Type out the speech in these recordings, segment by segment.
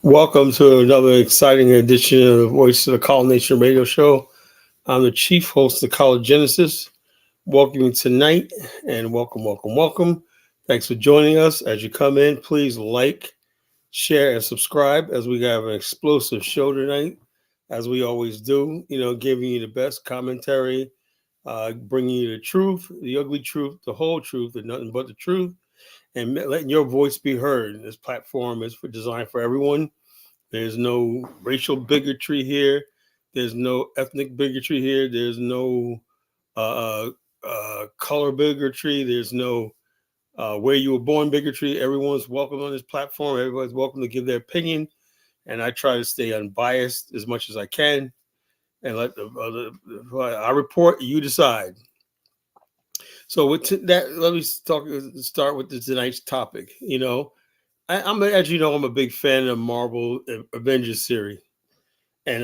Welcome to another exciting edition of the Voice of the College Nation radio show. I'm the chief host of College Genesis. Welcome you tonight and welcome. Thanks for joining us. As you come in, please like, share, and subscribe as we have an explosive show tonight, as we always do, giving you the best commentary, bringing you the truth, the ugly truth, the whole truth, and nothing but the truth, and letting your voice be heard. This platform is designed for everyone. There's no racial bigotry here. There's no ethnic bigotry here. There's no color bigotry. There's no where you were born bigotry. Everyone's welcome on this platform. Everybody's welcome to give their opinion. And I try to stay unbiased as much as I can. And let I report, you decide. So with that, let me start with tonight's topic. I'm a big fan of Marvel Avengers series, and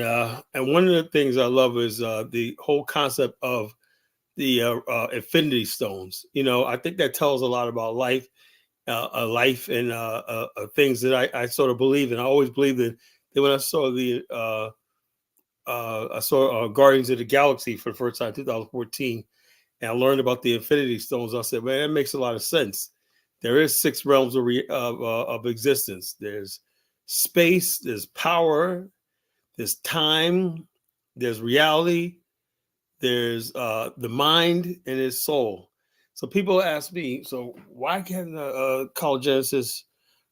one of the things I love is the whole concept of the Infinity Stones. I think that tells a lot about life, and things that I sort of believe in. I always believed that when I saw Guardians of the Galaxy for the first time, 2014, and I learned about the Infinity Stones, I said, man, that makes a lot of sense. There is 6 realms of existence. There's space, there's power, there's time, there's reality, there's the mind, and there's soul. So people ask me, so why can't College Genesis,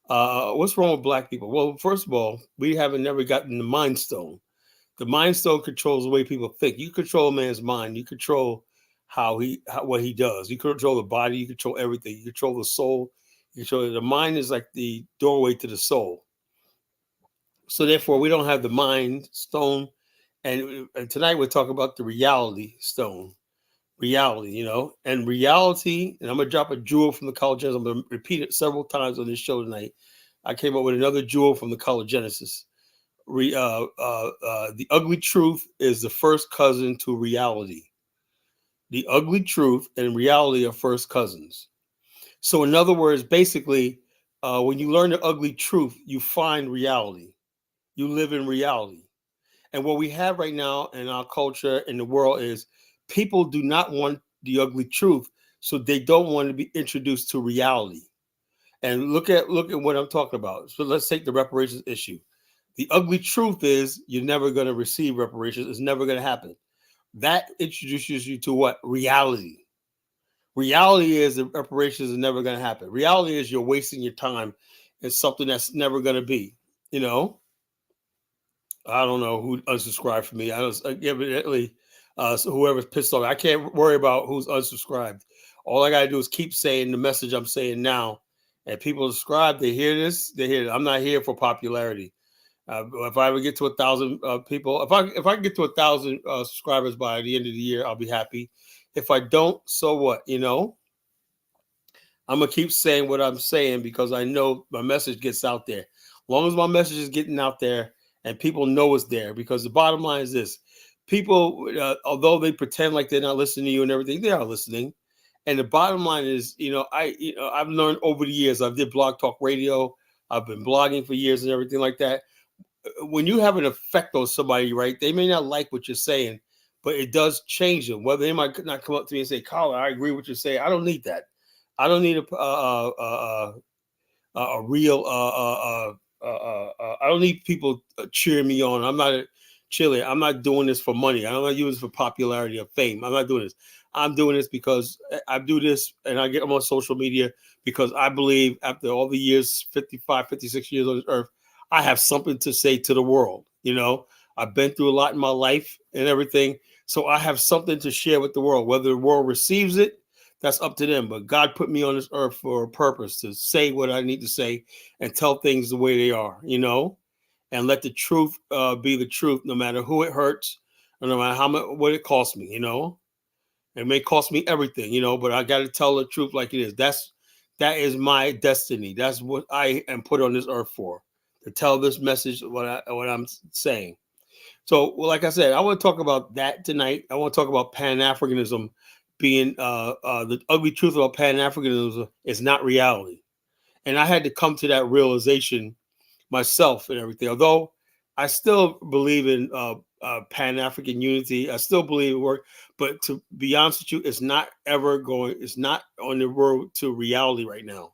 what's wrong with Black people? Well, first of all, we haven't never gotten the Mind Stone. The Mind Stone controls the way people think. You control a man's mind. You control what he does. You control the body. You control everything. You control the soul. You control the mind is like the doorway to the soul. So therefore, we don't have the Mind Stone. And tonight we're talking about the Reality Stone. Reality, and reality. And I'm gonna drop a jewel from the College Genesis. I'm gonna repeat it several times on this show tonight. I came up with another jewel from the College Genesis. The ugly truth is the first cousin to reality. The ugly truth and reality are first cousins. So in other words, basically, when you learn the ugly truth, you find reality. You live in reality. And what we have right now in our culture, in the world, is people do not want the ugly truth, so they don't want to be introduced to reality. And look at what I'm talking about. So let's take the reparations issue. The ugly truth is you're never going to receive reparations. It's never going to happen. That introduces you to what? Reality. Reality is that reparations is never going to happen. Reality is you're wasting your time in something that's never going to be. I don't know who unsubscribed from me. I was evidently so whoever's pissed off. I can't worry about who's unsubscribed. All I got to do is keep saying the message I'm saying now. And people subscribe, they hear this, they hear it. I'm not here for popularity. If I ever get to 1,000 people, if I get to 1,000 subscribers by the end of the year, I'll be happy. If I don't, so what? I'm gonna keep saying what I'm saying because I know my message gets out there. As long as my message is getting out there and people know it's there, because the bottom line is this: people, although they pretend like they're not listening to you and everything, they are listening. And the bottom line is, I've learned over the years. I did Blog Talk Radio. I've been blogging for years and everything like that. When you have an effect on somebody, right, they may not like what you're saying, but it does change them. Whether they might not come up to me and say, "Colin, I agree with what you're saying." I don't need that. I don't need a real. I don't need people cheering me on. I'm not a cheerleader. I'm not doing this for money. I'm not doing this for popularity or fame. I'm not doing this. I'm doing this because I do this, and I'm on social media because I believe after all the years, 55, 56 years on this earth, I have something to say to the world. I've been through a lot in my life and everything. So I have something to share with the world. Whether the world receives it, that's up to them. But God put me on this earth for a purpose, to say what I need to say and tell things the way they are, and let the truth be the truth, no matter who it hurts, or no matter how much, what it costs me, It may cost me everything, but I got to tell the truth like it is. That is my destiny. That's what I am put on this earth for, to tell this message, what I'm saying. So, well, like I said, I want to talk about that tonight. I want to talk about Pan-Africanism being the ugly truth about Pan-Africanism is not reality. And I had to come to that realization myself and everything. Although I still believe in Pan-African unity, I still believe it work. But to be honest with you, it's not on the road to reality right now.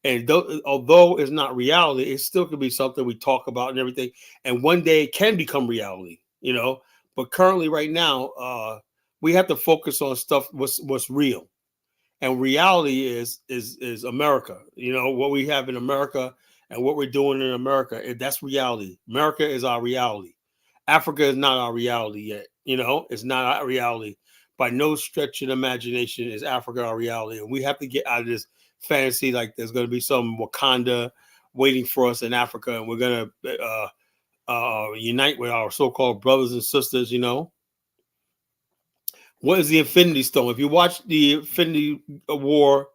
And although it's not reality, it still could be something we talk about and everything. And one day it can become reality, But currently, right now, we have to focus on stuff what's real. And reality is America. What we have in America and what we're doing in America. That's reality. America is our reality. Africa is not our reality yet. It's not our reality. By no stretch of imagination is Africa our reality. And we have to get out of this fantasy like there's going to be some Wakanda waiting for us in Africa, and we're going to unite with our so-called brothers and sisters. What is the Infinity Stone? If you watch the Infinity War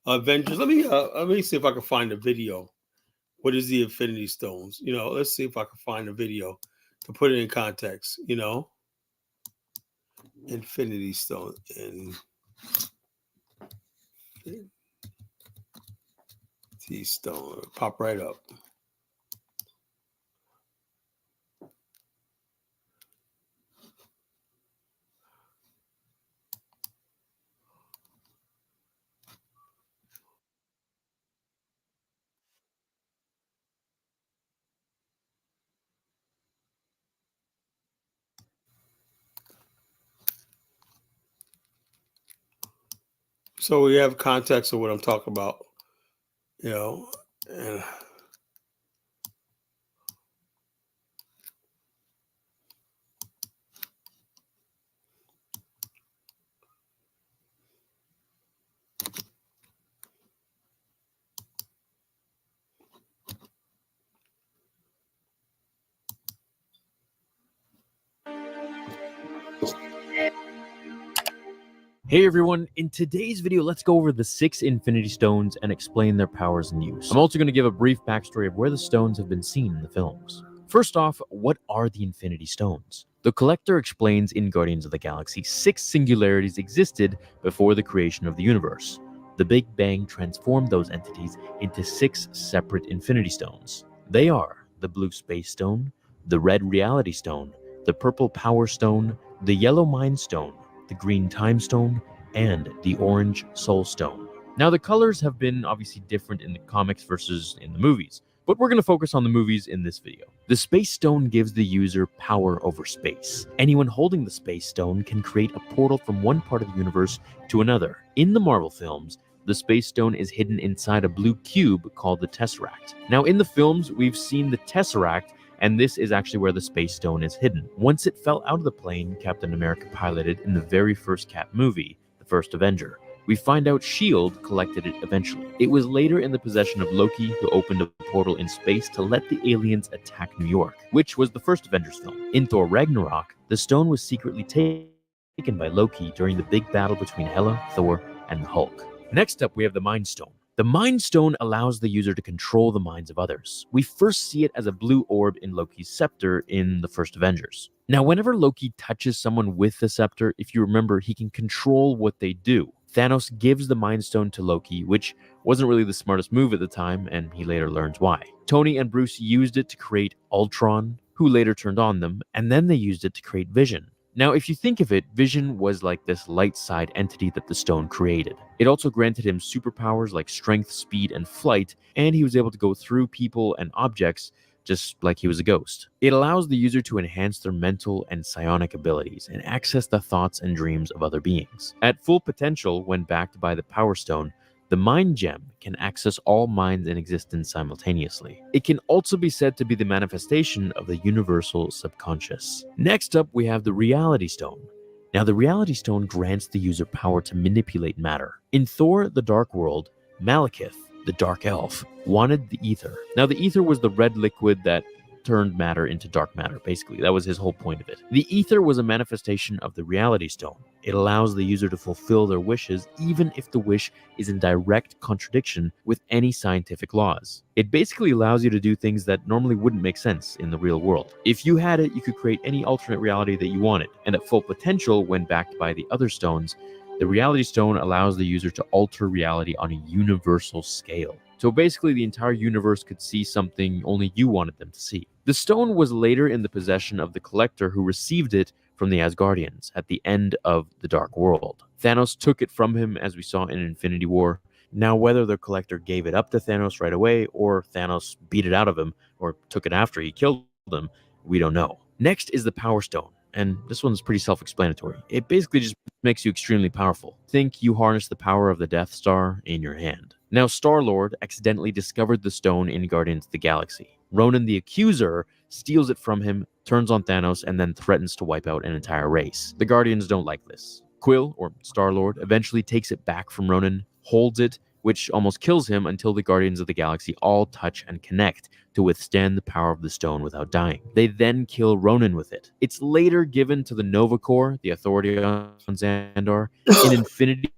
Avengers, let me see if I can find a video. What is the Infinity Stones? Let's see if I can find a video to put it in context. Infinity Stone Stone pop right up. So we have context of what I'm talking about, and Hey everyone, in today's video, let's go over the 6 Infinity Stones and explain their powers and use. I'm also going to give a brief backstory of where the stones have been seen in the films. First off, what are the Infinity Stones? The Collector explains in Guardians of the Galaxy 6 singularities existed before the creation of the universe. The Big Bang transformed those entities into 6 separate Infinity Stones. They are the Blue Space Stone, the Red Reality Stone, the Purple Power Stone, the Yellow Mind Stone, the Green Time Stone, and the Orange Soul Stone. Now, the colors have been obviously different in the comics versus in the movies, but we're going to focus on the movies in this video. The Space Stone gives the user power over space. Anyone holding the Space Stone can create a portal from one part of the universe to another. In the Marvel films, the Space Stone is hidden inside a blue cube called the Tesseract. Now, in the films, we've seen the Tesseract, and this is actually where the Space Stone is hidden. Once it fell out of the plane Captain America piloted in the very first Cap movie, The First Avenger, we find out S.H.I.E.L.D. collected it eventually. It was later in the possession of Loki, who opened a portal in space to let the aliens attack New York, which was the first Avengers film. In Thor Ragnarok, the stone was secretly taken by Loki during the big battle between Hela, Thor, and the Hulk. Next up, we have the Mind Stone. The Mind Stone allows the user to control the minds of others. We first see it as a blue orb in Loki's scepter in the first Avengers. Now, whenever Loki touches someone with the scepter, if you remember, he can control what they do. Thanos gives the Mind Stone to Loki, which wasn't really the smartest move at the time, and he later learns why. Tony and Bruce used it to create Ultron, who later turned on them, and then they used it to create Vision. Now, if you think of it, Vision was like this light side entity that the stone created. It also granted him superpowers like strength, speed, and flight, and he was able to go through people and objects just like he was a ghost. It allows the user to enhance their mental and psionic abilities and access the thoughts and dreams of other beings. At full potential, when backed by the Power Stone, the Mind Gem can access all minds in existence simultaneously. It can also be said to be the manifestation of the universal subconscious. Next up, we have the Reality Stone. Now, the Reality Stone grants the user power to manipulate matter. In Thor: The Dark World, Malekith, the Dark Elf, wanted the ether. Now, the ether was the red liquid that turned matter into dark matter, basically. That was his whole point of it. The ether was a manifestation of the Reality Stone. It allows the user to fulfill their wishes, even if the wish is in direct contradiction with any scientific laws. It basically allows you to do things that normally wouldn't make sense in the real world. If you had it, you could create any alternate reality that you wanted, and at full potential, when backed by the other stones, the Reality Stone allows the user to alter reality on a universal scale. So basically, the entire universe could see something only you wanted them to see. The stone was later in the possession of the Collector, who received it from the Asgardians at the end of the Dark World. Thanos took it from him, as we saw in Infinity War. Now, whether the Collector gave it up to Thanos right away, or Thanos beat it out of him, or took it after he killed him, we don't know. Next is the Power Stone, and this one's pretty self-explanatory. It basically just makes you extremely powerful. Think you harness the power of the Death Star in your hand. Now, Star-Lord accidentally discovered the stone in Guardians of the Galaxy. Ronan the Accuser steals it from him, turns on Thanos, and then threatens to wipe out an entire race. The Guardians don't like this. Quill, or Star-Lord, eventually takes it back from Ronan, holds it, which almost kills him until the Guardians of the Galaxy all touch and connect to withstand the power of the stone without dying. They then kill Ronan with it. It's later given to the Nova Corps, the authority on Xandar. In Infinity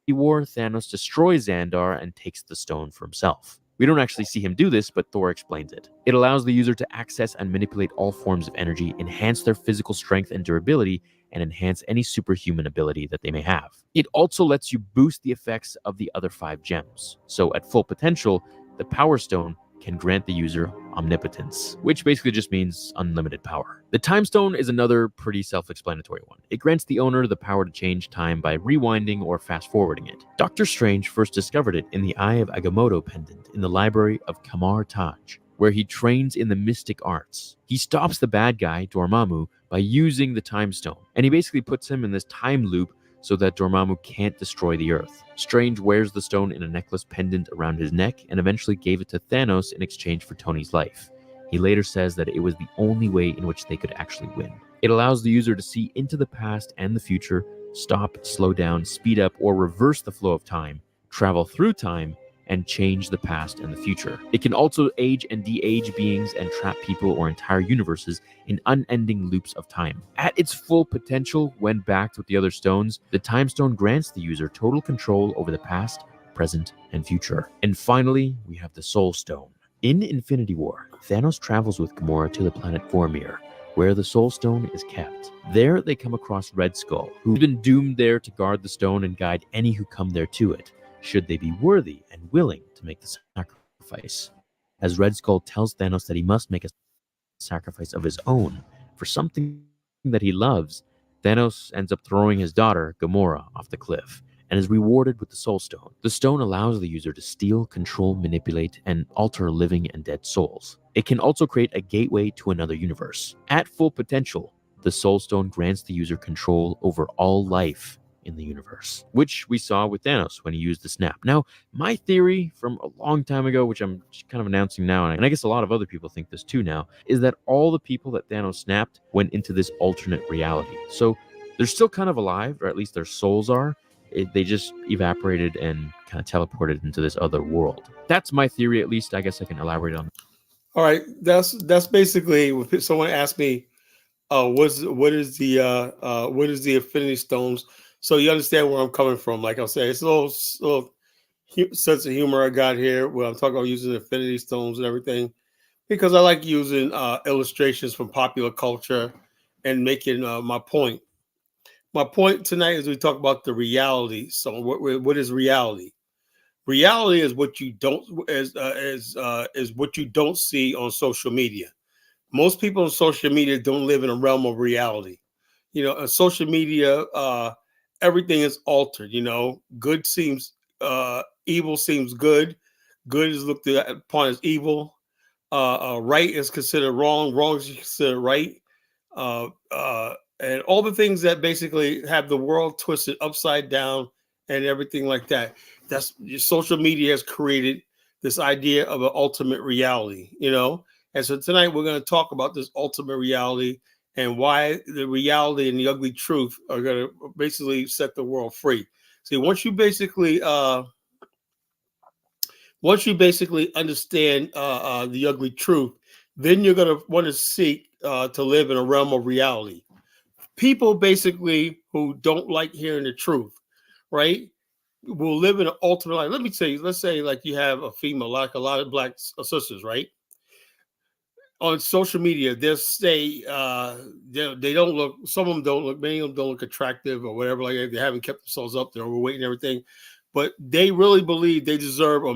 War, Thanos destroys Xandar and takes the stone for himself. We don't actually see him do this, but Thor explains it. It allows the user to access and manipulate all forms of energy, enhance their physical strength and durability, and enhance any superhuman ability that they may have. It also lets you boost the effects of the other 5 gems. So at full potential, the Power Stone can grant the user omnipotence, which basically just means unlimited power. The Time Stone is another pretty self-explanatory one. It grants the owner the power to change time by rewinding or fast-forwarding it. Doctor Strange first discovered it in the Eye of Agamotto pendant in the library of Kamar Taj, where he trains in the mystic arts. He stops the bad guy, Dormammu, by using the Time Stone, and he basically puts him in this time loop so that Dormammu can't destroy the Earth. Strange wears the stone in a necklace pendant around his neck and eventually gave it to Thanos in exchange for Tony's life. He later says that it was the only way in which they could actually win. It allows the user to see into the past and the future, stop, slow down, speed up, or reverse the flow of time, travel through time, and change the past and the future. It can also age and de-age beings and trap people or entire universes in unending loops of time. At its full potential, when backed with the other stones, the Time Stone grants the user total control over the past, present, and future. And finally, we have the Soul Stone. In Infinity War, Thanos travels with Gamora to the planet Vormir, where the Soul Stone is kept. There, they come across Red Skull, who's been doomed there to guard the stone and guide any who come there to it, should they be worthy and willing to make the sacrifice. As Red Skull tells Thanos that he must make a sacrifice of his own for something that he loves, Thanos ends up throwing his daughter, Gamora, off the cliff and is rewarded with the Soul Stone. The stone allows the user to steal, control, manipulate, and alter living and dead souls. It can also create a gateway to another universe. At full potential, the Soul Stone grants the user control over all life in the universe, which we saw with Thanos when he used the snap. Now, my theory from a long time ago, which I'm kind of announcing now, and I guess a lot of other people think this too now, is that all the people that Thanos snapped went into this alternate reality. So they're still kind of alive, or at least their souls are. They just evaporated and kind of teleported into this other world. That's my theory, at least. I guess I can elaborate on. All right, that's basically what someone asked me. What is the Infinity Stones? So you understand where I'm coming from. Like I'll say, it's a little sense of humor I got here when I'm talking about using Infinity Stones and everything, because I like using illustrations from popular culture and making my point. My point tonight is we talk about the reality. So what is reality? Reality is what you don't is what you don't see on social media. Most people on social media don't live in a realm of reality. You know, on social media, everything is altered. You know, good seems evil seems good. Good is looked upon as evil. Right is considered wrong. Wrong is considered right. And all the things that basically have the world twisted upside down and everything like that. That's social media has created this idea of an ultimate reality, you know. And so tonight we're going to talk about this ultimate reality and why the reality and the ugly truth are going to basically set the world free. See, once you basically understand the ugly truth, then you're going to want to seek to live in a realm of reality. People basically who don't like hearing the truth, right, will live in an ultimate life. Let me tell you, let's say like you have a female, like a lot of black sisters, right? On social media, they'll say they don't look, some of them don't look, many of them don't look attractive or whatever, like that. They haven't kept themselves up, they're overweight and everything. but they really believe they deserve a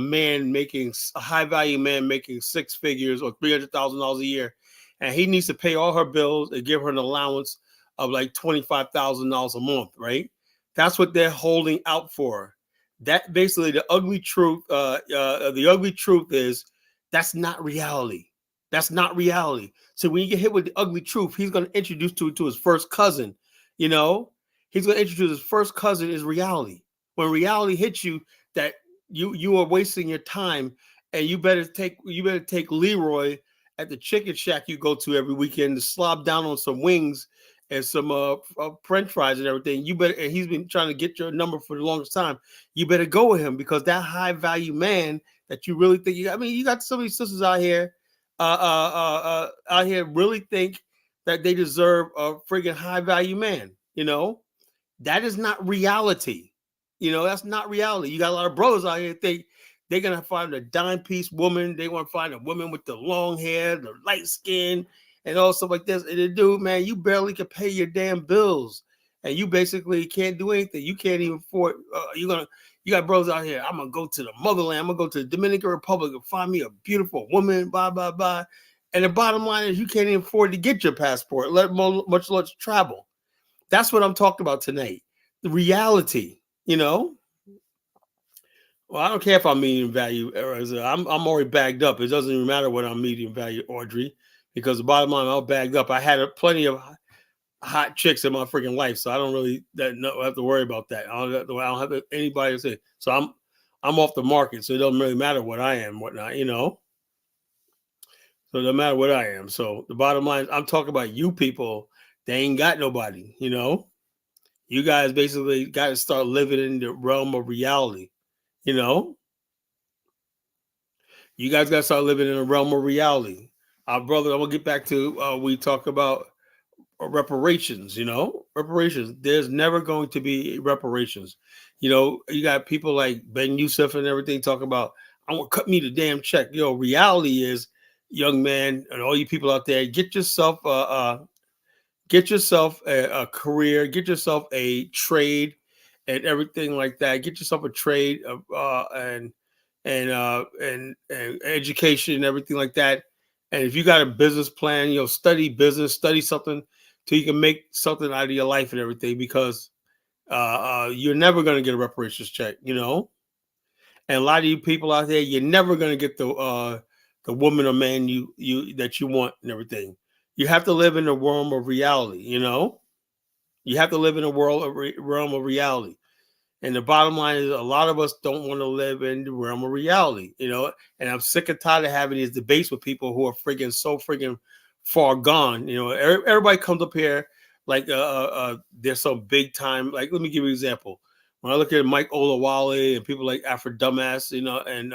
high value man making six figures or $300,000 a year, and he needs to pay all her bills and give her an allowance of like $25,000 a month, right? That's what they're holding out for. That basically the ugly truth. The ugly truth is that's not reality. That's not reality. So when you get hit with the ugly truth, he's going to introduce to his first cousin. You know, he's going to introduce his first cousin is reality. When reality hits you, that you are wasting your time, and you better take Leroy at the chicken shack you go to every weekend to slob down on some wings and some French fries and everything. You better, and he's been trying to get your number for the longest time. You better go with him, because that high value man that you really think you got so many sisters out here really think that they deserve a friggin' high value man. You know, that is not reality. You know, that's not reality. You got a lot of brothers out here think they're gonna find a dime piece woman. They want to find a woman with the long hair, the light skin, and all stuff like this. And the dude, man, you barely can pay your damn bills, and you basically can't do anything. You can't even afford. You got brothers out here. I'm gonna go to the motherland. I'm gonna go to the Dominican Republic and find me a beautiful woman. Blah blah blah. And the bottom line is, you can't even afford to get your passport, much less travel. That's what I'm talking about tonight. The reality. You know, well, I don't care if I'm medium value. I'm already bagged up. It doesn't even matter what I'm medium value, Audrey, because the bottom line, I'm bagged up. I had plenty of hot chicks in my freaking life, so I don't really have to worry about that. I don't have anybody to say. So I'm off the market, so it doesn't really matter what I am, whatnot. You know, so it doesn't matter what I am. So the bottom line is, I'm talking about you people. They ain't got nobody. You know. You guys basically got to start living in the realm of reality. You know, you guys got to start living in the realm of reality. Our brother, I'm gonna get back to we talk about reparations. You know, reparations. There's never going to be reparations. You know, you got people like Ben Youssef and everything talking about, I'm gonna cut me the damn check. You know, reality is, young man, and all you people out there, get yourself a career, get yourself a trade, and everything like that. Get yourself a trade and education and everything like that. And if you got a business plan, you know, study business, study something so you can make something out of your life and everything, because you're never going to get a reparations check, you know. And a lot of you people out there, you're never going to get the woman or man that you want and everything. You have to live in the realm of reality, you know. You have to live in a realm of reality. And the bottom line is, a lot of us don't want to live in the realm of reality, you know. And I'm sick and tired of having these debates with people who are so friggin' far gone. You know, everybody comes up here like there's some big time. Like, let me give you an example. When I look at Mike Olawale and people like Afro Dumbass, you know, and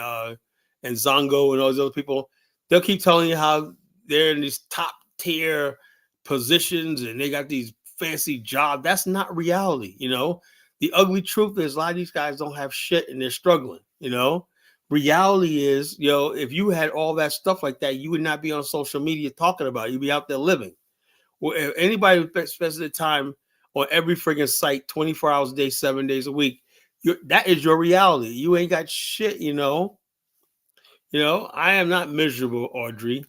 Zongo and all these other people, they'll keep telling you how they're in these top tier positions and they got these fancy jobs. That's not reality, you know. The ugly truth is, a lot of these guys don't have shit and they're struggling, you know. Reality is, you know, if you had all that stuff like that, you would not be on social media talking about it. You'd be out there living. Well, if anybody who spends their time on every friggin' site 24 hours a day, 7 days a week, that is your reality. You ain't got shit, you know. You know, I am not miserable, Audrey.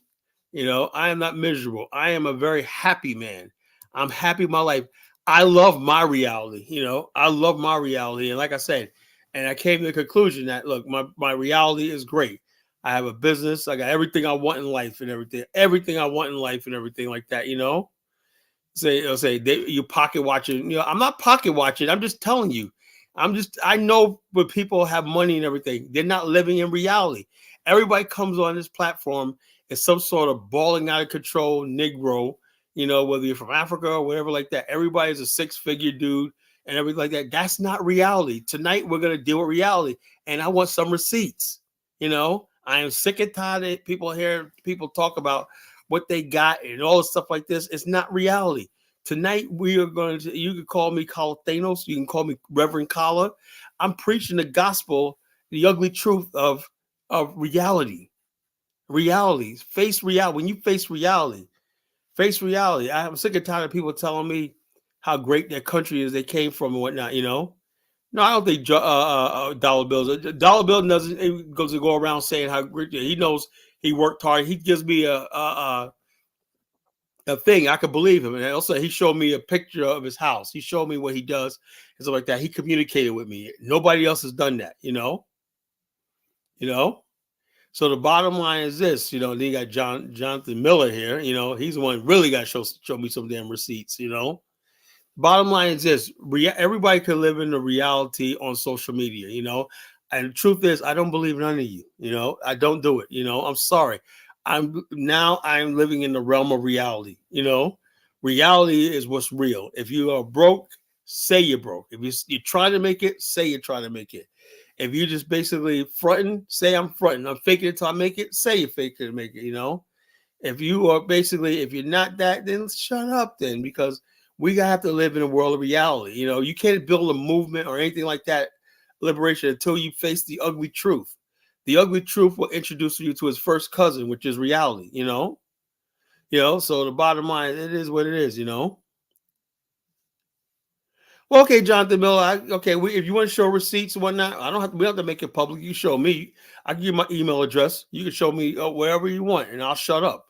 You know, I am not miserable. I am a very happy man. I'm happy with my life. I love my reality. You know, I love my reality. And like I said, and I came to the conclusion that, look, my reality is great. I have a business. I got everything I want in life and everything I want in life and everything like that, you know. You pocket watching. You know, I'm not pocket watching. I'm just telling you. I know when people have money and everything, they're not living in reality. Everybody comes on this platform as some sort of balling out of control Negro, you know, whether you're from Africa or whatever like that. Everybody's a six-figure dude and everything like that. That's not reality. Tonight, we're going to deal with reality. And I want some receipts. You know, I am sick and tired of people talk about what they got and all the stuff like this. It's not reality. Tonight, we are going to, you can call me Carl Thanos. You can call me Reverend Kala. I'm preaching the gospel, the ugly truth of reality. Reality. Face reality. When you face reality, I'm sick and tired of people telling me how great their country is, they came from and whatnot, you know. No, I don't think Dollar Bills. Dollar Bill doesn't goes to go around saying how great he knows he worked hard. He gives me a thing I could believe him, and also he showed me a picture of his house. He showed me what he does and stuff like that. He communicated with me. Nobody else has done that. You know. So the bottom line is this. Then you got Jonathan Miller here. He's the one who really got to show me some damn receipts. Bottom line is this: everybody can live in the reality on social media, And the truth is, I don't believe none of you. I don't do it. I'm sorry. I'm living in the realm of reality. Reality is what's real. If you are broke, say you're broke. If you're trying to make it, say you're trying to make it. If you just basically fronting, say I'm fronting. I'm faking it till I make it. Say you're faking it to make it. If you are if you're not that, then shut up then, because we gotta have to live in a world of reality. You can't build a movement or anything like that, liberation, until you face the ugly truth. The ugly truth will introduce you to his first cousin, which is reality. So the bottom line, it is what it is. Well, okay, Jonathan Miller. If you want to show receipts and whatnot, we don't have to make it public. You show me. I give you my email address. You can show me wherever you want, and I'll shut up.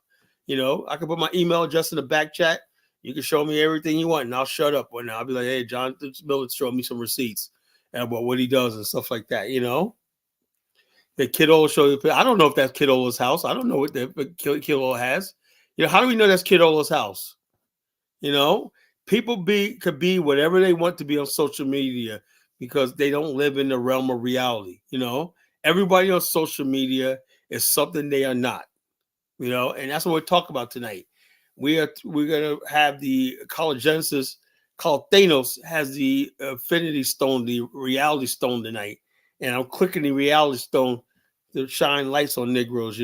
I can put my email address in the back chat. You can show me everything you want, and I'll shut up. When I'll be like, "Hey, Jonathan Miller, show me some receipts and about what he does and stuff like that." The Kid Ola show you. I don't know if that's Kid Ola's house. I don't know what Kid Ola has. How do we know that's Kid Ola's house? People could be whatever they want to be on social media because they don't live in the realm of reality. Everybody on social media is something they are not. And that's what we're talking about tonight. We're gonna have the College Genesis called Thanos has the Infinity Stone, the Reality Stone tonight, and I'm clicking the Reality Stone to shine lights on Negroes.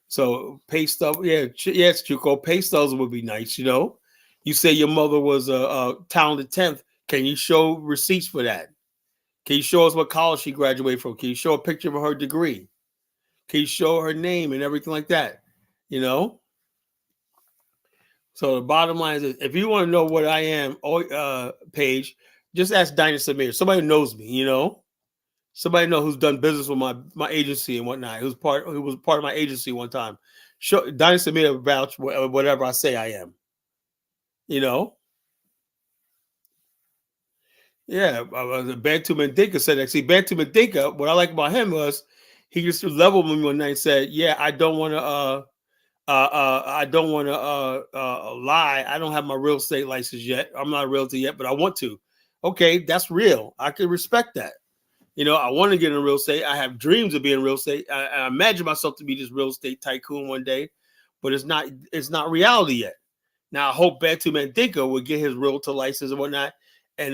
So pay stub, yes, Chuko, pay stubs would be nice. You say your mother was a talented 10th. Can you show receipts for that? Can you show us what college she graduated from? Can you show a picture of her degree? Can you show her name and everything like that? So the bottom line is, if you want to know what I am, Paige, just ask Dinah Samir. Somebody knows me, Somebody know who's done business with my agency and whatnot. Who was part of my agency one time. Show Dinah Samir about whatever I say I am. Yeah, Bantu Mandinka said that. See, Bantu Mandinka, what I like about him was he just leveled me one night and said, "Yeah, I don't want to lie. I don't have my real estate license yet. I'm not a realtor yet, but I want to." Okay, that's real. I can respect that. I want to get in real estate. I have dreams of being real estate. I imagine myself to be this real estate tycoon one day, but it's not reality yet. Now I hope Bantu Mandinka will get his realtor license and whatnot, and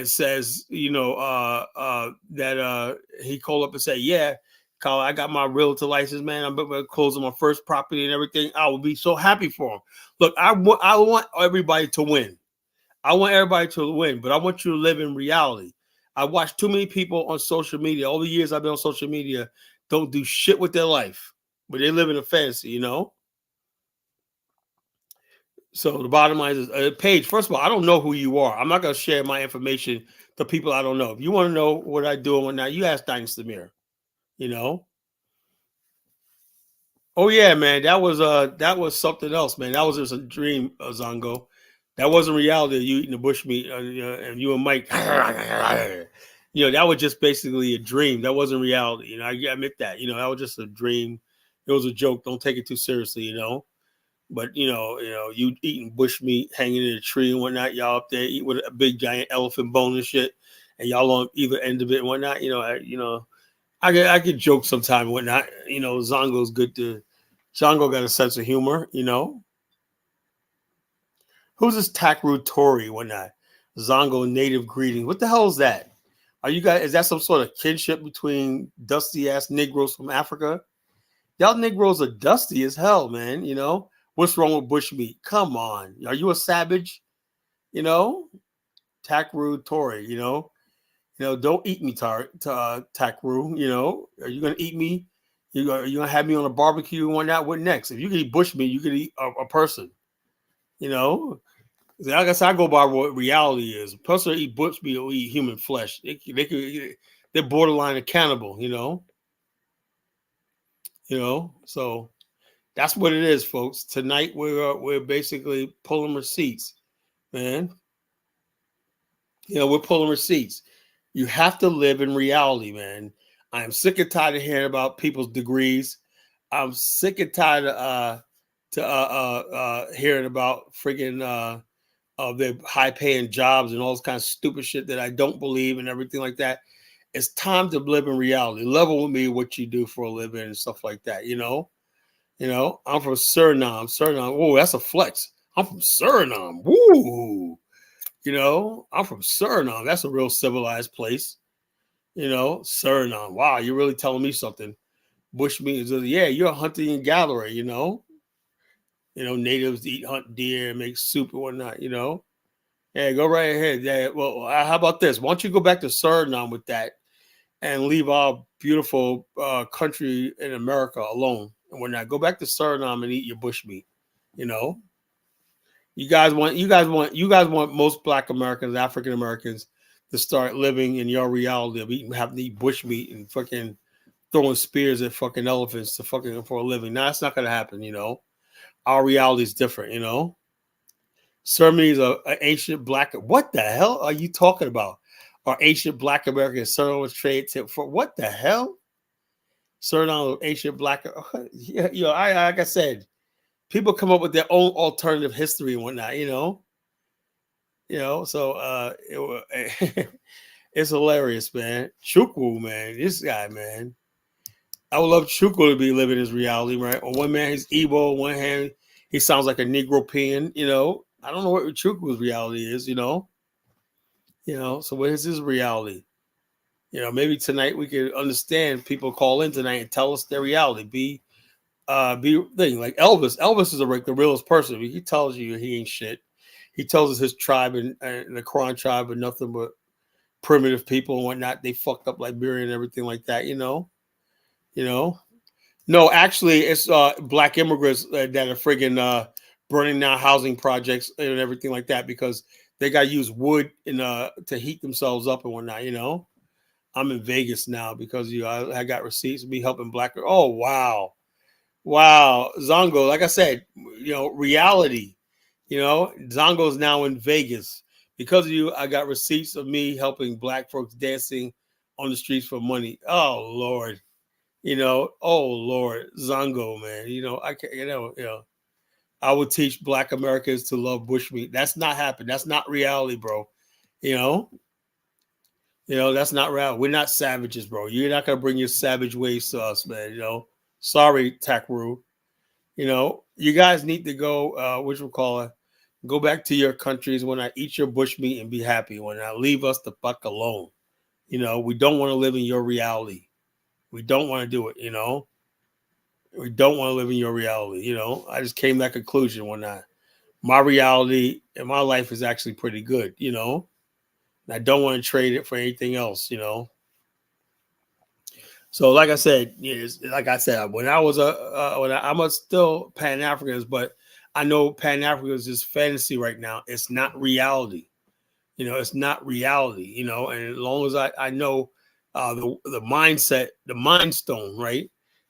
says, that he called up and said, "Yeah, Kyle, I got my realtor license, man. I'm closing my first property and everything." I will be so happy for him. Look, I want everybody to win. I want everybody to win, but I want you to live in reality. I watch too many people on social media. All the years I've been on social media, don't do shit with their life, but they live in a fantasy, So the bottom line is, Paige, first of all, I don't know who you are. I'm not going to share my information to people I don't know. If you want to know what I do and whatnot, you ask Dinah Samir, Oh yeah, man, that was something else, man. That was just a dream, Zongo. That wasn't reality. You eating the bushmeat, and you and Mike, that was just basically a dream. That wasn't reality. I admit that. That was just a dream. It was a joke. Don't take it too seriously. But you eating bushmeat, hanging in a tree and whatnot. Y'all up there eat with a big giant elephant bone and shit, and y'all on either end of it and whatnot. I get jokes sometimes and whatnot. Zongo's good to. Zongo got a sense of humor. Who's this Takru Tori whatnot? Zongo native greeting. What the hell is that? Are you guys? Is that some sort of kinship between dusty ass Negroes from Africa? Y'all Negroes are dusty as hell, man. What's wrong with bushmeat? Come on, are you a savage? Takru Tori. Don't eat me, Takru. Are you gonna eat me? Are you gonna have me on a barbecue and whatnot? What next? If you can eat bushmeat, you can eat a person. Like I said, I go by what reality is. A person that eat butch meat or eat human flesh. They're borderline accountable, you know. So that's what it is, folks. Tonight we're basically pulling receipts, man. We're pulling receipts. You have to live in reality, man. I am sick and tired of hearing about people's degrees. I'm sick and tired of hearing about freaking their high paying jobs and all this kind of stupid shit that I don't believe and everything like that. It's time to live in reality. Level with me what you do for a living and stuff like that. I'm from Suriname. Suriname. Oh, that's a flex. I'm from Suriname. Woo. I'm from Suriname. That's a real civilized place. Suriname. Wow, you're really telling me something. Bushmeat is, yeah, you're a hunting and gatherer, natives eat, hunt deer, make soup and whatnot, Yeah, go right ahead. Yeah, well, how about this? Why don't you go back to Suriname with that and leave our beautiful country in America alone and whatnot? Go back to Suriname and eat your bushmeat, You guys want most Black Americans, African Americans, to start living in your reality of having to eat bushmeat and fucking throwing spears at fucking elephants for a living. Now that's not gonna happen, Our reality is different, Suriname is an ancient Black. What the hell are you talking about? Our ancient Black American Suriname trade tip for what the hell? Suriname, ancient Black. Yeah, like I said, people come up with their own alternative history and whatnot, So it's hilarious, man. Chukwu, man, this guy, man. I would love Chukwu to be living his reality, right? On one hand, he's Igbo. On one hand, he sounds like a Negropean, I don't know what Chukwu's reality is, So what is his reality? Maybe tonight we could understand. People call in tonight and tell us their reality. Be thing like Elvis. Elvis is the realest person. He tells you he ain't shit. He tells us his tribe and the Kron tribe are nothing but primitive people and whatnot. They fucked up Liberia and everything like that. No, actually, it's Black immigrants that are friggin' burning down housing projects and everything like that because they got to use wood to heat themselves up and whatnot. I'm in Vegas now because I got receipts of me helping Black. Oh wow, Zongo. Like I said, reality. Zongo's now in Vegas because of you. I got receipts of me helping Black folks dancing on the streets for money. Oh Lord. Oh Lord, Zongo, man. I can't, I would teach Black Americans to love bushmeat. That's not happening. That's not reality, bro. That's not real. We're not savages, bro. You're not gonna bring your savage ways to us, man. Sorry, Takru. You guys need to go, go back to your countries when I eat your bushmeat and be happy. When I leave us the fuck alone. We don't want to live in your reality. We don't want to do it, We don't want to live in your reality, I just came to that conclusion when my reality and my life is actually pretty good, And I don't want to trade it for anything else, So, like I said, when I was I'm a still Pan Africanist, but I know Pan Africanist is fantasy right now. It's not reality, It's not reality, And as long as I know the mindset, the mind stone, right?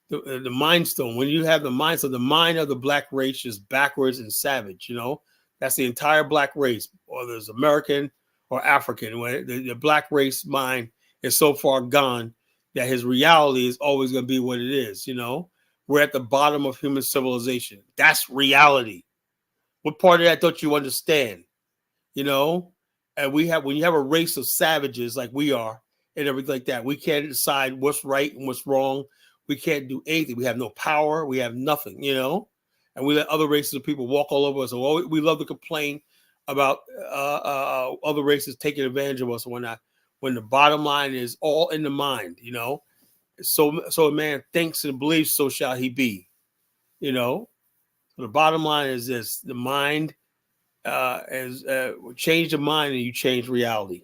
The mind stone. When you have the mind, so the mind of the Black race is backwards and savage. That's the entire Black race, whether it's American or African. When the Black race mind is so far gone that his reality is always going to be what it is. We're at the bottom of human civilization. That's reality. What part of that don't you understand? And when you have a race of savages like we are and everything like that, we can't decide what's right and what's wrong. We can't do anything. We have no power. We have nothing, and we let other races of people walk all over us. And we love to complain about other races taking advantage of us and whatnot. When the bottom line is all in the mind, So a man thinks and believes, so shall he be. So the bottom line is this: the mind change the mind and you change reality.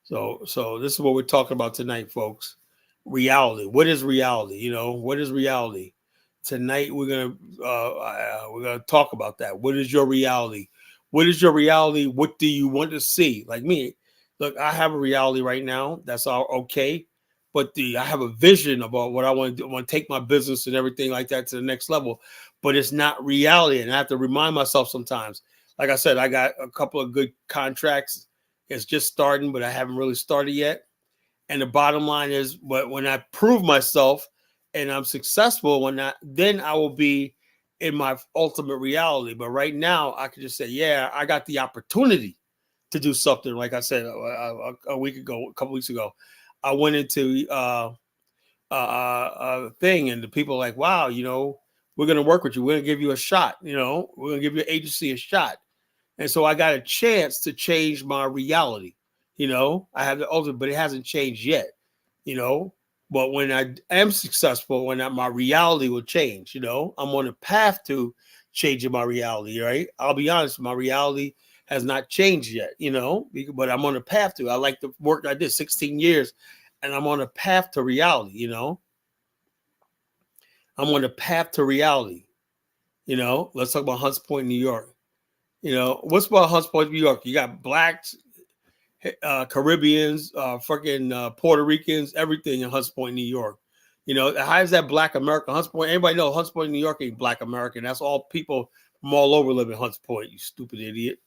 So this is what we're talking about tonight, folks. Reality. What is reality? What is reality? tonight we're gonna talk about that. What is your reality? What is your reality? What do you want to see? Like me, look, I have a reality right now. That's all okay. But I have a vision about what I want to do. I want to take my business and everything like that to the next level. But it's not reality. And I have to remind myself sometimes. Like I said, I got a couple of good contracts. It's just starting, but I haven't really started yet. And the bottom line is, when I prove myself and I'm successful, then I will be in my ultimate reality. But right now, I can just say, yeah, I got the opportunity to do something. Like I said a couple weeks ago, I went into a thing, and the people are like, wow, we're going to work with you. We're going to give you a shot. We're going to give your agency a shot. And so I got a chance to change my reality. I have the ultimate, but it hasn't changed yet. But when I am successful, my reality will change. I'm on a path to changing my reality, right? I'll be honest, my reality has not changed yet, but I'm on a path to. I like the work I did 16 years, and I'm on a path to reality, I'm on a path to reality. Let's talk about Hunts Point, New York. What's about Hunts Point, New York? You got blacks, Caribbeans, Puerto Ricans, everything in Hunts Point, New York. How is that Black America? Hunts Point, anybody know Hunts Point, New York ain't Black American. That's all people from all over live in Hunts Point, you stupid idiot.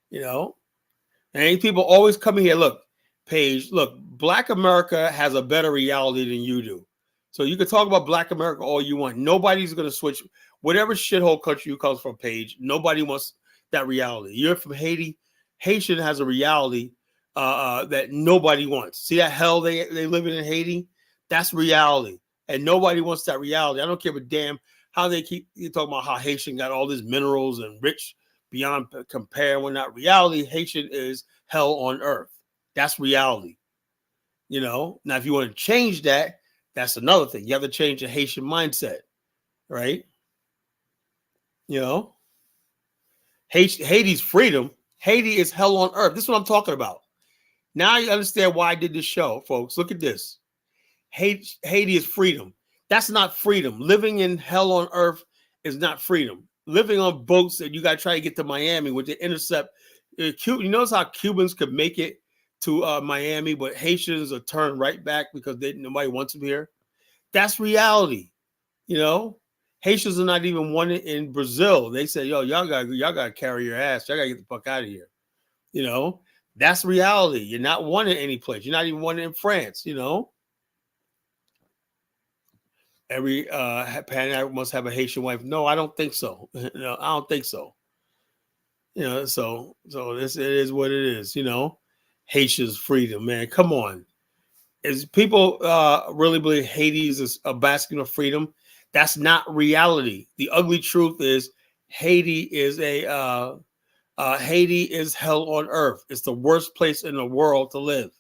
And people always come in here. Look, Paige, look, Black America has a better reality than you do. So you can talk about Black America all you want. Nobody's going to switch. Whatever shithole country you come from, Paige, nobody wants that reality. You're from Haiti. Haitian has a reality that nobody wants. See that hell they live in Haiti? That's reality. And nobody wants that reality. I don't care a damn how they keep you talking about how Haitian got all these minerals and rich beyond compare. When not reality, Haitian is hell on earth. That's reality. Now if you want to change that, that's another thing. You have to change the Haitian mindset, right? Haiti's freedom. Haiti is hell on earth. This is what I'm talking about. Now you understand why I did this show, folks. Look at this. Haiti is freedom. That's not freedom. Living in hell on earth is not freedom. Living on boats and you got to try to get to Miami with the intercept. You notice how Cubans could make it to Miami, but Haitians are turned right back because nobody wants them here. That's reality. Haitians are not even wanted in Brazil. They say, yo, y'all gotta carry your ass. Y'all gotta get the fuck out of here. That's reality. You're not wanted any place. You're not even wanted in France. Every Pan must have a Haitian wife. No, I don't think so. No, I don't think so. So it is what it is. Haitian's freedom, man. Come on. Is people really believe Haiti is a bastion of freedom? That's not reality. The ugly truth is Haiti is Haiti is hell on earth. It's the worst place in the world to live.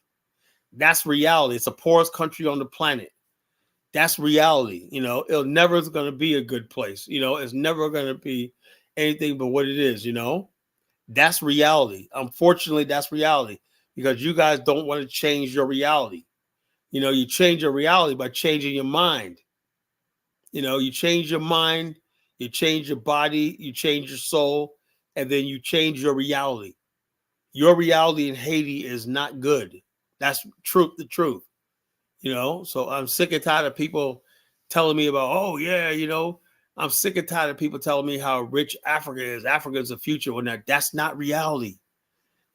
That's reality. It's the poorest country on the planet. That's reality. It never is going to be a good place. It's never going to be anything but what it is. That's reality. Unfortunately, that's reality because you guys don't want to change your reality. You change your reality by changing your mind. You change your mind, you change your body, you change your soul, and then you change your reality. Your reality in Haiti is not good. That's the truth. So I'm sick and tired of people telling me about, oh, yeah, I'm sick and tired of people telling me how rich Africa is. Africa is the future. When that's not reality.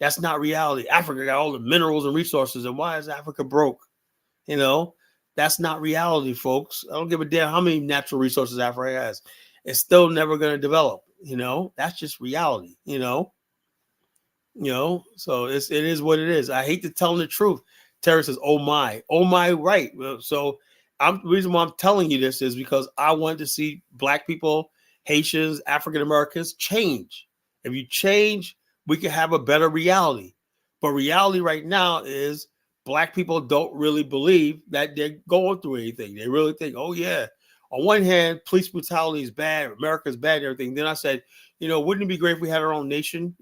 That's not reality. Africa got all the minerals and resources. And why is Africa broke? That's not reality, folks. I don't give a damn how many natural resources Africa has. It's still never going to develop. That's just reality. So it is what it is. I hate to tell the truth. Terry says, oh my, right. So the reason why I'm telling you this is because I want to see Black people, Haitians, African Americans change. If you change, we can have a better reality. But reality right now is Black people don't really believe that they're going through anything. They really think, oh, yeah, on one hand, police brutality is bad, America's bad, and everything. Then I said, wouldn't it be great if we had our own nation,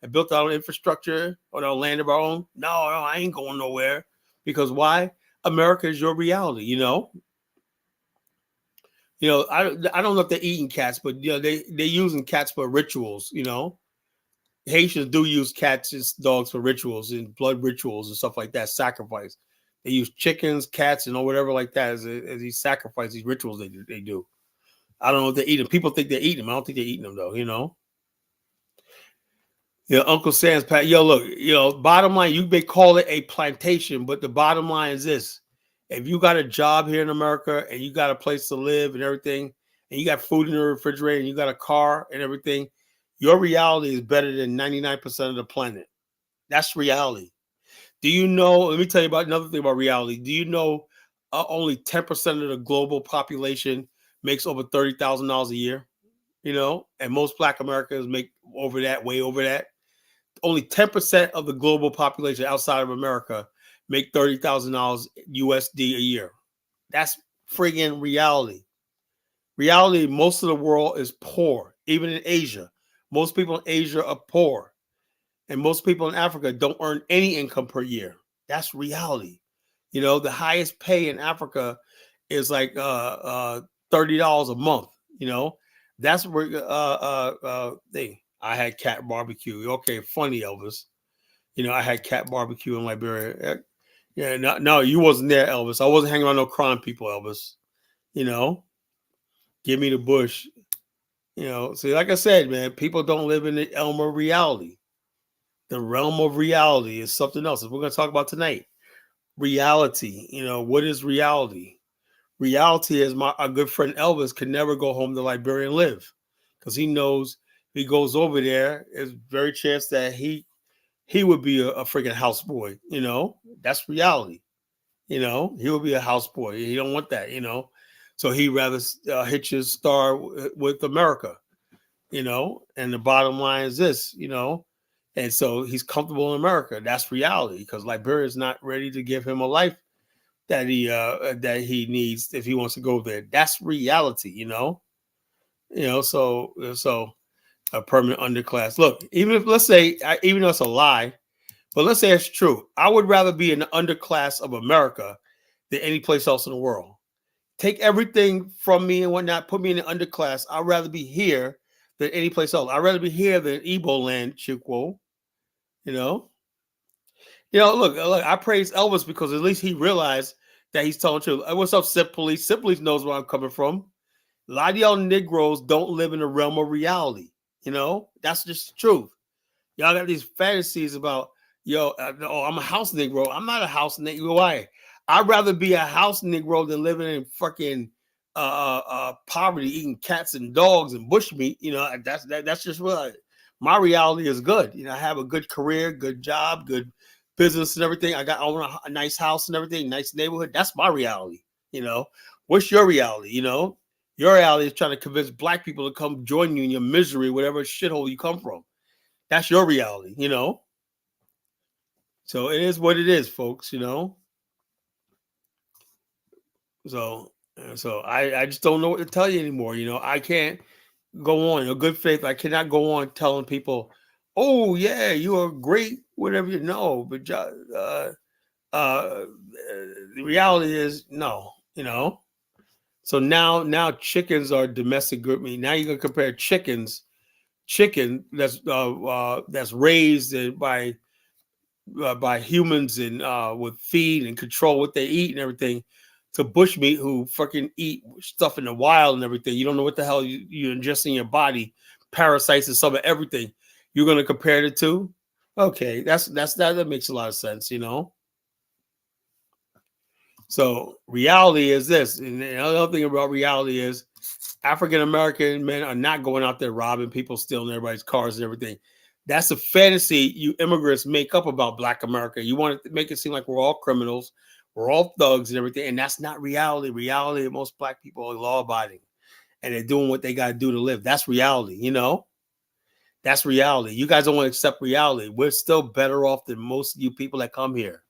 and built our own infrastructure on our land of our own? No, I ain't going nowhere. Because why? America is your reality, You know, I don't know if they're eating cats, but you know, they're using cats for rituals. You know, Haitians do use cats and dogs for rituals and blood rituals and stuff like that. Sacrifice. They use chickens, cats, and whatever like that as these sacrifice, these rituals they do. I don't know if they eat them. People think they're eating them. I don't think they're eating them though. You know. You know, Uncle Sam's pat. Yo, look. You know, bottom line, you may call it a plantation, but the bottom line is this: if you got a job here in America and you got a place to live and everything, and you got food in the refrigerator and you got a car and everything, your reality is better than 99% of the planet. That's reality. Do you know? Let me tell you about another thing about reality. Do you know only 10% of the global population makes over $30,000 a year? You know, and most Black Americans make over that, way over that. Only 10% of the global population outside of America make $30,000 USD a year. That's friggin' reality. Reality, most of the world is poor, even in Asia. Most people in Asia are poor. And most people in Africa don't earn any income per year. That's reality. You know, the highest pay in Africa is like $30 a month. You know, that's where thing. I had cat barbecue. Okay, funny, Elvis. You know, I had cat barbecue in Liberia. Yeah, no, you wasn't there, Elvis. I wasn't hanging around no crime people, Elvis. You know, give me the bush. You know, see, like I said, man, people don't live in the realm of reality. The realm of reality is something else. We're going to talk about tonight. Reality. You know, what is reality? Reality is our good friend Elvis could never go home to Liberia and live because he knows if he goes over there, there's very chance that he would be a freaking houseboy. You know, that's reality. You know, he would be a houseboy. He don't want that. You know, so he rather hitch his star with America. You know, and the bottom line is this. You know. And so he's comfortable in America. That's reality because Liberia is not ready to give him a life that he needs if he wants to go there. That's reality, you know. You know, so a permanent underclass. Look, even if let's say, even though it's a lie, but let's say it's true. I would rather be in the underclass of America than any place else in the world. Take everything from me and whatnot, put me in the underclass. I'd rather be here than any place else. I'd rather be here than Igbo land, Chukwu. You know, look, I praise Elvis because at least he realized that he's telling the truth. What's up, Sip Police? Sip Police knows where I'm coming from. A lot of y'all Negroes don't live in the realm of reality. You know, that's just the truth. Y'all got these fantasies about, I'm a house Negro. I'm not a house Negro. Why? I'd rather be a house Negro than living in fucking poverty, eating cats and dogs and bushmeat. You know, that's just what my reality is good. You know, I have a good career, good job, good business and everything. I own a nice house and everything, nice neighborhood. That's my reality. You know, what's your reality? You know, your reality is trying to convince Black people to come join you in your misery, whatever shithole you come from. That's your reality, you know. So it is what it is, folks, you know. So I just don't know what to tell you anymore. You know, I can't go on. In good faith, I cannot go on telling people, oh yeah, you are great, whatever you know. But the reality is no, you know. So now chickens are domestic group meat. Now you're gonna compare chicken that's raised by humans and with feed and control what they eat and everything to bushmeat who fucking eat stuff in the wild and everything. You don't know what the hell you ingest in your body, parasites and some of everything. You're gonna compare the two? Okay, that makes a lot of sense, you know. So reality is this, and the other thing about reality is African American men are not going out there robbing people, stealing everybody's cars and everything. That's a fantasy you immigrants make up about Black America. You want to make it seem like we're all criminals, we're all thugs and everything, and that's not reality. Reality, most Black people are law-abiding, and they're doing what they got to do to live. That's reality, you know. That's reality. You guys don't want to accept reality. We're still better off than most of you people that come here,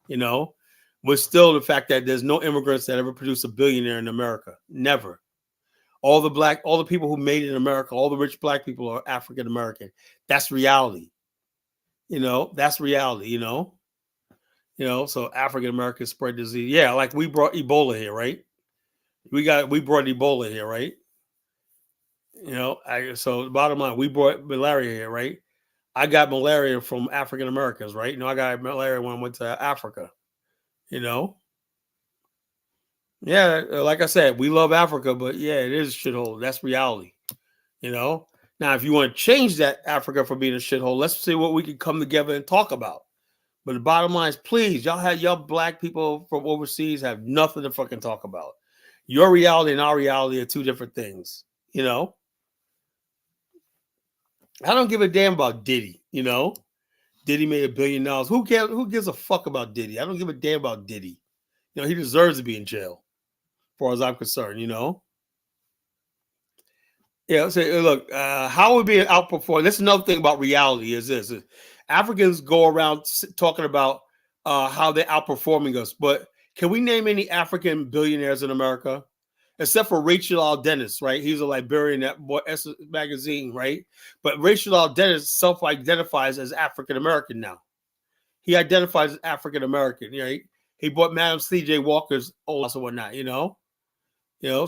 you know. We're still the fact that there's no immigrants that ever produced a billionaire in America. Never. All the people who made it in America, all the rich Black people are African American. That's reality. You know, that's reality, you know. So African Americans spread disease. Yeah, like we brought Ebola here, right? We brought Ebola here, right? So the bottom line, we brought malaria here, right? I got malaria from African Americans, right? I got malaria when I went to Africa. Yeah, like I said, we love Africa, but yeah, it is a shithole. That's reality. Now, if you want to change that Africa from being a shithole, let's see what we can come together and talk about. But the bottom line is, please, y'all black people from overseas have nothing to fucking talk about. Your reality and our reality are two different things. I don't give a damn about Diddy. Diddy made $1 billion. Who cares? Who gives a fuck about Diddy? I don't give a damn about Diddy. He deserves to be in jail, as far as I'm concerned. Yeah, so look, how we being outperformed. This is another thing about reality is this. Africans go around talking about how they're outperforming us, but can we name any African billionaires in America? Except for Rachel L. Dennis, right? He's a librarian at Essence magazine, right? But Rachel L. Dennis self-identifies as African American now. He identifies as African American, right? He bought Madam C.J. Walker's old house and whatnot,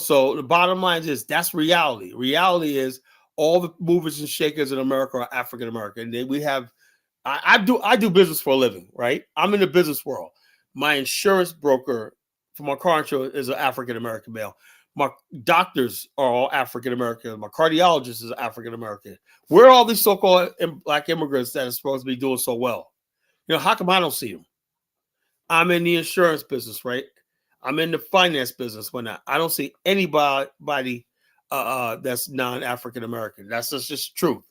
So the bottom line is that's reality. Reality is all the movers and shakers in America are African American. We have, I do business for a living, right? I'm in the business world. My insurance broker for my car insurance is an African American male. My doctors are all African American. My cardiologist is African American. Where are all these so-called black immigrants that are supposed to be doing so well? How come I don't see them? I'm in the insurance business, right? I'm in the finance business. Whatnot. I don't see anybody that's non-African American. That's just truth.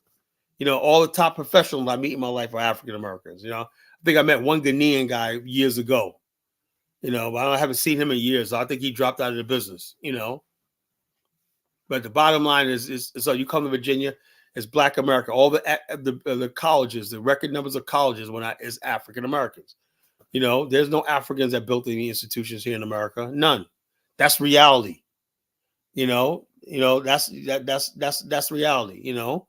All the top professionals I meet in my life are African Americans. I think I met one Ghanaian guy years ago. But I haven't seen him in years. So I think he dropped out of the business. But the bottom line is so you come to Virginia, it's Black America. All the colleges, the record numbers of colleges is African Americans. There's no Africans that built any institutions here in America. None. That's reality. That's reality.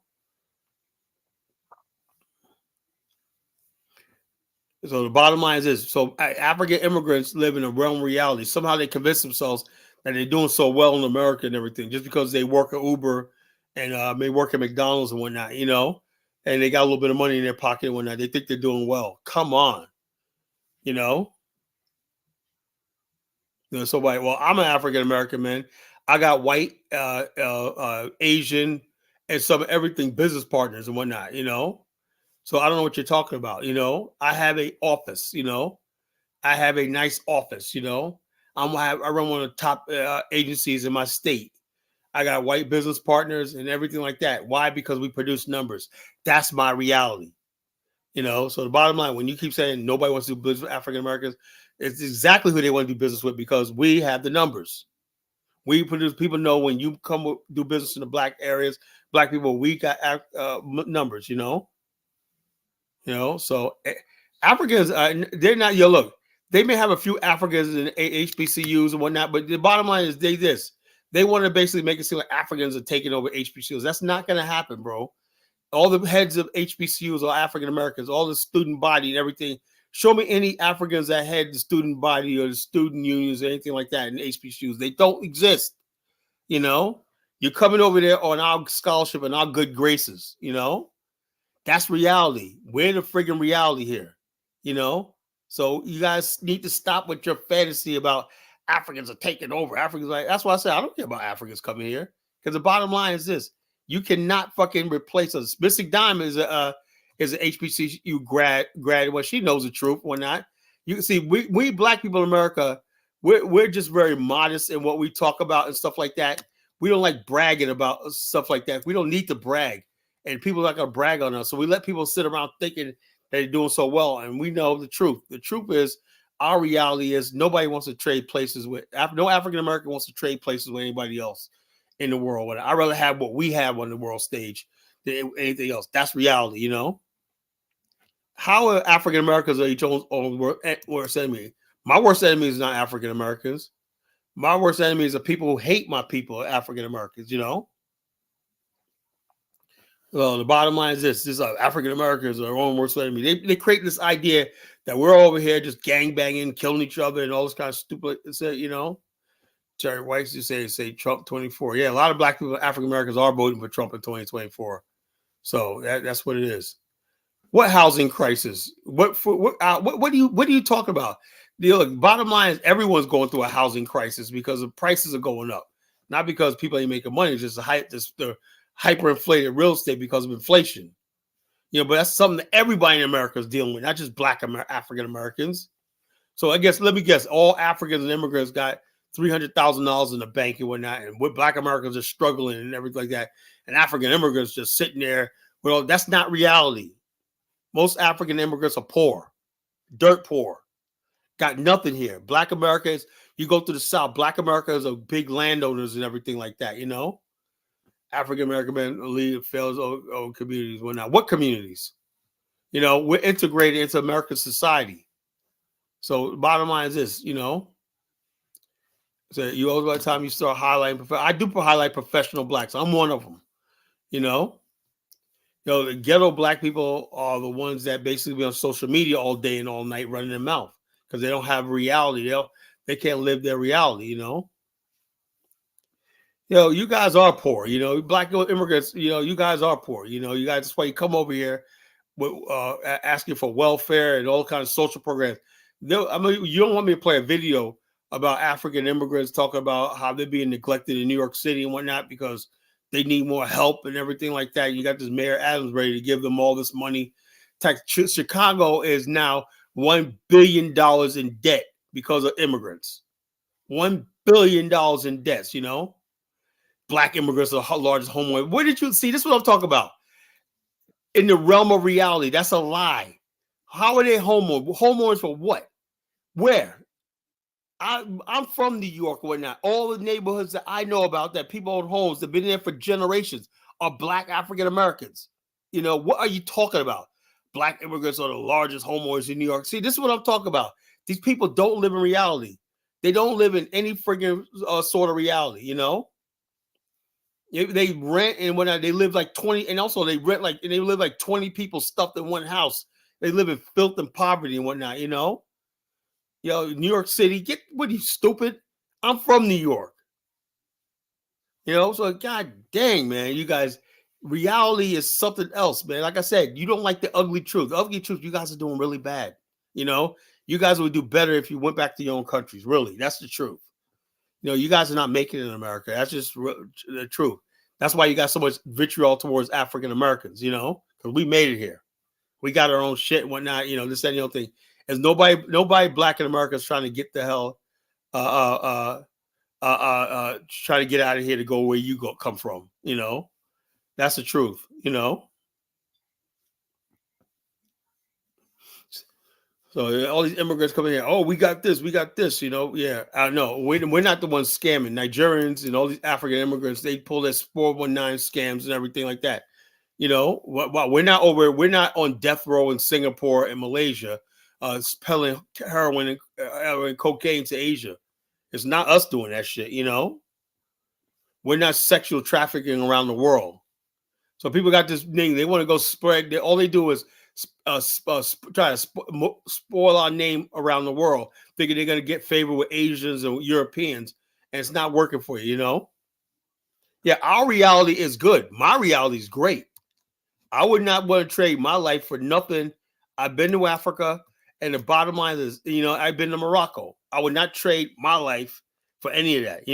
So the bottom line is this. So African immigrants live in a realm of reality. Somehow they convince themselves that they're doing so well in America and everything just because they work at Uber and may work at McDonald's and whatnot, and they got a little bit of money in their pocket and whatnot. They think they're doing well. Come on. So like, well, I'm an African American man. I got white, Asian, and some everything business partners and whatnot, So I don't know what you're talking about, I have an office, I have a nice office, I run one of the top agencies in my state. I got white business partners and everything like that. Why? Because we produce numbers. That's my reality. So the bottom line, when you keep saying nobody wants to do business with African Americans, it's exactly who they want to do business with because we have the numbers. We produce. People know when you come do business in the black areas, black people, we got numbers. So Africans, they're not. Look, they may have a few Africans in HBCUs and whatnot, but the bottom line is they want to basically make it seem like Africans are taking over HBCUs. That's not going to happen, bro. All the heads of HBCUs are African Americans, all the student body and everything. Show me any Africans that had the student body or the student unions or anything like that in HBCUs. They don't exist. You're coming over there on our scholarship and our good graces. That's reality. We're the friggin' reality here. So you guys need to stop with your fantasy about Africans are taking over. Africans, that's why I say I don't care about Africans coming here because the bottom line is this. You cannot fucking replace us. Mystic Diamond is an HBCU grad. Well, she knows the truth or not. You can see we black people in America, we're just very modest in what we talk about and stuff like that. We don't like bragging about stuff like that. We don't need to brag, and people are not gonna brag on us. So we let people sit around thinking that they're doing so well, and we know the truth. The truth is, our reality is nobody wants to trade places with. No African American wants to trade places with anybody else in the world. I'd rather have what we have on the world stage than anything else. That's reality, How are African Americans are each own worst enemy? My worst enemy is not African Americans. My worst enemies are people who hate my people, African Americans, Well, the bottom line is this African Americans are our own worst enemy. They create this idea that we're over here just gang banging, killing each other and all this kind of stupid, Jerry Weiss, you say Trump 24. Yeah, a lot of black people, African Americans, are voting for Trump in 2024. So that's what it is. What housing crisis? What do you talk about? Look, bottom line is everyone's going through a housing crisis because the prices are going up, not because people ain't making money. It's just the hyperinflated real estate because of inflation. But that's something that everybody in America is dealing with, not just black African Americans. So let me guess, all Africans and immigrants got $300,000 in the bank and whatnot, and what black Americans are struggling and everything like that, and African immigrants just sitting there. Well, that's not reality. Most African immigrants are poor, dirt poor, got nothing here. Black Americans, you go to the South, black Americans are big landowners and everything like that, African American men lead fails own communities. Whatnot. What communities? We're integrated into American society. So the bottom line is this, So by the time you start highlighting, I do highlight professional blacks. I'm one of them. The ghetto black people are the ones that basically be on social media all day and all night running their mouth because they don't have reality. They can't live their reality. You guys are poor. Black immigrants. You guys are poor. You guys. That's why you come over here with asking for welfare and all kinds of social programs. You don't want me to play a video about African immigrants talking about how they're being neglected in New York City and whatnot because they need more help and everything like that. You got this Mayor Adams ready to give them all this money. Chicago is now $1 billion in debt because of immigrants. $1 billion in debts, Black immigrants are the largest homeowner. Where did you see? This is what I'm talking about. In the realm of reality, that's a lie. How are they homeowners? Homeowners for what? Where? I'm from New York or whatnot. All the neighborhoods that I know about that people own homes that have been there for generations are Black African Americans. What are you talking about? Black immigrants are the largest homeowners in New York. See, this is what I'm talking about. These people don't live in reality. They don't live in any friggin' sort of reality, They rent and whatnot. They live like 20, and also they live like 20 people stuffed in one house. They live in filth and poverty and whatnot, New York City, what are you, stupid? I'm from New York. So God dang, man, you guys, reality is something else, man. Like I said, you don't like the ugly truth. The ugly truth, you guys are doing really bad. You guys would do better if you went back to your own countries. Really, that's the truth. You guys are not making it in America. That's just the truth. That's why you got so much vitriol towards African Americans, because we made it here. We got our own shit and whatnot, this and the other thing. As nobody Black in America is trying to get the hell, try to get out of here to go where you come from. That's the truth. So all these immigrants coming here. Oh, we got this. Yeah, I know. We're not the ones scamming. Nigerians and all these African immigrants, they pull their 419 scams and everything like that. We're not on death row in Singapore and Malaysia. Peddling heroin and cocaine to Asia. It's not us doing that shit, We're not sexual trafficking around the world. So people got this thing. They want to go spread. All they do is try to spoil our name around the world, thinking they're going to get favor with Asians and Europeans, and it's not working for you, Yeah, our reality is good. My reality is great. I would not want to trade my life for nothing. I've been to Africa. And the bottom line is, I've been to Morocco. I would not trade my life for any of that,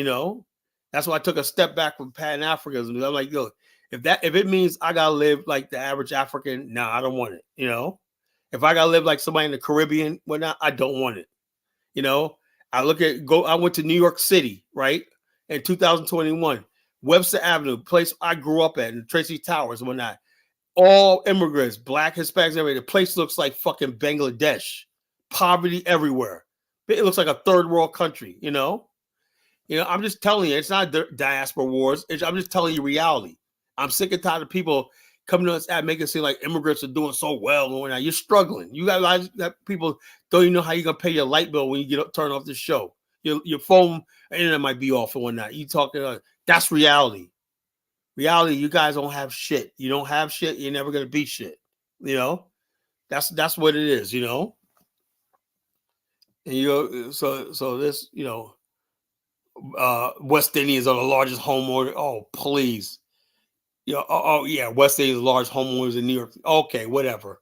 That's why I took a step back from Pan-Africanism. I'm like, look, if it means I gotta live like the average African, nah, I don't want it, If I gotta live like somebody in the Caribbean, whatnot, I don't want it. I went to New York City, right? In 2021, Webster Avenue, place I grew up at, in Tracy Towers and whatnot. All immigrants, Black, Hispanics, everything. The place looks like fucking Bangladesh. Poverty everywhere. It looks like a third world country, I'm just telling you, it's not diaspora wars. I'm just telling you reality. I'm sick and tired of people coming to us and making it seem like immigrants are doing so well. You're struggling. You got people don't even know how you're gonna pay your light bill when you turn off the show. Your phone internet might be off or whatnot. You talking? That's reality. Reality, you guys don't have shit. You don't have shit. You're never gonna be shit. That's what it is. And so this, West Indians are the largest homeowner. Oh, please. Yeah. Oh, yeah. West Indians are large homeowners in New York. Okay, whatever.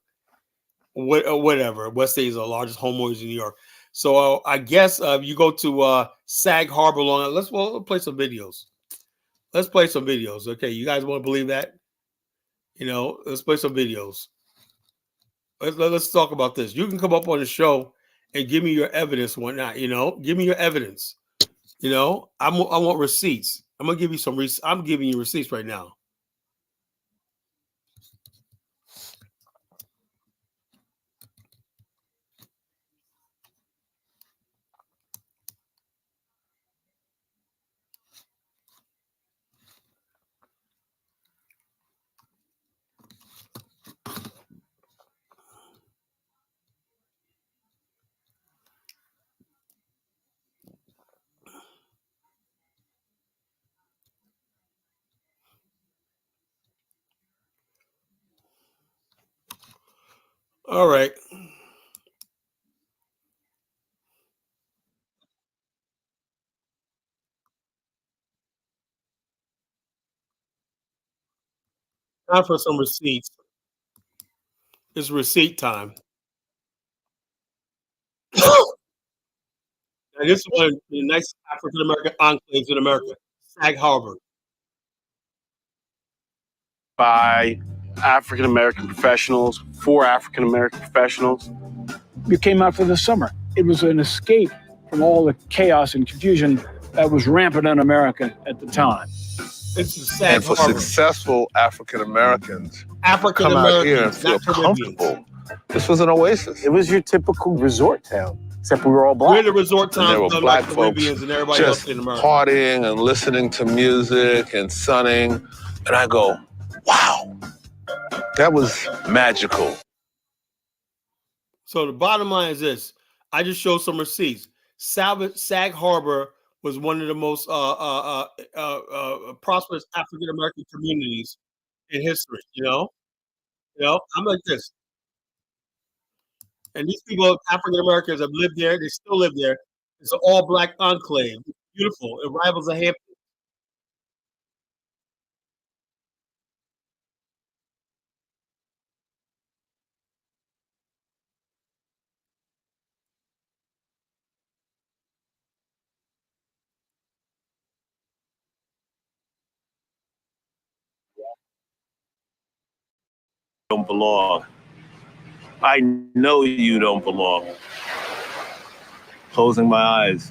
Whatever. West Indians are the largest homeowners in New York. So I guess you go to Sag Harbor, Long Island. Let's play some videos. Let's play some videos. Okay, you guys want to believe that? Let's play some videos. Let's talk about this. You can come up on the show and give me your evidence, whatnot. Give me your evidence. I want receipts. I'm gonna give you some. I'm giving you receipts right now. All right. Time for some receipts. It's receipt time. And this is one of the nice African American enclaves in America, Sag Harbor. By African American professionals, for African American professionals. We came out for the summer. It was an escape from all the chaos and confusion that was rampant in America at the time. This is Sag And for Harbor. successful African Americans African come out here and Americans, feel not Caribbeans. comfortable. This was an oasis. It was your typical resort town, except we were all We're black. the resort And there towns were done black like folks Caribbeans and everybody else just in America. partying and listening to music and sunning. And I go, wow, that was magical. So the bottom line is this. I just showed some receipts. Sag Harbor was one of the most prosperous African American communities in history. I'm like this. And these people, African Americans, have lived there. They still live there. It's an all black enclave. It's beautiful. It rivals a Hampton. Don't belong. I know you don't belong. Closing my eyes,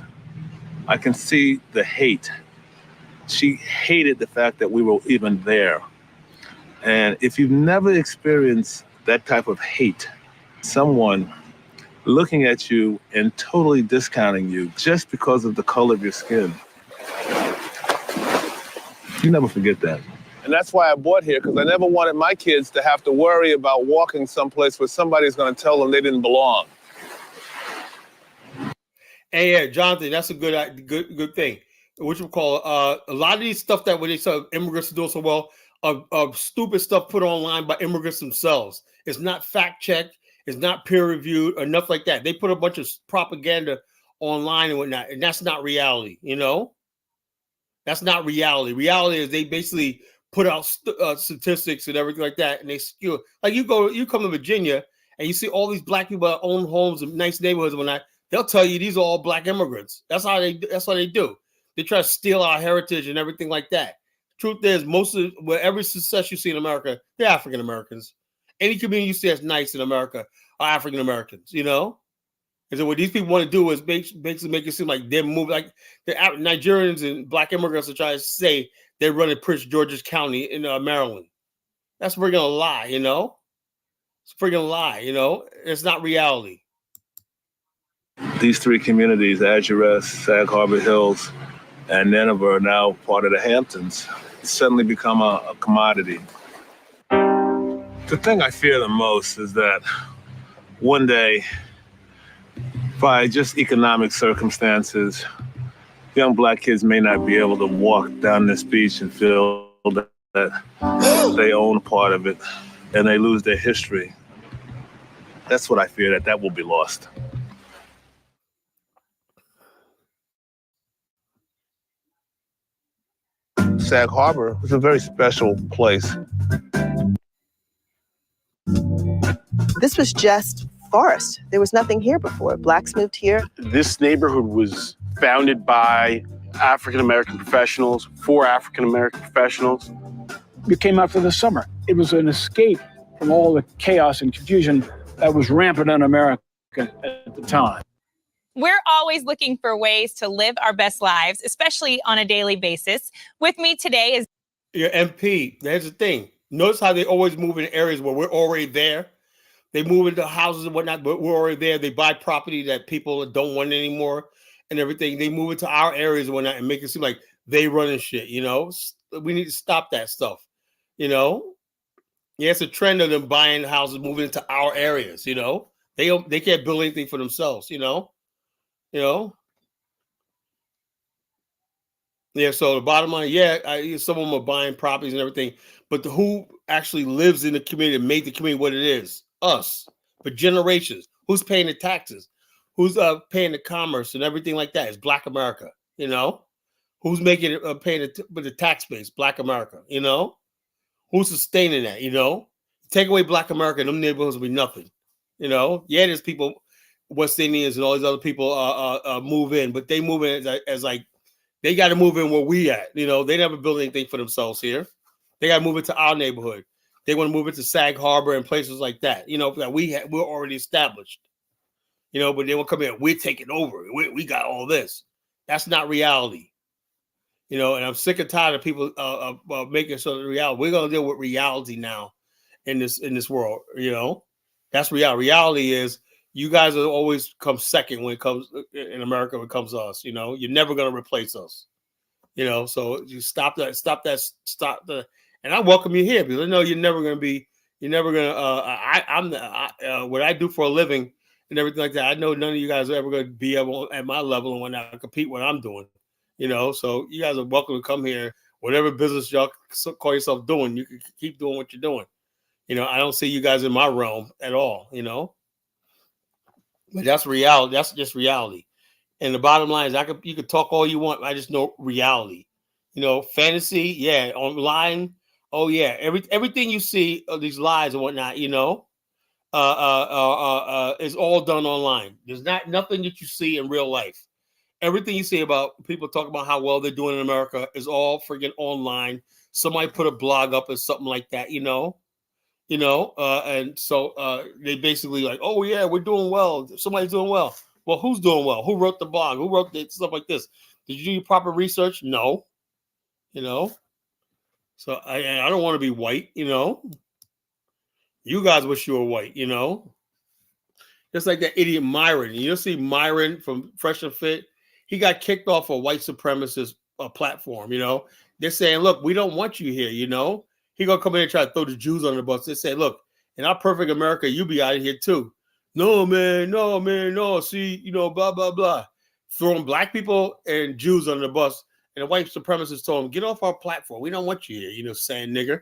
I can see the hate. She hated the fact that we were even there. And if you've never experienced that type of hate, someone looking at you and totally discounting you just because of the color of your skin, you never forget that. And that's why I bought here, because I never wanted my kids to have to worry about walking someplace where somebody's going to tell them they didn't belong. Hey, yeah, Jonathan, that's a good thing. What you call a lot of these stuff that when they say immigrants are doing so well, of stupid stuff put online by immigrants themselves. It's not fact checked. It's not peer reviewed or nothing like that. They put a bunch of propaganda online and whatnot, and that's not reality. That's not reality. Reality is they basically put out statistics and everything like that, and they skew. Like you come to Virginia and you see all these black people that own homes in nice neighborhoods and whatnot. They'll tell you these are all black immigrants. That's how they do. They try to steal our heritage and everything like that. Truth is, every success you see in America, they're African Americans. Any community you see that's nice in America are African Americans. And so what these people want to do is basically make it seem like they're moving, like the Nigerians and black immigrants are trying to say they're running Prince George's County in Maryland. That's freaking a lie. It's a freaking lie. It's not reality. These three communities, Azure Rest, Sag Harbor Hills, and Nineveh, are now part of the Hamptons. It's suddenly become a commodity. The thing I fear the most is that one day, by just economic circumstances, young black kids may not be able to walk down this beach and feel that they own part of it, and they lose their history. That's what I fear, that will be lost. Sag Harbor is a very special place. This was just forest. There was nothing here before. Blacks moved here. This neighborhood was founded by African-American professionals for African-American professionals. We came out for the summer. It was an escape from all the chaos and confusion that was rampant in America at the time. We're always looking for ways to live our best lives, especially on a daily basis. With me today is your MP. There's the thing. Notice how they always move in areas where we're already there. They move into houses and whatnot, but we're already there. They buy property that people don't want anymore and everything. They move into our areas and whatnot and make it seem like they running shit, you know? We need to stop that stuff, you know? Yeah, it's a trend of them buying houses, moving into our areas, you know? They can't build anything for themselves, you know? You know? Yeah, so the bottom line, some of them are buying properties and everything, but who actually lives in the community and made the community what it is? Us, for generations. Who's paying the taxes? Who's paying the commerce and everything like that? It's Black America, you know? Who's making it, paying the tax base? Black America, you know? Who's sustaining that, you know? Take away Black America, them neighborhoods will be nothing, you know? Yeah, there's people, West Indians and all these other people move in, but they move in as like, they got to move in where we at, you know? They never build anything for themselves here. They got to move into our neighborhood. They want to move into Sag Harbor and places like that, you know, that we're already established, you know, but they will come in, we're taking over. We got all this. That's not reality, you know, and I'm sick and tired of people making sure the reality. We're going to deal with reality now in this world, you know. That's reality. Reality is you guys will always come second when it comes in America, when it comes to us, you know. You're never going to replace us, you know, so you stop the. And I welcome you here because I know you're never going to. What I do for a living and everything like that. I know none of you guys are ever going to be able at my level and when I compete what I'm doing, you know. So you guys are welcome to come here. Whatever business y'all call yourself doing, you can keep doing what you're doing. You know, I don't see you guys in my realm at all, you know. But that's reality. That's just reality. And the bottom line is, you could talk all you want. I just know reality. You know, fantasy, yeah, online. Oh yeah, everything you see of these lies and whatnot, you know, is all done online. There's nothing that you see in real life. Everything you see about people talking about how well they're doing in America is all freaking online. Somebody put a blog up or something like that, you know, and so they basically like, oh yeah, we're doing well. Somebody's doing well. Well, who's doing well? Who wrote the blog? Who wrote the stuff like this? Did you do your proper research? No, you know. So I don't want to be white, you know. You guys wish you were white, you know. Just like that idiot Myron. You'll see Myron from Fresh and Fit. He got kicked off a white supremacist platform, you know. They're saying, look, we don't want you here, you know. He gonna come in and try to throw the Jews under the bus. They say, look, in our perfect America, you be out of here too. No, man, no. See, you know, blah, blah, blah. Throwing black people and Jews under the bus. And the white supremacists told him, get off our platform. We don't want you here, you know, saying nigger.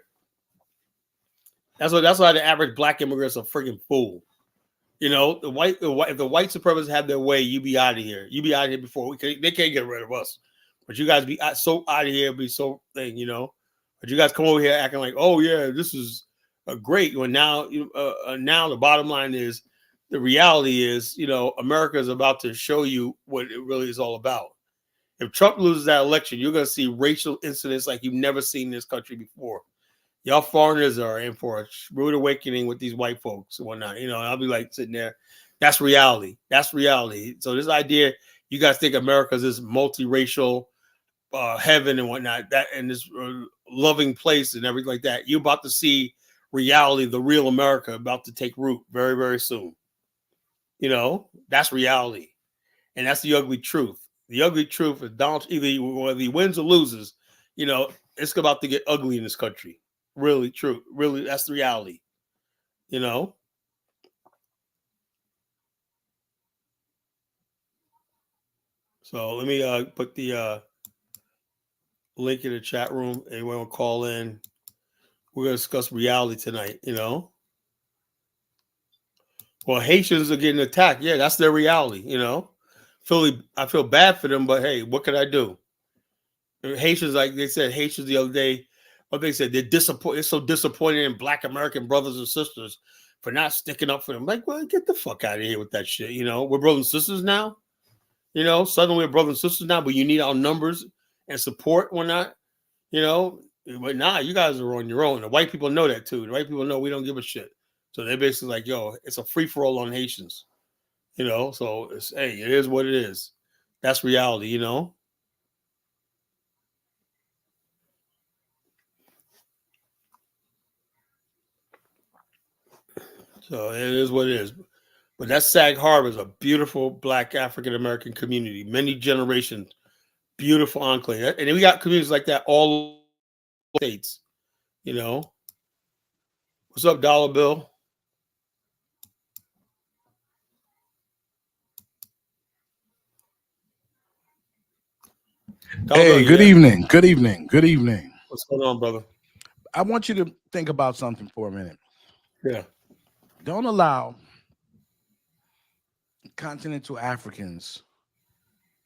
That's why the average black immigrant's a freaking fool. You know, if the white supremacists have their way, you be out of here. You be out of here before they can't get rid of us. But you guys be so out of here, be so thing, you know. But you guys come over here acting like, oh yeah, this is great. When now the bottom line is, the reality is, you know, America is about to show you what it really is all about. If Trump loses that election, you're going to see racial incidents like you've never seen in this country before. Y'all foreigners are in for a rude awakening with these white folks and whatnot. You know, I'll be like sitting there. That's reality. That's reality. So this idea, you guys think America's this multiracial heaven and whatnot, that and this loving place and everything like that. You're about to see reality, the real America, about to take root very, very soon. You know, that's reality. And that's the ugly truth. The ugly truth is Donald, whether he wins or loses, you know, it's about to get ugly in this country. Really true. Really, that's the reality. You know? So let me put the link in the chat room. Anyone will call in. We're going to discuss reality tonight, you know? Well, Haitians are getting attacked. Yeah, that's their reality, you know? I feel bad for them, but hey, what can I do? Haitians, like they said, Haitians the other day, what they said, they're so disappointed in Black American brothers and sisters for not sticking up for them. Like, well, get the fuck out of here with that shit. You know, we're brothers and sisters now. You know, suddenly we're brothers and sisters now, but you need our numbers and support. We're not, you know, but nah, you guys are on your own. The white people know that too. The white people know we don't give a shit. So they're basically like, yo, it's a free for all on Haitians. You know, so it's, hey, it is what it is. That's reality, you know. So it is what it is. But that Sag Harbor is a beautiful Black African American community, many generations, beautiful enclave. And then we got communities like that all over the states, you know. What's up, Dollar Bill? Dollar Hey, Bill, good yeah? evening. Good evening. Good evening. What's going on, brother? I want you to think about something for a minute. Yeah. Don't allow continental Africans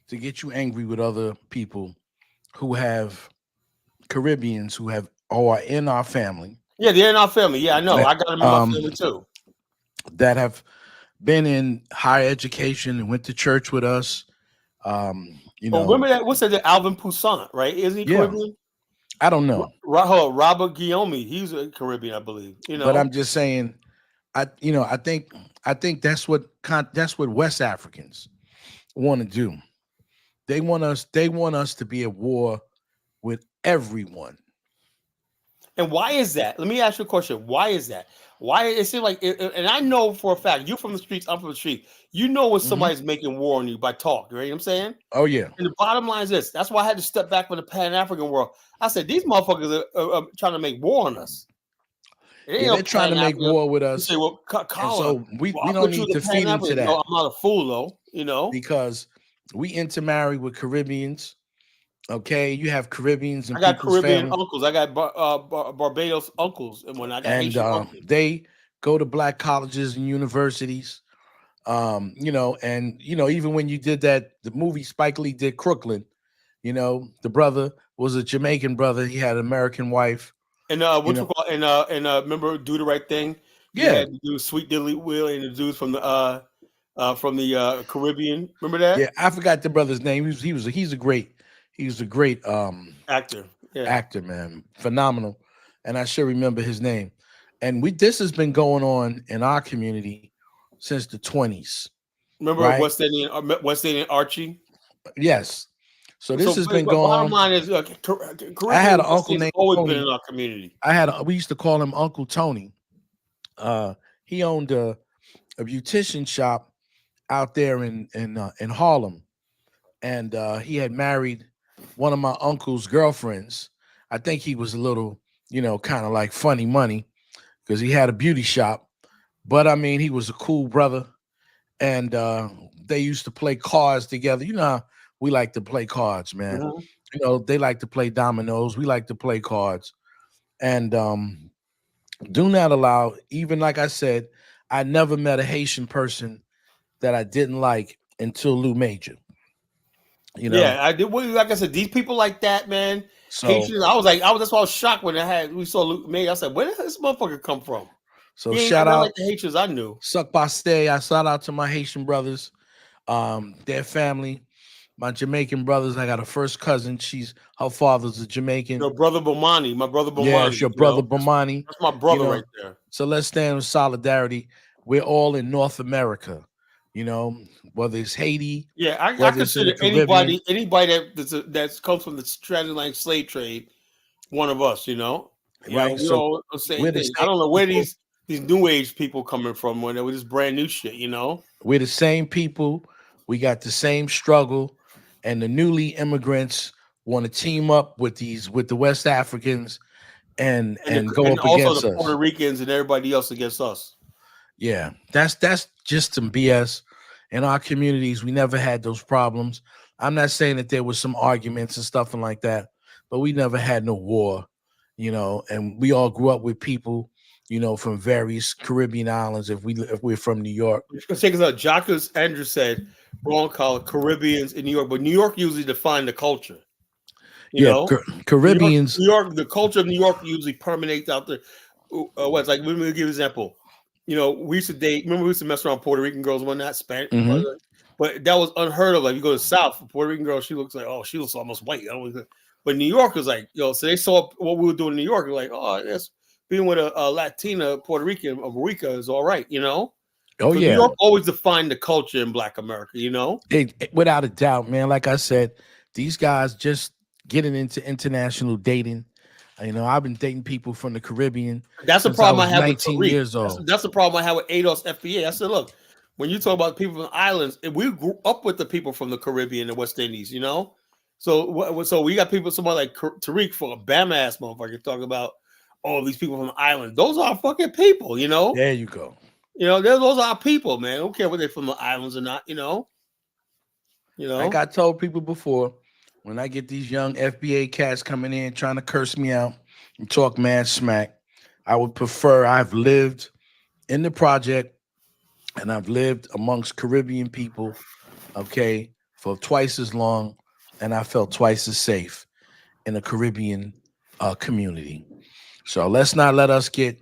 to get you angry with other people who have Caribbeans who are in our family. Yeah, they're in our family. Yeah, I know. That, I got them in my family too. that have been in higher education and went to church with us. You know, remember that? What's that? Alvin Poussaint, right? Isn't he Yeah. Caribbean? I don't know, Robert Guillaume. He's a Caribbean, I believe. You know, but I'm just saying, I think that's what West Africans want to do. They want us to be at war with everyone. and why is that? Let me ask you a question. Why is that? Why it seems like, and I know for a fact, you're from the streets, I'm from the street. You know when somebody's making war on you by talk, right? You know what I'm saying? Oh yeah. And the bottom line is this. That's why I had to step back from the Pan-African world. I said, these motherfuckers are trying to make war on us. Yeah, they're trying to make war with You us. say, well, And Colin, so we I'll don't put you need the to feed into Pan-African. that, No, I'm not a fool, though. You know, because we intermarry with Caribbeans. Okay, you have Caribbeans and I got people's Caribbean family, uncles. I got Barbados uncles, and when I got and Haitian uncles. they go to Black colleges and universities. You know, and even when you did the movie Spike Lee did Crooklyn, the brother was a Jamaican brother. He had an American wife. And remember, Do the Right Thing. You Yeah, had the dude Sweet Dilly Will and the dudes from the Caribbean. Remember that? yeah. I forgot the brother's name. He's a great Actor. Yeah. actor, man, phenomenal. And I sure remember his name. And this has been going on in our community since the 20s. Remember Right. West Indian Archie? Yes. So this has been but going bottom on. line is, I had an uncle Caribbean named always Tony. been in our community. We used to call him Uncle Tony. He owned a beautician shop out there in Harlem, and he had married one of my uncle's girlfriends. I think he was a little, kind of like funny money because he had a beauty shop, but I mean, he was a cool brother, and they used to play cards together. You know how we like to play cards, man. Mhm. They like to play dominoes. We like to play cards, and do not allow, even like I said, I never met a Haitian person that I didn't like until Lou Major. Yeah, I did. Well, like I said, these people like that, man. So Haitians, that's why I was shocked when we saw Luke May. I said, where did this motherfucker come from? so He ain't shout nothing out, like the Haitians I knew. Suck Baste. I shout out to my Haitian brothers, their family, my Jamaican brothers. I got a first cousin. Her father's a Jamaican. Your brother Bomani, my brother Bomani. Yeah, it's your brother That's Bomani. my brother know, right there. So let's stand in solidarity. We're all in North America, whether it's Haiti. Yeah, I whether it's in consider the Caribbean. anybody that comes from the transatlantic slave trade one of us. Right, so same we're the thing. I same don't know where people. these new age people coming from when they were this brand new shit. We're the same people. We got the same struggle, and the newly immigrants want to team up with the West Africans and go up also against the us. Puerto Ricans and everybody else against us. Yeah, that's just some BS. In our communities, we never had those problems. I'm not saying that there was some arguments and stuff like that, but we never had no war, and we all grew up with people, from various Caribbean islands. If we're from New York. Check us out. Jacques Andrew said, wrong call, Caribbeans in New York, but New York usually define the culture. You Yeah, know, Caribbeans. New York, the culture of New York usually permeates out there. What's like? Let me give you an example. You know, we used to date. Remember, we used to mess around Puerto Rican girls, one not Spanish, Mhm. but that was unheard of. Like you go to South, Puerto Rican girl, she looks like, oh, she looks almost white. I don't know. But New York was like, yo, so they saw what we were doing in New York. They're like, oh, that's being with a Latina Puerto Rican of Rica is all right, you know. Oh New yeah, York always defined the culture in Black America, you know. without a doubt, man. Like I said, these guys just getting into international dating. You know, I've been dating people from the Caribbean. That's the since problem I was have with 19 Tariq. years old. That's the problem I have with ADOS FBA. I said, look, when you talk about people from the islands, we grew up with the people from the Caribbean and West Indies, you know. So we got people, somebody like Tariq, for a bam ass motherfucker, talking about all these people from the island. Those are fucking people, you know. There you go. You know, those are people, man. I don't care whether they're from the islands or not, you know. You know, Like I told people before, when I get these young FBA cats coming in trying to curse me out and talk mad smack, I would prefer. I've lived in the project and I've lived amongst Caribbean people, okay, for twice as long, and I felt twice as safe in a Caribbean community. So let's not let us get,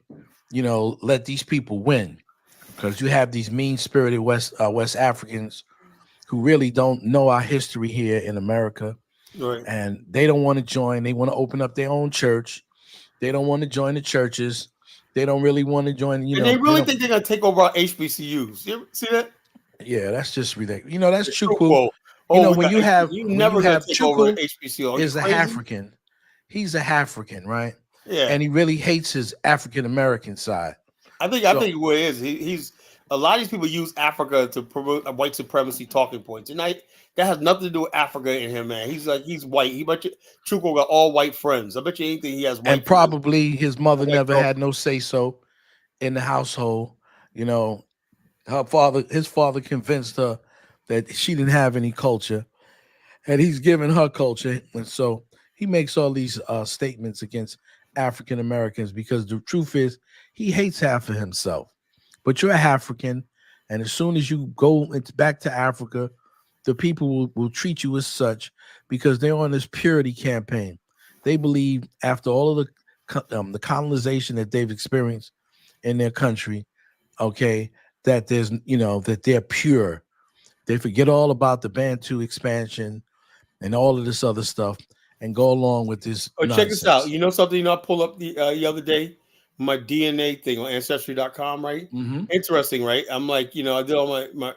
let these people win, because you have these mean-spirited West Africans who really don't know our history here in America, right. and they don't want to join. They want to open up their own church. They don't want to join the churches. They don't really want to join. And they really think they're gonna take over our HBCUs. You ever see that? Yeah, that's just ridiculous. That's Chukwu. Chukwu. When you have Chukwu HBCU is a African. He's a African, right? Yeah, and he really hates his African American side. I think what it is, he's a lot of these people use Africa to promote white supremacy talking points, and that has nothing to do with Africa in him, man. He's white. He bet you Chukwu got all white friends. I bet you anything he has white. And probably his mother never had no say so in the household. His father convinced her that she didn't have any culture, and he's given her culture, and so he makes all these statements against African Americans, because the truth is he hates half of himself. But you're African, and as soon as you go back to Africa, the people will treat you as such, because they're on this purity campaign. They believe, after all of the colonization that they've experienced in their country, okay, that there's that they're pure. They forget all about the Bantu expansion and all of this other stuff, and go along with this. Oh, check this out. You know something? I pulled up the other day, my DNA thing on Ancestry.com, right? Mm-hmm. Interesting, right? I'm like, I did all my.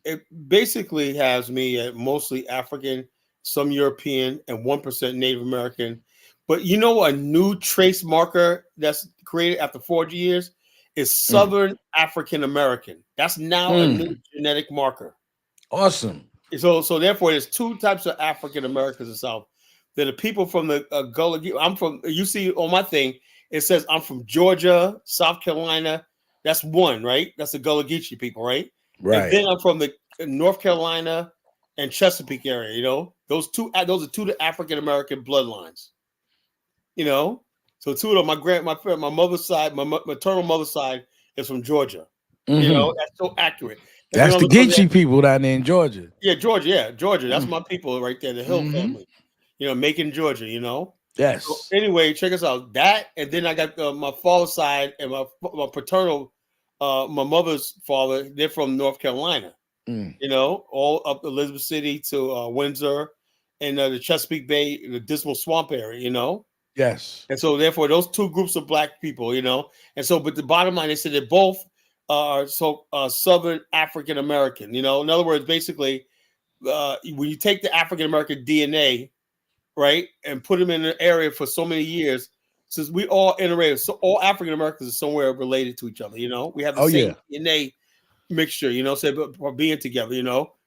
It basically has me at mostly African, some European, and 1% Native American. But a new trace marker that's created after 40 years is Southern African American. That's now a new genetic marker. Awesome. So therefore, there's two types of African Americans in the South. They're the people from the Gullah. I'm from. You see on my thing, it says I'm from Georgia, South Carolina. That's one, right? That's the Gullah Geechee people, right? Right. And then I'm from the North Carolina and Chesapeake area. Those are two the African American bloodlines. So two of them. My mother's side, my maternal mother's side is from Georgia. Mm-hmm. That's so accurate. That's the Geechee people down there in Georgia. Yeah, Georgia. That's my people right there, the Hill family. Macon, Georgia. Yes. So anyway, check us out. That, and then I got my father's side and my paternal, my mother's father. They're from North Carolina. All up Elizabeth City to Windsor, and the Chesapeake Bay, the Dismal Swamp area. Yes. And so therefore, those two groups of black people. And so, but the bottom line, they said they're both are Southern African American. In other words, basically, when you take the African American DNA, right, and put them in an area for so many years, since we all integrated, so all African Americans are somewhere related to each other. We have the same DNA mixture. So being together.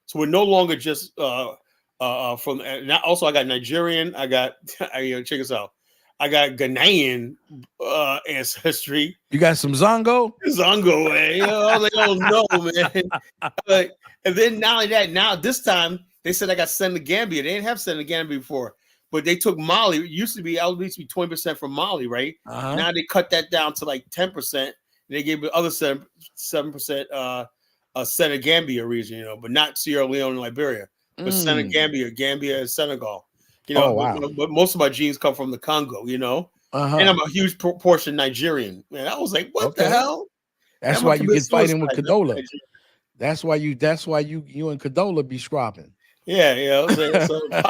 So we're no longer just from. Now, also, I got Nigerian. I got check us out. I got Ghanaian ancestry. You got some Zongo? Zongo, man. They don't know, man. And then not only that, now this time they said I got Senegambia. They didn't have Senegambia before, but they took Mali. It used to be 20% from Mali, right? Uh-huh. Now they cut that down to like 10%. They gave the other 7% Senegambia region, but not Sierra Leone and Liberia, but Senegambia, Gambia, and Senegal. You know, Oh wow. but most of my genes come from the Congo. You know, Uh-huh. and I'm a huge portion Nigerian. Man, I was like, what the Okay. hell? That's I'm why gonna you commit get fighting with suicide. Cadola. That's why you and Cadola be scrapping. Yeah, yeah. I was saying,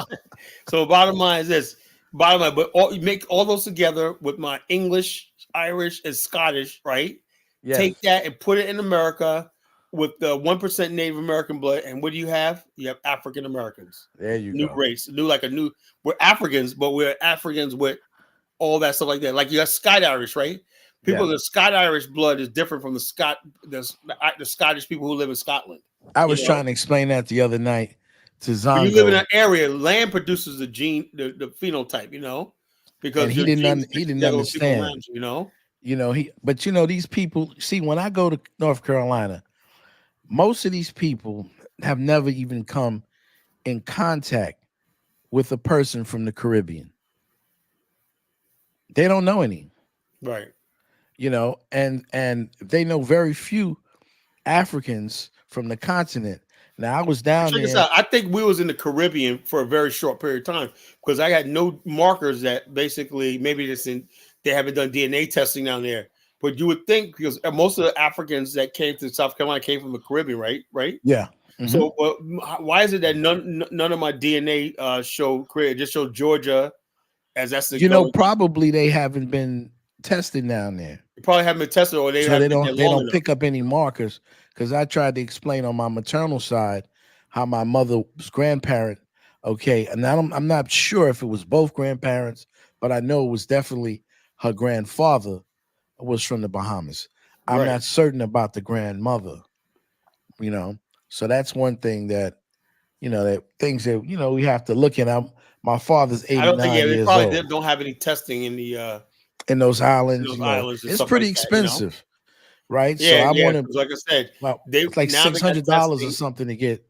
so bottom line is this. Bottom line, but you make all those together with my English, Irish, and Scottish, right? Yes. Take that and put it in America with the 1% Native American blood, and what do you have? You have African Americans. There you New go. race, we're Africans, but we're Africans with all that stuff like that. Like you got Scott Irish, right? People, the Scott Irish blood is different from the Scottish people who live in Scotland. I was trying to explain that the other night to Zongo. When you live in an area, land produces the gene, the phenotype, you know, because and he didn't understand. Around But these people, see, when I go to North Carolina, most of these people have never even come in contact with a person from the Caribbean. They don't know any. Right. And they know very few Africans from the continent. Now I was down Check there. this out. I think we was in the Caribbean for a very short period of time because I had no markers that basically maybe they haven't done DNA testing down there. But you would think because most of the Africans that came to South Carolina came from the Caribbean, right? Right. Yeah. Mm-hmm. So why is it that none of my DNA show Caribbean, just show Georgia as that's the probably they haven't been tested down there. They probably haven't been tested, or they don't pick up any markers. Because I tried to explain on my maternal side how my mother's grandparent, and I'm not sure if it was both grandparents, but I know it was definitely her grandfather was from the Bahamas. I'm not certain about the grandmother, So that's one thing that, that things that, we have to look at. My father's 89 they years probably old. don't have any testing in the in those islands. It's pretty expensive. Right. Yeah, so I want to, like I said, it's like $600 or something to get.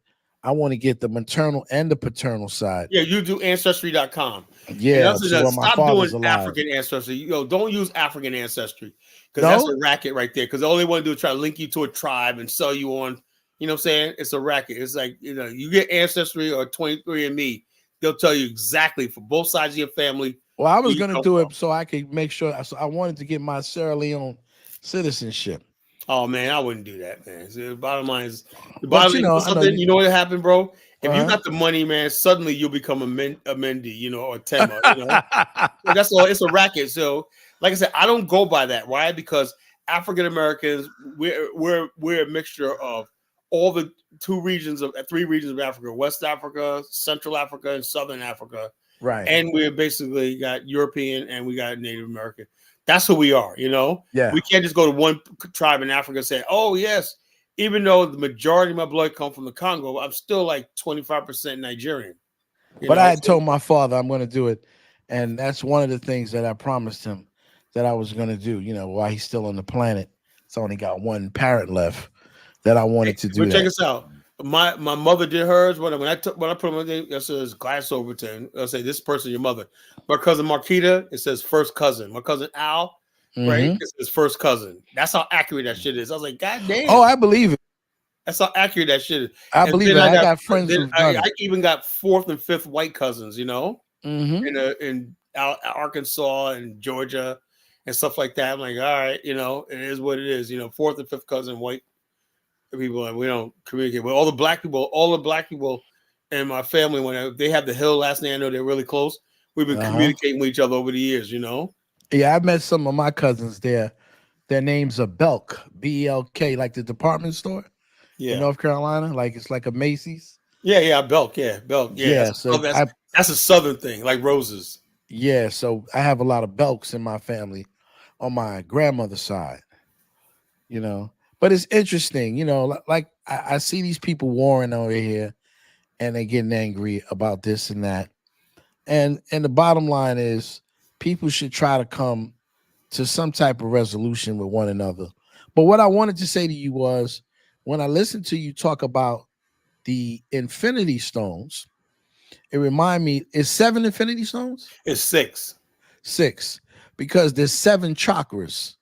I want to get the maternal and the paternal side. Yeah, you do ancestry.com. Yeah, stop doing African ancestry. Don't use African ancestry because that's a racket right there. Because all they want to do is try to link you to a tribe and sell you on. You know what I'm saying? It's a racket. It's like you get Ancestry or 23andMe, they'll tell you exactly for both sides of your family. Well, I was going to do it so I could make sure. So I wanted to get my Sierra Leone citizenship. Oh man, I wouldn't do that, man. So the bottom line is something. You know what happened, bro? If you got the money, man, suddenly you'll become a Mendy, or Tema. That's all. It's a racket. So, like I said, I don't go by that. Why? Because African Americans, we're a mixture of all the three regions of Africa: West Africa, Central Africa, and Southern Africa. Right. And we basically got European and we got Native American. That's who we are, Yeah. We can't just go to one tribe in Africa and say, oh, yes, even though the majority of my blood come from the Congo, I'm still like 25% Nigerian. But I had told my father I'm going to do it. And that's one of the things that I promised him that I was going to do, while he's still on the planet. It's only got one parent left that I wanted to do. But check us out. My mother did hers. When I put my name, it says Glass Overton. I'll say this person, your mother. My cousin Marquita, it says first cousin. My cousin Al, right? It says first cousin. That's how accurate that shit is. I was like, God damn. Oh, I believe it. That's how accurate that shit is. I believe it. I got friends. I even got fourth and fifth white cousins, in Arkansas and Georgia and stuff like that. I'm like, all right, it is what it is. Fourth and fifth cousin white people, and we don't communicate. But all the black people in my family, when they have the Hill last name, I know they're really close. We've been communicating with each other over the years, Yeah, I've met some of my cousins there. Their names are Belk, B-E-L-K, like the department store in North Carolina. Like it's like a Macy's. Yeah, Belk. Yeah, Belk. Yeah, that's a Southern thing, like roses. Yeah, so I have a lot of Belks in my family on my grandmother's side, But it's interesting, like I see these people warring over here and they're getting angry about this and that. And the bottom line is people should try to come to some type of resolution with one another. But what I wanted to say to you was when I listened to you talk about the Infinity Stones, it reminded me, is 7 Infinity Stones? It's 6. 6, because there's 7 chakras.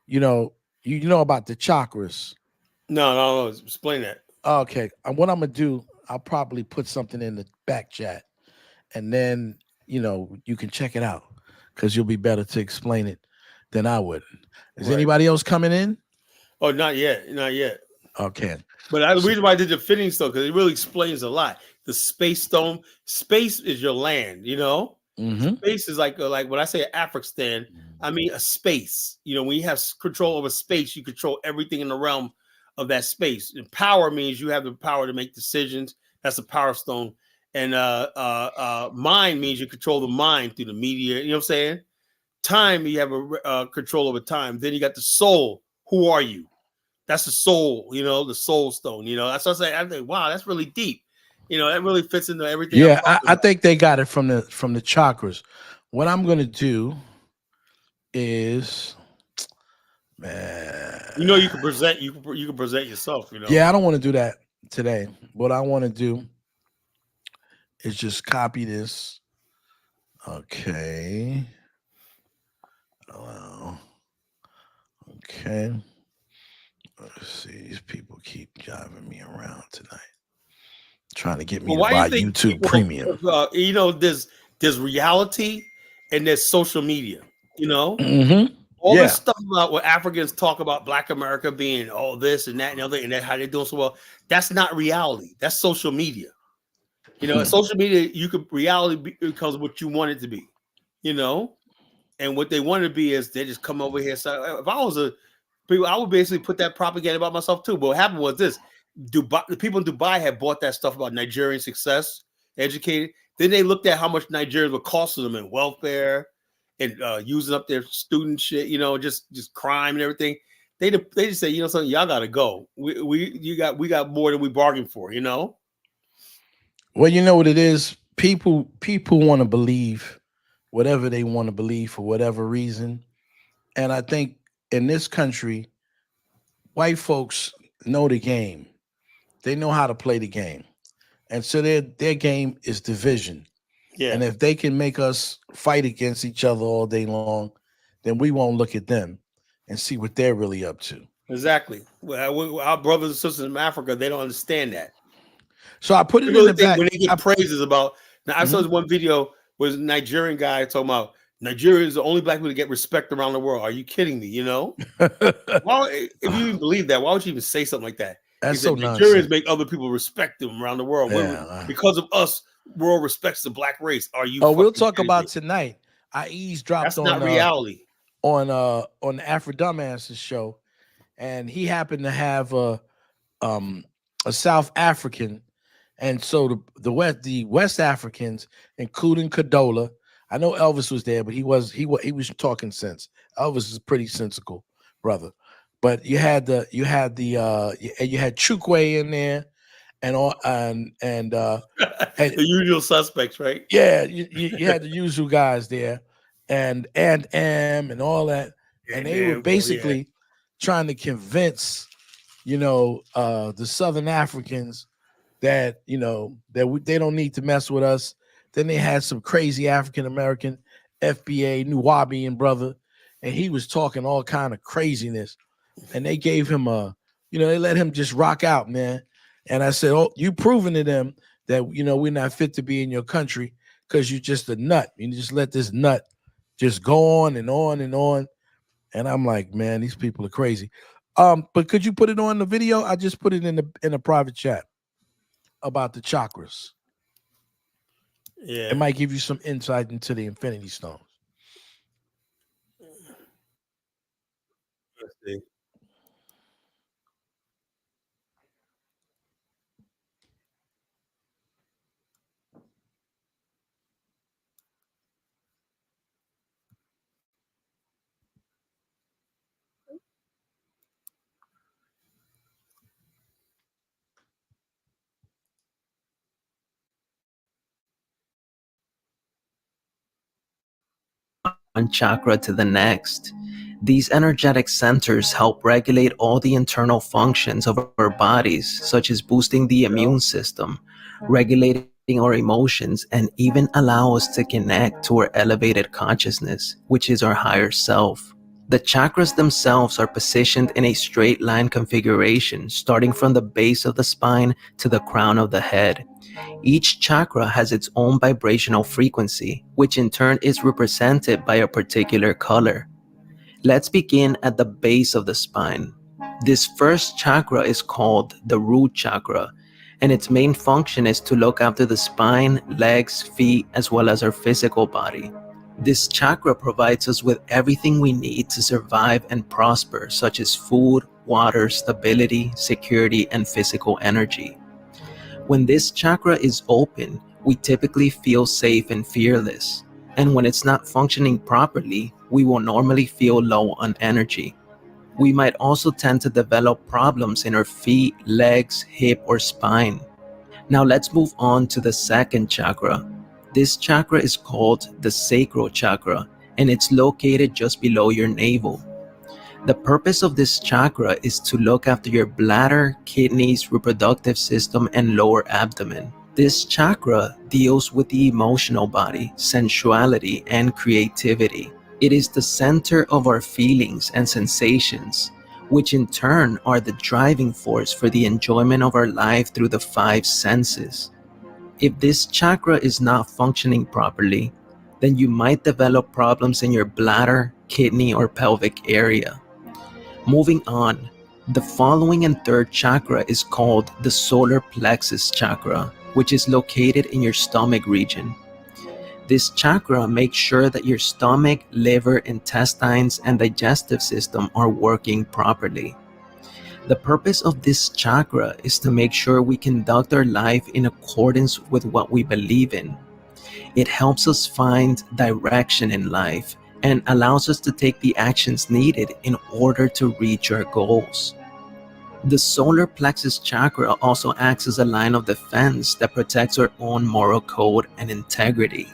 You know about the chakras. No. Explain that. Okay. And what I'm going to do, I'll probably put something in the back chat and then you can check it out because you'll be better to explain it than I would. Is Right. anybody else coming in? Oh, not yet. Not yet. Okay. But the reason why I did the Infinity Stone, because it really explains a lot. The Space Stone, space is your land, Mm-hmm. Space is like when I say Afghanistan, I mean a space. When you have control over space, you control everything in the realm of that space. And power means you have the power to make decisions. That's a power stone. And mind means you control the mind through the media. You know what I'm saying? Time, you have a control over time. Then you got the soul. Who are you? That's the soul, the soul stone. That's what I say. I think, wow, that's really deep. That really fits into everything. Yeah, I think they got it from the chakras. What I'm gonna do is, man, you can present. You can present yourself. Yeah, I don't want to do that today. What I want to do is just copy this. Okay. Okay. Let's see. These people keep driving me around tonight, trying to get me to buy YouTube Premium. There's reality and there's social media. Mm-hmm. All this stuff about what Africans talk about Black America being all this and that and other, and that how they're doing so well. That's not reality. That's social media. In social media, reality becomes what you want it to be. And what they want to be is they just come over here. So if I was I would basically put that propaganda about myself too. But what happened was this: the people in Dubai had bought that stuff about Nigerian success, educated. Then they looked at how much Nigerians were costing them in welfare and using up their student shit, just crime and everything. They just say, something, y'all gotta go. We got more than we bargained for, Well, you know what it is? People want to believe whatever they want to believe for whatever reason. And I think in this country, white folks know the game. They know how to play the game. And so their game is division. Yeah. And if they can make us fight against each other all day long, then we won't look at them and see what they're really up to. Exactly. Well, our brothers and sisters in Africa, they don't understand that. So I put it in the back. When they get praises about, now I saw this one video was a Nigerian guy talking about Nigeria is the only Black people to get respect around the world. Are you kidding me? Why, if you even believe that, why would you even say something like that? That's so Nigerians nonsense. make other people respect them around the world. Yeah. Because of us, world respects the Black race. Are you? Oh, we'll talk about tonight. I eavesdropped That's on not reality. On the Afro Dumbasses show, and he happened to have a South African, and so the West Africans, including Kadola. I know Elvis was there, but he was talking sense. Elvis is a pretty sensical brother. But you had the Chukwe in there, and the usual suspects, right? Yeah, you had the usual guys there, and and all that, and they were basically trying to convince the Southern Africans that they don't need to mess with us. Then they had some crazy African American FBA Nuwabian brother, and he was talking all kind of craziness, and they gave him they let him just rock out, man. And I said, oh, you proving to them that we're not fit to be in your country because you're just a nut. You just let this nut just go on and on and on. And I'm like, man, these people are crazy. But could you put it on the video? I just put it in a private chat about the chakras. Yeah, it might give you some insight into the Infinity Stones. Let's see. One chakra to the next. These energetic centers help regulate all the internal functions of our bodies, such as boosting the immune system, regulating our emotions, and even allow us to connect to our elevated consciousness, which is our higher self. The chakras themselves are positioned in a straight line configuration, starting from the base of the spine to the crown of the head. Each chakra has its own vibrational frequency, which in turn is represented by a particular color. Let's begin at the base of the spine. This first chakra is called the root chakra, and its main function is to look after the spine, legs, feet, as well as our physical body. This chakra provides us with everything we need to survive and prosper, such as food, water, stability, security, and physical energy. When this chakra is open, we typically feel safe and fearless. And when it's not functioning properly, we will normally feel low on energy. We might also tend to develop problems in our feet, legs, hip, or spine. Now let's move on to the second chakra. This chakra is called the sacral chakra, and it's located just below your navel. The purpose of this chakra is to look after your bladder, kidneys, reproductive system, and lower abdomen. This chakra deals with the emotional body, sensuality, and creativity. It is the center of our feelings and sensations, which in turn are the driving force for the enjoyment of our life through the 5 senses. If this chakra is not functioning properly, then you might develop problems in your bladder, kidney, or pelvic area. Moving on, the following and third chakra is called the solar plexus chakra, which is located in your stomach region. This chakra makes sure that your stomach, liver, intestines, and digestive system are working properly. The purpose of this chakra is to make sure we conduct our life in accordance with what we believe in. It helps us find direction in life and allows us to take the actions needed in order to reach our goals. The solar plexus chakra also acts as a line of defense that protects our own moral code and integrity.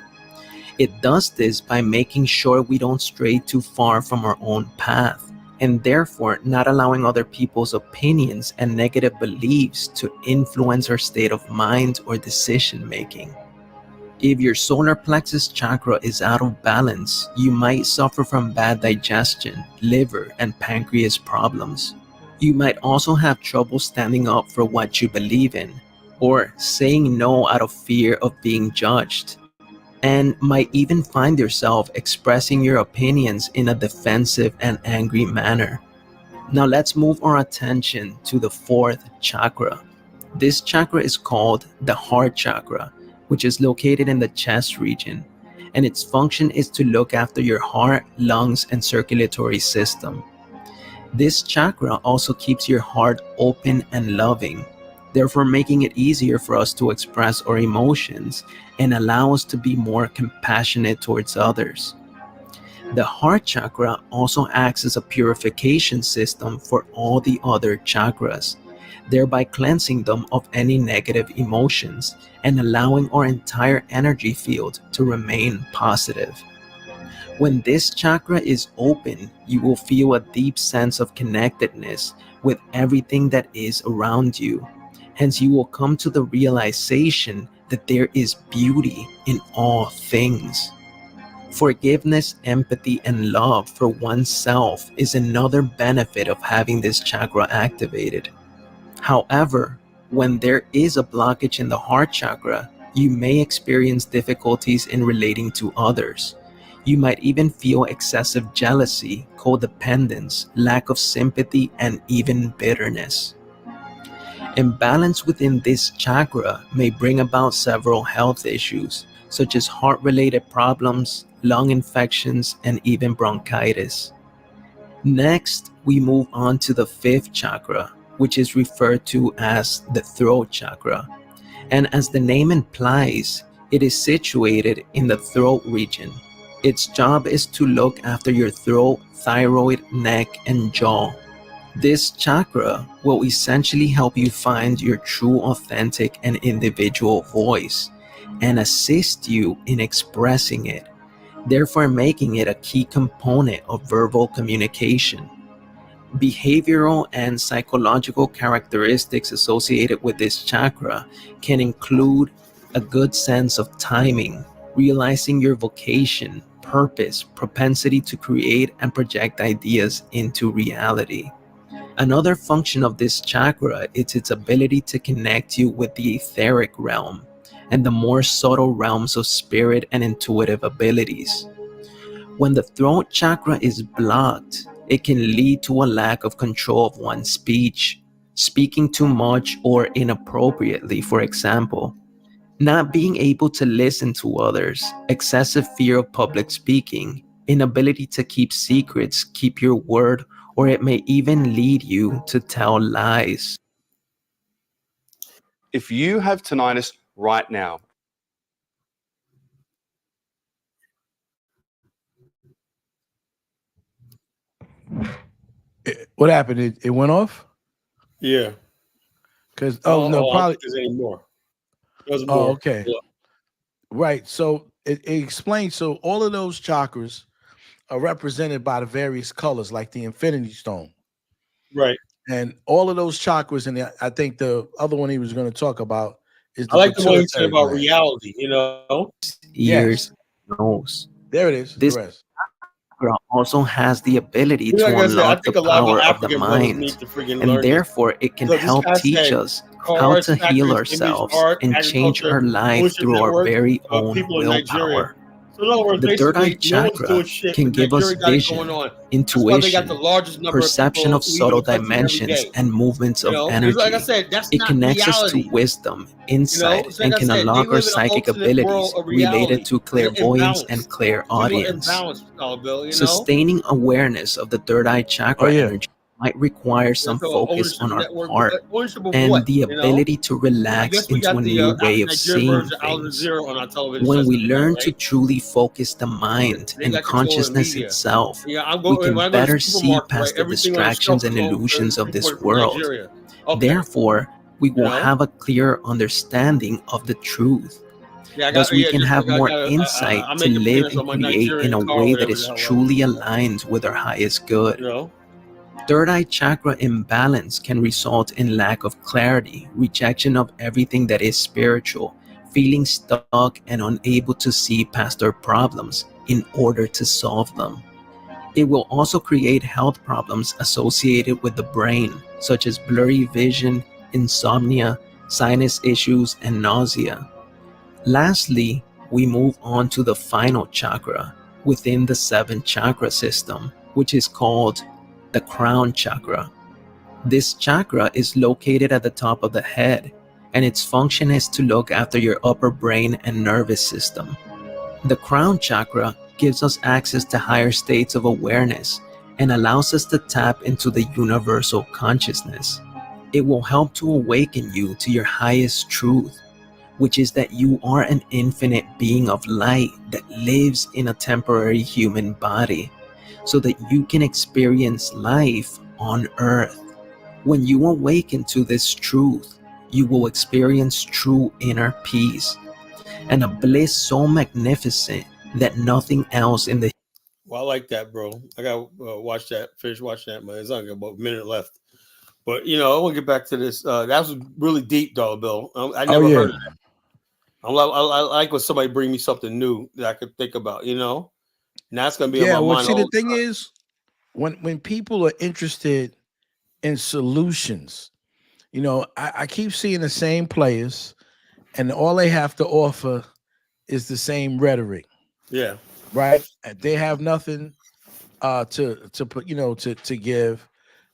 It does this by making sure we don't stray too far from our own path, and therefore not allowing other people's opinions and negative beliefs to influence our state of mind or decision making. If your solar plexus chakra is out of balance, you might suffer from bad digestion, liver, and pancreas problems. You might also have trouble standing up for what you believe in, or saying no out of fear of being judged, and might even find yourself expressing your opinions in a defensive and angry manner. Now let's move our attention to the fourth chakra. This chakra is called the heart chakra, which is located in the chest region, and its function is to look after your heart, lungs, and circulatory system. This chakra also keeps your heart open and loving, therefore making it easier for us to express our emotions and allow us to be more compassionate towards others. The heart chakra also acts as a purification system for all the other chakras, thereby cleansing them of any negative emotions and allowing our entire energy field to remain positive. When this chakra is open, you will feel a deep sense of connectedness with everything that is around you. Hence, you will come to the realization that there is beauty in all things. Forgiveness, empathy, and love for oneself is another benefit of having this chakra activated. However, when there is a blockage in the heart chakra, you may experience difficulties in relating to others. You might even feel excessive jealousy, codependence, lack of sympathy, and even bitterness. Imbalance within this chakra may bring about several health issues, such as heart-related problems, lung infections, and even bronchitis. Next, we move on to the fifth chakra, which is referred to as the throat chakra. And as the name implies, it is situated in the throat region. Its job is to look after your throat, thyroid, neck, and jaw. This chakra will essentially help you find your true, authentic, and individual voice and assist you in expressing it, therefore making it a key component of verbal communication. Behavioral and psychological characteristics associated with this chakra can include a good sense of timing, realizing your vocation, purpose, propensity to create and project ideas into reality. Another function of this chakra is its ability to connect you with the etheric realm and the more subtle realms of spirit and intuitive abilities. When the throat chakra is blocked, it can lead to a lack of control of one's speech, speaking too much or inappropriately, for example, not being able to listen to others, excessive fear of public speaking, inability to keep secrets, keep your word, or it may even lead you to tell lies. If you have tinnitus right now, What happened? It went off? Yeah. Because I don't probably. think there's any more. There's Oh, more. okay. Yeah. Right. So it explains. So all of those chakras are represented by the various colors, like the Infinity Stone. Right. And all of those chakras, and I think the other one he was going to talk about is the I like the one you said pituitary about gland. reality, you know? Ears, nose. There it is. This the rest. chakra also has the ability You know, to like I said, I unlock the think a lot of power our of the African brothers need mind, to freaking and learn this. therefore it can So this help guy teach said us how cars, to heal factories, image, ourselves art, and change agriculture, our life ownership through our network, very own people in Nigeria. willpower. So in other words, The third eye basically, no one's doing chakra shit, can but give us Nigeria got it vision, going on. That's why they got the intuition, largest number perception of of people subtle leaving the country every dimensions, day. and movements You of know, because energy. like I said, that's It not connects us to reality. wisdom, You know, insight, it's like and I can said, they unlock our live in an psychic alternate abilities world of related reality. to They're clairvoyance and imbalanced. People are clairaudience. imbalanced, Bill, you know? Sustaining awareness of the third eye chakra energy might require some So focus ownership on our network, part ownership of and what? the You know? ability to I relax guess we into got a the new way of Nigerian seeing version of Al things. Jazeera on our television When we system tonight, learn right? to truly focus the mind They and got control of the consciousness media. itself, Yeah, I'm we going can when I go to better the see supermarket, right? past the Everything on the shelf distractions and is illusions of this imported from world. Nigeria. Okay. Therefore, we You will know? have a clearer understanding of the truth. Yeah, Thus, we can just have like more I'm insight to making live payments and on my create in Nigerian a car, way that whatever the is hell. truly aligned with our highest good. You know? Third eye chakra imbalance can result in lack of clarity, rejection of everything that is spiritual, feeling stuck and unable to see past our problems in order to solve them. It will also create health problems associated with the brain, such as blurry vision, insomnia, sinus issues, and nausea. Lastly, we move on to the final chakra within the 7 chakra system, which is called the crown chakra. This chakra is located at the top of the head, and its function is to look after your upper brain and nervous system. The crown chakra gives us access to higher states of awareness and allows us to tap into the universal consciousness. It will help to awaken you to your highest truth, which is that you are an infinite being of light that lives in a temporary human body, so that you can experience life on earth. When you awaken to this truth, you will experience true inner peace and a bliss so magnificent that nothing else in the Well, I like that, bro. I got to watch that, finish watching that, man. It's only about a minute left. But, you know, I want to get back to this. That was really deep, Dollar Bill. I never heard of that. I like when somebody bring me something new that I could think about, you know? And that's going to be on my mind. See, the thing is, when people are interested in solutions, you know, I keep seeing the same players, and all they have to offer is the same rhetoric. Yeah. Right. They have nothing to put, you know, to give.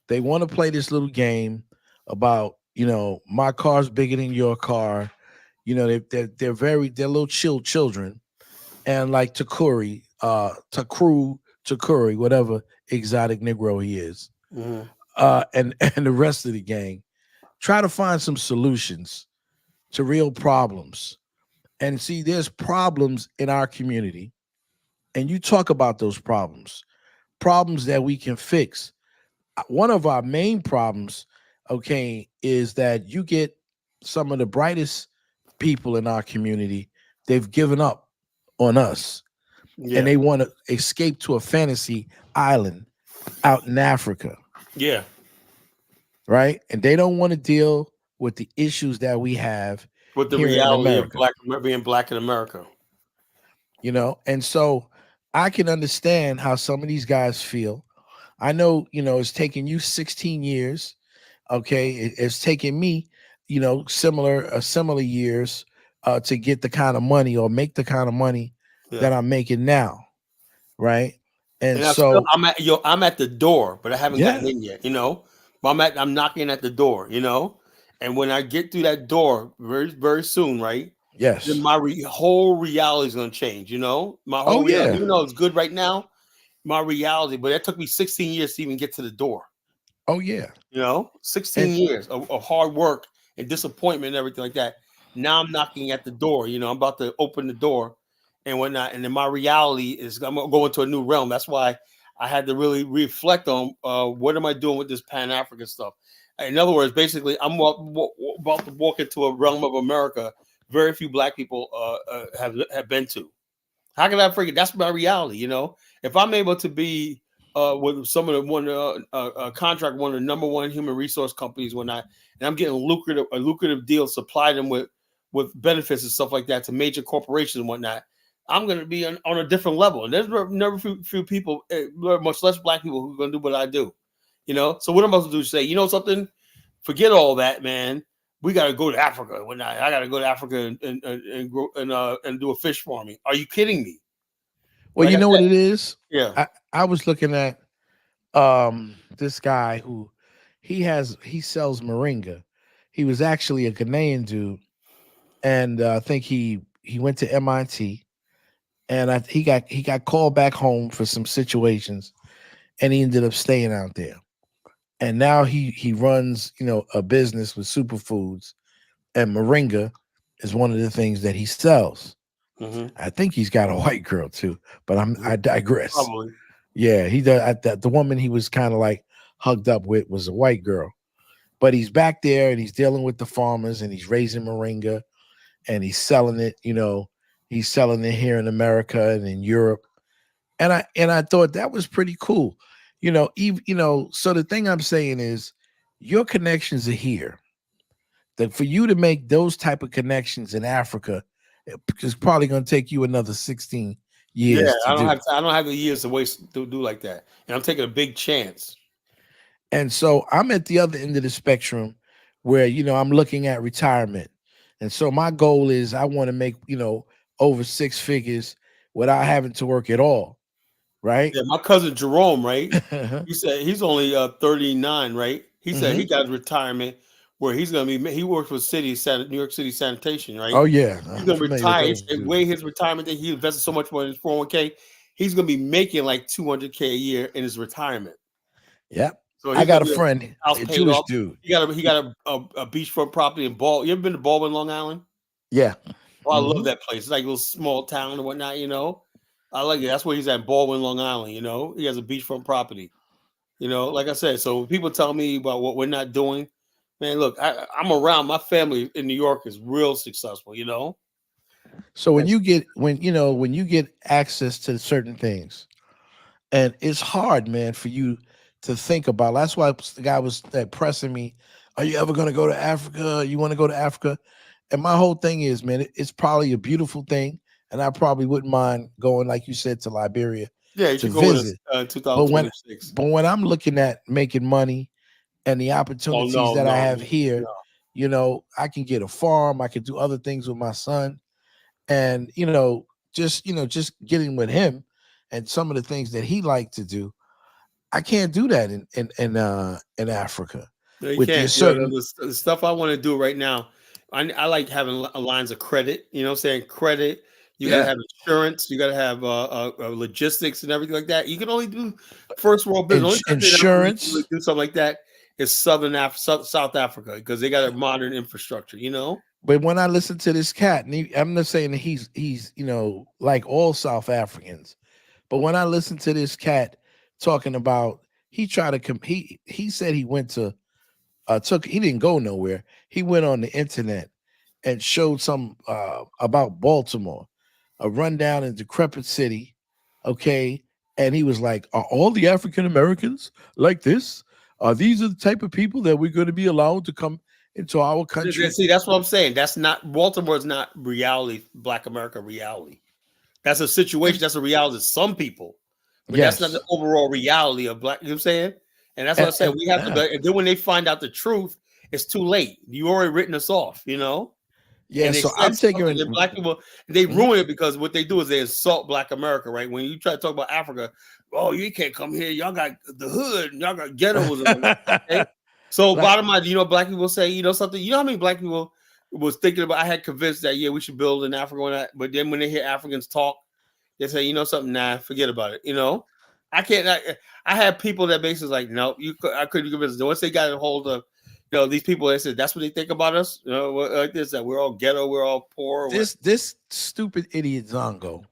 They want to play this little game about, you know, my car's bigger than your car. You know, they're little children, and like Takuri, whatever exotic Negro he is, and the rest of the gang, try to find some solutions to real problems. And see, there's problems in our community, and you talk about those problems that we can fix. One of our main problems, okay, is that you get some of the brightest people in our community, they've given up on us. Yeah. And they want to escape to a fantasy island out in Africa. Yeah. Right? And they don't want to deal with the issues that we have with the here reality in of being black in America. You know, and so I can understand how some of these guys feel. I know, it's taking you 16 years. Okay, it's taking me, similar years to get the kind of money or make the kind of money that I'm making now, right? And so I'm at the door, but I haven't Yeah. gotten in yet. But I'm knocking at the door. And when I get through that door very very soon, right? Yes. Then my whole reality is going to change. My whole reality, even though it's good right now, my reality. But it took me 16 years to even get to the door. Oh yeah. 16 years of hard work and disappointment and everything like that. Now I'm knocking at the door. I'm about to open the door and whatnot. And then my reality is I'm going to go into a new realm. That's why I had to really reflect on what am I doing with this Pan-African stuff. In other words, basically, I'm about to walk into a realm of America very few Black people have been to. How can I forget? That's my reality. If I'm able to be with some of the contract one of the number one human resource companies and I'm getting a lucrative deal, supply them with benefits and stuff like that to major corporations and whatnot, I'm going to be on a different level. And there's never few people, much less Black people, who are going to do what I do. So what I'm supposed to do is say, something, forget all that, man. We got to go to Africa. I got to go to Africa and do a fish farming. Are you kidding me? Well, Like you I know said, what it is? Yeah. I was looking at this guy who he sells moringa. He was actually a Ghanaian dude, and I think he went to MIT, and he got called back home for some situations, and he ended up staying out there. And now he runs, a business with superfoods, and moringa is one of the things that he sells. Mm-hmm. I think he's got a white girl too, but I digress. Probably. Yeah, he does. The woman he was kind of like hugged up with was a white girl, but he's back there and he's dealing with the farmers and he's raising moringa and he's selling it. He's selling it here in America and in Europe, and I thought that was pretty cool. So the thing I'm saying is, your connections are here. That for you to make those type of connections in Africa, it's probably going to take you another 16 years. Yeah, I don't have the years to waste to do like that, and I'm taking a big chance. And so I'm at the other end of the spectrum, where I'm looking at retirement, and so my goal is I want to make over 6 figures without having to work at all. Right? Yeah, my cousin Jerome, right? He said he's only 39, right? He said he got retirement where he's gonna be. He works for New York City Sanitation, right? Oh yeah, he's gonna retire. The way his retirement that he invested so much money in his 401k, he's gonna be making like $200K a year in his retirement. Yep. So I got a friend, a Jewish dude. He got a beachfront property in Baldwin. You ever been to Baldwin, Long Island? Yeah. Oh, I love that place. It's like a little small town and whatnot. I like it. That's where he's at, Baldwin, Long Island. He has a beachfront property. Like I said, so when people tell me about what we're not doing, man, look, I'm around. My family in New York is real successful. So when you get access to certain things, and it's hard, man, for you to think about. That's why the guy was pressing me. Are you ever going to go to Africa? You want to go to Africa? And my whole thing is, man, it's probably a beautiful thing. And I probably wouldn't mind going, like you said, to Liberia. Yeah, you should go in 2026. But when I'm looking at making money and the opportunities I have here, I can get a farm. I can do other things with my son, and just getting with him and some of the things that he liked to do. I can't do that in Africa. No, you can't. The stuff I want to do right now, I like having lines of credit. Saying credit. You gotta have insurance. You gotta have logistics and everything like that. You can only do first world business. Insurance. Do something like that is South Africa because they got a modern infrastructure. But when I listen to this cat, and I'm not saying that he's like all South Africans, but when I listen to this cat talking about he tried to compete, he said he went to he didn't go nowhere. He went on the internet and showed some about Baltimore. A rundown in decrepit city, okay, and he was like, "Are all the African Americans like this? Are these the type of people that we're going to be allowed to come into our country?" See, that's what I'm saying. That's not Baltimore is not reality. Black America reality. That's a situation. That's a reality to some people, but that's not the overall reality of black. You know what I'm saying? And that's what I said. We have to. And then when they find out the truth, it's too late. You already written us off. You know. Yeah. So I'm taking black people. They ruin it because what they do is they insult Black America. Right? When you try to talk about Africa, oh, you can't come here. Y'all got the hood. Y'all got ghettos. Okay? So bottom line, you know, black people say, you know, something. You know how many black people was thinking about? I had convinced that we should build in Africa, but then when they hear Africans talk, they say, you know, something. Nah, forget about it. You know, I can't. I had people that basically like, no, I couldn't convince. Once they got a hold of, you know, these people, they said that's what they think about us. You know, like this, that we're all ghetto, we're all poor. This stupid idiot Zongo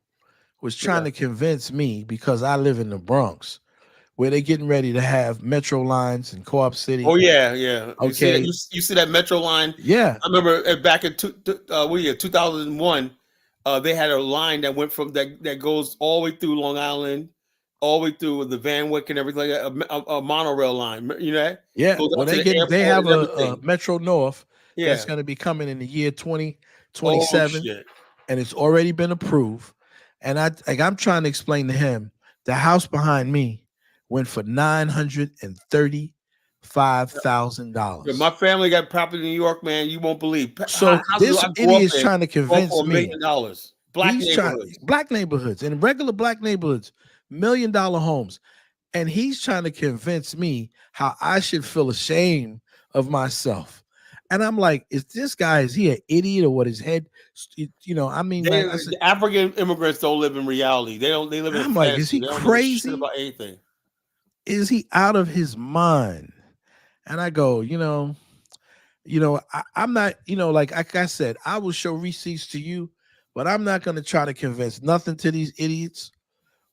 was trying to convince me because I live in the Bronx, where they're getting ready to have metro lines in Co-op City. Oh yeah. Okay, you see that metro line? Yeah, I remember back in 2001, they had a line that went from that goes all the way through Long Island, all the way through the Van Wyck and everything, a monorail line. You know that? Yeah. Well, they have a Metro North that's going to be coming in the year 2027, and it's already been approved. And I'm trying to explain to him the house behind me went for $935,000. My family got property in New York, man. You won't believe. So this idiot is trying to convince me. $1 million. Black neighborhoods and regular black neighborhoods, $1 million homes, and he's trying to convince me how I should feel ashamed of myself. And I'm like, is he an idiot or what? His head, you know? I mean, the African immigrants don't live in reality. They live in. I'm like, is he crazy? About anything? Is he out of his mind? And I go, I'm not, like I said, I will show receipts to you, but I'm not going to try to convince nothing to these idiots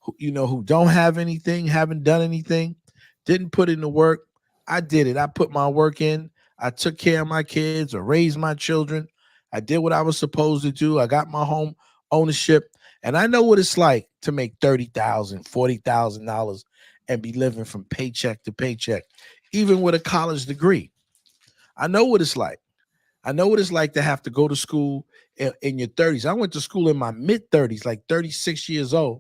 who don't have anything, haven't done anything, didn't put in the work. I did it. I put my work in. I took care of my kids or raised my children. I did what I was supposed to do. I got my home ownership, and I know what it's like to make $30,000, $40,000 and be living from paycheck to paycheck, even with a college degree. I know what it's like. I know what it's like to have to go to school in your 30s. I went to school in my mid-30s, like 36 years old,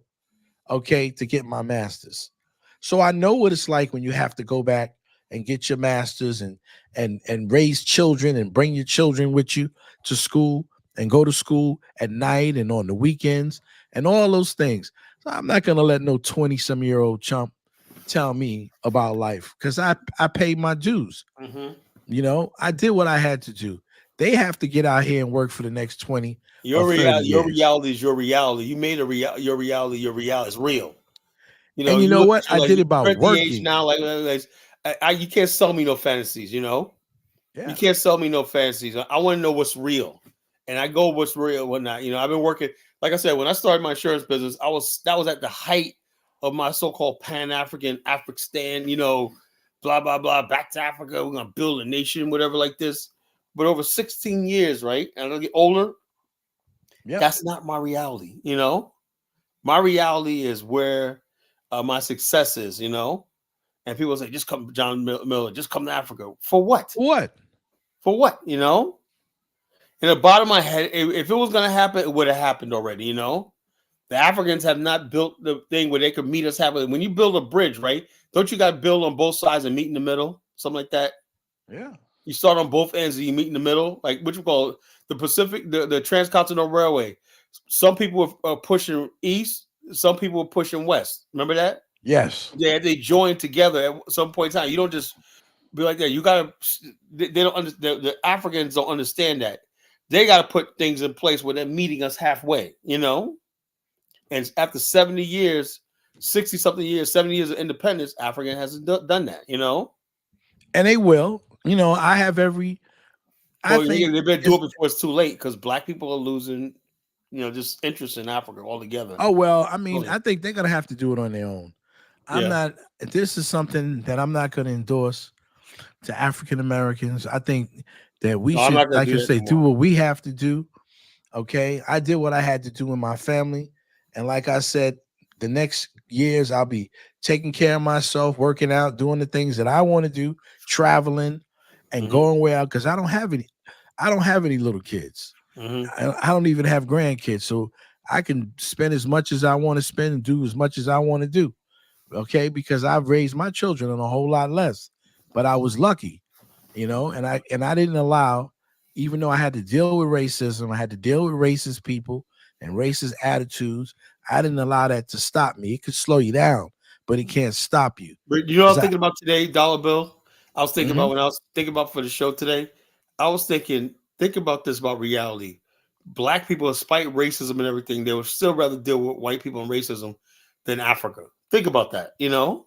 okay, to get my master's. So I know what it's like when you have to go back and get your master's and raise children and bring your children with you to school and go to school at night and on the weekends and all those things. So I'm not going to let no 20-some-year-old chump tell me about life because I paid my dues. Mm-hmm. I did what I had to do. They have to get out here and work for the next 20. Your reality is your reality. You made your reality your reality. It's real. And you know what? I did it by working. Now, you can't sell me no fantasies. You can't sell me no fantasies. I want to know what's real, and I go what's real, whatnot. I've been working. Like I said, when I started my insurance business, that was at the height of my so-called Pan-African, Afghanistan, blah, blah, blah, back to Africa. We're going to build a nation, whatever like this. But over 16 years, right? And I get older. Yeah, that's not my reality. My reality is where my success is, and people say, just come, John Miller, just come to Africa. For what? For what? In the bottom of my head, if it was going to happen, it would have happened already, The Africans have not built the thing where they could meet us halfway. When you build a bridge, right? Don't you got to build on both sides and meet in the middle? Something like that. Yeah. You start on both ends and you meet in the middle. Like what you call the Pacific, the Transcontinental Railway. Some people are pushing east. Some people are pushing west. Remember that? Yes. Yeah, they join together at some point in time. You don't just be like that. You got to. They don't understand. The Africans don't understand that. They got to put things in place where they're meeting us halfway. And after 70 years, 60-something years, 70 years of independence, Africa hasn't done that, And they will. I have every... they better do it before it's too late because black people are losing, just interest in Africa altogether. Oh, well, I mean, I think they're going to have to do it on their own. This is something that I'm not going to endorse to African Americans. I think that we should, like you say, do what we have to do. Okay. I did what I had to do in my family. And like I said, the next years I'll be taking care of myself, working out, doing the things that I want to do, traveling and going where out because I don't have any little kids. I don't even have grandkids. So I can spend as much as I want to spend and do as much as I want to do. Okay, because I've raised my children on a whole lot less, but I was lucky, and I didn't allow, even though I had to deal with racism, I had to deal with racist people and racist attitudes. I didn't allow that to stop me. It could slow you down, but it can't stop you. But you know what I'm thinking about today, Dollar Bill? I was thinking Mm-hmm. about when I was thinking about for the show today. I was think about this about reality. Black people, despite racism and everything, they would still rather deal with white people and racism than Africa. Think about that,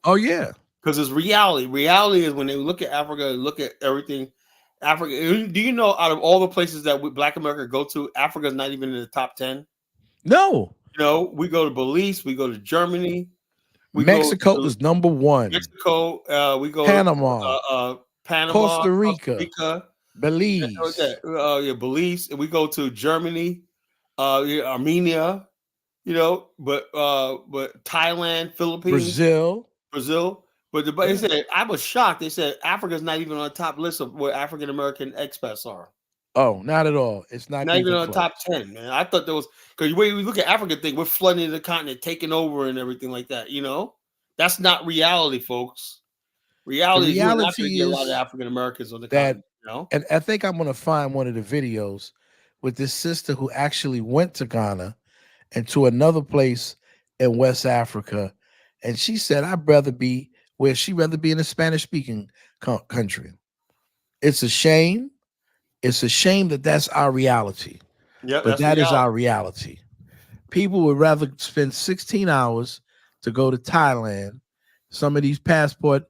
Oh yeah. because it's reality. Reality is when they look at Africa, look at everything. Africa. Do you know out of all the places that Black America go to, Africa is not even in the top 10? No. We go to Belize, we go to Germany, Mexico is number one. Mexico, we go Panama, Panama, Costa Rica, Belize. Belize, and we go to Germany, Armenia, but Thailand, Philippines, Brazil. But they said, I was shocked. They said Africa's not even on the top list of where African American expats are. Oh, not at all. It's not even on the close. top 10, man. I thought there was, because when we look at Africa thing, we're flooding the continent, taking over and everything like that. That's not reality, folks. Reality is you're not going to get a lot of African Americans on the continent. And I think I'm going to find one of the videos with this sister who actually went to Ghana and to another place in West Africa. And she said, I'd rather be where she'd rather be in a Spanish-speaking country. It's a shame. It's a shame that that's our reality. Yeah, but that is our reality. People would rather spend 16 hours to go to Thailand. Some of these passport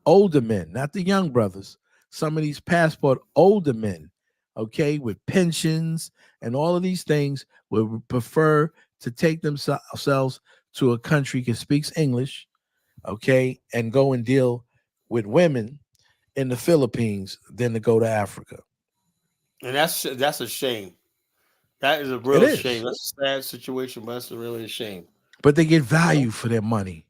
older men, not the young brothers, some of these passport older men, okay, with pensions and all of these things, would prefer to take themselves to a country that speaks English, okay, and go and deal with women in the Philippines than to go to Africa. And that's a shame. That is a real shame. That's a sad situation, but that's really a shame. But they get value for their money,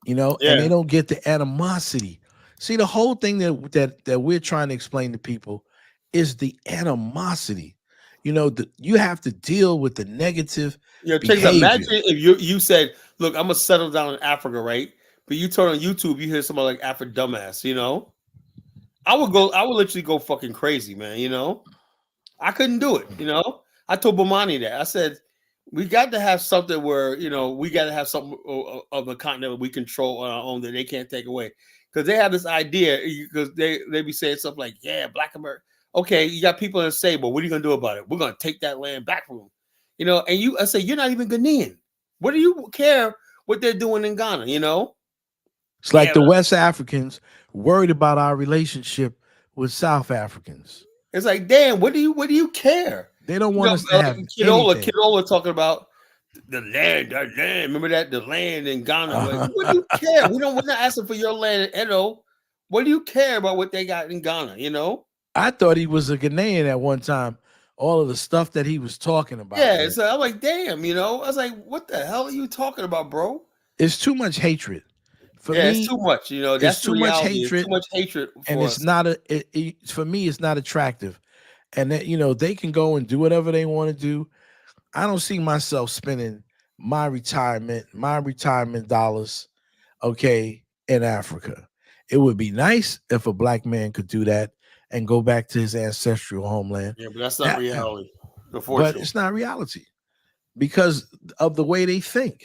and they don't get the animosity. See, the whole thing that we're trying to explain to people is the animosity. You have to deal with the negative behavior. Imagine if you said, look, I'm going to settle down in Africa, right? But you turn on YouTube, you hear somebody like Afro Dumbass, I would literally go fucking crazy, man, I couldn't do it, I told Bomani that. I said, we got to have something where, we got to have something of a continent we control on our own that they can't take away. Because they have this idea, because they be saying stuff like, yeah, Black America. Okay, you got people that say, but what are you going to do about it? We're going to take that land back from them. And I say, you're not even Ghanaian. What do you care what they're doing in Ghana, It's like the West Africans worried about our relationship with South Africans. It's like, damn, what do you care? They don't want us to have Kidola talking about the land. Remember that? The land in Ghana. Like, what do you care? We're not asking for your land in Edo. What do you care about what they got in Ghana, I thought he was a Ghanaian at one time. All of the stuff that he was talking about. Yeah, so I'm like, damn, I was like, what the hell are you talking about, bro? It's too much hatred. For me, it's too much, that's too much hatred. It's too much hatred. And it's not for me, it's not attractive. And that, they can go and do whatever they want to do. I don't see myself spending my retirement dollars, okay, in Africa. It would be nice if a Black man could do that and go back to his ancestral homeland. Yeah, but that's not reality. But it's not reality because of the way they think.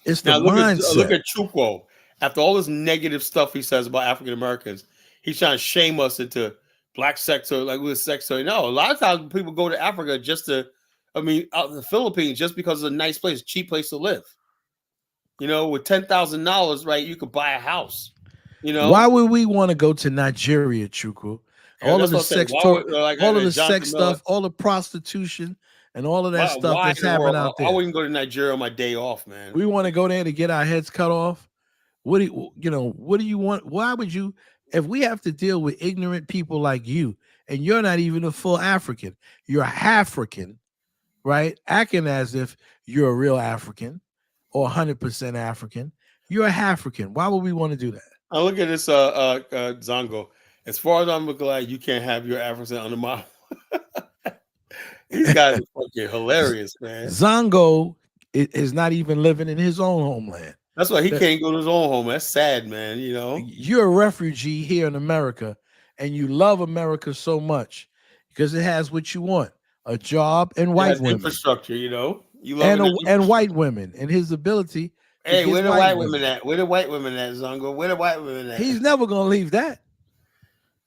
It's the mindset. Look at mindset. Chukwu. After all this negative stuff he says about African Americans, he's trying to shame us into Black sector, like we're sector. No, a lot of times people go to Africa out in the Philippines just because it's a nice place, cheap place to live. With $10,000, right, you could buy a house. Why would we want to go to Nigeria, Chukwu? All of the sex talk, all of the sex stuff, all the prostitution, and all of that stuff that's happening out there. I wouldn't go to Nigeria on my day off, man. We want to go there to get our heads cut off. What do you want? Why would you? If we have to deal with ignorant people like you, and you're not even a full African, you're African, right? Acting as if you're a real African or 100% African. You're a African. Why would we want to do that? I look at this, Zongo. As far as I'm glad you can't have your African under my. These guys are fucking hilarious, man. Zongo is not even living in his own homeland. That's why he That- can't go to his own home. That's sad, man. You know, You're a refugee here in America, and you love America so much because it has what you want: a job and It white has women, infrastructure. You know, you love and it. and white women, and his ability. to Hey, get where the white women at? Where the white women at, Zongo? Where the white women at? He's never gonna leave that.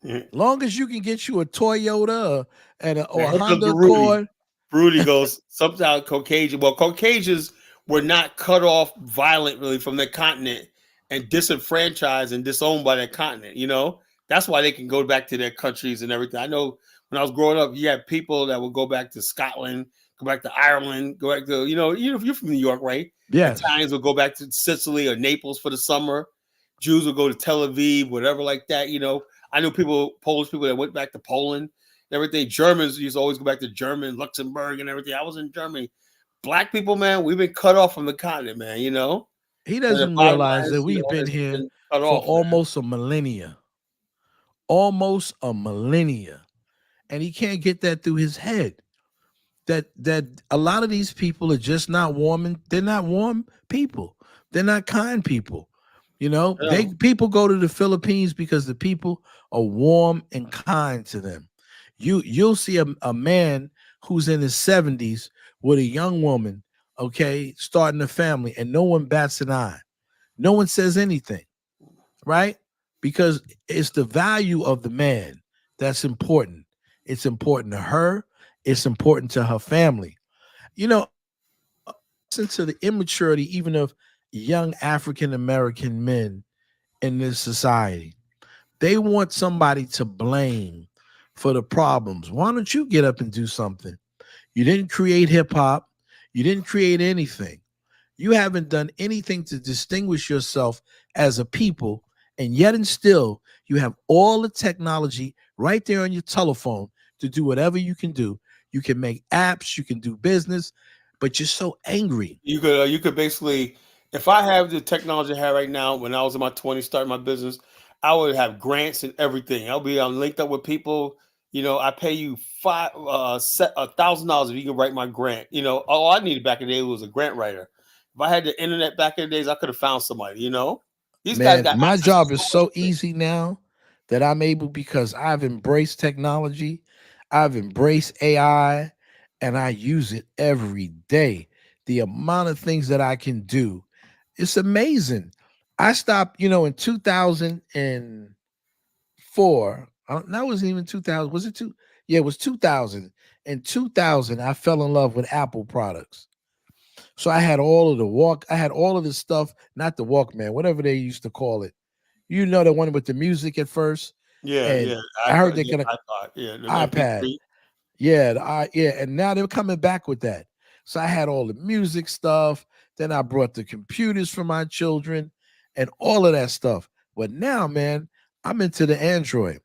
Yeah. Long as you can get you a Toyota and or Now, a here comes Honda the Rudy. Accord. Rudy goes, sometimes Caucasian. Well, Caucasians were not cut off violently from their continent and disenfranchised and disowned by their continent. You know, that's why they can go back to their countries and everything. I know when I was growing up, you had people that would go back to Scotland, go back to Ireland, go back to, you're from New York, right? Yes. Italians would go back to Sicily or Naples for the summer. Jews would go to Tel Aviv, whatever like that. I knew Polish people that went back to Poland and everything. Germans used to always go back to Germany, Luxembourg and everything. I was in Germany. Black people, man, we've been cut off from the continent, man, He doesn't realize that we've been here cut for off, man. almost a millennia. Almost a millennia. And he can't get that through his head. That a lot of these people are just not warm. They're not warm people. They're not kind people. Yeah. People go to the Philippines because the people are warm and kind to them. You'll see a man who's in his 70s with a young woman, okay, starting a family, and no one bats an eye. No one says anything, right? Because it's the value of the man that's important. It's important to her. It's important to her family. Listen to the immaturity even of young African-American men in this society. They want somebody to blame for the problems. Why don't you get up and do something? You didn't create hip-hop. You didn't create anything. You haven't done anything to distinguish yourself as a people, and yet and still, you have all the technology right there on your telephone to do whatever you can do. You can make apps, you can do business, but you're so angry. You could basically, if I have the technology I have right now, when I was in my 20s starting my business, I would have grants and everything. I'll be linked up with people. I pay you $1,000 if you can write my grant. All I needed back in the day was a grant writer. If I had the internet back in the days, I could have found somebody. These guys got My access job to is so so much things. easy now that I'm able, because I've embraced technology, I've embraced AI, and I use it every day. The amount of things that I can do, it's amazing. I stopped, in 2004. That wasn't even 2000. Was it two? Yeah, it was 2000. In 2000, I fell in love with Apple products. So I had all of this stuff, not the Walkman, whatever they used to call it. The one with the music at first. Yeah, And yeah. I heard they're yeah, gonna iPod, yeah, the iPad. MP3. Yeah, and now they're coming back with that. So I had all the music stuff. Then I brought the computers for my children and all of that stuff. But now, man, I'm into the Android,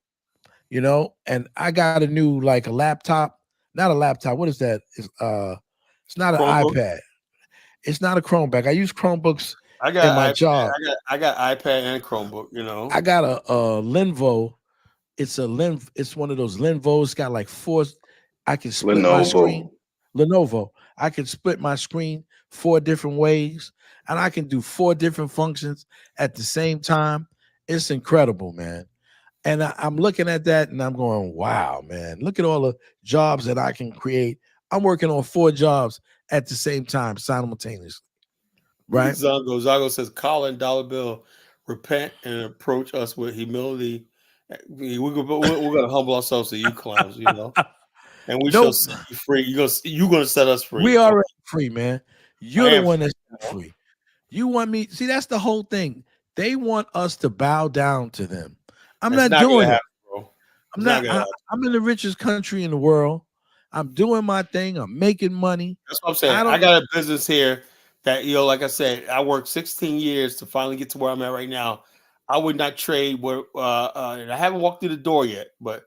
and I got a new, like, a laptop. Not a laptop. What is that? It's not an Chromebook? iPad. It's not a Chromebook. I use Chromebooks I in got my iPad. job. I got iPad and Chromebook. I got a Lenovo. It's one of those Lenovo's. It's got like four. I can split my screen. Lenovo. I can split my screen 4 different ways, and I can do 4 different functions at the same time. It's incredible, man. And I'm looking at that and I'm going, wow, man, look at all the jobs that I can create. I'm working on 4 jobs at the same time, simultaneously. Right? Zago says, Colin Dollar Bill, repent and approach us with humility. We're gonna humble ourselves to you clowns, and we shall set you free. You're gonna set us free. We already free, man. You're the one that's free. You want me? See, that's the whole thing. They want us to bow down to them. I'm not doing it. Bro. I'm in the richest country in the world. I'm doing my thing. I'm making money. That's what I'm saying. I got a business here that, like I said, I worked 16 years to finally get to where I'm at right now. I would not trade and I haven't walked through the door yet, but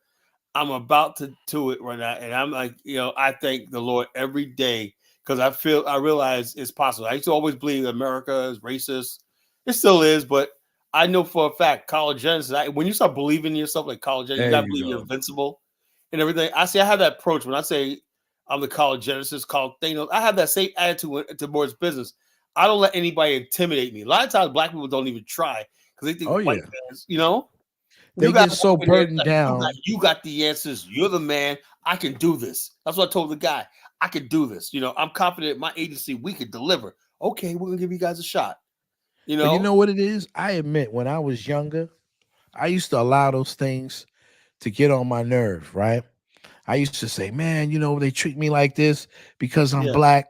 I'm about to do it right now. And I'm like, I thank the Lord every day because I realize it's possible. I used to always believe America is racist. It still is, but I know for a fact, college ends. When you start believing in yourself like college ends, you got to believe you're invincible and everything. I have that approach when I say I'm the college genesis, called Thanos. I have that same attitude towards business. I don't let anybody intimidate me. A lot of times, black people don't even try because they think white fans, you know, they get so burdened like, down. You got the answers. You're the man. I can do this. That's what I told the guy. I can do this. You know, I'm confident in my agency. We could deliver. Okay, we're gonna give you guys a shot. You know, but you know what it is? I admit, when I was younger, I used to allow those things to get on my nerve, right? I used to say, man, you know, they treat me like this because I'm black.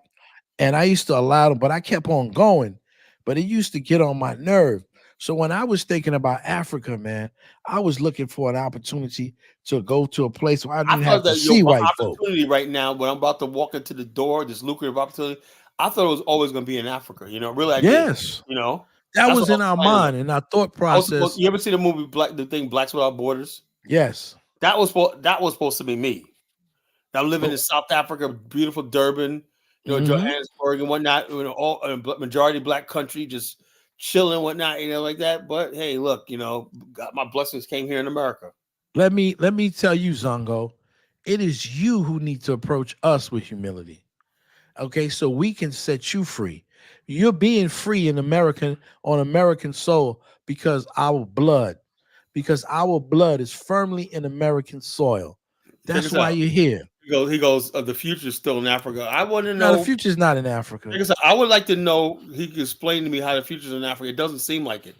And I used to allow them, but I kept on going. But it used to get on my nerve. So when I was thinking about Africa, man, I was looking for an opportunity to go to a place where I didn't have to see white folks. Opportunity right now, when I'm about to walk into the door, this lucrative opportunity, I thought it was always going to be in Africa. You know, really, I did, you know, that was in our mind and our thought process. You ever see the movie Blacks Without Borders? Yes, that was supposed to be me. I'm living in South Africa, beautiful Durban, you know, Johannesburg and whatnot. You know, all majority black country, just chilling, whatnot, you know, like that. But hey, look, you know, my blessings came here in America. Let me tell you, Zongo, it is you who need to approach us with humility. Okay, so we can set you free. You're being free in on American soil because our blood is firmly in American soil. That's why you're here. He goes, the future's still in Africa. I want to know. No, the future's not in Africa. I would like to know, he can explain to me how the future's in Africa. It doesn't seem like it.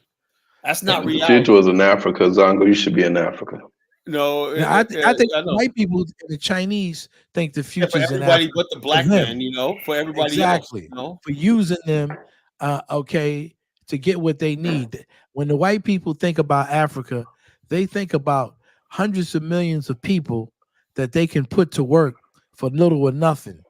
That's not reality. The future was in Africa, Zongo. You should be in Africa. No, I think white people and the Chinese think the future's in Africa. But the black man, you know, for everybody exactly. else. You know? For using them, okay, to get what they need. When the white people think about Africa, they think about hundreds of millions of people that they can put to work for little or nothing.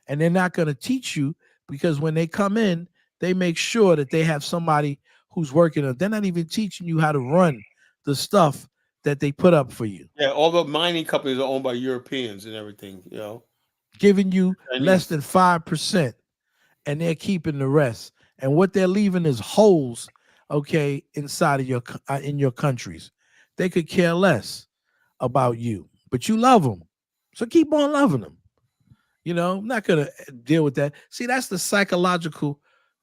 And they're not going to teach you because when they come in, they make sure that they have somebody who's working. They're not even teaching you how to run the stuff that they put up for you. Yeah, all the mining companies are owned by Europeans and everything, you know. Giving you less than 5%, and they're keeping the rest. And what they're leaving is holes, okay, inside of in your countries. They could care less about you. But you love them. So keep on loving them. You know, I'm not going to deal with that. See, that's the psychological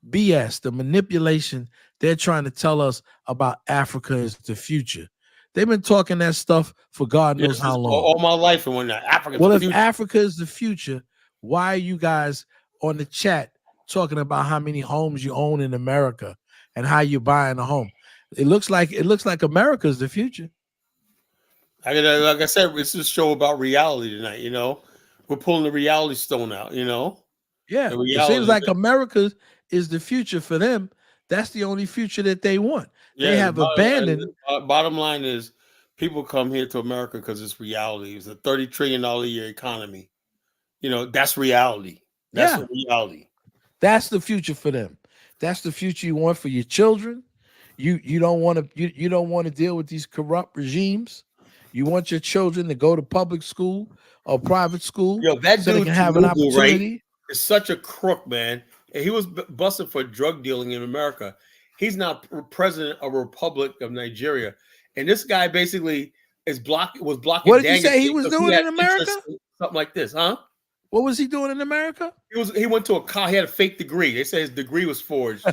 BS, the manipulation they're trying to tell us about Africa is the future. They've been talking that stuff for God knows how long. All my life. And when Africa, well, if Africa is the future, why are you guys on the chat talking about how many homes you own in America and how you're buying a home? It looks like America is the future. Like I said, it's a show about reality tonight. You know, we're pulling the reality stone out. You know, yeah. It seems like America is the future for them. That's the only future that they want. Yeah, they have abandoned. Bottom line is, people come here to America because it's reality. It's a $30 trillion a year economy. You know, that's reality. That's reality. That's the future for them. That's the future you want for your children. You don't want to deal with these corrupt regimes. You want your children to go to public school or private school. Yo, that so dude they can have an opportunity. Right, is such a crook, man. And he was busted for drug dealing in America. He's now president of Republic of Nigeria, and this guy basically was blocking. What did you say he was doing in America? Something like this, huh? What was he doing in America? He went to he had a fake degree. They said his degree was forged.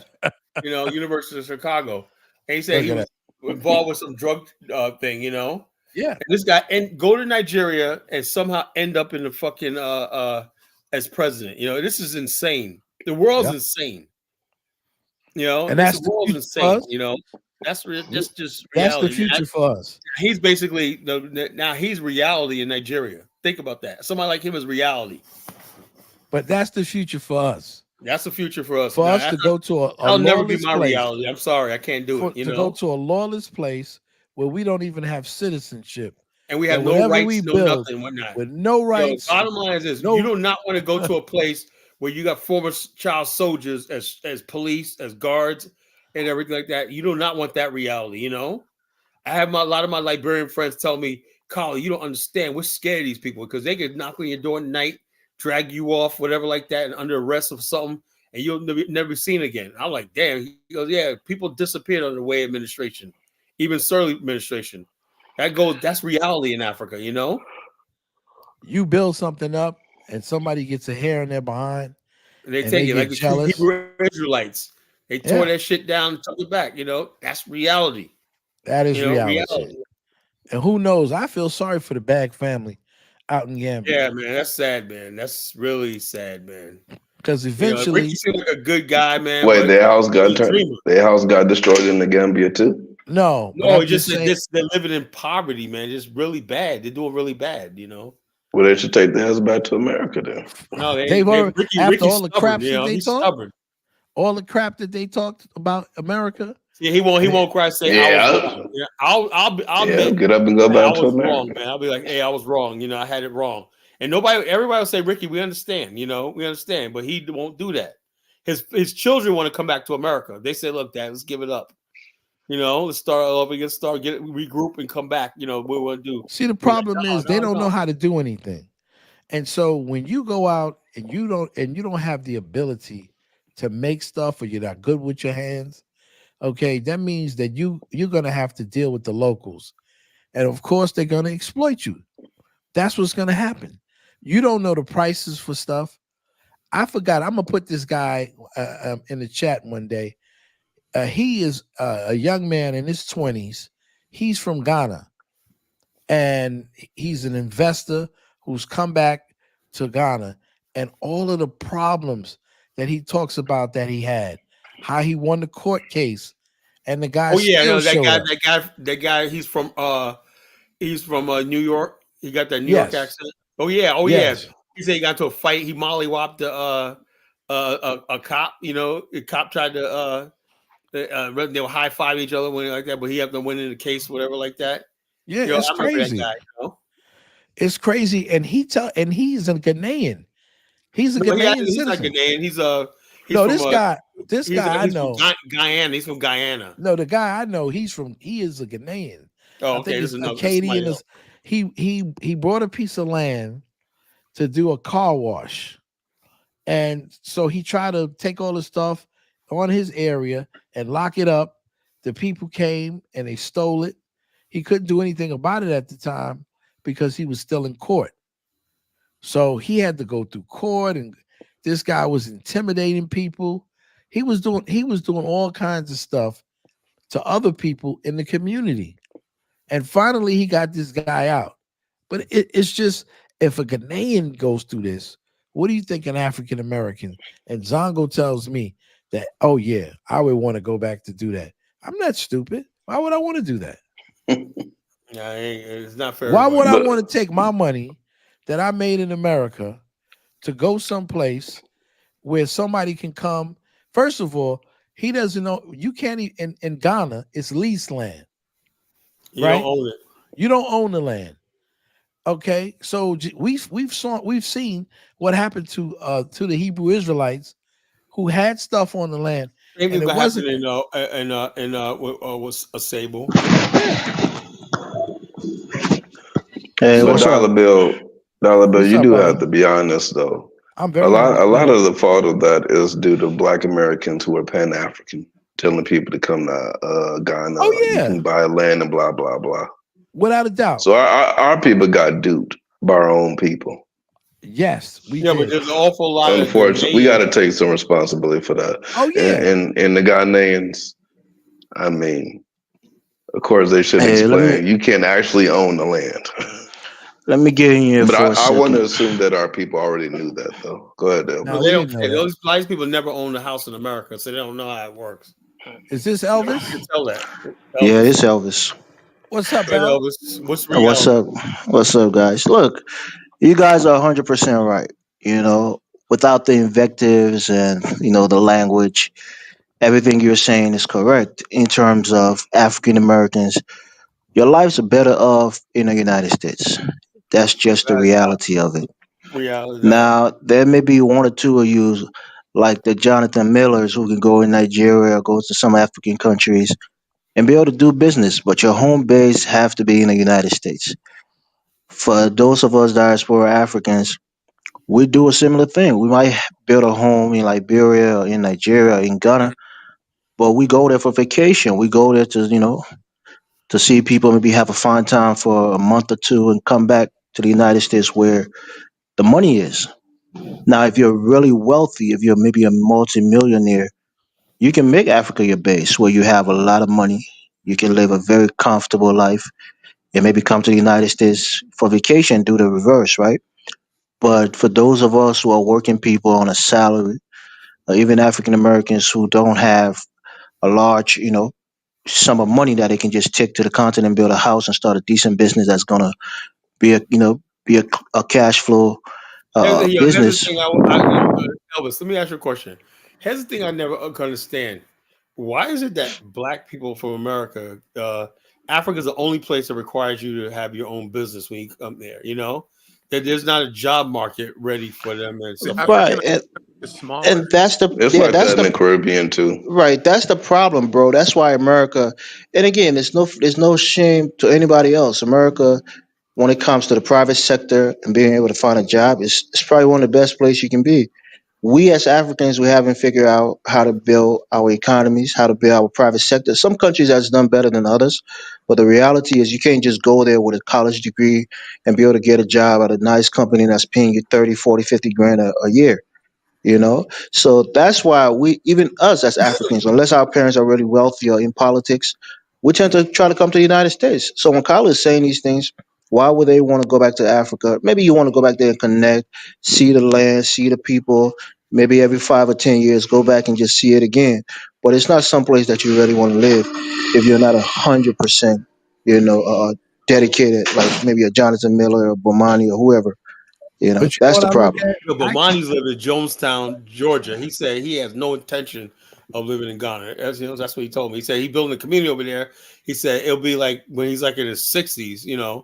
You know, University of Chicago, and he said he was involved with some drug thing. You know. Yeah, and this guy go to Nigeria and somehow end up in the fucking as president. You know, this is insane. The world's insane. You know, and that's the world's insane. You know, that's just reality. That's the future for us. He's basically now he's reality in Nigeria. Think about that. Somebody like him is reality. But that's the future for us. That's the future for us. For us to go to a I'll never be my place. reality. I'm sorry, I can't do it. You know, go to a lawless place where we don't even have citizenship. And we have no rights, no nothing, whatnot. With no rights. Bottom line is this: you do not want to go to a place where you got former child soldiers as police, as guards, and everything like that. You do not want that reality, you know? I have a lot of my Liberian friends tell me, Carl, you don't understand. We're scared of these people because they could knock on your door at night, drag you off, whatever like that, and under arrest of something, and you'll never be seen again. I'm like, damn. He goes, yeah, people disappeared under the Way administration, even Sirleaf administration. That's reality in Africa, you know? You build something up and somebody gets a hair in their behind, And they and take they it like get the true jealous. Hebrew Israelites. They tore Yeah. that shit down and took it back. You know, that's reality. That is You know, reality. And who knows? I feel sorry for the Bag family out in Gambia. Yeah, man, that's sad, man. That's really sad, man. Because You know, eventually, Ricky seemed like a good guy, man. Wait, but their house he's got a turned. dreamer. Their house got destroyed in the Gambia too. no, but No, I'm it's just just that saying, they're living in poverty, man. Just really bad. They're doing really bad, you know. Well, they should take the house back to America then. No, they've already, after Ricky's all the stubborn, crap you that know. they He's talked, stubborn. all the crap that they talked about America. Yeah, he won't cry and say I Yeah. was wrong. Yeah, I'll Yeah, admit get up and go that I back to was wrong, America. man. I'll be like, hey, I was wrong. You know, I had it wrong. And everybody will say, Ricky, we understand. You know, we understand, but he won't do that. His children want to come back to America. They say, look, Dad, let's give it up. You know, let's start over again, regroup and come back. You know, what we want to do. See, the We're like, problem is they don't know how to do anything. And so when you go out and you don't have the ability to make stuff, or you're not good with your hands, okay, that means that you're gonna have to deal with the locals. And of course, they're gonna exploit you. That's what's gonna happen. You don't know the prices for stuff. I forgot. I'm gonna put this guy in the chat one day. He is a young man in his 20s. He's from Ghana, and he's an investor who's come back to Ghana, and all of the problems that he talks about that he had, how he won the court case, and the guy. Oh yeah, no, still showed up. that guy. He's from New York. He got that New Yes. York accent. Oh yeah, Yes. yeah. He said he got into a fight. He mollywopped a cop. You know, the cop tried to they were high five each other when like that, but he had to win in the case, whatever, like that. Yeah, You know, it's I remember crazy. that guy, you know? It's crazy, and he's a Ghanaian. He's a No, Ghanaian he's not citizen. Ghanaian. He's No, from, this guy I he's know. from Guyana. He's from Guyana. No, the guy I know, he is a Ghanaian. Oh, I okay. think This it's is Acadian. He bought a piece of land to do a car wash, and so he tried to take all the stuff on his area and lock it up. The people came and they stole it. He couldn't do anything about it at the time because he was still in court. So he had to go through court, and this guy was intimidating people. He was doing all kinds of stuff to other people in the community. And finally he got this guy out. But it's just, if a Ghanaian goes through this, what do you think an African American? And Zongo tells me that, oh yeah, I would want to go back to do that. I'm not stupid. Why would I want to do that? Yeah, it's not fair. Why would I want to take my money that I made in America to go someplace where somebody can come? First of all, he doesn't know. You can't in Ghana, it's leased land. You right? don't own it. You don't own the land. Okay, so we've seen what happened to the Hebrew Israelites who had stuff on the land. Same and thing it happened wasn't was a Sable. Hey, So what's Dollar up? Bill, What's you up, do brother? have to be honest though. I'm A very lot honest. of the fault of that is due to Black Americans who are Pan African, telling people to come to Ghana. Oh, You yeah. can buy land and blah blah blah. Without a doubt. So our people got duped by our own people. Yes, we Yeah, but did. there's an awful lot of Unfortunately, we got to Ghanaians. take some responsibility for that. Oh yeah. And the Ghanaians, I mean, of course they should Hey, explain. You can't actually own the land. let me get in here But for a I want to second. assume that our people already knew that though. Go ahead, Elvis. No, But we they don't didn't know care. that. Those black people never owned a house in America, so they don't know how it works. Is this You Elvis? can tell that. Yeah, Elvis. it's Elvis. What's up, Go ahead, Al? Elvis. What's What's reality? up? What's up, guys? Look, you guys are 100% right. You know, without the invectives and the language, everything you're saying is correct in terms of African Americans. Your lives are better off in the United States. That's just the reality of it. Reality. Now, there may be one or two of you, like the Jonathan Millers, who can go in Nigeria or go to some African countries and be able to do business, but your home base have to be in the United States. For those of us diaspora Africans, we do a similar thing. We might build a home in Liberia or in Nigeria or in Ghana, but we go there for vacation. We go there to see people, maybe have a fine time for a month or two and come back to the United States where the money is. Now, if you're really wealthy, if you're maybe a multimillionaire, you can make Africa your base where you have a lot of money. You can live a very comfortable life and maybe come to the United States for vacation, do the reverse, right? But for those of us who are working people on a salary, or even African Americans who don't have a large, sum of money that they can just take to the continent and build a house and start a decent business that's gonna be a cash flow Here's the business. thing. Elvis, let me ask you a question. Here's the thing I never can understand. Why is it that black people from America, Africa is the only place that requires you to have your own business when you come there? That there's not a job market ready for them and stuff. Right, and that's the It's yeah, like that's that in the the Caribbean too. right. That's the problem, bro. That's why America. And again, there's no shame to anybody else. America, when it comes to the private sector and being able to find a job, it's probably one of the best places you can be. We as Africans, we haven't figured out how to build our economies, how to build our private sector. Some countries has done better than others, but the reality is you can't just go there with a college degree and be able to get a job at a nice company that's paying you 30, 40, 50 grand a year. So that's why we, even us as Africans, unless our parents are really wealthy or in politics, we tend to try to come to the United States. So when Kyle is saying these things, why would they want to go back to Africa? Maybe you want to go back there and connect, see the land, see the people. Maybe every 5 or 10 years, go back and just see it again. But it's not someplace that you really want to live if you're not 100%, dedicated, like maybe a Jonathan Miller or Bomani or whoever. But you know That's what the I look problem. at? But Monty's living in Jonestown, Georgia. He said he has no intention of living in Ghana. That's what he told me. He said he building a community over there. He said it'll be like when he's like in his 60s.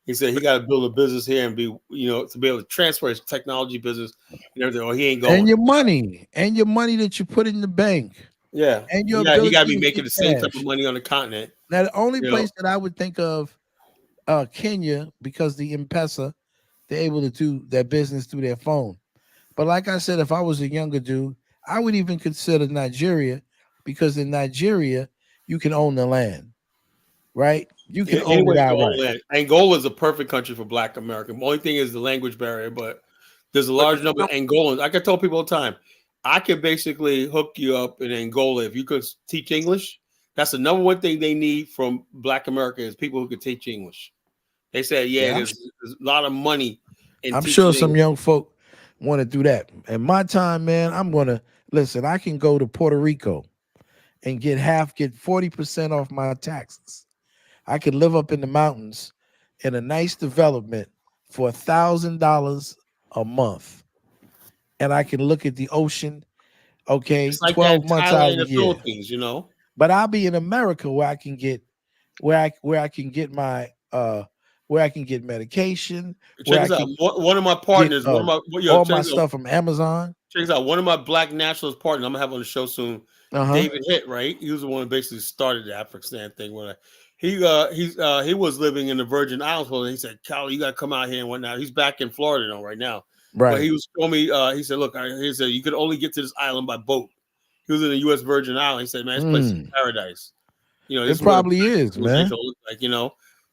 He said he got to build a business here and be, to be able to transfer his technology business and everything. Or he ain't going. And your money that you put in the bank. Yeah, And your he ability got to be to making get the same type cash. of money on the continent. Now, the only place that I would think of Kenya, because the M-Pesa, they're able to do their business through their phone. But like I said, if I was a younger dude, I would even consider Nigeria, because in Nigeria, you can own the land, right? You can own it outright. Angola is a perfect country for Black American. The only thing is the language barrier, but there's a large number of Angolans. I can tell people all the time, I could basically hook you up in Angola if you could teach English. That's the number one thing they need from Black America is people who can teach English. They said, there's a lot of money in I'm teaching sure some English. young folk want to do that. In my time, man, I'm going to listen. I can go to Puerto Rico and get 40% off my taxes. I could live up in the mountains in a nice development for $1,000 a month, and I can look at the ocean. Okay, It's like 12 that months Thailand out of and the the year. Philippines, But I'll be in America where I can get medication. Check this out. One of my partners, all my stuff from Amazon. Check this out. One of my Black nationalist partners, I'm gonna have on the show soon. David Hitt, right? He was the one who basically started the Afghanistan thing. When he was living in the Virgin Islands, so he said, "Cal, you gotta come out here and whatnot." He's back in Florida now, right now. Right. But he was telling me, he said, "Look, he said you could only get to this island by boat." He was in the U.S. Virgin Islands. He said, "Man, this place is paradise." It probably is, man.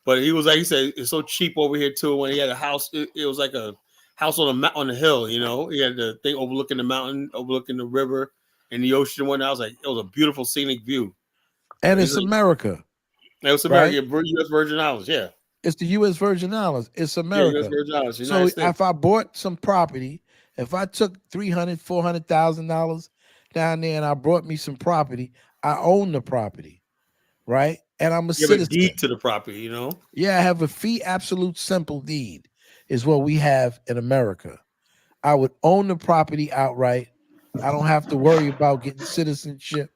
But he was like, he said it's so cheap over here too. When he had a house, it was like a house on a hill. He had the thing overlooking the mountain, overlooking the river and the ocean. One, I was like, it was a beautiful scenic view. And it's America. It was America, right? U.S. Virgin Islands, yeah. It's the U.S. Virgin Islands. It's America. Yeah, U.S. Virgin Islands, so if I bought some property, if I took $300,000, $400,000 down there and I brought me some property, I own the property, right? And I'm a citizen. A deed to the property, Yeah, I have a fee absolute simple deed is what we have in America. I would own the property outright. I don't have to worry about getting citizenship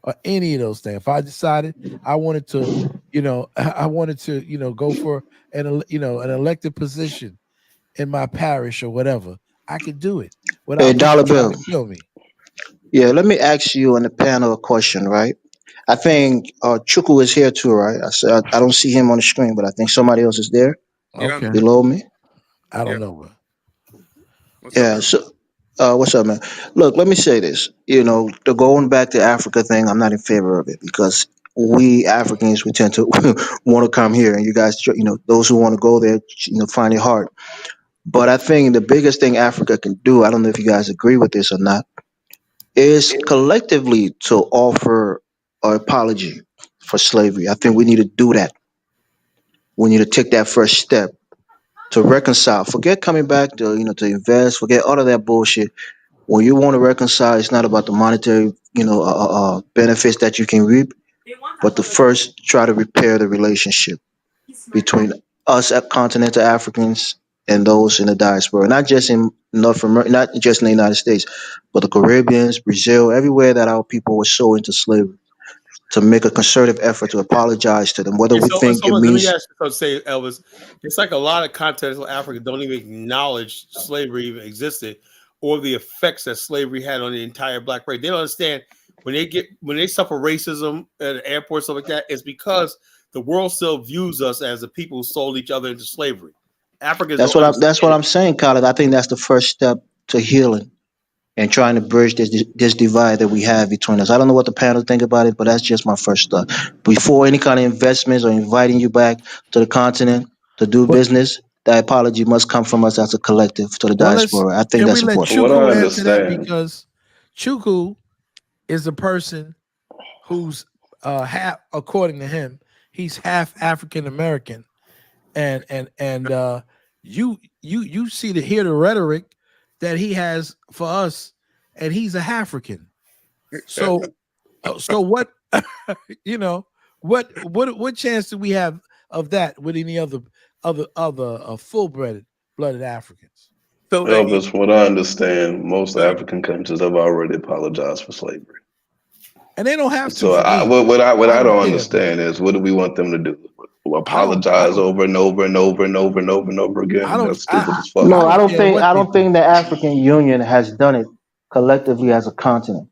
or any of those things. If I decided I wanted to, go for an elected position in my parish or whatever, I could do it without Hey, Dollar Bill. trying to kill me. Yeah, let me ask you on the panel a question, right? I think Chuku is here too, right? I don't see him on the screen, but I think somebody else is there below me. I don't know. So what's up, man? Look, let me say this. The going back to Africa thing, I'm not in favor of it because we Africans, we tend to want to come here, and you guys, those who want to go there, find it hard. But I think the biggest thing Africa can do, I don't know if you guys agree with this or not, is collectively to offer an apology for slavery. I think we need to do that. We need to take that first step to reconcile. Forget coming back to to invest. Forget all of that bullshit. When you want to reconcile, it's not about the monetary benefits that you can reap, but to first try to repair the relationship between us continental Africans and those in the diaspora, not just in North America, not just in the United States, but the Caribbeans, Brazil, everywhere that our people were so into slavery, to make a concerted effort to apologize to them, whether Yeah, we so, think it let me means. ask you, say Elvis, it's like a lot of continental Africa don't even acknowledge slavery even existed or the effects that slavery had on the entire black race. They don't understand when they suffer racism at the airport, stuff like that, it's because the world still views us as the people who sold each other into slavery. Africans That's don't what understand I'm saying, Khaled. I think that's the first step to healing and trying to bridge this divide that we have between us. I don't know what the panel think about it, but that's just my first thought. Before any kind of investments or inviting you back to the continent to do Well, business, that apology must come from us as a collective to the well, diaspora. I think can we that's let important. From what I Chuku answer that, understand, because Chuku is a person who's half, according to him, he's half African American, and you see the rhetoric that he has for us, and he's a African. So what what chance do we have of that with any other blooded Africans? So Elvis, from what I understand, most African countries have already apologized for slavery. And they don't have to. So For me. what I don't care. understand is, what do we want them to do? I Apologize don't- over and over and over and over and over and over again? That's stupid as fuck. No, I don't care think what I they don't think the African Union has done it collectively as a continent.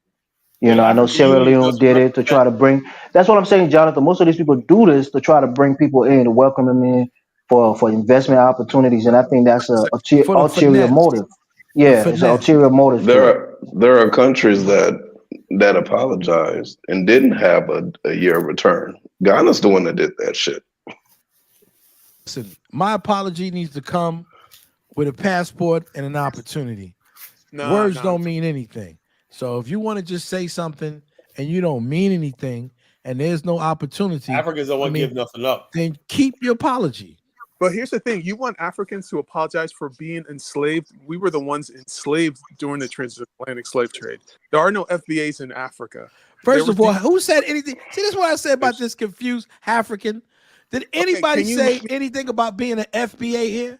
Yeah, the I know African Sierra Union Leone doesn't did it to represent. try to bring. That's what I'm saying, Jonathan. Most of these people do this to try to bring people in, to welcome them in for investment opportunities, and I think that's a for the ulterior finesse. motive. Yeah, it's an finesse. ulterior motive to it. There are countries that apologized and didn't have a year of return. Ghana's the one that did that shit. Listen, my apology needs to come with a passport and an opportunity. Words don't mean anything. So if you want to just say something and you don't mean anything and there's no opportunity, Africans don't want to give nothing up. Then keep your apology. But here's the thing: you want Africans to apologize for being enslaved. We were the ones enslaved during the transatlantic slave trade. There are no FBAs in Africa. First of all, who said anything? See, this is what I said about this confused African. Did anybody say anything about being an FBA here?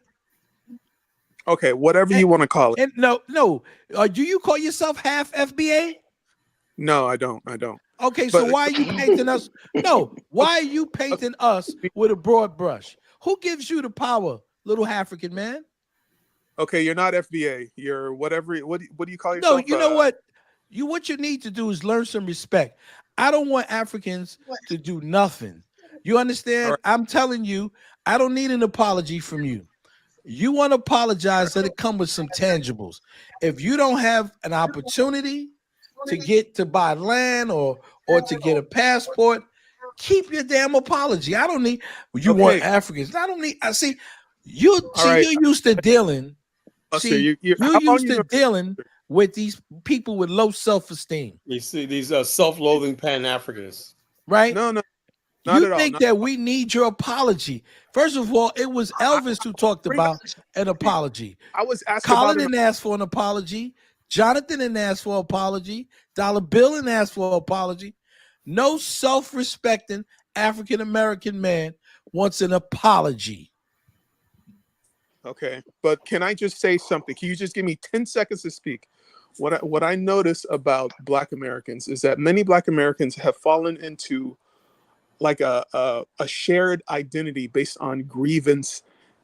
Okay, whatever you want to call it. And no. Do you call yourself half FBA? No, I don't. Okay, so why are you painting us? No, why are you painting us with a broad brush? Who gives you the power, little African man? Okay, you're not FBA. You're whatever. What do you call No, yourself? you know what? What you need to do is learn some respect. I don't want Africans to do nothing. You understand? Right. I'm telling you, I don't need an apology from you. You want to apologize, let it come with some tangibles. If you don't have an opportunity to get to buy land or to get a passport, keep your damn apology. I don't need want Africans. I don't need. I see you. You're used to dealing. You're used to dealing with these people with low self-esteem. You see these self-loathing Pan-Africans, right? No. You think that we need your apology? First of all, it was Elvis who talked about an apology. I was asking. Colin didn't ask for an apology. Jonathan didn't ask for an apology. Dollar Bill didn't ask for an apology. No self-respecting African-American man wants an apology. Okay, but can I just say something? Can you just give me 10 seconds to speak? What I notice about Black Americans is that many Black Americans have fallen into like a shared identity based on grievance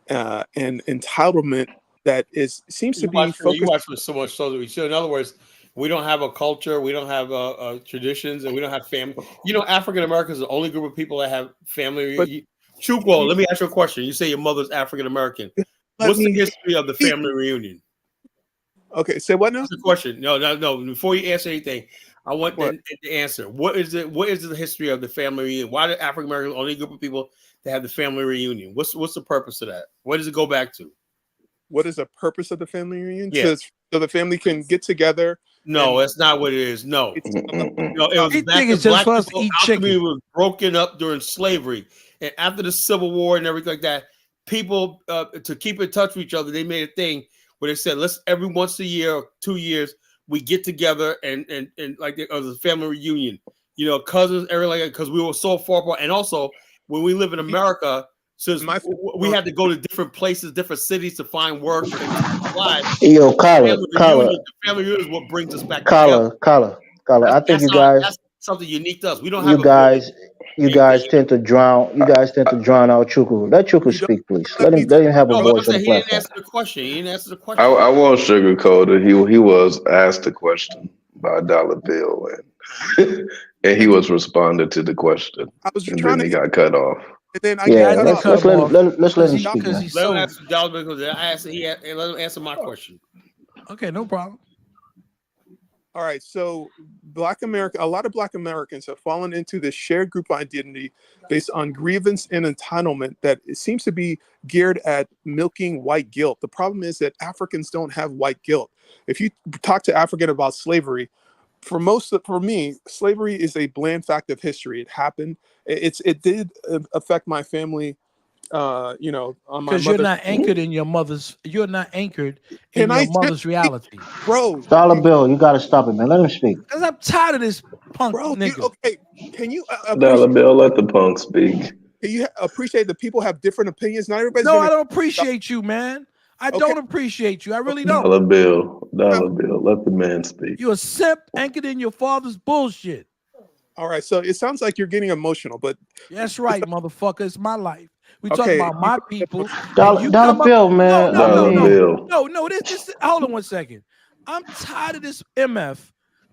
and entitlement that seems to be focused. You watch for so much so that we should. In other words, we don't have a culture, we don't have traditions, and we don't have family. You know, African Americans are the only group of people that have family. Chukwu, let me ask you a question. You say your mother's African American. What's the history of the family reunion? Okay, say what now? That's the question. No. Before you answer anything, I want the answer. What is the history of the family reunion? Why are African Americans the only group of people that have the family reunion? What's the purpose of that? Where does it go back to? what is the purpose of the family reunion? Yeah. So the family can get together. No, that's not what it is. No, It's no, it was He back think in it's just black for us to people. eat Our chicken. community was broken up during slavery, and after the Civil War and everything like that, people to keep in touch with each other, they made a thing where they said, let's every once a year or 2 years we get together and like as a family reunion. You know, cousins, everything like that, because we were so far apart, and also when we live in America. Since we had to go to different places, different cities to find work and lives. Yo, Collar, The family reunion is what brings us back together. Collar. I think That's something unique to us. We don't have a you guys tend to drown. You guys tend to drown out Chuku. Let Chuku speak, please. Let him have a No, but voice I'm on the saying he didn't platform. answer the question. He didn't answer the question. I won't sugarcoat it. He was asked a question by Dollar Bill, and he was responded to the question. I was and trying then to he got cut off. And then I Yeah, got let's cut off. let him speak. Because Man. he's Let him so answer Dollar because let him answer my question. okay. No problem. All right, so a lot of Black Americans have fallen into this shared group identity based on grievance and entitlement that it seems to be geared at milking white guilt. The problem is that Africans don't have white guilt. If you talk to African about slavery, for me, slavery is a bland fact of history. It happened. It did affect my family. On my Because you're not anchored in your mother's. You're not anchored in your mother's reality, bro. Dollar Bill, you gotta stop it, man. Let him speak. Because I'm tired of this punk Bro, nigga. okay, can you Dollar Bill, let the punk speak. Can you appreciate that people have different opinions? Not everybody's No, gonna I don't appreciate you, man. I don't appreciate you. I really don't. Dollar Bill, let the man speak. You're a simp anchored in your father's bullshit. All right, so it sounds like you're getting emotional, but that's right, motherfucker. It's my life. We Okay, talking about my people. Dollar Bill, man. No. This. Hold on one second. I'm tired of this MF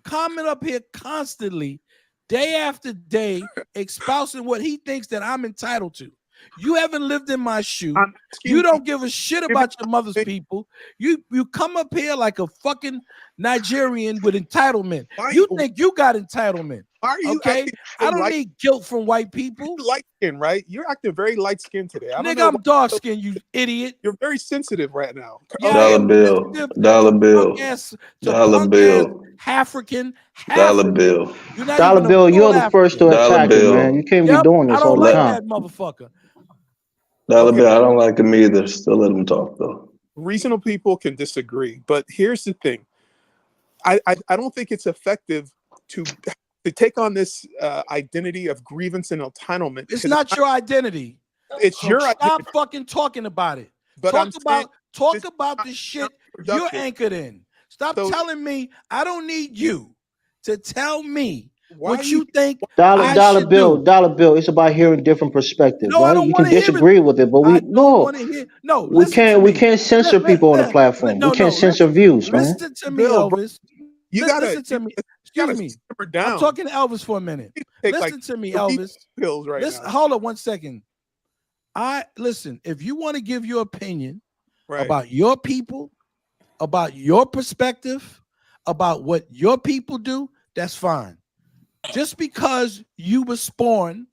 coming up here constantly, day after day, espousing what he thinks that I'm entitled to. You haven't lived in my shoe. You don't give a shit about your mother's people. You come up here like a fucking Nigerian with entitlement. You think you got entitlement. Why are you okay? I don't need guilt from white people. Light skin, right? You're acting very light skinned today. Nigga, I'm dark skinned, you idiot. You're very sensitive right now. Dollar Bill, Dollar Bill, Dollar Bill, African, Dollar Bill. Dollar Bill, you're the first to attack him, man. You can't be doing this all the time. That motherfucker. Dollar Bill, I don't like him either. Still let him talk though. Reasonable people can disagree, but here's the thing. I don't think it's effective to take on this identity of grievance and entitlement. It's not your identity. It's your Stop identity. fucking talking about it. But talk about the shit you're anchored in. Stop telling me I don't need you to tell me what you think. Dollar Bill. It's about hearing different perspectives. No, right? I don't You can want to hear disagree with it, but we we can't censor people on the platform. We can't censor views, man. Listen to me, Elvis. You gotta listen to me. Excuse me. Down. I'm talking to Elvis for a minute. Listen to me, Elvis. Pills right now. Hold on 1 second. Listen. If you want to give your opinion about your people, about your perspective, about what your people do, that's fine. Just because you were spawned,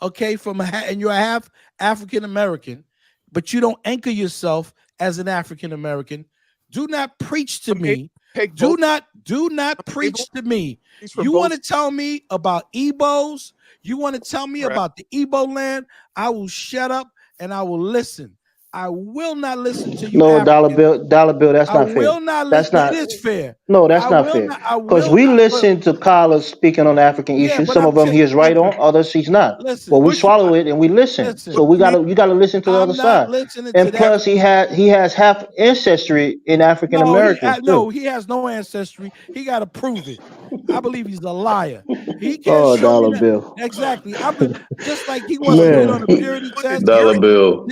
okay, and you're half African American, but you don't anchor yourself as an African American, do not preach to me. Do not preach to me. You want to tell me about Igbos? You want to tell me about the Igbo land? I will shut up and I will listen. I will not listen to you. No, Dollar Bill, that's not fair. I will not that's listen. not. It is fair. No, that's not fair. Because we listen to Carlos speaking on African issues. Some of them he is right on, others he's not. But we swallow it and we listen. So you gotta listen to the other side. And plus, he has half ancestry in African Americans. No, he has no ancestry. He got to prove it. I believe he's a liar. He can't show Dollar me that. Bill. Exactly. Just like he wants to put on a purity test. Dollar Bill.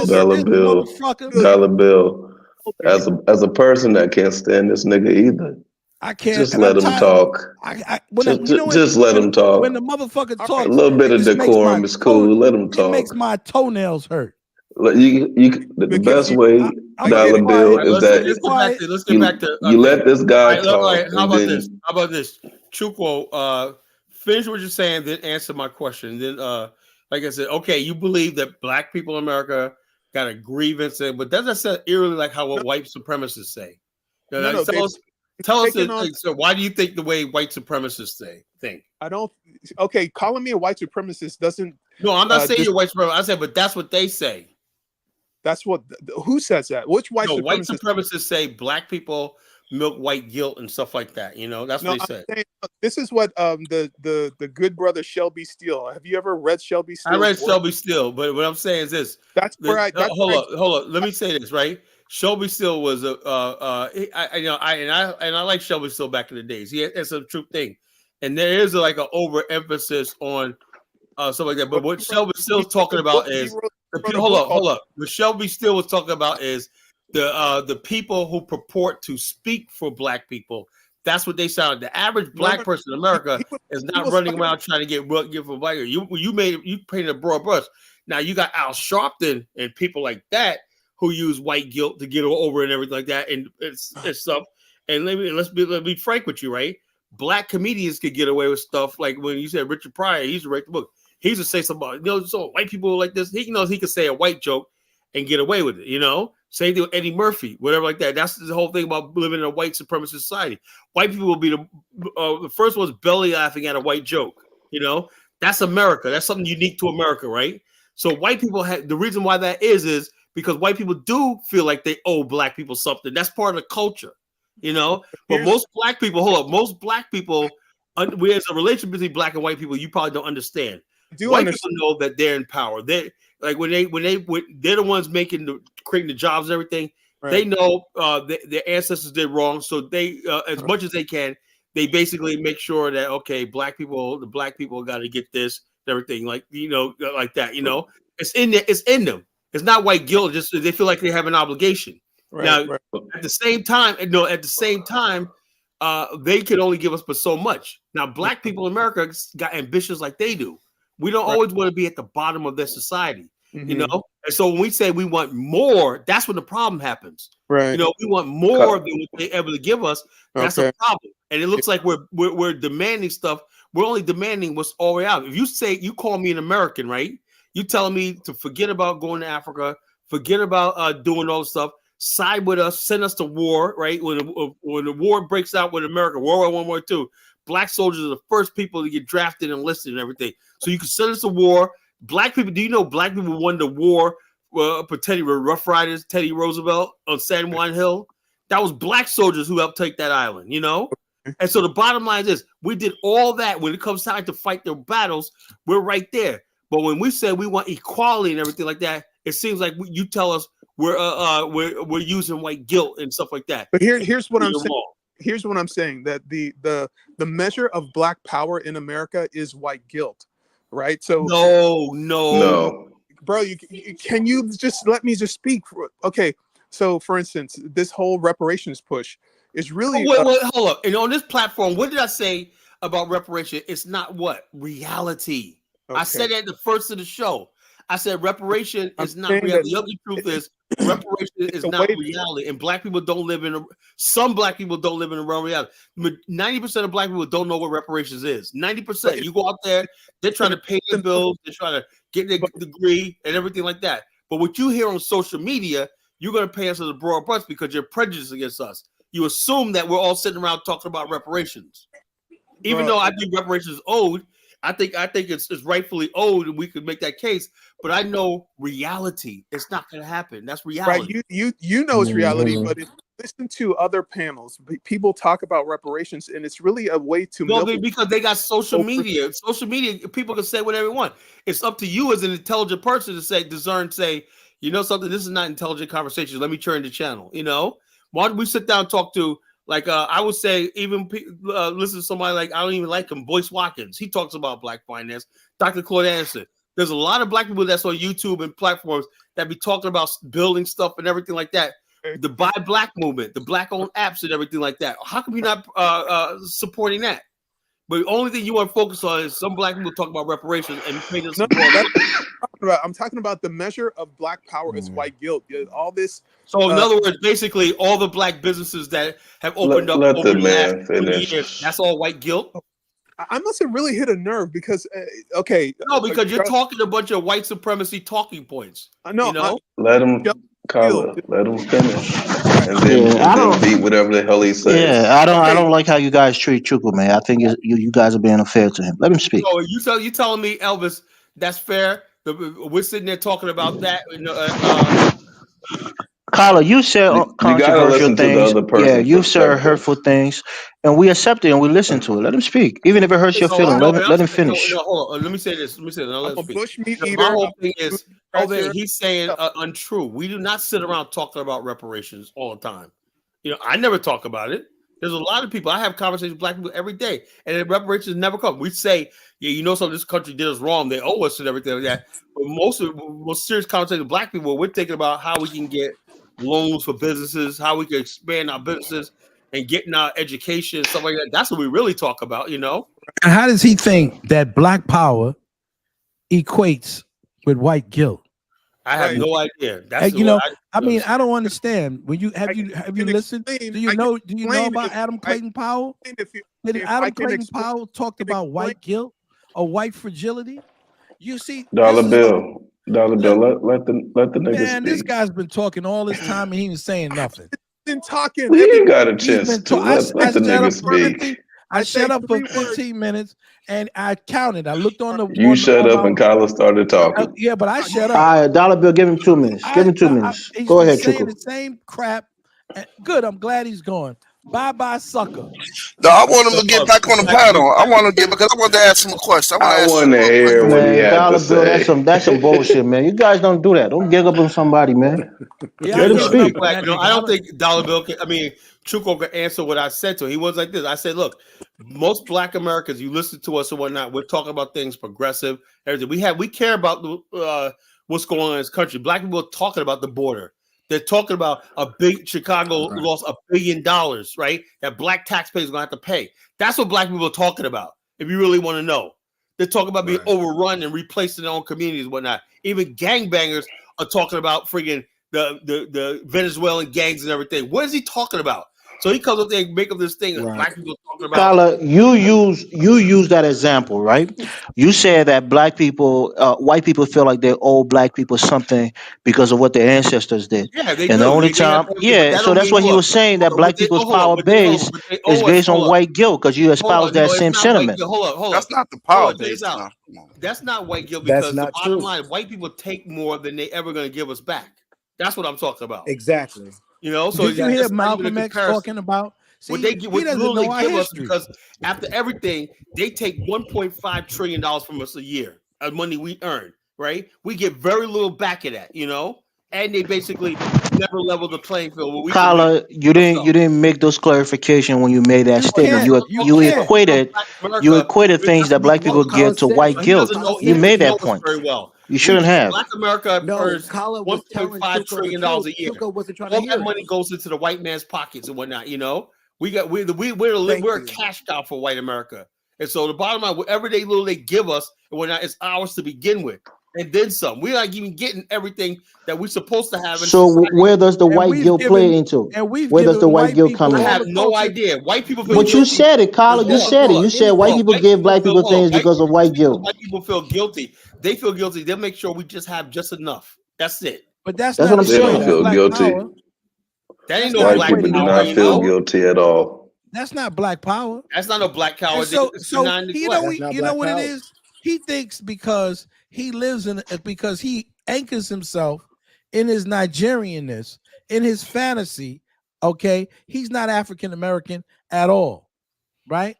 Dollar Bill. Dollar Bill. As a person that can't stand this nigga either. I can't. Just let him talk. Just let him talk. When the motherfucker talks, a little bit of decorum is cool. Let him talk. It makes my toenails hurt. The best way, Dollar Bill, is that let's get back to you let this guy talk. Right, how about this? Chukwu, finish what you're saying, then answer my question. Then, like I said, okay, you believe that black people in America got a grievance, but doesn't sound eerily like how what white supremacists say. No, tell us taken on- so why do you think the way white supremacists think? I don't. Okay, calling me a white supremacist doesn't. No, I'm not saying you're white supremacist. I said, but that's what they say. That's what. Who says that? Which white supremacist? White supremacists say black people milk white guilt and stuff like that. You know, that's what they say. Saying, this is what the good brother Shelby Steele. Have you ever read Shelby Steele? I read Shelby Steele, but what I'm saying is this. Hold up. Let me say this, right? Shelby Steele was I like Shelby Steele back in the days. It's a true thing, and there is like an overemphasis on stuff like that. But what Shelby Steele's talking about is hold up. What Shelby Steele was talking about is the people who purport to speak for black people. That's what they sound. The average black person in America is not running around trying to get from black. You painted a broad brush. Now you got Al Sharpton and people like that who use white guilt to get over and everything like that, and it's stuff. And let's be frank with you, right? Black comedians could get away with stuff like when you said Richard Pryor, he used to write the book. He used to say something about, so white people like this. He knows he could say a white joke and get away with it, Same thing with Eddie Murphy, whatever like that. That's the whole thing about living in a white supremacist society. White people will be the first ones belly laughing at a white joke, That's America. That's something unique to America, right? So white people the reason why that is because white people do feel like they owe black people something. That's part of the culture, But most black people, there's a relationship between black and white people you probably don't understand. White people know that they're in power. They like when they're the ones creating the jobs and everything. Right. They know their ancestors did wrong, so they as much as they can, they basically make sure that the black people got to get this and everything, like that. It's in there. It's in them. It's not white guilt. Just they feel like they have an obligation. Right, now, at the same time, they can only give us but so much. Now, black people in America got ambitions like they do. We don't always want to be at the bottom of their society, And so when we say we want more, that's when the problem happens. Right. We want more than what they able to give us. That's a problem. And it looks like we're demanding stuff. We're only demanding what's already out. If you call me an American, right? You telling me to forget about going to Africa, forget about doing all this stuff, side with us, send us to war, right? When the war breaks out with America, World War I, World War II, black soldiers are the first people to get drafted and enlisted and everything. So you can send us to war. Black people, do you know black people won the war for Rough Riders, Teddy Roosevelt on San Juan Hill? That was black soldiers who helped take that island, And so the bottom line is we did all that. When it comes time to fight their battles, we're right there. But when we say we want equality and everything like that, it seems like you tell us we're using white guilt and stuff like that. But here's what I'm saying. Here's what I'm saying, that the measure of black power in America is white guilt, right? So no, bro, can you just let me just speak? Okay, so for instance, this whole reparations push is really wait, hold up. And on this platform, what did I say about reparation? It's not reality. Okay. I said that the first of the show. I said reparation is not reality. The ugly truth is reparation is not reality, and black people don't live in some black people don't live in a real reality. 90% of black people don't know what reparations is. 90%. You go out there, they're trying to pay their bills, they're trying to get their degree and everything like that. But what you hear on social media, you're going to pay us as a broad brush because you're prejudiced against us. You assume that we're all sitting around talking about reparations, even though I think reparations is owed. I think it's rightfully owed, and we could make that case. But I know reality. It's not going to happen. That's reality. Right. You know it's reality. But if you listen to other panels, people talk about reparations, and it's really a way to because they got social media. Social media, people can say whatever they want. It's up to you as an intelligent person to say, something. Something. This is not intelligent conversation. Let me turn the channel. Why don't we sit down and talk to? Like I would say, even listen to somebody like, I don't even like him, Boyce Watkins. He talks about black finance. Dr. Claude Anderson. There's a lot of black people that's on YouTube and platforms that be talking about building stuff and everything like that. The Buy Black movement, the black-owned apps and everything like that. How come you're not supporting that? But the only thing you want to focus on is some black people talk about reparations and pay them support. I'm talking about the measure of black power is white guilt. All this. So in other words, basically, all the black businesses that have opened up over the last 20 years, that's all white guilt. I must have really hit a nerve because okay. No, because you're talking a bunch of white supremacy talking points. No, you know? Let him, Kyla, let him finish, and then beat whatever the hell he says. Yeah, I don't like how you guys treat Chuku, man. I think you guys are being unfair to him. Let him speak. No, you telling me, Elvis, that's fair? We're sitting there talking about that. Kyla, you said controversial things. Yeah, you said hurtful things, and we accept it and we listen to it. Let him speak, even if it hurts your feelings. Let him finish. No, hold on. Let me say this. Now, I'm a bush meat my eater. whole thing is, he's saying untrue. We do not sit around talking about reparations all the time. You know, I never talk about it. There's a lot of people. I have conversations with black people every day, and the reparations never come. We say, yeah, you know, some of this country did us wrong. They owe us and everything like that. But most serious conversations with black people, we're thinking about how we can get loans for businesses, how we can expand our businesses and getting our education, stuff like that. That's what we really talk about, you know. And how does he think that black power equates with white guilt? I have no idea. That's you know, I mean, I don't understand. When you have you listened? Do you know about Adam Clayton Powell? Did Adam Clayton Powell talked about white guilt or white fragility? You see, Dollar Bill, let the nigga man, speak. this guy's been talking all this time and he ain't saying nothing. Been talking. We ain't got a chance to let the nigga speak. I shut up for 15 minutes and I counted. I looked on the. You shut up and Kyla started talking. Yeah, but I shut up. All right, Dollar Bill, give him 2 minutes. Give him 2 minutes. Go ahead, saying Chuku. the same crap. Good. I'm glad he's gone. Bye, sucker. No, I want him to get back on the panel. I want to get because I want to ask him a question. I want to hear what he had Dollar to Bill, say. that's some bullshit, man. You guys don't do that. Don't gig up on somebody, man. Let him speak. I don't think Dollar Bill can, Chuko can answer what I said to him. He was like this. I said, look, most black Americans, you listen to us and whatnot, we're talking about things progressive, everything. We care about what's going on in this country. Black people are talking about the border. They're talking about Chicago lost $1 billion, right? That black taxpayers are gonna have to pay. That's what black people are talking about. If you really want to know, they're talking about being overrun and replaced in their own communities and whatnot. Even gangbangers are talking about friggin' the Venezuelan gangs and everything. What is he talking about? So he comes up there and make up this thing that black people are talking about. Kyla, you use that example, right? You said that black people, white people feel like they owe black people something because of what their ancestors did. Yeah, they and do. the only They time, have- yeah, that so don't that's mean what he what? was saying, that black people's power base is based on white guilt because you espouse that same sentiment. Hold on. That's not the power base. base. No. That's not white guilt That's because the not bottom true. line, white people take more than they ever going to give us back. That's what I'm talking about. Exactly. You know, so Did you hear that's not even Malcolm a X comparison. talking about? See, What they he what doesn't little know they our give us history. because after everything, they take $1.5 trillion from us a year of money we earn, right? We get very little back of that, you know, and they basically never level the playing field. Where we Kyla, you didn't make those clarification when you made that statement. You equated things that black people get to white guilt. You made that point. very well. You shouldn't have. Black America No, earns Kyla was telling $1.5 Chuko trillion the a truth. year. Chuko wasn't trying All to hear that it. money goes into the white man's pockets and whatnot. You know, we're a cash cow for white America. And so the bottom line, whatever they give us and whatnot, it's ours to begin with, and then some. We're not even getting everything that we're supposed to have. So where does the white guilt play into? Where does the white guilt come I in? have no idea. White people feel But you guilty. said it, Kyla. You said it. You said white people give black people things because of white guilt. White people feel guilty. They feel guilty. They'll make sure we just have just enough. That's it. But that's what not I'm They saying. don't feel guilty. That ain't no White black people do power, not you feel know? guilty at all. That's not black power. That's not no black power. And so It's you know, neglect. you know what it is? He thinks because he lives in, because he anchors himself in his Nigerianness, in his fantasy. Okay, he's not African American at all, right?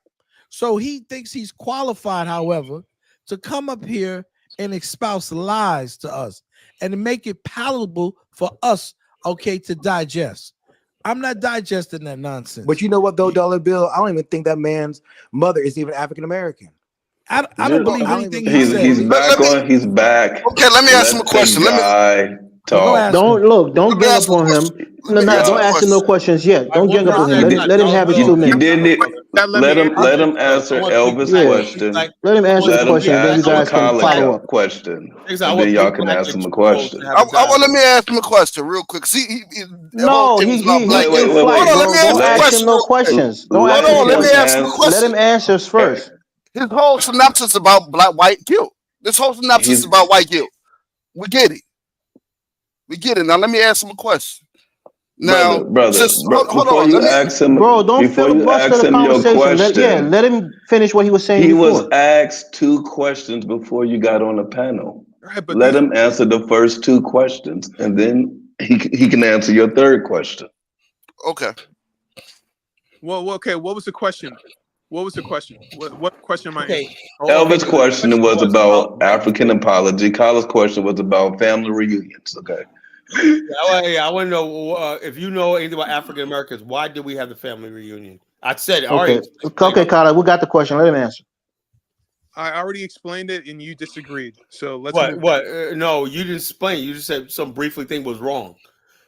So he thinks he's qualified, however, to come up here and espouse lies to us and to make it palatable for us, okay, to digest. I'm not digesting that nonsense. But you know what, though, Dollar Bill? I don't even think that man's mother is even African American. I don't believe anything he He's said. he's back. Okay, let me ask him a question. Don't gang up on him. No, don't ask him no questions yet. Don't gang up on him. Let him have his 2 minutes. Let him answer Elvis' question. Let him answer the question, and then you guys ask can follow Kyla up. question. And then y'all can ask him a question. Let me ask him a question real quick. See, No, he's in flight, bro. Don't ask him no questions. Don't ask him let me questions. ask him a question. Let him answer first. His whole synopsis about white guilt. This whole synopsis is about white guilt. We get it. We get it. Now let me ask him a question. Now, brother, hold before on. you ask him, Bro, don't before you filibuster ask the him your conversation. question, Let him finish what he was saying he before. was asked 2 questions before you got on the panel. Right, but Let him answer the first 2 questions, and then he can answer your third question. Okay. Well, okay. What was the question? What was the question? What question am I Okay. answering? Elvis' question was about African apology. Kyle's question was about family reunions. Okay. I want to know if you know anything about African Americans. Why did we have the family reunion? I said it. Okay, okay, Kyle, we got the question. Let him answer. I already explained it, and you disagreed. So let's What? move What? on. No, you didn't explain. You just said some briefly thing was wrong.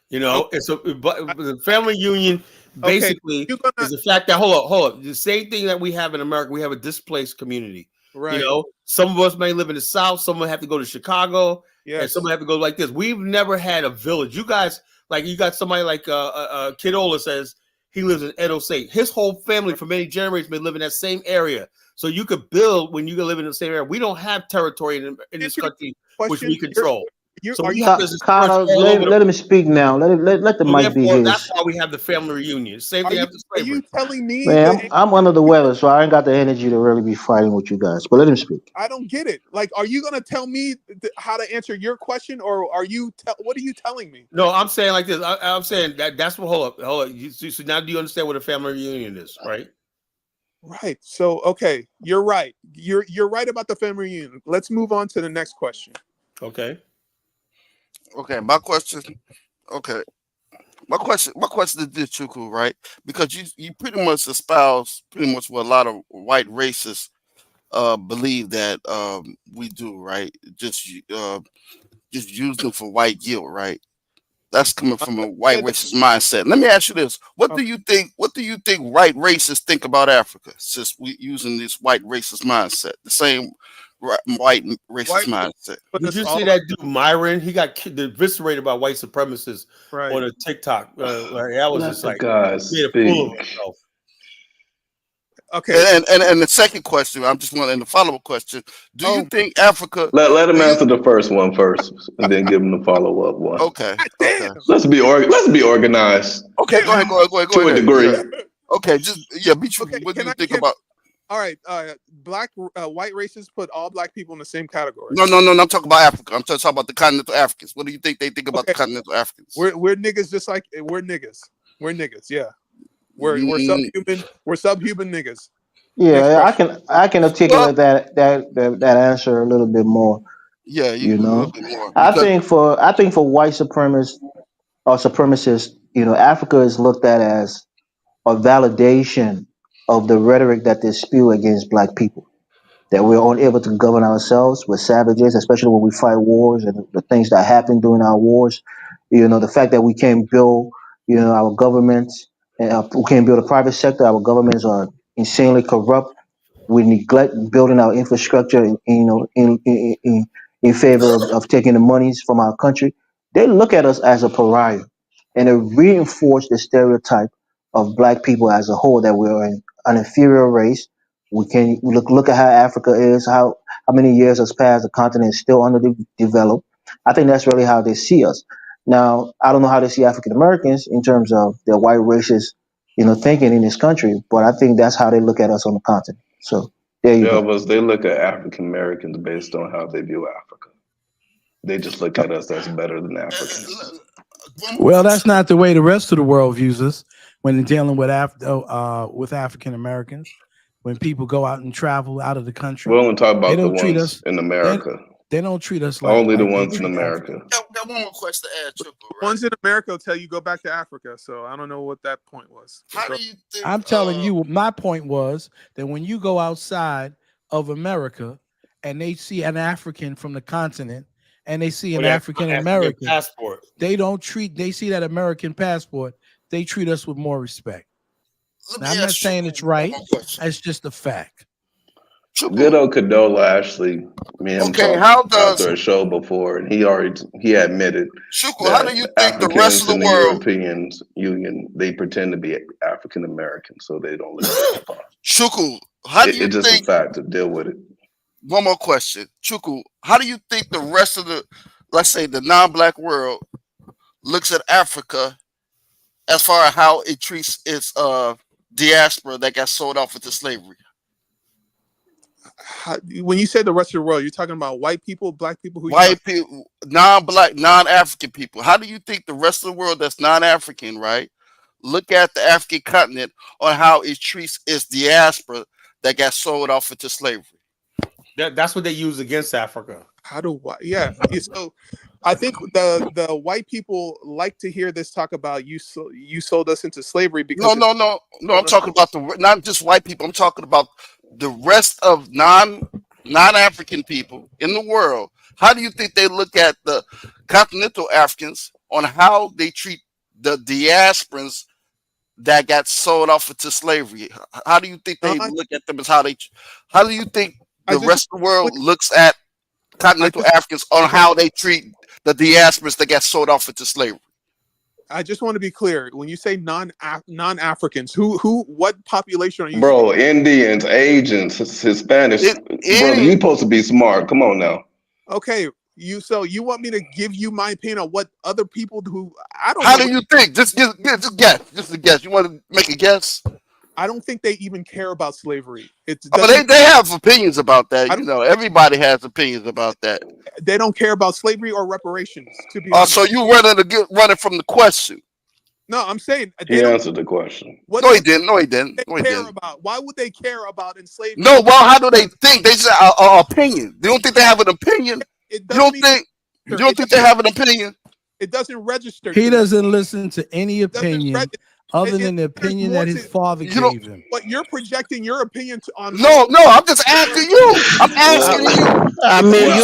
You know, it's but the family union basically is the fact that hold up. The same thing that we have in America, we have a displaced community. Right. You know, some of us may live in the South, some have to go to Chicago, and Yes. some have to go like this. We've never had a village. You guys, like you got somebody like Kidola says he lives in Edo State. His whole family for many generations may live in that same area. So you could build when you can live in the same area. We don't have territory in this country which we control. So we have this Kyle, let him speak now. Let the so mic be therefore, that's his. why we have the family reunion. Same thing after Are slavery. you telling me Man, that I'm under the weather, so I ain't got the energy to really be fighting with you guys. But let him speak. I don't get it? Like, are you gonna tell me how to answer your question, or are you? What are you telling me? No, I'm saying like this. I'm saying that's what. Hold up. So now, do you understand what a family reunion is, right? Right. So, okay, you're right. You're right about the family reunion. Let's move on to the next question. Okay. Okay, my question. Okay, my question is this, Chuku, right? Because you pretty much espouse pretty much what a lot of white racists believe that we do, right? Just use them for white guilt, right? That's coming from a white racist mindset. Let me ask you this: What do you think? What do you think white racists think about Africa? Since we using this white racist mindset, the same white racist mindset. Did you see that dude Myron? He got eviscerated by white supremacists on a TikTok. That was Let just the like guy being full of speak. himself. Okay. And the second question, I'm just wanting the follow-up question. Do you think Africa? Let him answer the first one first, and then give him the follow-up one. Okay. Okay. Let's be organized. Okay. Go ahead. To a degree. Yeah. Okay. Be true. What do you think about? All right, white racists put all black people in the same category. No. I'm talking about Africa. I'm talking about the continental Africans. What do you think they think about the continental Africans? We're niggas, just like we're niggas. We're niggas. Yeah. We're subhuman. We're subhuman niggas. Yeah, I can articulate that answer a little bit more. Yeah, you a know, little bit more. I think for white supremacists or supremacists, Africa is looked at as a validation of the rhetoric that they spew against black people. That we're unable to govern ourselves, we're savages, especially when we fight wars and the things that happen during our wars. The fact that we can't build, our governments, we can't build a private sector. Our governments are insanely corrupt. We neglect building our infrastructure, in favor of taking the monies from our country. They look at us as a pariah, and it reinforced the stereotype of black people as a whole, that we're an inferior race. We can look at how Africa is, how many years has passed, the continent is still underdeveloped. I think that's really how they see us. Now, I don't know how they see African Americans in terms of their white racist, thinking in this country, but I think that's how they look at us on the continent. So there you go. They look at African Americans based on how they view Africa. They just look at us as better than Africans. Well, that's not the way the rest of the world views us when they're dealing with African Americans. When people go out and travel out of the country, We only talk about they the don't treat ones us in America. They don't treat us like only the they ones in treat America. Got one more question to add, Triple. Right? Ones in America will tell you go back to Africa. So I don't know what that point was. How do you think? I'm telling you, my point was that when you go outside of America and they see an African from the continent and they see an African American passport, they see that American passport, they treat us with more respect. Now, I'm not saying it's right. It's just a fact. Good old Cadola actually, me and him talked after a show before, and he admitted that how do you think the rest of the in the world? European Union, they pretend to be African American, so they don't live that far. Shuku, How do you It's just a think? fact to deal with it. One more question, Chuku. How do you think the rest of the, let's say, the non-black world looks at Africa as far as how it treats its diaspora that got sold off into slavery? When you say the rest of the world, you're talking about white people, black people, White people, non-black, non-African people. How do you think the rest of the world that's non-African, right, look at the African continent on how it treats its diaspora that got sold off into slavery? That's what they use against Africa. How do white? Yeah. So I think the white people like to hear this talk about you sold us into slavery because No. I'm talking about not just white people. I'm talking about the rest of non-African people in the world. How do you think they look at the continental Africans on how they treat the diasporans that got sold off into slavery? How do you think they look at them as how do you think the rest of the world looks at continental Africans on how they treat the diasporans that got sold off into slavery? I just want to be clear. When you say non-Africans, what population are you? Bro, Indians, Asians, Hispanics. Brother, you supposed to be smart. Come on now. Okay, so you want me to give you my opinion on what other people who I don't. How do you think? Just guess. Just a guess. You want to make a guess? I don't think they even care about slavery. But they have opinions about that. You know, everybody has opinions about that. They don't care about slavery or reparations. To be honest. So you running from the question? No, I'm saying He answered the question. No, he didn't. No, he didn't. No, he didn't. About why would they care about enslavement? No, well, how do they think? They say opinion. They don't think they have an opinion. You don't think they have an opinion? It doesn't register. He doesn't listen to any opinion other than the opinion that his father gave him. But you're projecting your opinion on. No, I'm just asking you. I'm asking you. I mean,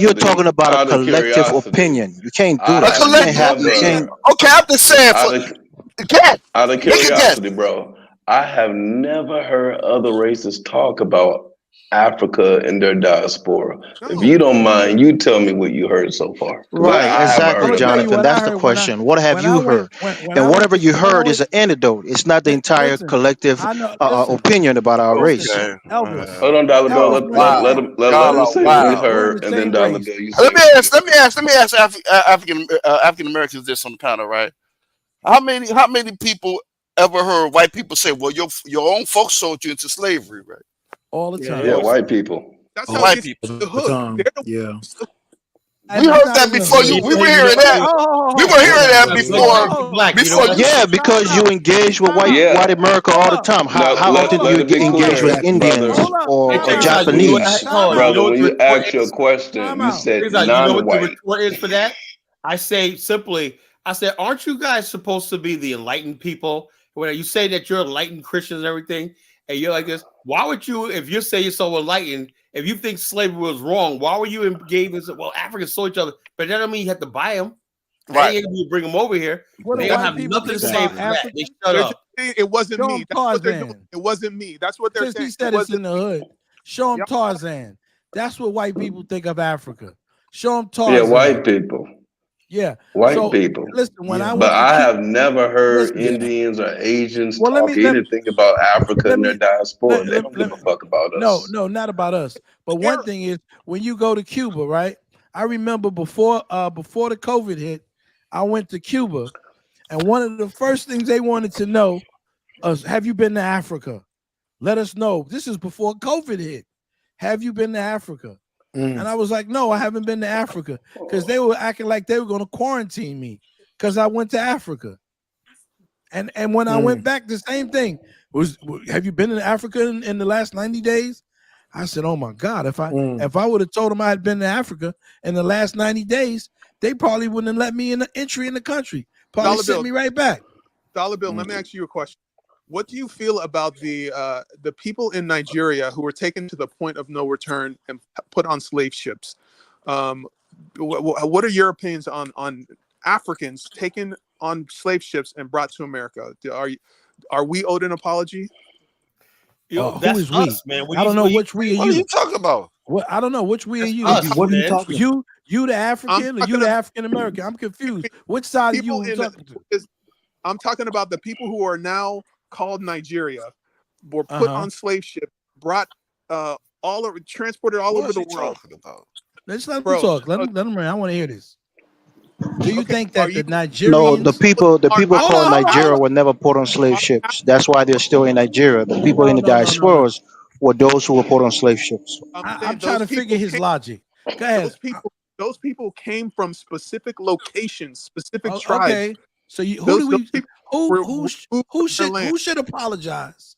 you're talking about a collective opinion. You can't do that. Okay, I'm just saying. Out of curiosity, bro, I have never heard other races talk about Africa and their diaspora. If you don't mind, you tell me what you heard so far. Right, exactly, Jonathan. That's the question. What have you heard? And whatever you heard is an antidote. It's not the entire collective opinion about our race. Hold on, Dollar Bill. Let him say what he heard, and then Dollar Bill. Let me ask African Americans this on the panel, right? How many people ever heard white people say, "Well, your own folks sold you into slavery," right? All the time. Yeah, white people. That's how white people. The hook. Yeah. We heard that before. We were hearing that. We were hearing that before. Yeah, because you engage with white America all the time. How often do you engage with Indians or Japanese? Brother, when you ask your question, you said non-white. What is for that? I say simply, aren't you guys supposed to be the enlightened people? When you say that you're enlightened Christians and everything, and you're like this, why would you, if you say you're so enlightened, if you think slavery was wrong, why were you engaged in, well, Africans saw each other, but that don't mean you have to buy them. Right. You bring them over here. They don't have nothing to say for that. They shut up. It wasn't me. That's what they're doing. It wasn't me. That's what they're saying. He said it's in the hood. Show them Tarzan. That's what white people think of Africa. Show them Tarzan. Yeah, white people. Yeah, white people. Listen, I have never heard Indians or Asians talk anything about Africa and their diaspora. They don't give a fuck about us. No, not about us. But one thing is, when you go to Cuba, right? I remember before the COVID hit, I went to Cuba, and one of the first things they wanted to know was, have you been to Africa? Let us know. This is before COVID hit. Have you been to Africa? And I was like, no, I haven't been to Africa, because they were acting like they were going to quarantine me because I went to Africa. And when I went back, the same thing was, have you been in Africa in the last 90 days? I said, oh my God, if I would have told them I had been to Africa in the last 90 days, they probably wouldn't have let me in the entry in the country. Probably sent me right back. Dollar Bill, let me ask you a question. What do you feel about the people in Nigeria who were taken to the point of no return and put on slave ships? What are your opinions on Africans taken on slave ships and brought to America? Are we owed an apology? Who is we? Man. I don't know which we are you. What are you talking about? What, I don't know which we are you. What are you talking about? You the African or you the African American? I'm confused. Which side are you talking to? I'm talking about the people who are now called Nigeria. were put on slave ships, brought all over, transported all over the world. Let's let him Bro, talk. Let him. I want to hear this. Do you think that the Nigerians? No, the people Hold called on. Nigeria were never put on slave ships. That's why they're still in Nigeria. The people in the diasporas were those who were put on slave ships. I'm trying to figure his logic. Go ahead. Those people came from specific locations, specific tribes. Okay. So who should apologize?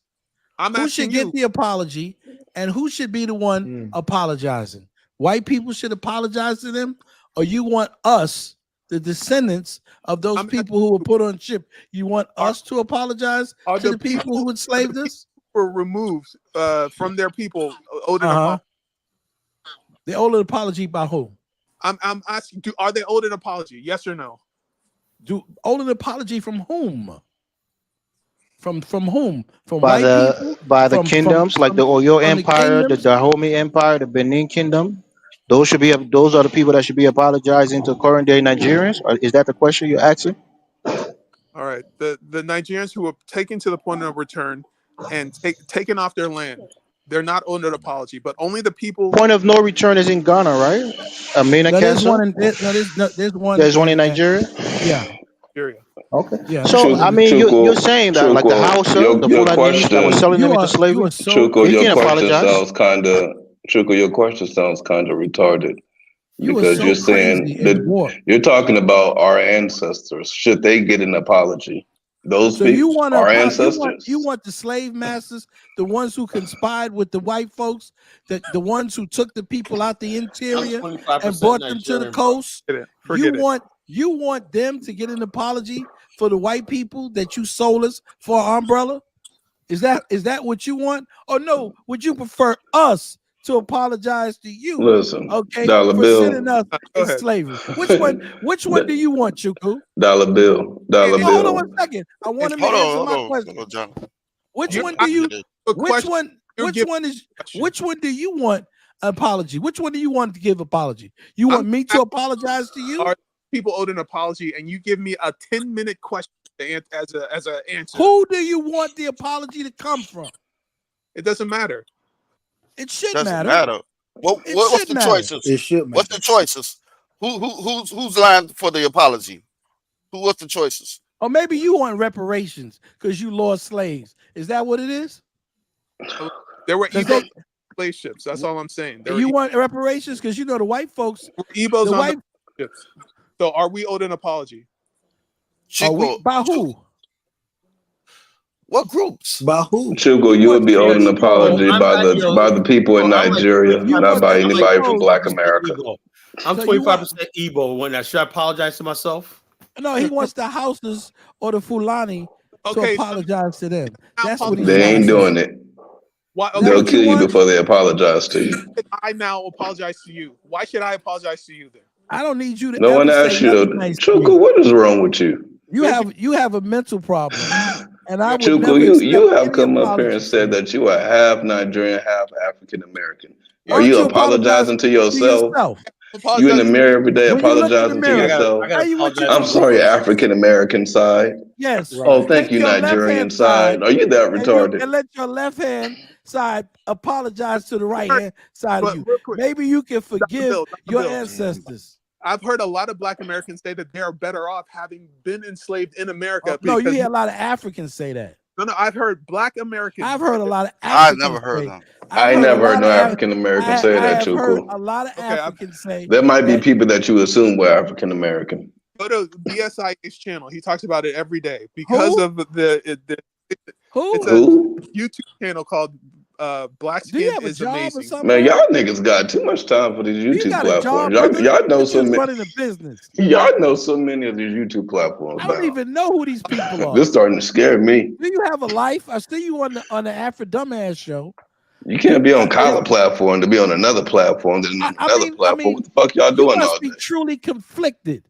Who should get the apology, and who should be the one apologizing? White people should apologize to them, or you want us, the descendants of those people who were put on ship, you want us to apologize to the people who enslaved us? Were removed from their people. Owed an apology. They owed an apology by who? I'm asking. Are they owed an apology? Yes or no? Owed an apology from whom? From whom? From By white people? the kingdoms, like the Oyo Empire, the Dahomey Empire, the Benin Kingdom. Those are the people that should be apologizing to current day Nigerians. Or is that the question you're asking? All right. The Nigerians who were taken to the point of return and taken off their land, they're not owed an apology, but only the people. Point of no return is in Ghana, right? Amina There's Cancer. one. There's one in Nigeria. Yeah. Nigeria. Okay. Yeah. So I mean, you're saying that like the Hausa, the Fulani that was selling them into slavery. Chuku, You your can't question apologize. sounds kind of retarded You are because so you're saying crazy that and warped. you're talking about our ancestors. Should they get an apology? Those So people, you want our to ancestors. you want the slave masters, the ones who conspired with the white folks, the ones who took the people out the interior and brought them to the coast. You want them to get an apology for the white people that you sold us for our umbrella? Is that what you want? Or no, would you prefer us to apologize to you? Listen, okay, Dollar for Bill. sending us in slavery. Which one do you want, Chuku? Dollar Bill. Hold on 1 second. I want him to answer my question. Which one do you? Which one do you want apology? Which one do you want to give apology? You want me to apologize to you? Are people owed an apology, and you give me a 10-minute question to answer as an answer? Who do you want the apology to come from? It doesn't matter. It should Doesn't matter. What's the choices? It should What's the choices? Who's lying for the apology? What's the choices? Or maybe you want reparations because you lost slaves. Is that what it is? There were Igbo slave ships. That's all I'm saying. You want reparations because you know the white folks. Igbo's on the ships. So are we owed an apology? By who? What groups? By who? Chuku, you would be owed an apology by the people in Nigeria, not by anybody from Black America. I'm 25% Igbo. Should I apologize to myself? No, he wants the Hausas or the Fulani to apologize to them. That's what They ain't doing it. They'll kill you before they apologize to you. I now apologize to you. Why should I apologize to you then? I don't need you to. No one asked you. Chuku, what is wrong with you? You have a mental problem. And I would Chuku, you have come up here and said that you are half Nigerian, half African American. Are you apologizing to yourself? You in the mirror every day apologizing to yourself. I'm sorry, African American side. Yes. Oh, thank you, Nigerian side. Are you that retarded? And let your left hand side apologize to the right hand side of you. Maybe you can forgive your ancestors. I've heard a lot of Black Americans say that they are better off having been enslaved in America. No, you hear a lot of Africans say that. No, I've heard Black Americans. I've heard a lot of I've Africans. never heard them. I ain't never heard no African American say that, I've heard Chuku. a lot of Africans say There might be people that you assume were African American. Go to BSIA's channel. He talks about it every day because of it's a YouTube channel called Black Skin is Amazing. Man, y'all niggas got too much time for these YouTube platforms. Y'all know so many. Running a business. Y'all know so many of these YouTube platforms. I don't even know who these people are. This starting to scare me. Do you have a life? I see you on the Afro Dumbass show. You can't be on Kyla platform to be on another platform, then another platform. What the fuck y'all doing all day? Be truly conflicted.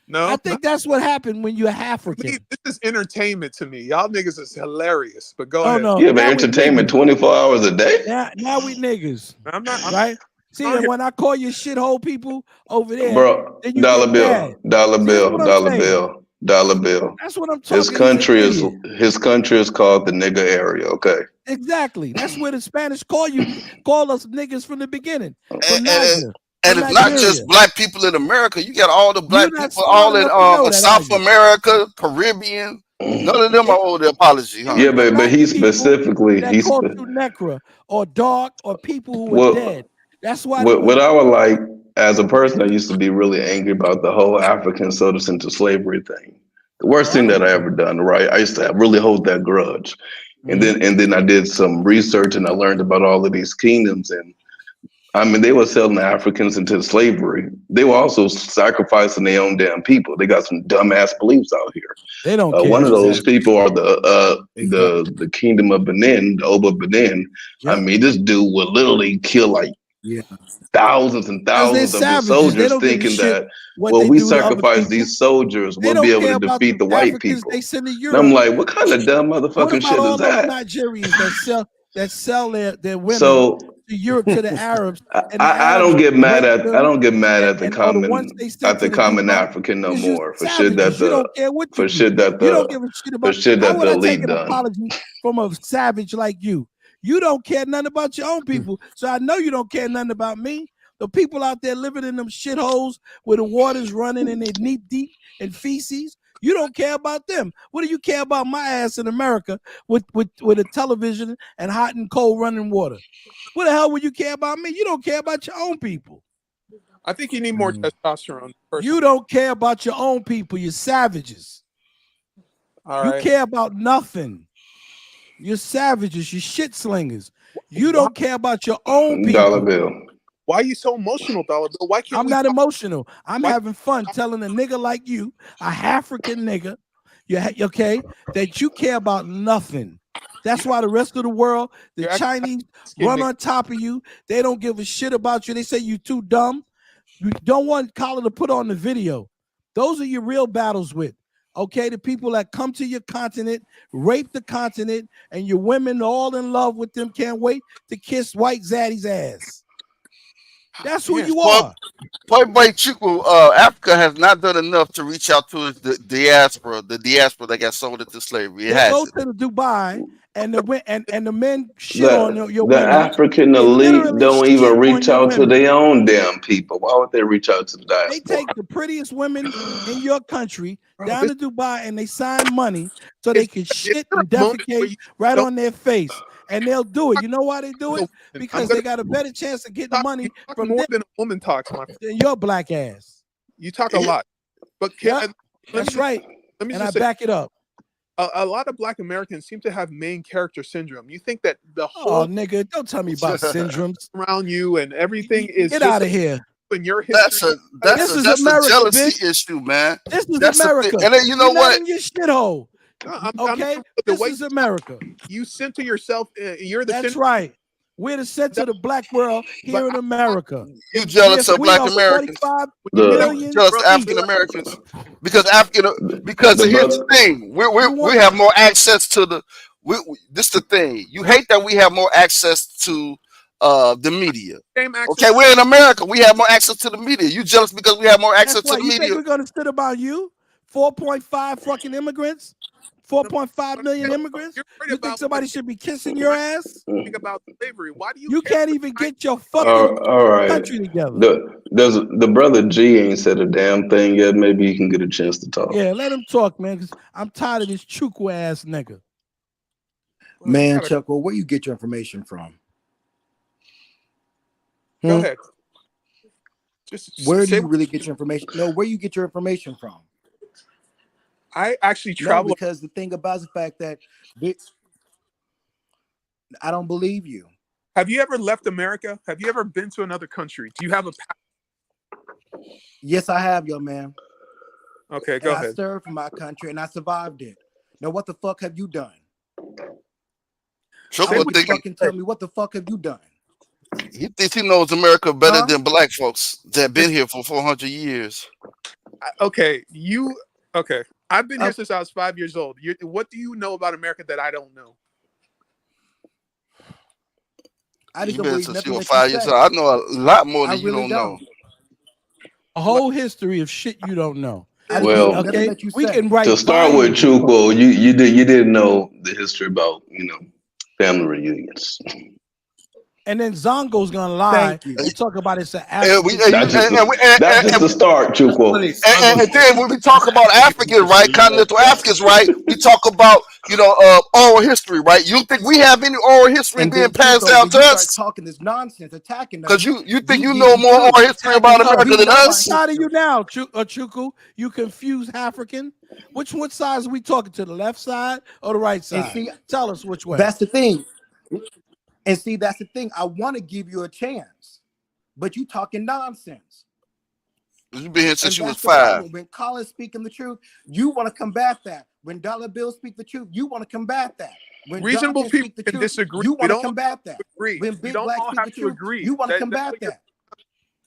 No, I think that's what happened when you're African. This is entertainment to me. Y'all niggas is hilarious. But go ahead. No, yeah, but entertainment 24 hours a day. Now we niggas. I'm not right. See, and when I call you shithole people over there, bro, then you dollar get bill, mad. dollar bill, dollar bill. Dollar Bill. That's what I'm His talking. country He's is an idiot. his country is called the nigger area. Okay. Exactly. That's where the Spanish call us niggas from the beginning. From And, Niger, and from it's not Nigeria. just black people in America. You got all the black You're not people all smart in enough to know that, are South you? America, Caribbean. None of them are owed the apology, huh? Yeah, but Black he people specifically that called you Necra or dark or people who were well, dead. That's why they what I would like as a person, I used to be really angry about the whole African sold us into slavery thing. The worst thing that I ever done, right? I used to really hold that grudge. And then I did some research and I learned about all of these kingdoms, and I mean, they were selling the Africans into slavery. They were also sacrificing their own damn people. They got some dumbass beliefs out here. They don't care. One of those Exactly. people are the kingdom of Benin, the Oba Benin. Yep. I mean, this dude would literally kill like Yeah. thousands and Because they're thousands of his savages. They soldiers, don't give a thinking shit that what well, they we do to other sacrifice people. these soldiers, They we'll don't be able care to about defeat the the white Africans people. they send to And Europe. I'm like, what kind of dumb What motherfucking about shit all is those that? Nigerians that sell their women So to Europe to the Arabs, and the I Arabs don't get mad rape at them, I don't get mad at or the ones they send to the common Dubai? African no Because you more for shit savages. that You don't care what you do. You don't give a shit for about. shit How that would the I take elite an done. apology from a savage like you? You don't care nothing about your own people, so I know you don't care nothing about me. The people out there living in them shitholes where the water's running and they're knee deep in feces. You don't care about them. What do you care about my ass in America with a television and hot and cold running water? What the hell would you care about me? You don't care about your own people. I think you need more testosterone. You don't care about your own people. You're savages. All You right. care about nothing. You're savages. You're shit slingers. You don't care about your own people. Dollar Bill. Why are you so emotional, Dollar Bill? Why can't I'm we not talk- emotional. I'm Why- having fun telling a nigga like you, a African nigga, okay, that you care about nothing. That's why the rest of the world, the You're Chinese asking run me- on top of you. They don't give a shit about you. They say you too dumb. You don't want Colin to put on the video. Those are your real battles with. Okay, the people that come to your continent, rape the continent, and your women all in love with them, can't wait to kiss White Zaddy's ass. That's who you are. Point blank, Chukwu, Africa has not done enough to reach out to the diaspora that got sold into slavery. It They go hasn't. to Dubai and the men shit on your The women. African They elite literally don't shit even on reach your out to women. their own damn people. Why would they reach out to the They diaspora? take the prettiest women in your country down this- to Dubai and they sign money so they can shit and there a moment where defecate you right don't- on their face. And they'll do it. You know why they do it? Because they got a better chance of getting money You talk from more them than a woman talks, my friend. than your black ass. You talk a lot. But Yep, that's right. Let me And just I say, back it up. a lot of Black Americans seem to have main character syndrome. You think that the Oh, whole nigga, don't tell me about syndromes. around you and everything is Get just out of here. in your history. This is That's America, a jealousy bitch. issue, man. This is That's the thing. America. And then you know You're not what? in your shithole. I'm Okay, the this way is America. you center yourself. You're the That's center. right. We're the center of the black world here in America. You jealous of We Black are Americans? 45 The- million Jealous of people. African Americans? Because the here's the brother- thing: we have more access to the. This is the thing. You hate that we have more access to the media. Same access. Okay, we're in America. We have more access to the media. You jealous because we have more access That's to right. the You think media? we're gonna sit about you? 4.5 fucking immigrants? 4.5 million immigrants? You think somebody should be kissing your ass? Think about slavery. Why do you? You can't even get your fucking all right. country together. The brother G ain't said a damn thing yet. Maybe he can get a chance to talk. Yeah, let him talk, man, because I'm tired of this Chukwu ass nigga. Man, Chuck, well, where you get your information from? Go Hmm? ahead. Just Where do say- you really get your information? No, where you get your information from? I actually No, travel. because the thing about the fact that I don't believe you. Have you ever left America? Have you ever been to another country? Do you have a? Yes, I have, yo, man. Okay, And go I ahead. served for my country and I survived it. Now, what the fuck have you done? Chuck I was want you to thinking fucking tell me what the fuck have you done? he thinks he knows America better Huh? than black folks that been here for 400 years. Okay, okay. I've been here since I was 5 years old. What do you know about America that I don't know? I just You don't been believe since nothing you were that 5 you years say. old. I know a lot more I than you really don't know. A whole history of shit you don't know. Well, okay, we can write. to start with, Chuko, you didn't know the history about family reunions. And then Zongo's gonna lie and talk about it's an African. That's just the start, Chuko. And then when we talk about African, right, continental Africans, right, we talk about oral history, right? You think we have any oral history And being then passed Chuko, down when to you us? start talking this nonsense, attacking us. Because you think you know more oral history about America than us? How do you now, Chuku? You confuse African? What side are we talking to? The left side or the right side? And see, tell us which way. That's the thing. And see, that's the thing. I want to give you a chance, but you talking nonsense. You've been here since you was the problem. 5. When Colin's speaking the truth, you want to combat that. When Dollar Bill speak the truth, you want to combat that. When Reasonable Jonathan people speak the can truth, disagree. you We want to don't combat that. agree. When We Big don't Black all speak have the to truth, agree. you want to That's combat what you're- that.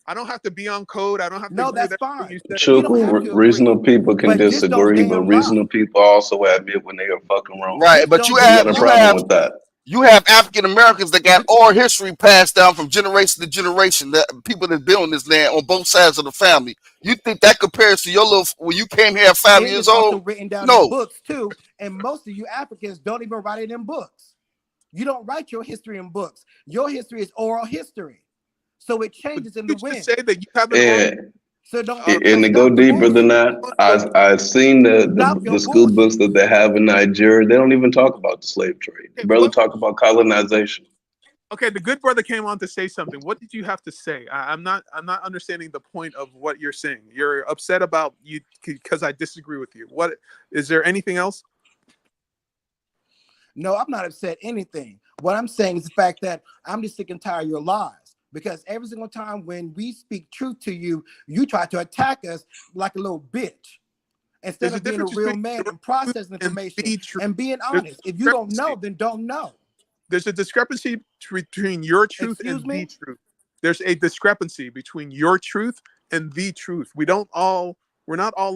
I don't have to be on code. I don't have to. No, agree that's with everything fine. you said. Chuko, reasonable people can But just don't disagree, but damn reasonable people also admit when they are fucking wrong. Right, but you got have a problem with that. you have African Americans that got oral history passed down from generation to generation. That people that built on this land on both sides of the family. You think that compares to your little when you came here at 5 And years it's also old? written down No. in books too. And most of you Africans don't even write it in books. You don't write your history in books. Your history is oral history. So it changes in the wind. Say that you haven't. And, So don't. and to go deeper than that, I've seen the school books that they have in Nigeria. They don't even talk about the slave trade. They barely talk about colonization. Okay, the good brother came on to say something. What did you have to say? I'm not understanding the point of what you're saying. You're upset about you because I disagree with you. What is there anything else? No, I'm not upset anything. What I'm saying is the fact that I'm just sick and tired of your lies. Because every single time when we speak truth to you, you try to attack us like a little bitch. Instead of being a real man and processing information and being honest. If you don't know, then don't know. There's a discrepancy between your truth and the truth. There's a discrepancy between your truth and the truth. We're not all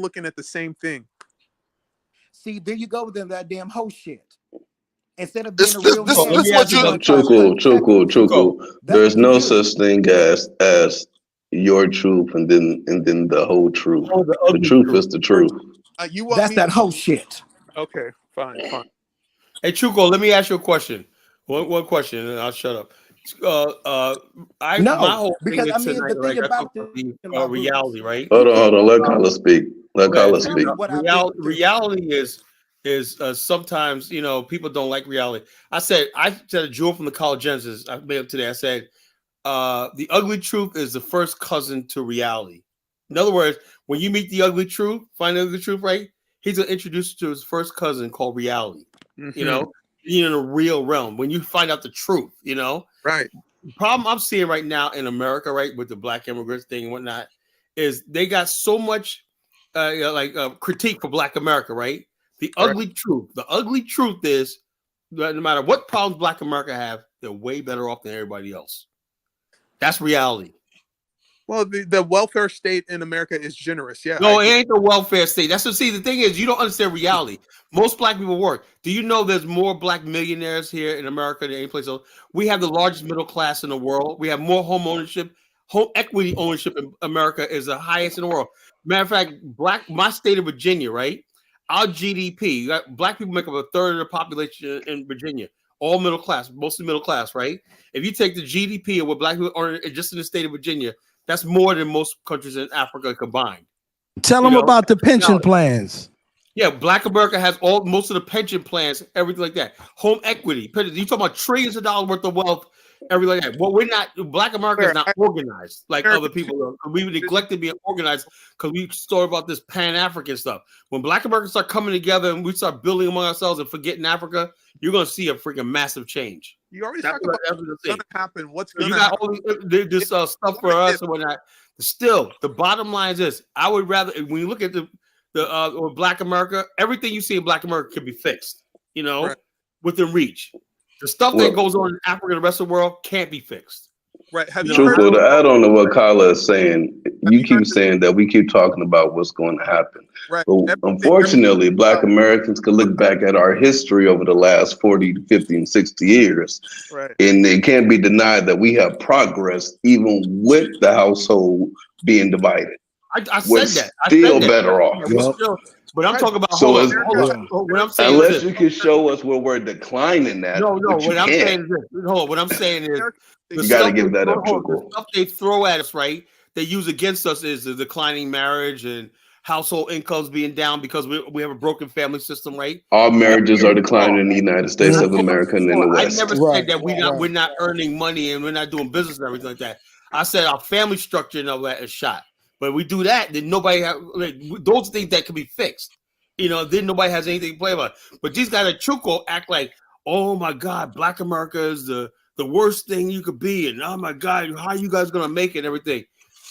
looking at the same thing. See, there you go with them, that damn hoe shit. Instead of being a real man, Chuku. There's no such thing as your truth and then the whole truth. The truth is the truth. That's that whole shit. Okay, fine. Hey, Chuko, let me ask you a question. One question, and I'll shut up. My whole because thing I mean tonight, the thing about the reality, right? Hold on. Let Carla speak. Reality is sometimes people don't like reality. I said a jewel from the College Genesis. I made up today. I said the ugly truth is the first cousin to reality. In other words, when you meet the ugly truth, find the ugly truth, right? He's gonna introduce you to his first cousin called reality. Mm-hmm. In a real realm. When you find out the truth, right. The problem I'm seeing right now in America, right, with the black immigrants thing and whatnot, is they got so much critique for Black America, right? The ugly truth. The ugly truth is that no matter what problems Black America have, they're way better off than everybody else. That's reality. Well, the welfare state in America is generous. Yeah. No, it ain't the welfare state. That's what. See, the thing is, you don't understand reality. Most Black people work. Do you know there's more Black millionaires here in America than any place else? We have the largest middle class in the world. We have more home ownership. Home equity ownership in America is the highest in the world. Matter of fact, my state of Virginia, right? Our GDP, you got Black people make up a third of the population in Virginia. All middle class, mostly middle class, right? If you take the GDP of what Black people earn just in the state of Virginia, that's more than most countries in Africa combined. Tell them about the pension plans. Yeah, Black America has most of the pension plans, everything like that. Home equity. You talking about trillions of dollars worth of wealth, everything like that. Well, we're not. Black America is not organized like other people are. We neglected being organized because we thought about this Pan-African stuff. When Black Americans start coming together and we start building among ourselves and forgetting Africa, you're going to see a freaking massive change. You already talked about what's going to happen. What's going you to got happen? all this stuff for us and whatnot. Still, the bottom line is this: I would rather, when you look at the Black America, everything you see in Black America can be fixed. Within reach. The stuff that goes on in Africa and the rest of the world can't be fixed. Right? Have Chuko, to add on to what Carla is saying, you keep saying that we keep talking about what's going to happen. Right. But unfortunately, Black Americans can look back at our history over the last 40 to 50 and 60 years. Right. And it can't be denied that we have progressed even with the household being divided. I said was that. I still said that. better off. Yeah, we're still, but I'm talking about. So Hold it's, on, hold on. What I'm saying unless is you this. can show us where we're declining that, No, which you what I'm can't, saying is this. Hold on. What I'm saying is the you got to stuff give that up, the Chuko. stuff they throw at us, right? They use against us is the declining marriage and household incomes being down because we have a broken family system, right? All marriages are declining in the United States of America and in the I West. never said that we're not earning money and we're not doing business and everything like that. I said our family structure and all that is shot. But we do that, then nobody those things that can be fixed. Then nobody has anything to play about. But these guys at Chuko act like, oh my God, Black America is the worst thing you could be, and oh my God, how are you guys gonna make it and everything?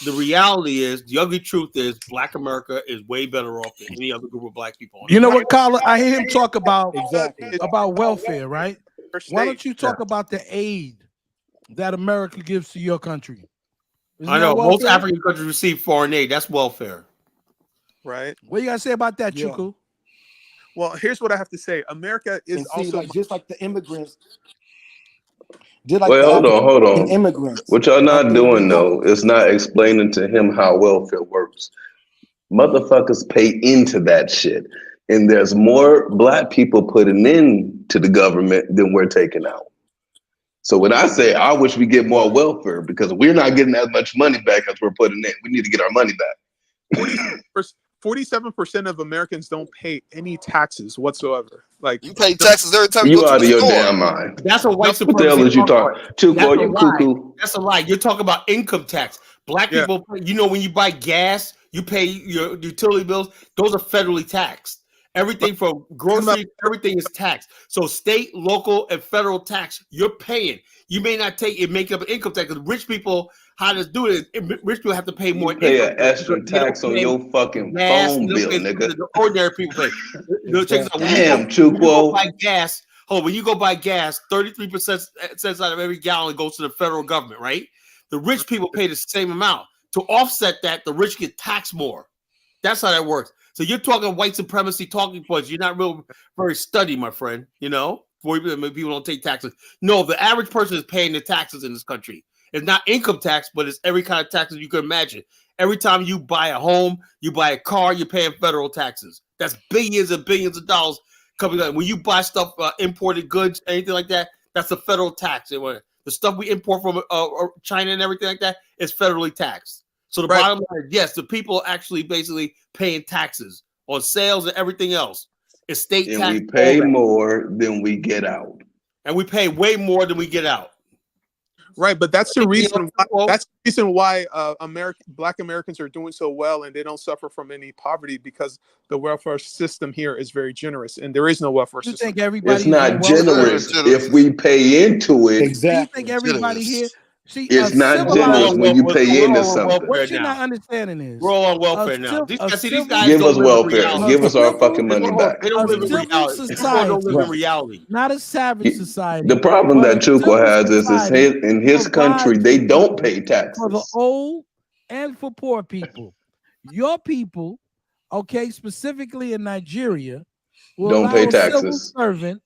The reality is, the ugly truth is, Black America is way better off than any other group of Black people. You know what, Carla? I hear him talk about Exactly. about welfare, right? Why don't you talk about the aid that America gives to your country? Isn't I know that most welfare? African countries receive foreign aid. That's welfare, right? What you gotta say about that, Chuku? Well, here's what I have to say. America is And see, also like just like the immigrants, just like Wait, the hold African on. immigrants. What y'all not okay, doing they though is not explaining to him how welfare works. Motherfuckers pay into that shit, and there's more Black people putting in to the government than we're taking out. So when I say I wish we get more welfare because we're not getting as much money back as we're putting in, we need to get our money back. 47% of Americans don't pay any taxes whatsoever. Like you pay taxes every time You go out to of the your store. damn mind. That's a white What the hell supremacy is you talk. talking? Chuko, you cuckoo. That's a lie. You're talking about income tax. Black people, when you buy gas, you pay your utility bills. Those are federally taxed. Everything from groceries, everything is taxed. So state, local, and federal tax, you're paying. You may not take it, make up an income tax. Because rich people, how to do it is rich people have to pay more. You pay income an tax extra because they don't tax on pay your fucking gas, phone they don't bill, pay nigga. the ordinary people pay. Check this out. Damn, when you go Chuko. buy gas, when you go buy gas, 33% cents out of every gallon goes to the federal government, right? The rich people pay the same amount. To offset that, the rich get taxed more. That's how that works. So you're talking white supremacy talking points. You're not real very studied, my friend. People don't take taxes. No, the average person is paying the taxes in this country. It's not income tax, but it's every kind of taxes you can imagine. Every time you buy a home, you buy a car, you're paying federal taxes. That's billions and billions of dollars coming out. When you buy stuff, imported goods, anything like that, that's a federal tax. The stuff we import from China and everything like that is federally taxed. So the bottom line is, yes, the people actually basically paying taxes on sales and everything else. It's state And tax. we pay more than we get out. And we pay way more than we get out. Right, but that's the reason why. That's the reason why Black Americans are doing so well, and they don't suffer from any poverty because the welfare system here is very generous, and there is no welfare You system. think everybody It's not generous if we pay into it. You think everybody here? See, It's not generous when you pay into something. What you're not understanding is we're all on welfare now. These guys Give don't us live in welfare. reality. Give us our fucking money back. They don't live in reality. People don't live in reality. Not a savage society. The problem but that a Chuko civil has is society in his country, they don't pay taxes. for the old and for poor people. Your people, okay, specifically in Nigeria, will Don't allow pay a civil taxes. servant,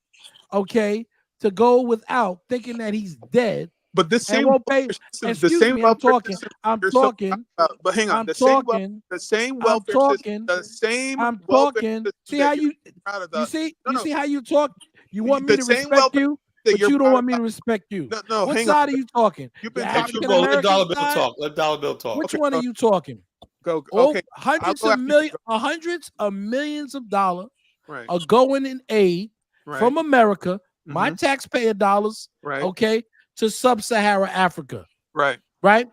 okay, to go without thinking that he's dead. But this same won't pay. Excuse me, I'm talking. I'm talking. But hang on, I'm the talking. same I'm welfare talking. system, the same. I'm welfare talking. system See that how you're you proud of you the- see No, you no. see how you talk. You want me The to same respect welfare you, that but you're you don't proud want me of. to respect you. No, What hang side on. are you talking? You've The been African Let American Dollar Bill side? talk. Let Dollar Bill talk. Which one are you talking? Go. Oh, Okay. hundreds I'll of go millions, hundreds of millions of dollars Right. are going in aid Right. from America, my Mhm. taxpayer dollars, Right. okay, to sub-Saharan Africa. Right. Right?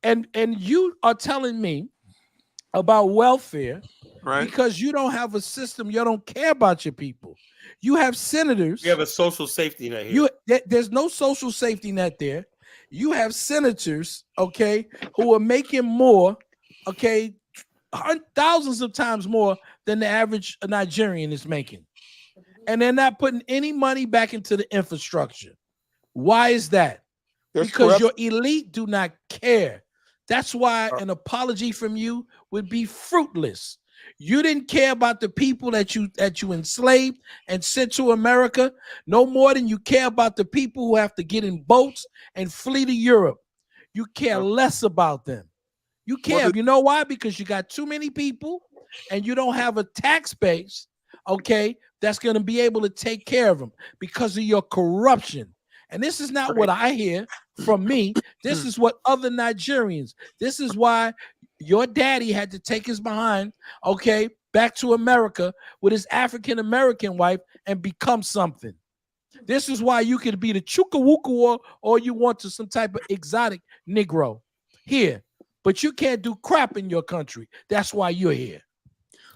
And you are telling me about welfare Right. because you don't have a system, you don't care about your people. You have senators. We have a social safety net here. There's no social safety net there. You have senators, okay, who are making more, okay, thousands of times more than the average Nigerian is making. And they're not putting any money back into the infrastructure. Why is that? Because your elite do not care. That's why an apology from you would be fruitless. You didn't care about the people that you enslaved and sent to America no more than you care about the people who have to get in boats and flee to Europe. You care less about them. You can't. You know why? Because you got too many people and you don't have a tax base, okay, that's going to be able to take care of them because of your corruption. And this is not what I hear from me. This is what other Nigerians. This is why your daddy had to take his behind, okay, back to America with his African-American wife and become something. This is why you could be the Chukawuka or you want to some type of exotic Negro here. But you can't do crap in your country. That's why you're here.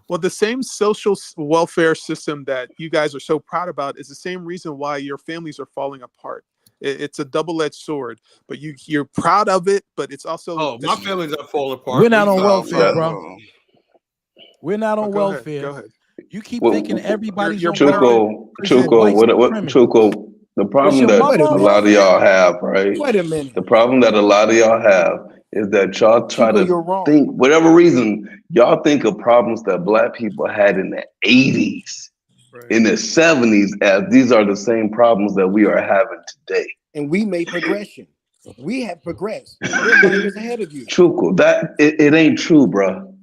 Well, the same social welfare system that you guys are so proud about is the same reason why your families are falling apart. It's a double-edged sword, but you're proud of it, but it's also my family's not falling apart. We're not on welfare, bro. We're not on welfare. Go ahead. You keep thinking everybody's on Chuko, the problem that a lot of y'all have, right? Wait a minute. The problem that a lot of y'all have is that y'all try to think, whatever reason, y'all think of problems that Black people had in the 80s, in the 70s, as these are the same problems that we are having today. And we made progression. We have progressed. We're 9 years ahead of you. Chuko, that it ain't true, bro.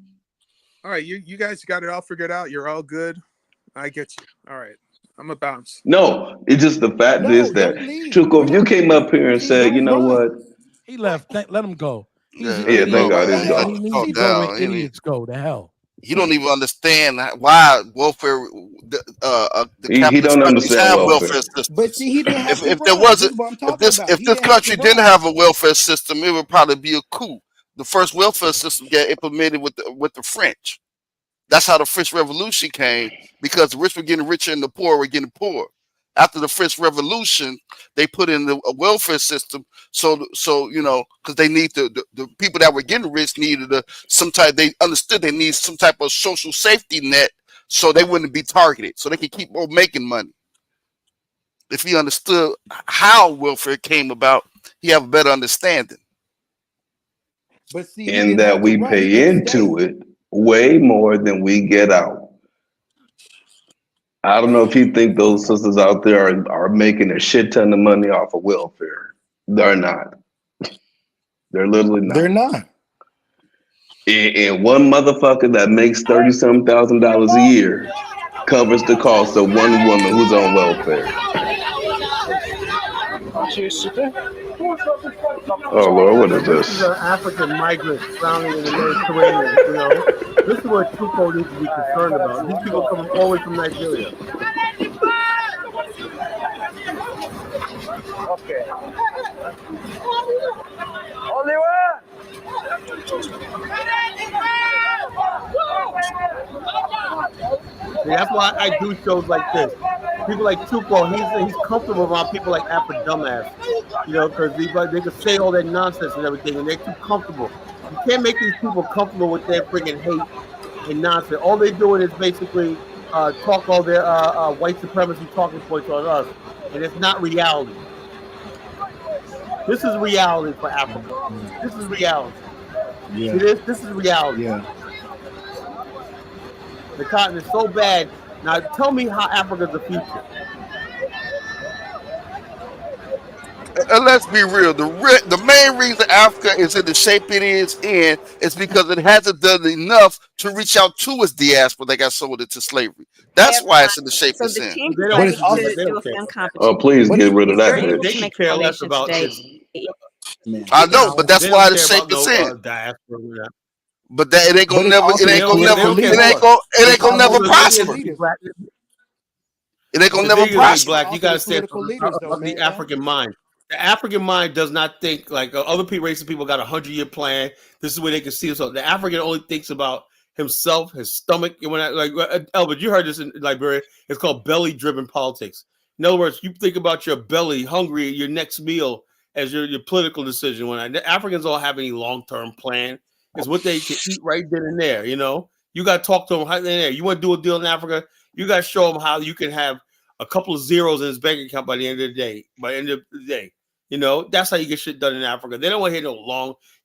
All right, you guys got it all figured out. You're all good. I get you. All right, I'm a bounce. No, it's just the fact is that Chuko, if you came up here and said, you know what? He left. Let him go. Thank God he's gone. He needs to go where idiots go to hell. You don't even understand why welfare. He don't understand welfare. System. But see, he didn't have if there wasn't, if this country didn't have a welfare system, it would probably be a coup. The first welfare system got implemented with the French. That's how the French Revolution came, because the rich were getting richer and the poor were getting poorer. After the French Revolution, they put in a welfare system, so you know, because they need the people that were getting rich needed they understood they need some type of social safety net, so they wouldn't be targeted, so they could keep on making money. If he understood how welfare came about, he have a better understanding. But see, and that we pay into it way more than we get out. I don't know if you think those sisters out there are making a shit ton of money off of welfare. They're not. They're literally not. They're not. And one motherfucker that makes $30-some thousand a year covers the cost of one woman who's on welfare. Oh Lord, what is this? This is an African migrant drowning in the Mediterranean. You know, this is what Chuko needs to be concerned about. These people come all the way from Nigeria. Okay. Oliver. See, that's why I do shows like this. People like Chuko, he's comfortable around people like Afro Dumbass, you know, because they can say all that nonsense and everything, and they're too comfortable. You can't make these people comfortable with their freaking hate and nonsense. All they're doing is basically talk all their white supremacy talking points on us, and it's not reality. This is reality for Africa. This is reality. Yeah. See this is reality. Yeah. The cotton is so bad. Now tell me how Africa's the future. And let's be real. The main reason Africa is in the shape it is in is because it hasn't done enough to reach out to its diaspora that got sold into slavery. That's why it's in the shape it's in. Oh, please get rid of that bitch. They can care less about this. I know, but that's why the shape it's in. But that it ain't gonna never prosper. It ain't gonna never prosper. Black, you gotta stay of the African mind. The African mind does not think like other races. People got 100-year plan. This is where they can see themselves. The African only thinks about himself, his stomach. And when Albert, you heard this in Liberia. It's called belly-driven politics. In other words, you think about your belly, hungry, your next meal as your political decision. When the Africans don't have any long-term plan. It's what they can eat right then and there. You know, you got to talk to them right then and there. You want to do a deal in Africa, you got to show them how you can have a couple of zeros in his bank account by the end of the day. You know, that's how you get shit done in Africa. They don't want to hear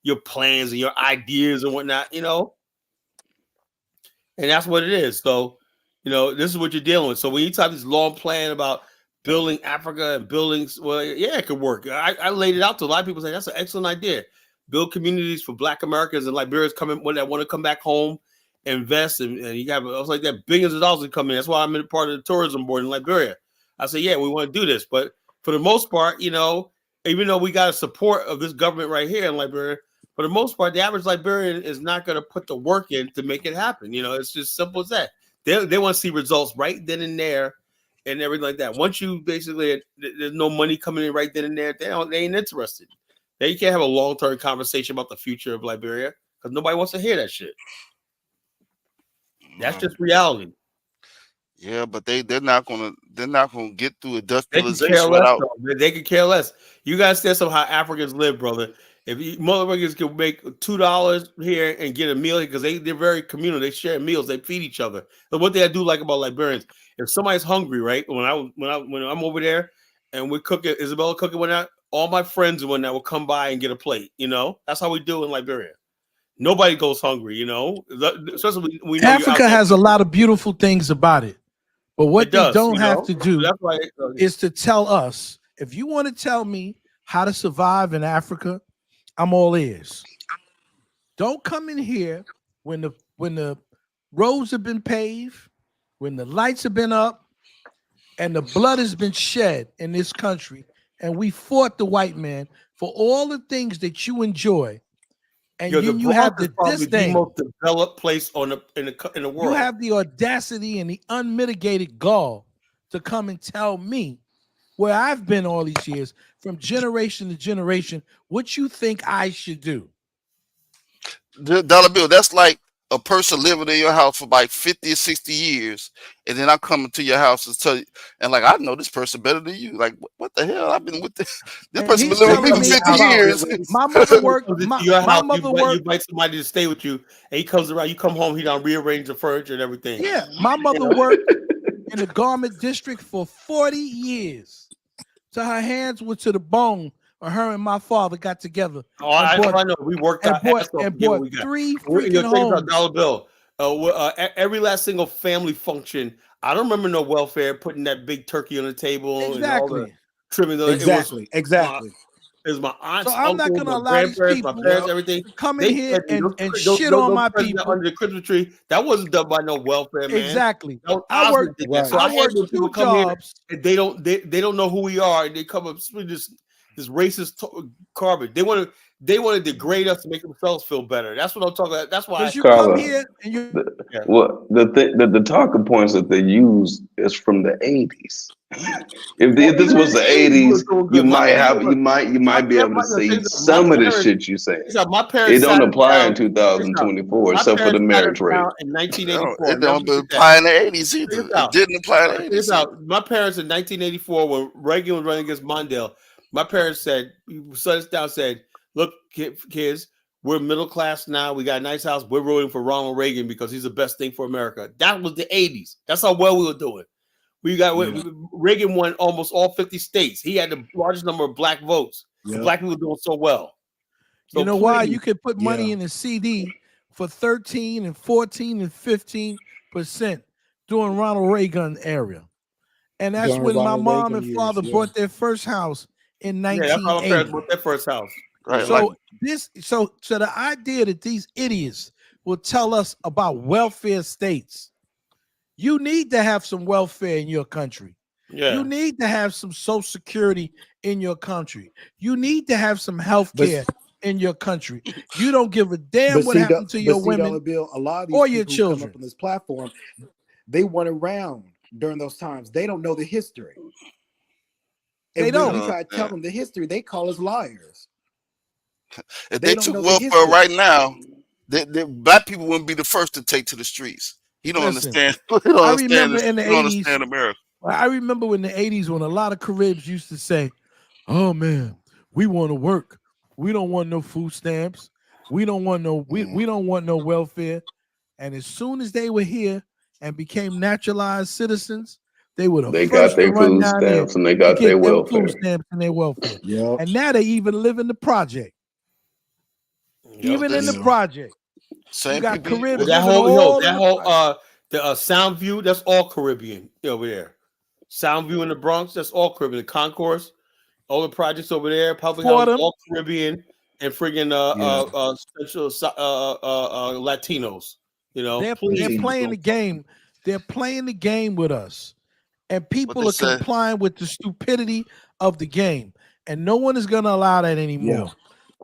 your plans and your ideas and whatnot, you know. And that's what it is. So, you know, this is what you're dealing with. So when you talk this long plan about building Africa and buildings, well, yeah, it could work. I laid it out to a lot of people saying that's an excellent idea. build communities for Black Americans and Liberians coming when they want to come back home, invest, and you have, I was like that, billions of dollars to come in. That's why I'm in part of the tourism board in Liberia. I said, yeah, we want to do this, but for the most part, you know, even though we got a support of this government right here in Liberia, for the most part, the average Liberian is not going to put the work in to make it happen. You know, it's just simple as that. They want to see results right then and there, and everything like that. Once you basically, there's no money coming in right then and there, they ain't interested. You can't have a long-term conversation about the future of Liberia because nobody wants to hear that shit. That's just reality. Yeah, but they're not gonna get through industrialization They without. They could care less. You guys understand some how Africans live, brother. If you motherfuckers can make $2 here and get a meal because they're very communal, they share meals, they feed each other. But what they do like about Liberians, if somebody's hungry, right? When I'm over there and we're cooking, Isabella cooking one out, all my friends and whatnot will come by and get a plate. You know, that's how we do in Liberia. Nobody goes hungry. You know, especially we know Africa has a lot of beautiful things about it, but what they don't have to do is to tell us. If you want to tell me how to survive in Africa, I'm all ears. Don't come in here when the roads have been paved, when the lights have been up, and the blood has been shed in this country, and we fought the white man for all the things that you enjoy, and you have the disdain. The most developed place in the world. You have the audacity and the unmitigated gall to come and tell me, where I've been all these years, from generation to generation, what you think I should do. Dollar Bill, that's like a person living in your house for like 50 or 60 years, and then I come into your house and tell you, and like, I know this person better than you. Like, what the hell? I've been with this person been living with me for 50 years. My mother worked. My mother worked. You invite somebody to stay with you, and he comes around. You come home, he done rearrange the furniture and everything. Yeah, my mother worked in the garment district for 40 years. So her hands were to the bone. Or her and my father got together. Oh, I know. We worked out and bought 3 freaking homes. Dollar Bill. Every last single family function. I don't remember no welfare putting that big turkey on the table. Exactly. And all the trimming. Exactly. It was my aunts, so I'm not uncles, gonna my allow these grandparents, people my parents, everything. Come in here and shit on my people under the Christmas tree. That wasn't done by no welfare, man. Exactly. I worked. So I had when people come jobs. here and they don't know who we are, and they come up with this racist garbage. They want to degrade us to make themselves feel better. That's what I'm talking about. That's why you come here and you. The talking points that they use is from the 80s. If this was the 80s, you might be able to see some of the shit you say. My parents it don't apply in 2024, except for the marriage rate. In 1984, it don't apply in the 80s either. It didn't apply in the 80s. My parents in 1984, when Reagan was running against Mondale, my parents said, shut us down, said, look, kids, we're middle class now. We got a nice house. We're rooting for Ronald Reagan because he's the best thing for America. That was the 80s. That's how well we were doing. Reagan won almost all 50 states. He had the largest number of black votes. Black people doing so well. So you know why? You could put money in a CD for 13 and 14 and 15% during Ronald Reagan era. And that's when my mom and father bought their first house in 1980. That's how my parents bought their first house. Right. So the idea that these idiots will tell us about welfare states, you need to have some welfare in your country. Yeah. You need to have some social security in your country. You need to have some health care in your country. You don't give a damn what happened to your women Bill, a lot of these or people your who children. come up on this platform, they went around during those times. They don't know the history. And They don't. When we try to tell them the history, they call us liars. If They they don't took know the welfare history. right now, the black people wouldn't be the first to take to the streets. You don't Listen, understand. You don't I understand remember this. in the You don't 80s. understand America. I remember in the 80s when a lot of Caribs used to say, oh man, we want to work. We don't want no food stamps. We don't want no we don't want no welfare. And as soon as they were here and became naturalized citizens, they would have They got their food stamps and they got their welfare. Food stamps and their welfare. Yeah. And now they even live in the project. Even in the project. Same You got people. Caribs That living whole all that in whole the Sound View, that's all Caribbean over there. Sound View in the Bronx, that's all Caribbean. The Concourse, all the projects over there, public house, Fordham. all Caribbean. and friggin' Central Latinos. You know, they're please. playing the game. They're playing the game with us, and people they are say? complying with the stupidity of the game, and no one is going to allow that anymore. Yeah.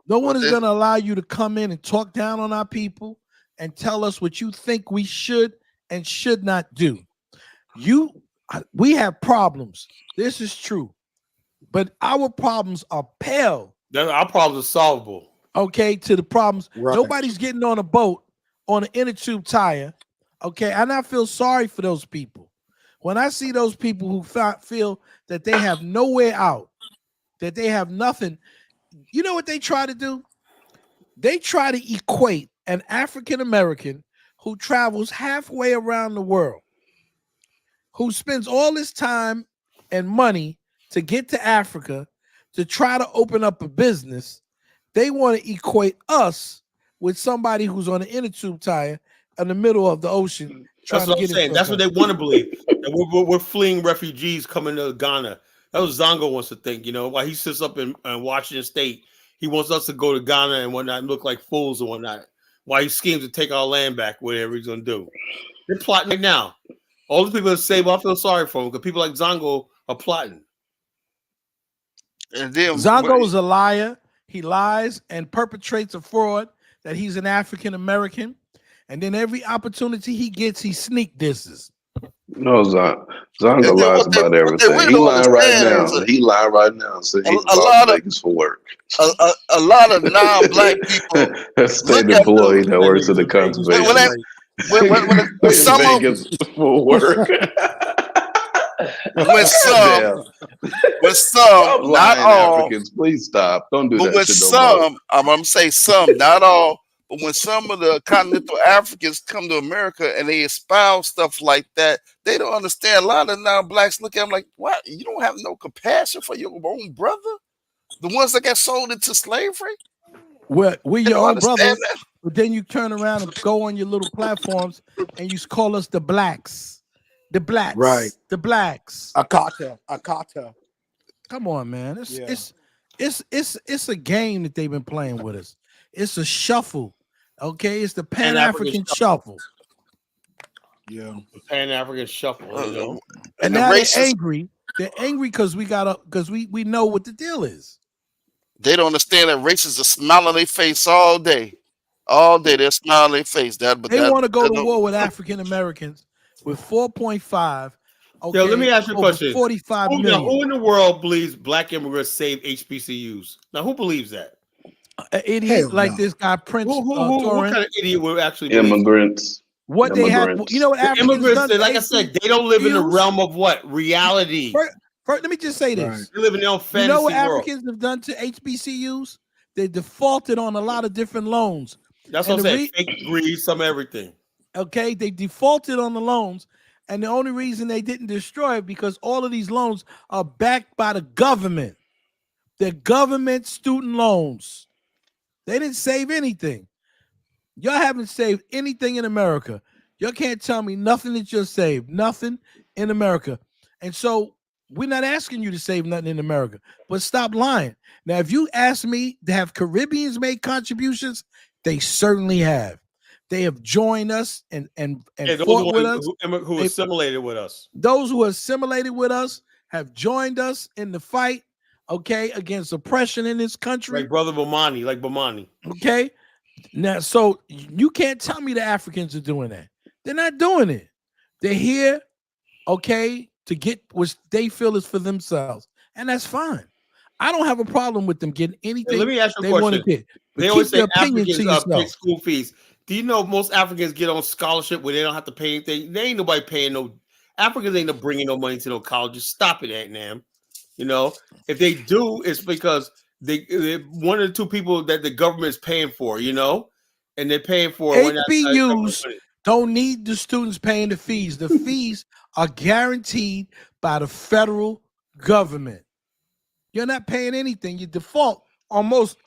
No one What is they- going to allow you to come in and talk down on our people and tell us what you think we should and should not do. We have problems. This is true, but our problems are pale. Our problems are solvable. Okay, to the problems. Right. Nobody's getting on a boat on an inner tube tire. Okay, and I feel sorry for those people. When I see those people who feel that they have nowhere out, that they have nothing, you know what they try to do? They try to equate an African American who travels halfway around the world, who spends all this time and money to get to Africa to try to open up a business. They want to equate us with somebody who's on an inner tube tire in the middle of the ocean. That's what I'm saying. That's what they want to believe. That we're fleeing refugees coming to Ghana. That was Zongo wants to think, you know, while he sits up in Washington State, he wants us to go to Ghana and whatnot and look like fools and whatnot. While he schemes to take our land back, whatever he's going to do. They're plotting right now. All the people that say, well, I feel sorry for him because people like Zongo are plotting. And then Zongo is a liar. He lies and perpetrates a fraud that he's an African American. And then every opportunity he gets, he sneak disses. No, Zongo lies about everything. He lying right now. He lying right now. So he's about Vegas for work. A lot of non-black people. State employee that works at the conservation. When some of Vegas for work. when some, not all Africans, please stop. Don't do but that. when shit no more. some, I'm gonna say some, not all, but when some of the continental Africans come to America and they espouse stuff like that, they don't understand. A lot of non-blacks look at them like, "What? You don't have no compassion for your own brother? The ones that got sold into slavery? We're They your don't own understand brothers, that." but then you turn around and go on your little platforms and you call us the blacks. The blacks. Right. The blacks. Akata. Come on, man. Yeah. It's a game that they've been playing with us. It's a shuffle. Okay, it's the Pan-African shuffle. Yeah. The Pan-African shuffle, you know. And now they're angry. They're angry because we know what the deal is. They don't understand that racists are smiling on their face all day. All day they're smiling on their face. They want to go to war with African Americans with 4.5. Okay, Yo, let me ask you a over question. 45 Who million. in the world believes black immigrants save HBCUs? Now, who believes that? An idiot like this guy Prince. Who Torrent. kind of idiot would actually believe Immigrants. What they have, you know what Africans immigrants, done to like I said, they don't live in the HBCUs? realm of what? Reality. First, let me just say this. They live in their own fantasy You know what world. Africans have done to HBCUs? They defaulted on a lot of different loans. That's And what I'm the saying. Fake degrees, some everything. Okay, they defaulted on the loans, and the only reason they didn't destroy it because all of these loans are backed by the government. They're government student loans. They didn't save anything. Y'all haven't saved anything in America. Y'all can't tell me nothing that you're saved. Nothing in America. And so we're not asking you to save nothing in America, but stop lying. Now, if you ask me to have Caribbeans make contributions, they certainly have. They have joined us and those fought with us. who assimilated with us. Those who assimilated with us have joined us in the fight, okay, against oppression in this country. Like Brother Bomani, like Bomani. Okay. Now, so you can't tell me the Africans are doing that. They're not doing it. They're here, okay, to get what they feel is for themselves. And that's fine. I don't have a problem with them getting anything Let me ask you they a want to question. get. But They keep always say your opinion Africans to yourself. pay school fees. Do you know most Africans get on scholarship where they don't have to pay anything? They ain't nobody paying no. Africans ain't no bringing no money to no colleges. Stop it, Aunt Nam. You know, if they do, it's because they're one or two people that the government is paying for. You know, and they're paying for HBUs don't need the students paying the fees. The fees are guaranteed by the federal government. You're not paying anything. You default on most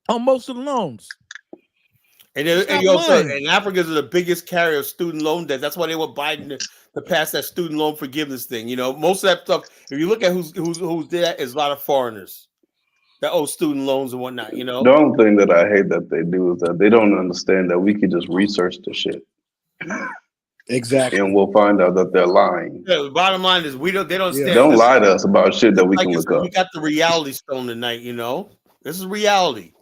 of the loans. And Stop you also, lying. and Africans are the biggest carrier of student loan debt. That's why they want Biden to pass that student loan forgiveness thing. You know, most of that stuff. If you look at who's did that, is a lot of foreigners. that old student loans and whatnot. You know, The only thing that I hate that they do is that they don't understand that we can just research the shit Exactly. and we'll find out that they're lying. yeah, the bottom line is we don't. They don't stand. Don't this- lie to us about shit that we like can it's- look up. We got the reality stone tonight. You know, this is reality.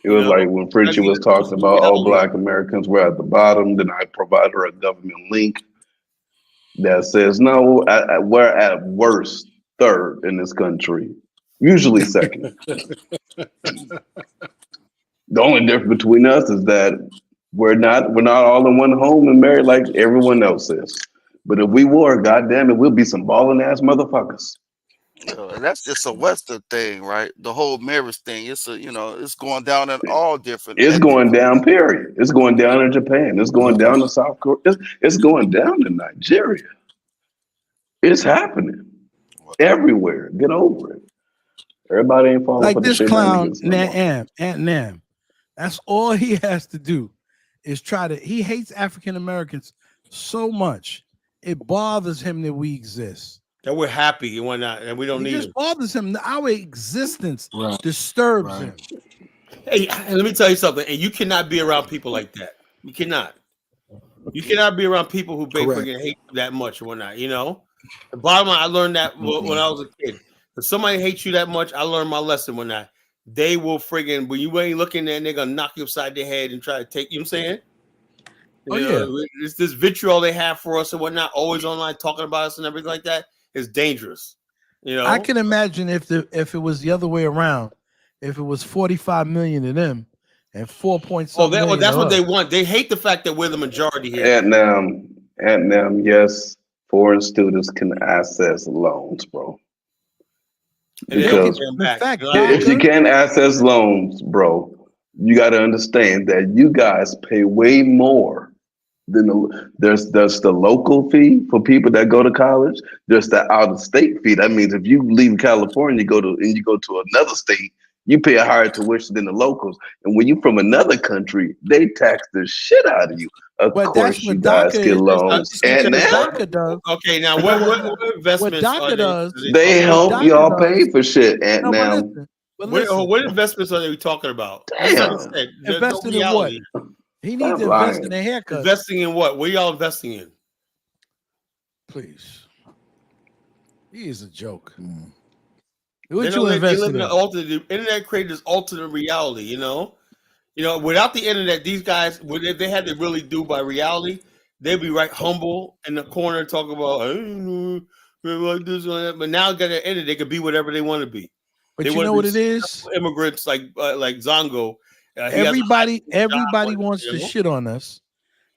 It was know, like when Fritchie was talking about all reality. Black Americans were at the bottom. Then I provide her a government link that says, no, we're at worst third in this country, usually second. The only difference between us is that we're not all in one home and married like everyone else is. But if we were, goddamn it, we'll be some balling ass motherfuckers. And that's just a Western thing, right? The whole marriage thing. It's a, it's going down in all different. It's going down, period. It's going down in Japan. It's going down in South Korea. It's going down in Nigeria. It's happening everywhere. Get over it. Everybody ain't falling Like for the this shit. clown, Aunt Nam. That's all he has to do is he hates African Americans so much. It bothers him that we exist. That we're happy and whatnot, and we don't It need just it. bothers him. Our existence disturbs him. Hey, let me tell you something. And you cannot be around people like that. You cannot. You cannot be around people who freaking hate you that much or whatnot. You know, the bottom line, I learned that when I was a kid. If somebody hates you that much, I learned my lesson when they will friggin' when you ain't looking there, they're gonna knock you upside the head and try to take you. Know what I'm saying? It's this vitriol they have for us and whatnot, always online talking about us and everything like that is dangerous. You know, I can imagine if it was the other way around, if it was 45 million of them and 4.7 million that's of what us. they want. They hate the fact that we're the majority here. And now, yes, foreign students can access loans, bro. Because if you can't access loans, bro, you got to understand that you guys pay way more than there's the local fee for people that go to college. There's the out of state fee. That means if you leave California, you go to another state, you pay a higher tuition than the locals. And when you're from another country, they tax the shit out of you. Of course, you guys get loans. And now, okay, now what investments DACA does? They help y'all pay for shit. And No, now, what investments are they talking about? Damn. Investing in what? He needs to invest in a haircut. Investing in what? What are y'all investing in? Please. He is a joke. They What you live investing in in? the internet created this alternate reality, you know? Without the internet, these guys, if they had to really do by reality, they'd be right humble in the corner talking about, I don't know, like this, like that. But now got the internet, they could be whatever they want to be. But they you wanna know be what it is? successful immigrants like Zongo. He has a Everybody job, wants you to know? shit on us.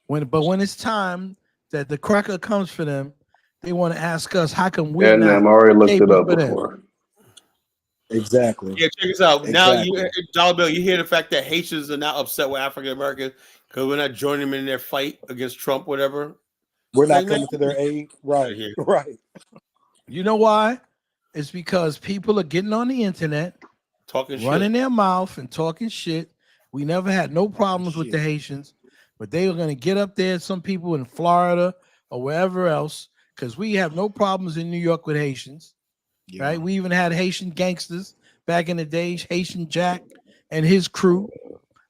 But when it's time that the cracker comes for them, they want to ask us, how come we're and not I already looked it capable up for them? before. Exactly. Yeah, check this out. Now Exactly. Dollar Bill, you hear the fact that Haitians are now upset with African Americans because we're not joining them in their fight against Trump, whatever. We're not Like, coming to their aid. Right. here. Right. You know why? It's because people are getting on the internet, talking running their mouth and talking shit. We never had no problems with the Haitians, but they were going to get up there, some people in Florida or wherever else, because we have no problems in New York with Haitians, right? We even had Haitian gangsters back in the day, Haitian Jack and his crew.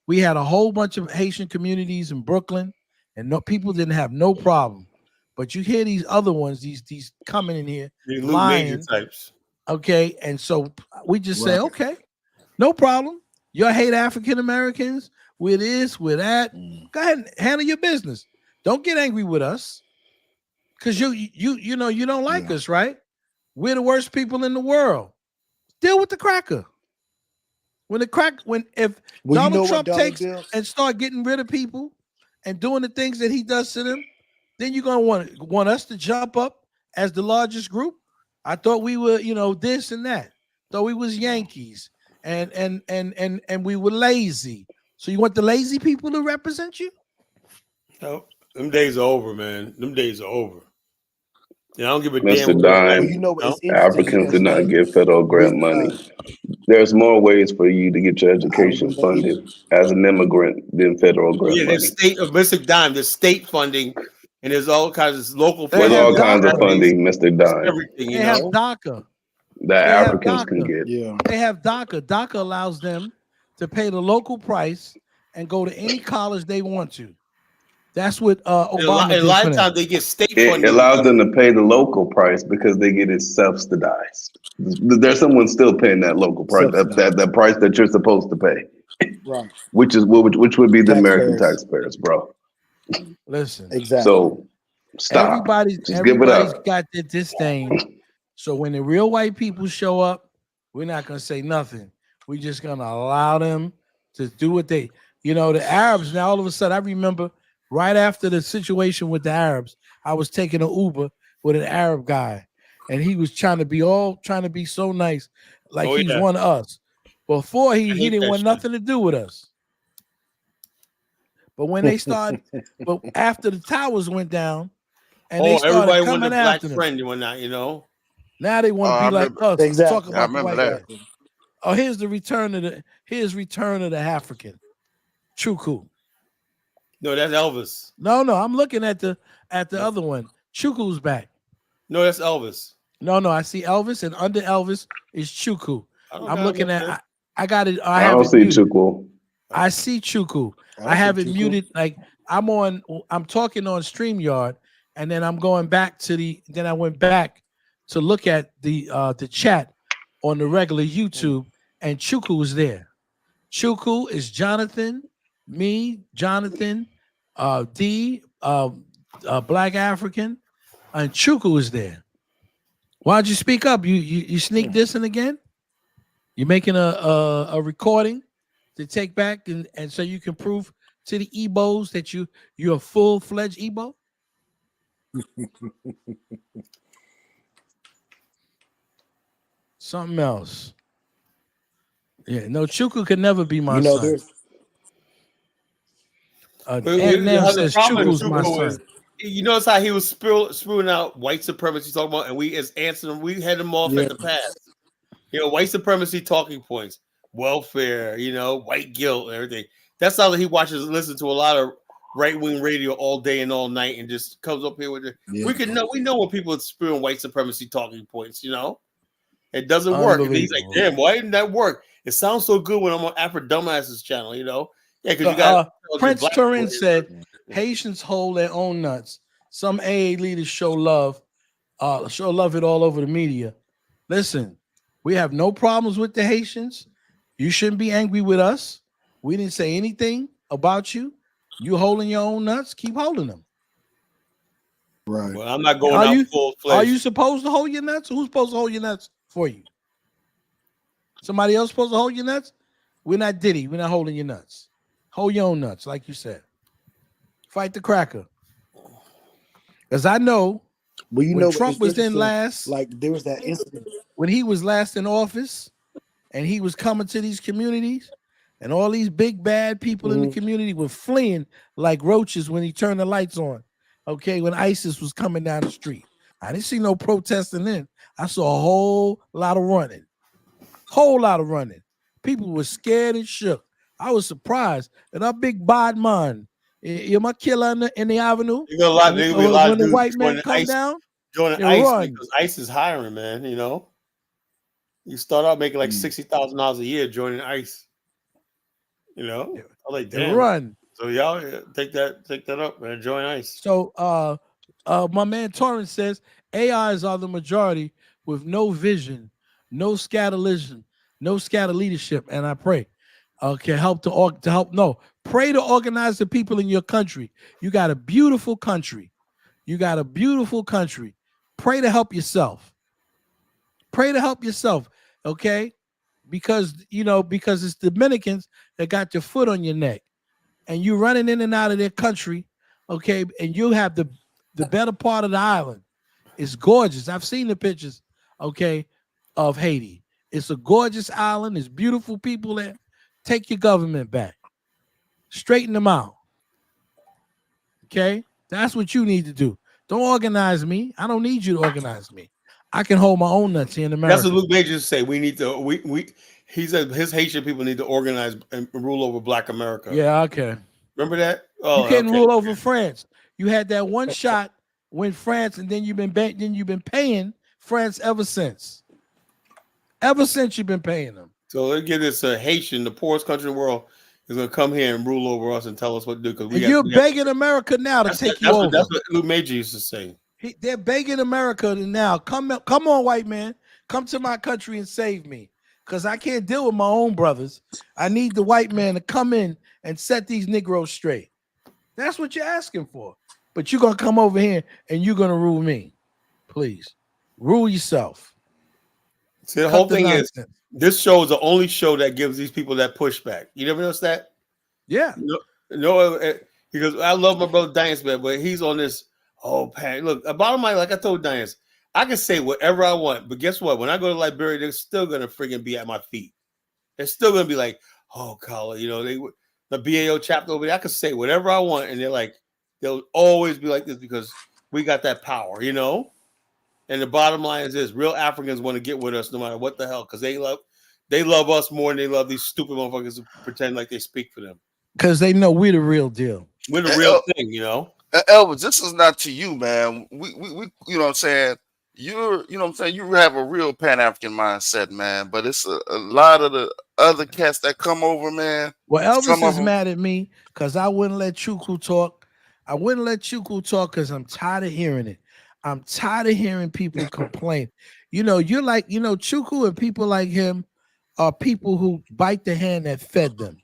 We had a whole bunch of Haitian communities in Brooklyn, and people didn't have no problem. But you hear these other ones, these coming in here, These Luke lying, Major types. okay? And so we just say, okay, no problem. You hate African Americans. We're this, we're that. Go ahead and handle your business. Don't get angry with us, because you know you don't like us, right? We're the worst people in the world. Deal with the cracker. If Well, you know Donald what, Trump Dollar takes Bill? and start getting rid of people and doing the things that he does to them, then you're gonna want us to jump up as the largest group. I thought we were, this and that. Thought we was Yankees and we were lazy. So you want the lazy people to represent you? No, them days are over, man. Them days are over. I don't give a Mr. damn. Dime, You know, it's interesting Africans do not get federal grant money. There's more ways for you to get your education funded as an immigrant than federal grant Yeah, money. there's state of Mr. Dime, there's state funding, and there's all kinds of local There's funding. all kinds of funding, Mr. Dime. Everything, They have DACA. that They have Africans can DACA. get. They have DACA. DACA allows them to pay the local price and go to any college they want to. That's what Obama And a did lot for of them. times they get state It funding. allows them to pay the local price because they get it subsidized. There's someone still paying that local price, that price that you're supposed to pay, Right. which would be the American Taxpayers. taxpayers, bro. Listen, Exactly. So stop. everybody's Just give it everybody's up. got their disdain. So when the real white people show up, we're not gonna say nothing. We're just gonna allow them to do what they, the Arabs. Now all of a sudden, I remember right after the situation with the Arabs, I was taking an Uber with an Arab guy, and he was trying to be so nice, like Oh, he's yeah. one of us. Before I he hate didn't that want shit. nothing to do with us. But when they started, but after the towers went down, and they started everybody wanted a coming black after them, friend and whatnot, you know. now they want to I be like remember. us. Exactly. Talk Yeah, I about the remember white that. guy. Oh, here's return of the African. Chuku. No, that's Elvis. No, I'm looking at the other one. Chuku's back. No, that's Elvis. No, I see Elvis, and under Elvis is Chuku. I don't I'm got looking him up there. at. I got it. I I have don't it see muted. Chuku. I see Chuku. I don't I have see it Chuku. muted. Like I'm talking on StreamYard, and then I'm going back then I went back to look at the chat on the regular YouTube, and Chuku was there. Chuku is Jonathan, me, Jonathan, D, Black African, and Chuku is there. Why'd you speak up? You sneak dissing again? You're making a recording to take back and so you can prove to the Ebos that you're a full-fledged Ebo? Something else. Yeah, no, Chuku could never be my son. There's And now says Chuku's my son. You notice how he was spewing out white supremacy talking about, and we as answering, we had him off at the pass. White supremacy talking points, welfare, white guilt, and everything. That's how he watches and listens to a lot of right-wing radio all day and all night, and just comes up here with it. Yeah. We know when people are spewing white supremacy talking points. It doesn't work. And he's like, damn, why didn't that work? It sounds so good when I'm on Afro Dumbasses channel. Yeah, because you got Prince Turin said Haitians hold their own nuts. Some AA leaders show love it all over the media. Listen, we have no problems with the Haitians. You shouldn't be angry with us. We didn't say anything about you. You holding your own nuts, keep holding them. right. Well, I'm not going out full fledged. Are you supposed to hold your nuts? Who's supposed to hold your nuts for you? Somebody else supposed to hold your nuts? We're not Diddy. We're not holding your nuts. Hold your own nuts, like you said. Fight the cracker. Because I know Well, you when know what Trump is was in interesting? last, Like there was that incident. when he was last in office and he was coming to these communities and all these big bad people in the community were fleeing like roaches when he turned the lights on. Okay, when ISIS was coming down the street. I didn't see no protesting then. I saw a whole lot of running. People were scared and shook. I was surprised. And our big bad man, you're my killer in the avenue. You got a lot, When of the dudes white men joining come ICE, down, joining they ICE run. because ICE is hiring, man. You start out making like $60,000 a year joining ICE. I'm like, They damn. run. So y'all take that up, man. Join ICE. So my man Torrance says AIs are the majority with no vision, no scatterlism, no scatter leadership. And I pray can help pray to organize the people in your country. You got a beautiful country. Pray to help yourself. Okay? Because it's Dominicans that got your foot on your neck. And you running in and out of their country, okay, and you have the better part of the island. It's gorgeous. I've seen the pictures, okay, of Haiti. It's a gorgeous island. There's beautiful people there. Take your government back. Straighten them out. Okay? That's what you need to do. Don't organize me. I don't need you to organize me. I can hold my own nuts here in America. That's what Luke Major say. We need to he said his Haitian people need to organize and rule over Black America. Yeah, okay. Remember that? Oh, You couldn't rule over France. You had that one shot when France, and then you've been paying France ever since. Ever since you've been paying them. So let's get this Haitian, the poorest country in the world, is going to come here and rule over us and tell us what to do. Because you're begging America now to take you over. That's what Luke Major used to say. They're begging America to now come on, white man, come to my country and save me, because I can't deal with my own brothers. I need the white man to come in and set these Negroes straight. That's what you're asking for. But you're gonna come over here and you're gonna rule me. Please rule yourself. See, the whole thing is, this show is the only show that gives these people that pushback. You never noticed that? Yeah. No, because I love my brother Diance, man, but he's on this. Oh, Pat, look, bottom line, like I told Diance, I can say whatever I want, but guess what? When I go to Liberia, they're still gonna freaking be at my feet. They're still gonna be like, "Oh, Kala, the BAO chapter over there." I can say whatever I want, and they're like, they'll always be like this because we got that power, And the bottom line is this: real Africans want to get with us no matter what the hell, because they love us more than they love these stupid motherfuckers who pretend like they speak for them. Because they know we're the real deal. We're the real thing, Elvis, this is not to you, man. We you know what I'm saying? You know what I'm saying? You have a real Pan-African mindset, man. But it's a lot of the other cats that come over, man. Well, Elvis is mad at me because I wouldn't let Chukwu talk. I wouldn't let Chukwu talk because I'm tired of hearing it. I'm tired of hearing people complain. You're like, Chukwu and people like him are people who bite the hand that fed them.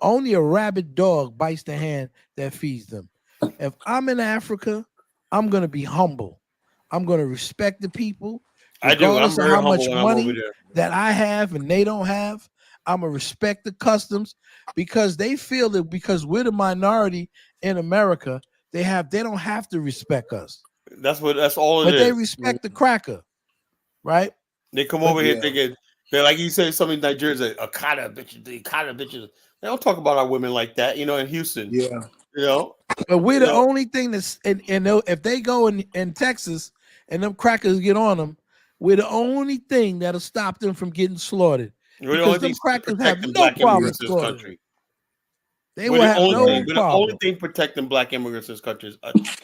Only a rabid dog bites the hand that feeds them. If I'm in Africa, I'm going to be humble. I'm going to respect the people. Regardless of how much money that I have and they don't have, I'm going to respect the customs because they feel that because we're the minority in America, they don't have to respect us. That's all it is. But they respect the cracker, right? They come over here thinking, they're like you say, some in Nigeria say, Akata bitches. They don't talk about our women like that, in Houston. Yeah. But we're the only thing that's, and if they go in Texas and them crackers get on them, we're the only thing that'll stop them from getting slaughtered. Because them crackers have no problem slaughtering. They will have no problem. The only thing protecting black immigrants in this country is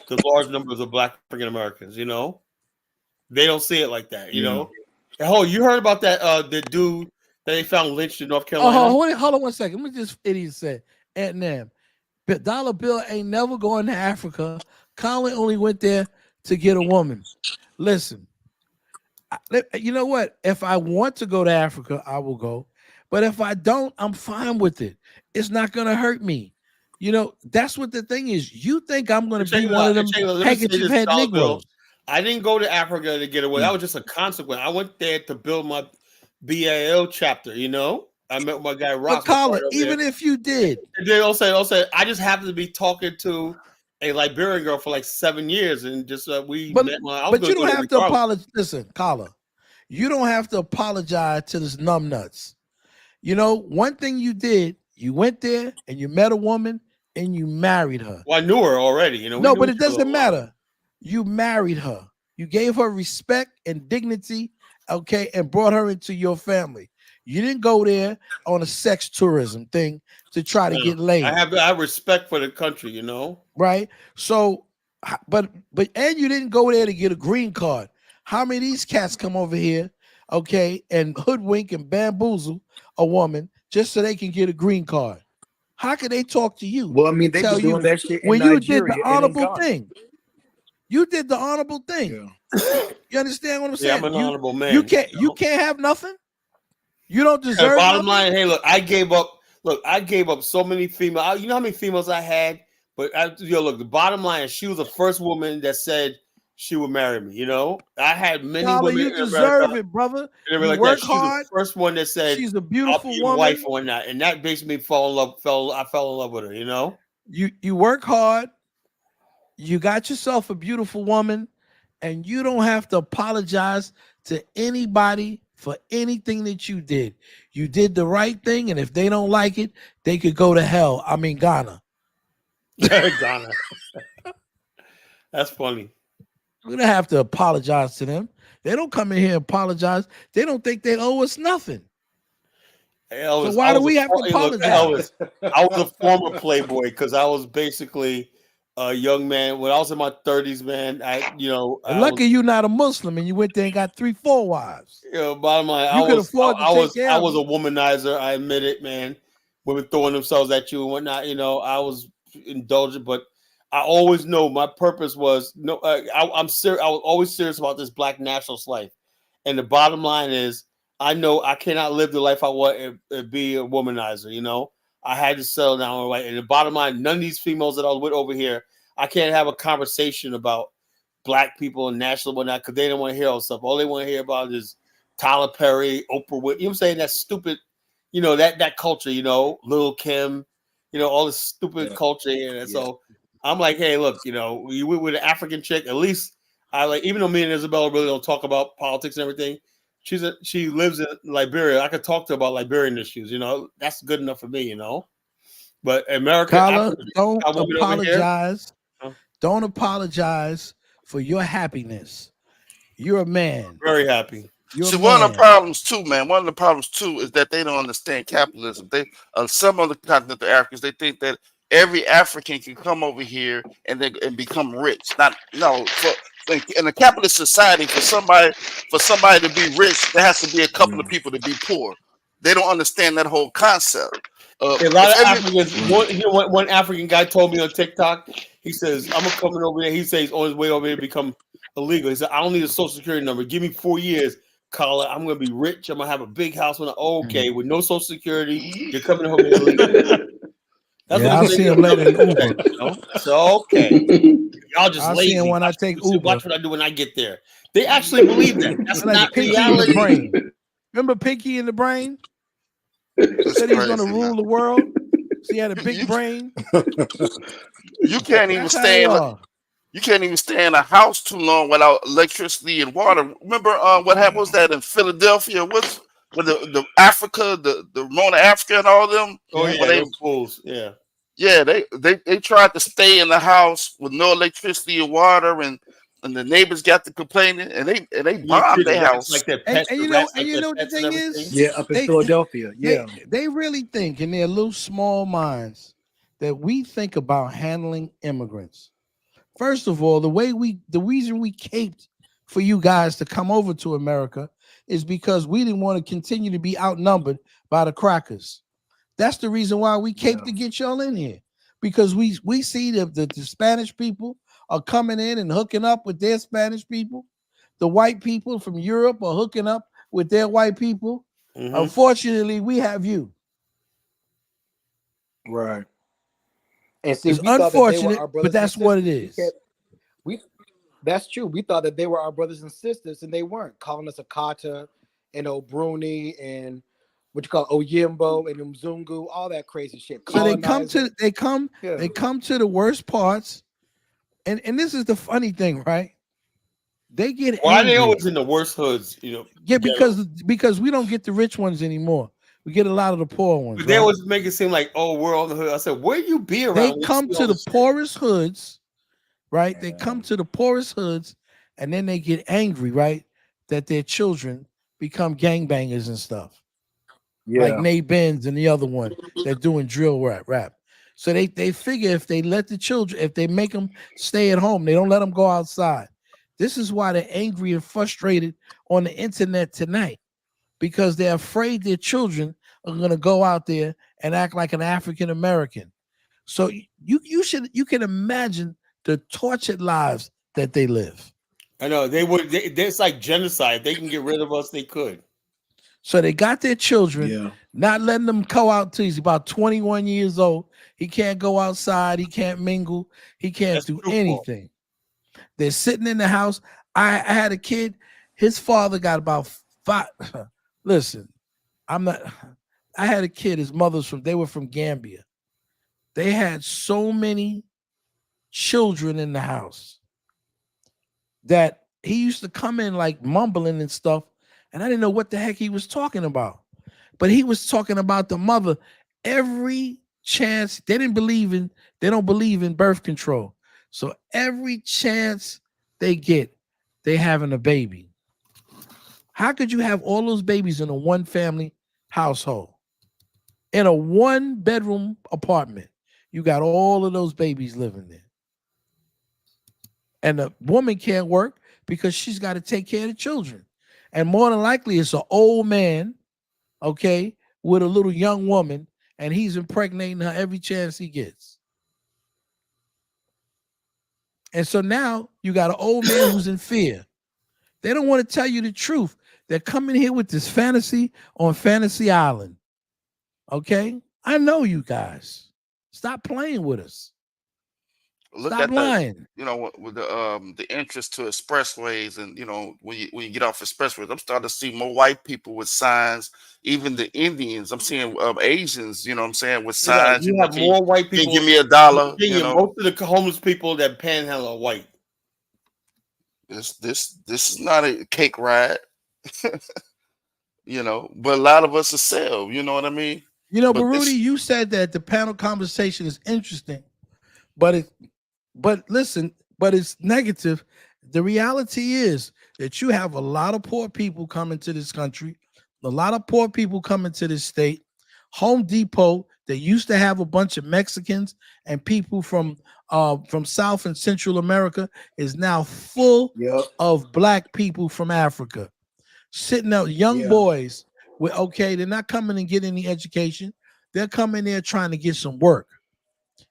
the large numbers of black African Americans. They don't see it like that. Oh, you heard about that? The dude that they found lynched in North Carolina. Hold on 1 second. Let me just idiot say, Aunt Nam, but Dollar Bill ain't never going to Africa. Colin only went there to get a woman. Listen, you know what? If I want to go to Africa, I will go. But if I don't, I'm fine with it. It's not going to hurt me. That's what the thing is. You think I'm going to be one of them handkerchief head Negroes. I didn't go to Africa to get away. That was just a consequence. I went there to build my BAL chapter, I met my guy Ross. But Colin, even if you did. They'll say, I just happened to be talking to a Liberian girl for like 7 years, and just met my. But you don't have to apologize. Listen, Colin, you don't have to apologize to this numbnuts. One thing you did, you went there and you met a woman and you married her. Well, I knew her already, No, but it doesn't matter. You married her. You gave her respect and dignity, okay, and brought her into your family. You didn't go there on a sex tourism thing to try to get laid. I have respect for the country, Right? So, but and you didn't go there to get a green card. How many of these cats come over here, okay, and hoodwink and bamboozle a woman just so they can get a green card? How can they talk to you? Well, I mean, they been doing that shit in when Nigeria, you did the honorable thing. You did the honorable thing. Yeah. You understand what I'm saying? Yeah, I'm an honorable man. You can't have nothing. You don't deserve. Bottom line, hey, look, I gave up so many females. You know how many females I had? But look, the bottom line is she was the first woman that said she would marry me. I had many women. You deserve it, brother. You like work hard. She was the first one that said she's a beautiful woman. Wife or not, and that makes me fall in love. I fell in love with her. You work hard. You got yourself a beautiful woman, and you don't have to apologize to anybody for anything that you did. You did the right thing, and if they don't like it, they could go to hell. I mean, Ghana. Ghana. That's funny. We don't have to apologize to them. They don't come in here and apologize. They don't think they owe us nothing. Elvis, so why do we have to apologize? Elvis, I was a former playboy because I was basically a young man. When I was in my 30s, man, And lucky you not a Muslim and you went there and got 3-4 wives. Bottom line, You could afford to take care I of was a them. womanizer. I admit it, man. Women throwing themselves at you and whatnot. I was indulgent, but I always know my purpose was I'm serious. I was always serious about this black nationalist life. And the bottom line is, I know I cannot live the life I want and be a womanizer. I had to settle down right. And the bottom line, none of these females that I was with over here, I can't have a conversation about black people and national whatnot because they don't want to hear all stuff. All they want to hear about is Tyler Perry, Oprah Winfrey. You know what I'm saying? That stupid, that culture, Lil Kim, all this stupid culture. And so I'm like, hey, look, you with an African chick, at least I like, even though me and Isabella really don't talk about politics and everything, she lives in Liberia. I could talk to her about Liberian issues, that's good enough for me, But America, Carla, don't apologize. Don't apologize for your happiness. You're a man. Very happy. See, one of the problems too, man. One of the problems too is that they don't understand capitalism. Some of the continental Africans, they think that every African can come over here and become rich. In a capitalist society, for somebody to be rich, there has to be a couple of people to be poor. They don't understand that whole concept. A lot of Africans. One African guy told me on TikTok. He says, "I'm coming over there." He says he's on his way over here to become illegal. He said, "I don't need a social security number. Give me 4 years, Carla. I'm going to be rich. I'm going to have a big house." Okay, with no social security, you're coming over here illegal. That's I'll see him later in Uber. So okay, y'all just I'll lazy. see him when I take Uber. Watch what I do when I get there. They actually believe that. That's like not Pinky reality. In the Brain. Remember Pinky in the Brain? Said he's going to rule the world. So he had a big brain. You can't even stay in a house too long without electricity and water. Remember what happened was that in Philadelphia? With the Africa, the Rona Africa and all of them? Oh yeah, those fools. Yeah. Yeah, they tried to stay in the house with no electricity or water, and the neighbors got to complaining, and they bombed their house. And you know what the thing is? Yeah, up in Philadelphia. Yeah, they really think in their little small minds that we think about handling immigrants. First of all, the reason we caped for you guys to come over to America is because we didn't want to continue to be outnumbered by the crackers. That's the reason why we caped to get y'all in here, because we see the Spanish people are coming in and hooking up with their Spanish people. The white people from Europe are hooking up with their white people. Mm-hmm. Unfortunately, we have you. Right. And see, it's unfortunate, but that's what it is. That's true. We thought that they were our brothers and sisters, and they weren't. Calling us Akata and Obruni and what you call Oyimbo and Mzungu, all that crazy shit. So they come to the worst parts, and this is the funny thing, right? They get why angry. are they always in the worst hoods? Yeah, because we don't get the rich ones anymore. We get a lot of the poor ones. But they always make it seem like, oh, we're on the hood. I said, where you be around? They come to the poorest hoods, right? They come to the poorest hoods, and then they get angry, right? That their children become gangbangers and stuff. Yeah. Like Nate Benz and the other one that's doing drill rap. So they figure if they let the children, if they make them stay at home, they don't let them go outside. This is why they're angry and frustrated on the internet tonight, because they're afraid their children are going to go out there and act like an African American. So you can imagine the tortured lives that they live. I know it's like genocide. They can get rid of us. They could. So they got their children, not letting them go out till he's about 21 years old. He can't go outside. He can't mingle. He can't do anything. They're sitting in the house. I had a kid. His father got about 5. Listen, I had a kid. His they were from Gambia. They had so many children in the house that he used to come in like mumbling and stuff. And I didn't know what the heck he was talking about. But he was talking about the mother. Every chance, they don't believe in birth control. So every chance they get, they having a baby. How could you have all those babies in a one family household? In a 1-bedroom apartment, you got all of those babies living there. and the woman can't work because she's got to take care of the children. And more than likely, it's an old man, okay, with a little young woman, and he's impregnating her every chance he gets. And so now you got an old man who's in fear. They don't want to tell you the truth. They're coming here with this fantasy on Fantasy Island. Okay? I know you guys. Stop playing with us. Look Stop at lying. with the interest to expressways, and when you get off expressways, I'm starting to see more white people with signs. Even the Indians, I'm seeing Asians. You know what I'm saying, with signs. You have more white people. Give me $1. Most of the homeless people that panhandle are white. This is not a cake ride. But a lot of us are sell. You know what I mean? But Rudy, you said that the panel conversation is interesting, but it's negative. The reality is that you have a lot of poor people coming to this country, a lot of poor people coming to this state. Home Depot, they used to have a bunch of Mexicans and people from South and Central America, is now full of black people from Africa, sitting out young boys with, they're not coming and getting any education. They're coming there trying to get some work.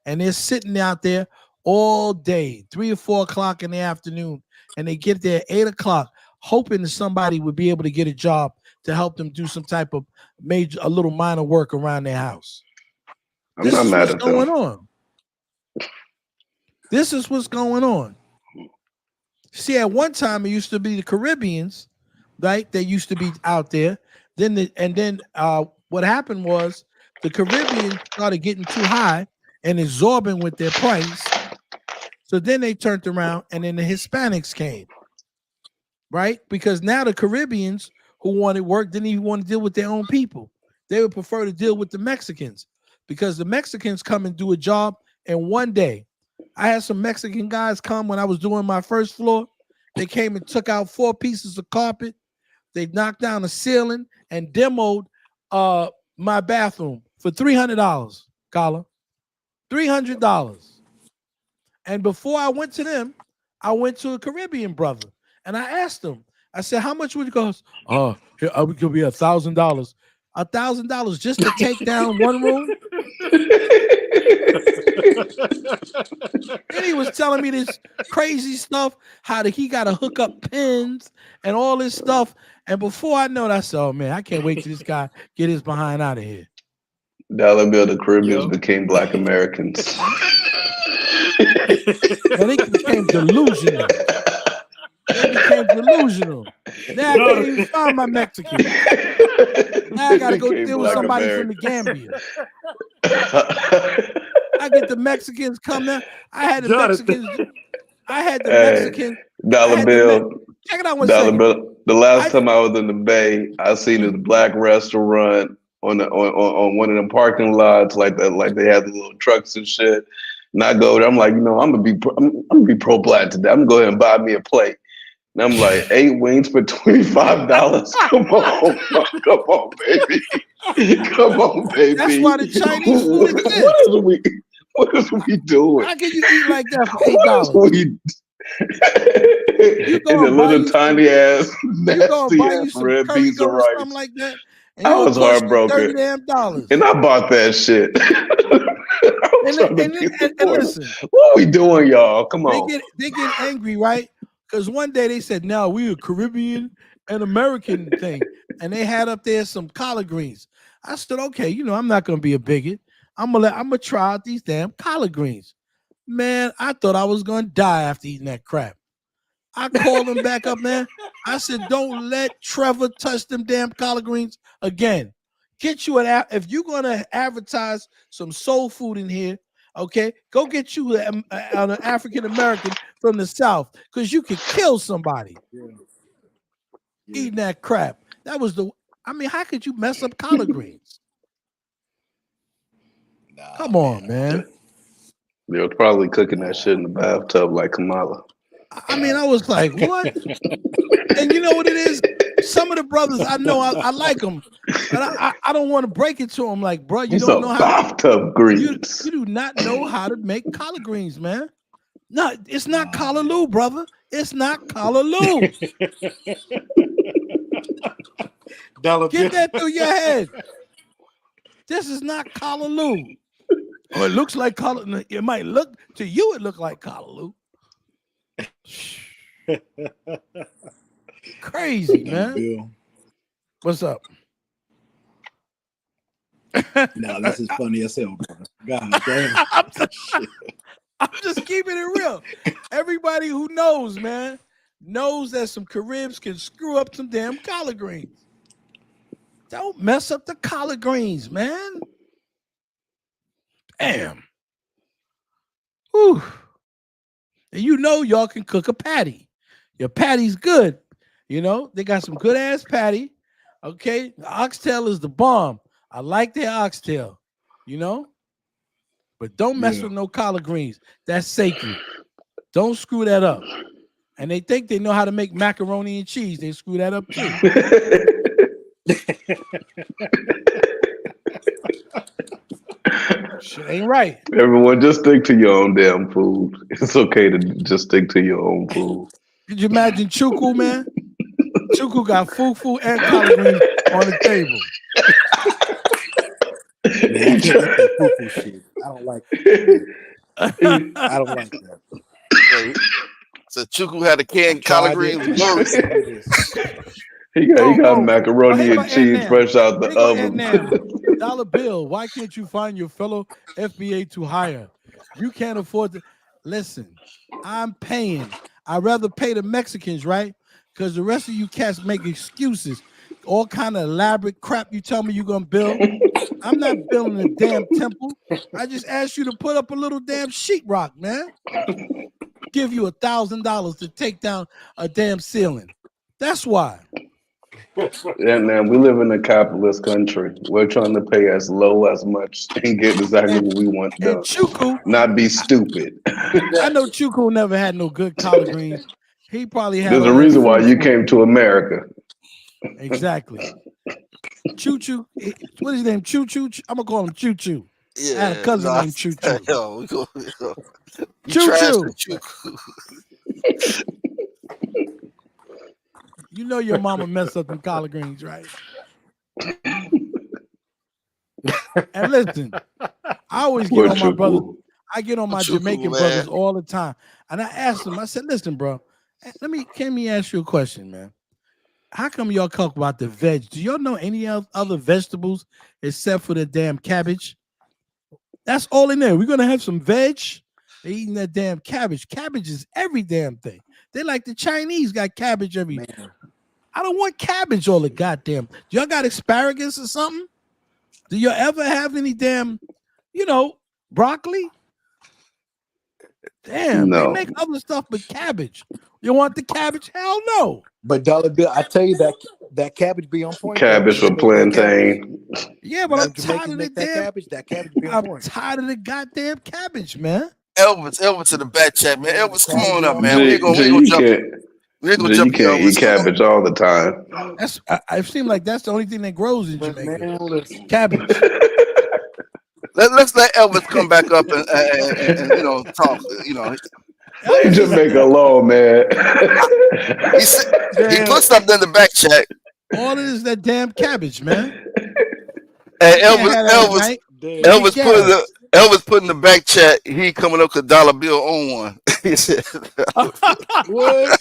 And they're sitting out there all day, 3 or 4 o'clock in the afternoon, and they get there at 8 o'clock, hoping that somebody would be able to get a job to help them do some type of a little minor work around their house. I'm not mad at them. This is what's going on. See, at one time it used to be the Caribbeans, right? They used to be out there. Then what happened was the Caribbeans started getting too high and absorbing with their price. So then they turned around, and then the Hispanics came, right? Because now the Caribbeans who wanted work didn't even want to deal with their own people. They would prefer to deal with the Mexicans, because the Mexicans come and do a job in one day. I had some Mexican guys come when I was doing my first floor. They came and took out 4 pieces of carpet. They knocked down the ceiling and demoed my bathroom for $300, Kala. $300. And before I went to them, I went to a Caribbean brother, and I asked him, I said, how much would it cost? Here, it could be $1,000. $1,000 just to take down one room? Then he was telling me this crazy stuff, how he got to hook up pins and all this stuff. And before I know it, I said, oh, man, I can't wait till this guy get his behind out of here. $1 bill, the Caribbeans became black Americans. And they became delusional. Now I can't even find my Mexican. Now I gotta go deal with somebody from the Gambia. I get the Mexicans come there. I had the Mexicans. $1 bill. Check it out one $1 second. bill. The last time I was in the Bay, I seen this black restaurant on one of them parking lots, like that, like they had the little trucks and shit. And I go there, I'm like, I'm gonna be pro black today. I'm gonna go ahead and buy me a plate. And I'm like, 8 wings for $25. Come on, baby. Come on, baby. That's why the Chinese food exists. What is we doing? How can you eat like that for $8? In a little tiny ass, nasty ass red piece of rice. Something like that. I was heartbroken. $30 and I bought that shit. And listen, what are we doing, y'all? Come on. They get angry, right? Because one day they said, "No, we a Caribbean and American thing," and they had up there some collard greens. I said, "Okay, I'm not gonna be a bigot. I'm gonna try out these damn collard greens." Man, I thought I was gonna die after eating that crap. I called them back up, man. I said, "Don't let Trevor touch them damn collard greens again. Get you if you're gonna advertise some soul food in here, okay, go get you an African American from the South, because you could kill somebody eating that crap." That was how could you mess up collard greens? Come on, man. They were probably cooking that shit in the bathtub like Kamala. I was like, what? And you know what it is? Some of the brothers I know, I like them, but I don't want to break it to them. Like, bro, you don't know how. Bathtub greens. You do not know how to make collard greens, man. No, it's not Callaloo, brother. It's not Callaloo. Get that through your head. This is not Callaloo. Oh, it looks like Callaloo. It might look to you. It look like Callaloo. Crazy, man. Bill. What's up? No, this is funny as hell, bro. God damn. I'm just keeping it real. Everybody who knows, man, knows that some Caribs can screw up some damn collard greens. Don't mess up the collard greens, man. Damn. Whew. And you know y'all can cook a patty. Your patty's good. You know, they got some good ass patty. Okay. The oxtail is the bomb. I like their oxtail, you know. But don't mess with no collard greens. That's sacred. Don't screw that up. And they think they know how to make macaroni and cheese. They screw that up too. Shit ain't right. Everyone, just stick to your own damn food. It's okay to just stick to your own food. Could you imagine Chuku, man? Chuku got fufu and collard greens on the table. Man, I can't eat that poo-poo shit. I don't like it. I don't like that. So Chuku had a canned collard greens. He got macaroni and cheese fresh out the oven. Dollar Bill, why can't you find your fellow FBA to hire? You can't afford to. Listen, I'm paying. I'd rather pay the Mexicans, right? Because the rest of you cats make excuses. All kind of elaborate crap you tell me you're going to build. I'm not building a damn temple. I just asked you to put up a little damn sheetrock, man. Give you $1,000 to take down a damn ceiling. That's why. Yeah, man, we live in a capitalist country. We're trying to pay as low as much and get exactly what we want done. Chuku, not be stupid. I know Chuku never had no good collard greens. He probably had. There's a reason why you came to America. Exactly. Choo Choo. What is his name? Choo Choo. I'm gonna call him Choo Choo. Yeah, I had a cousin named Choo Choo. Yo, Choo Choo. You know your mama messed up them collard greens, right? And listen, I always get on my brothers. I get on my Jamaican brothers all the time, and I asked them. I said, "Listen, bro, let me ask you a question, man. How come y'all talk about the veg? Do y'all know any other vegetables except for the damn cabbage? That's all in there. We're gonna have some veg. They eating that damn cabbage. Cabbage is every damn thing. They like the Chinese got cabbage every. I don't want cabbage all the goddamn. Do y'all got asparagus or something? Do y'all ever have any damn, broccoli? Damn, No. They make other stuff but cabbage. You want the cabbage? Hell no. But Dollar Bill, I tell you that cabbage be on point. Cabbage or plantain. Yeah, but I'm tired of the that damn cabbage. That cabbage be on point. I'm tired of the goddamn cabbage, man. Elvis to the back chat, man. Elvis, come on up, man. You jump. can't eat cabbage all the time. That's I seem like that's the only thing that grows in Jamaica. Cabbage. Let's let Elvis come back up and talk. Leave Jamaica alone, man. He put something in the back chat. All it is that damn cabbage, man. And Elvis put in the back chat. He coming up with $1 bill on one. He said, "What?"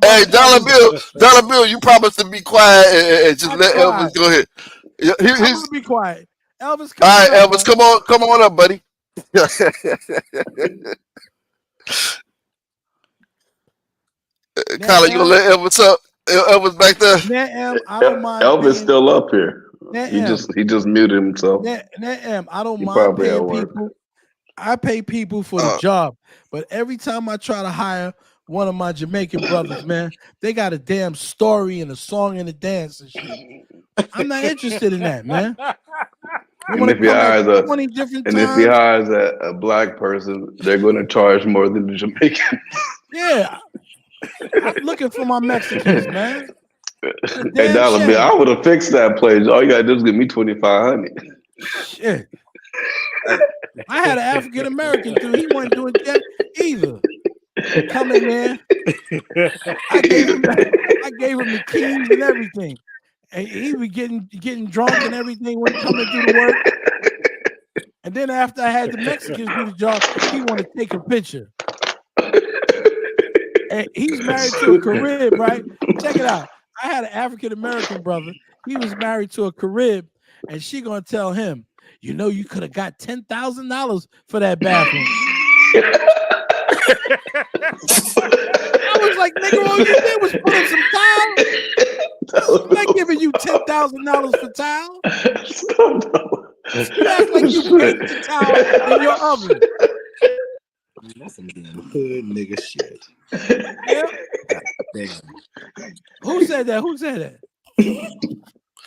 Hey, $1 bill, you promised to be quiet and just let Elvis go ahead. I'm gonna be quiet. Elvis, all right, Elvis, come on up, buddy. Colin, you gonna let Elvis up? Elvis back there. I don't mind. Elvis still up here. He just muted himself. I don't He mind probably at paying work. people. I pay people for the job, but every time I try to hire one of my Jamaican brothers, man, they got a damn story and a song and a dance and shit. I'm not interested in that, man. And if he hires a black person, they're going to charge more than the Jamaican. Yeah, I'm looking for my Mexicans, man. Hey, $1 bill, I would have fixed that place. All you gotta do is give me $2,500. Shit. I had an African American dude. He wasn't doing that either. Come in there. I gave him the keys and everything. And he was getting drunk and everything when coming through the work. And then after I had the Mexicans do the job, he wanted to take a picture. And he's married to a Carib, right? Check it out. I had an African American brother. He was married to a Carib, and she gonna tell him, you know, you could have got $10,000 for that bathroom. I was like, nigga, all you did was put up some towel. I'm not giving you $10,000 for towel. You act like you paid the towel in your oven. That's some damn hood nigga shit. Yeah. Damn. Who said that? Who said that?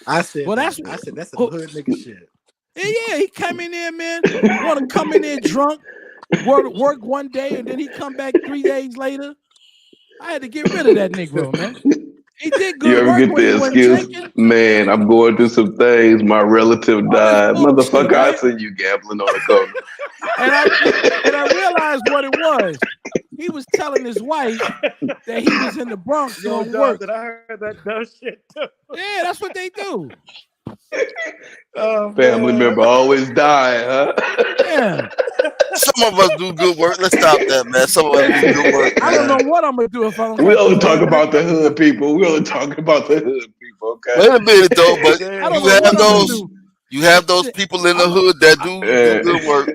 I said. Well, that's some hood nigga shit. Yeah, he come in there, man. Want to come in there drunk, work one day, and then he come back 3 days later. I had to get rid of that Negro, man. He did good You ever work get when he the wasn't excuse, drinking. man, I'm going through some things. My relative died. bullshit, Motherfucker, I right? seen you gambling on the corner. And I realized what it was. He was telling his wife that he was in the Bronx doing work. I heard that dumb shit too. Yeah, that's what they do. Family member always die, huh? Yeah. Some of us do good work. Let's stop that, man. Some of us do good work. I don't know what I'm gonna do if I don't. We only talk about the hood people. We only talking about the hood people, okay? Wait a minute though, but I don't you know what have I'm gonna those. do. You have those people in the hood that do good work.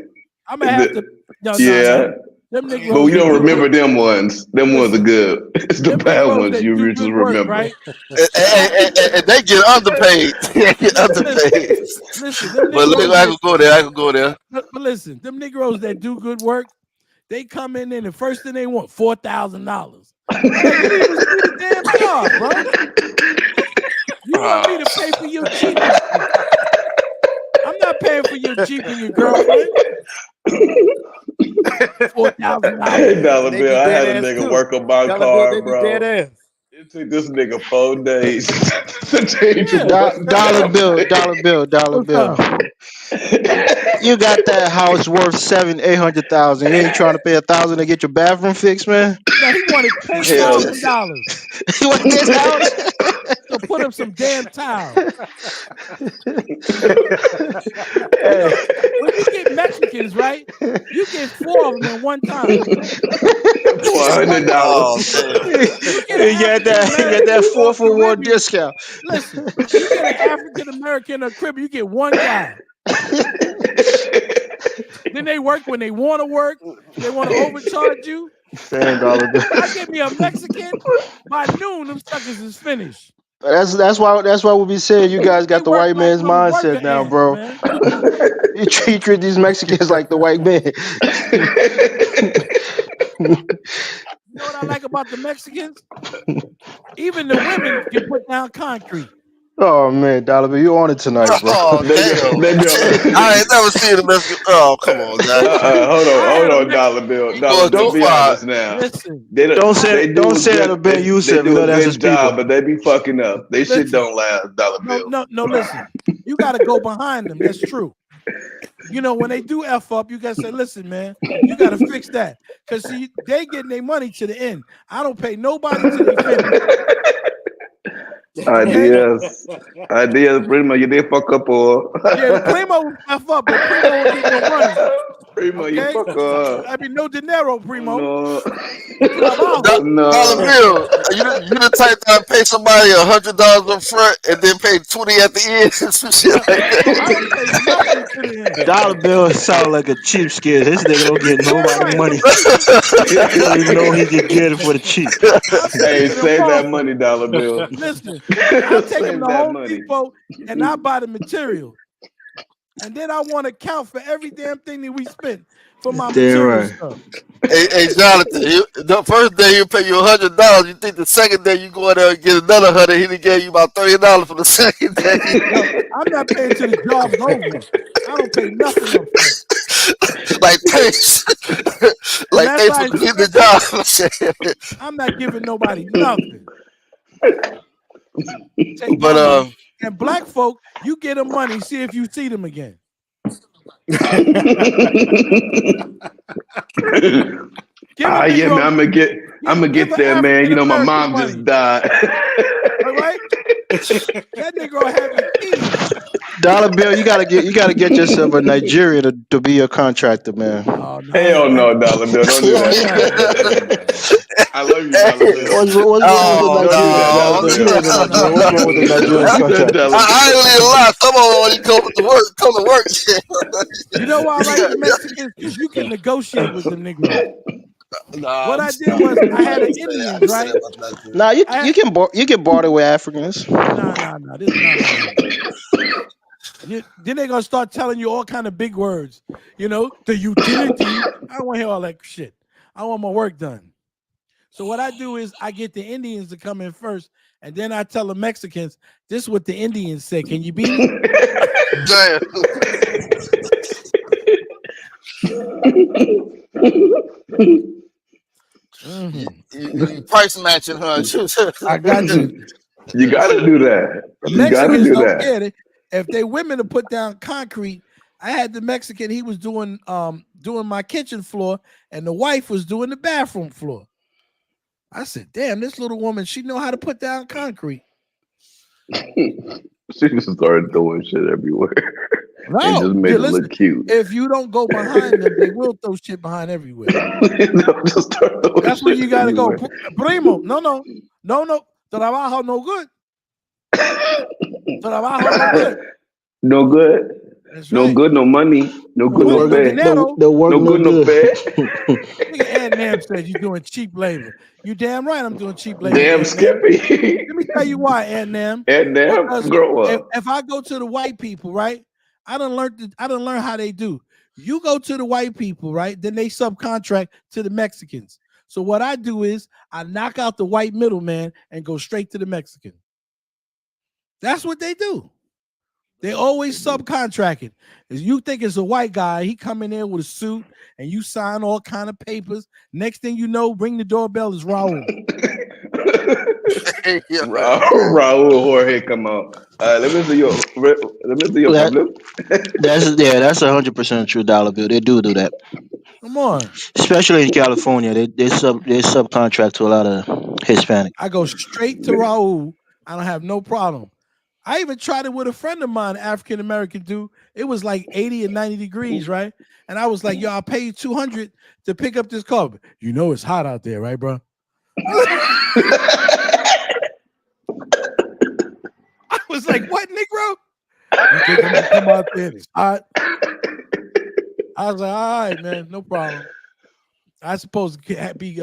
I'm gonna have to. No, Yeah. them Negroes But we don't do remember good- them ones. Them ones are good. It's the them bad Negroes ones that you do usually good work, remember. right? And they get underpaid. They get underpaid. Listen, them But Negroes I that- can go there. I can go there. But listen, them Negroes that do good work, they come in and the first thing they want $4,000. You didn't even do the damn job, bro. You want me to pay for your Jeep? I'm not paying for your Jeep and your girlfriend. $4,000. Hey, Dollar They Bill, be I had a dead ass nigga too. work on my Dollar Bill, car, they be bro. dead ass. It took this nigga 4 days to change Yeah. Dollar bill. You got that house worth $700,000-800,000. You ain't trying to pay $1,000 to get your bathroom fixed, man. No, he wanted $10,000 You want this house? to put up some damn tile. When you get Mexicans, right? You get 4 of them at one time. $400. You get that 4-for-1 discount. Listen, you get an African American or Caribbean, you get one guy. Then they work when they want to work. They want to overcharge you. $10 I give me a Mexican. By noon, them suckers is finished. That's why we be saying you guys got the white man's mindset now, bro. You treat these Mexicans like the white man. You know what I like about the Mexicans? Even the women can put down concrete. Oh man, Dollar Bill, you on it tonight, bro. Oh, damn. I ain't never seen the Mexican. Oh, come on, guys. Hold on, Dollar Bill. Don't be honest now. Listen, don't say that of Ben Youssef. They do a That's good his job, people. but they be fucking up. They shit don't last, Dollar Bill. No, listen. You got to go behind them. That's true. You know, when they do F up, you got to say, listen, man, you got to fix that. Because, see, they getting their money to the end. I don't pay nobody till they finish. Ideas, pretty much. You did fuck up or Yeah, Primo will F up, but Primo will get no money. Primo, you fuck up. I mean, no dinero, Primo. No. Dollar Bill, you the type that pay somebody $100 up front and then pay 20 at the end. Some shit like that. Dollar Bill sound like a cheapskate. This nigga don't get nobody money. He don't even know he can get it for the cheap. Hey, save that money, Dollar Bill. Listen, I'll take Save him to that Home money. Depot and I buy the material. And then I want to count for every damn thing that we spent for my material right. stuff. Hey, Jonathan, the first day he'll pay you $100. You think the second day you go in there and get another $100? He done gave you about $30 for the second day. No, I'm not paying till the job's over. I don't pay nothing up front. Like thanks, like that's thanks why for doing the job. I'm not giving nobody nothing. Take But my money. And black folk, you get them money, see if you see them again. Yeah, man, I'm gonna get there, man. You know, my mom just died. All right? That nigga gonna have it easy. Dollar Bill, you gotta get yourself a Nigerian to be your contractor, man. Oh, no, Hell no, Dollar Bill, don't do that. I love you, Dollar Bill. What's wrong with the Nigerian? What's wrong with the Nigerian contractor? I ain't gonna lie. Come on, when you come to work. You know why I like the Mexicans? Because you can negotiate with them niggas. What I did was I had an Indian, right? Nah, you can barter with Africans. Nah. Then they're gonna start telling you all kind of big words. You know, the utility. I don't want to hear all that shit. I want my work done. So what I do is I get the Indians to come in first, and then I tell the Mexicans, this is what the Indians say. Can you beat it? You price matching, huh? I got you. You gotta do that. The You gotta Mexicans do don't that. care. If they women to put down concrete, I had the Mexican. He was doing my kitchen floor, and the wife was doing the bathroom floor. I said, "Damn, this little woman, she know how to put down concrete." She just started throwing shit everywhere. No, and just made it listen, look cute. if you don't go behind them, they will throw shit behind everywhere. Just start throwing That's where shit you gotta go, everywhere. primo. No. Trabajo no good. Trabajo no good. No good. That's No right. good, no money. No good, no Bueno, pay. dinero. The work No good, no pay. Nigga, Ed Nam said you're doing cheap labor. You damn right I'm doing cheap labor. Damn Ed Nam. Skippy. Let me tell you why, Ed Nam. And damn, Because grow up. if I go to the white people, right? I done learn how they do. You go to the white people, right? Then they subcontract to the Mexicans. So what I do is I knock out the white middleman and go straight to the Mexican. That's what they do. They always subcontracting. If you think it's a white guy, he come in there with a suit and you sign all kind of papers. Next thing you know, ring the doorbell is Raul. Raul Jorge come out. Let me see your Pablo. That's 100% true, Dollar Bill. They do that, Come on. especially in California. They subcontract to a lot of Hispanic. I go straight to Raul. I don't have no problem. I even tried it with a friend of mine, African American dude. It was like 80 and 90 degrees, right? And I was like, yo, I'll pay you $200 to pick up this car. You know it's hot out there, right, bro? I was like, what, Negro? You think I'm gonna come out there and it's hot? I was like, all right, man, no problem. I suppose to be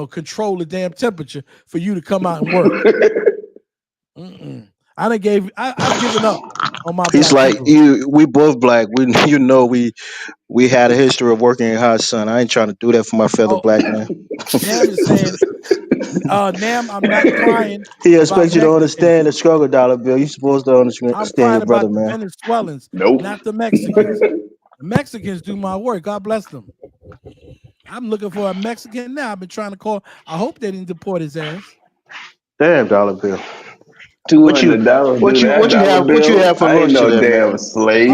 control the damn temperature for you to come out and work. I've given up on my. He's like you. We both black. We had a history of working in hot sun. I ain't trying to do that for my fellow black man. Nam is saying, Nam, I'm not crying. He expects you to understand the struggle, Dollar Bill. You're supposed to understand your brother, about man. the Venezuelans, not the Mexicans. The Mexicans do my work. God bless them. I'm looking for a Mexican now. I've been trying to call. I hope they didn't deport his ass. Damn, Dollar Bill. What you have for lunch today, damn man? slave.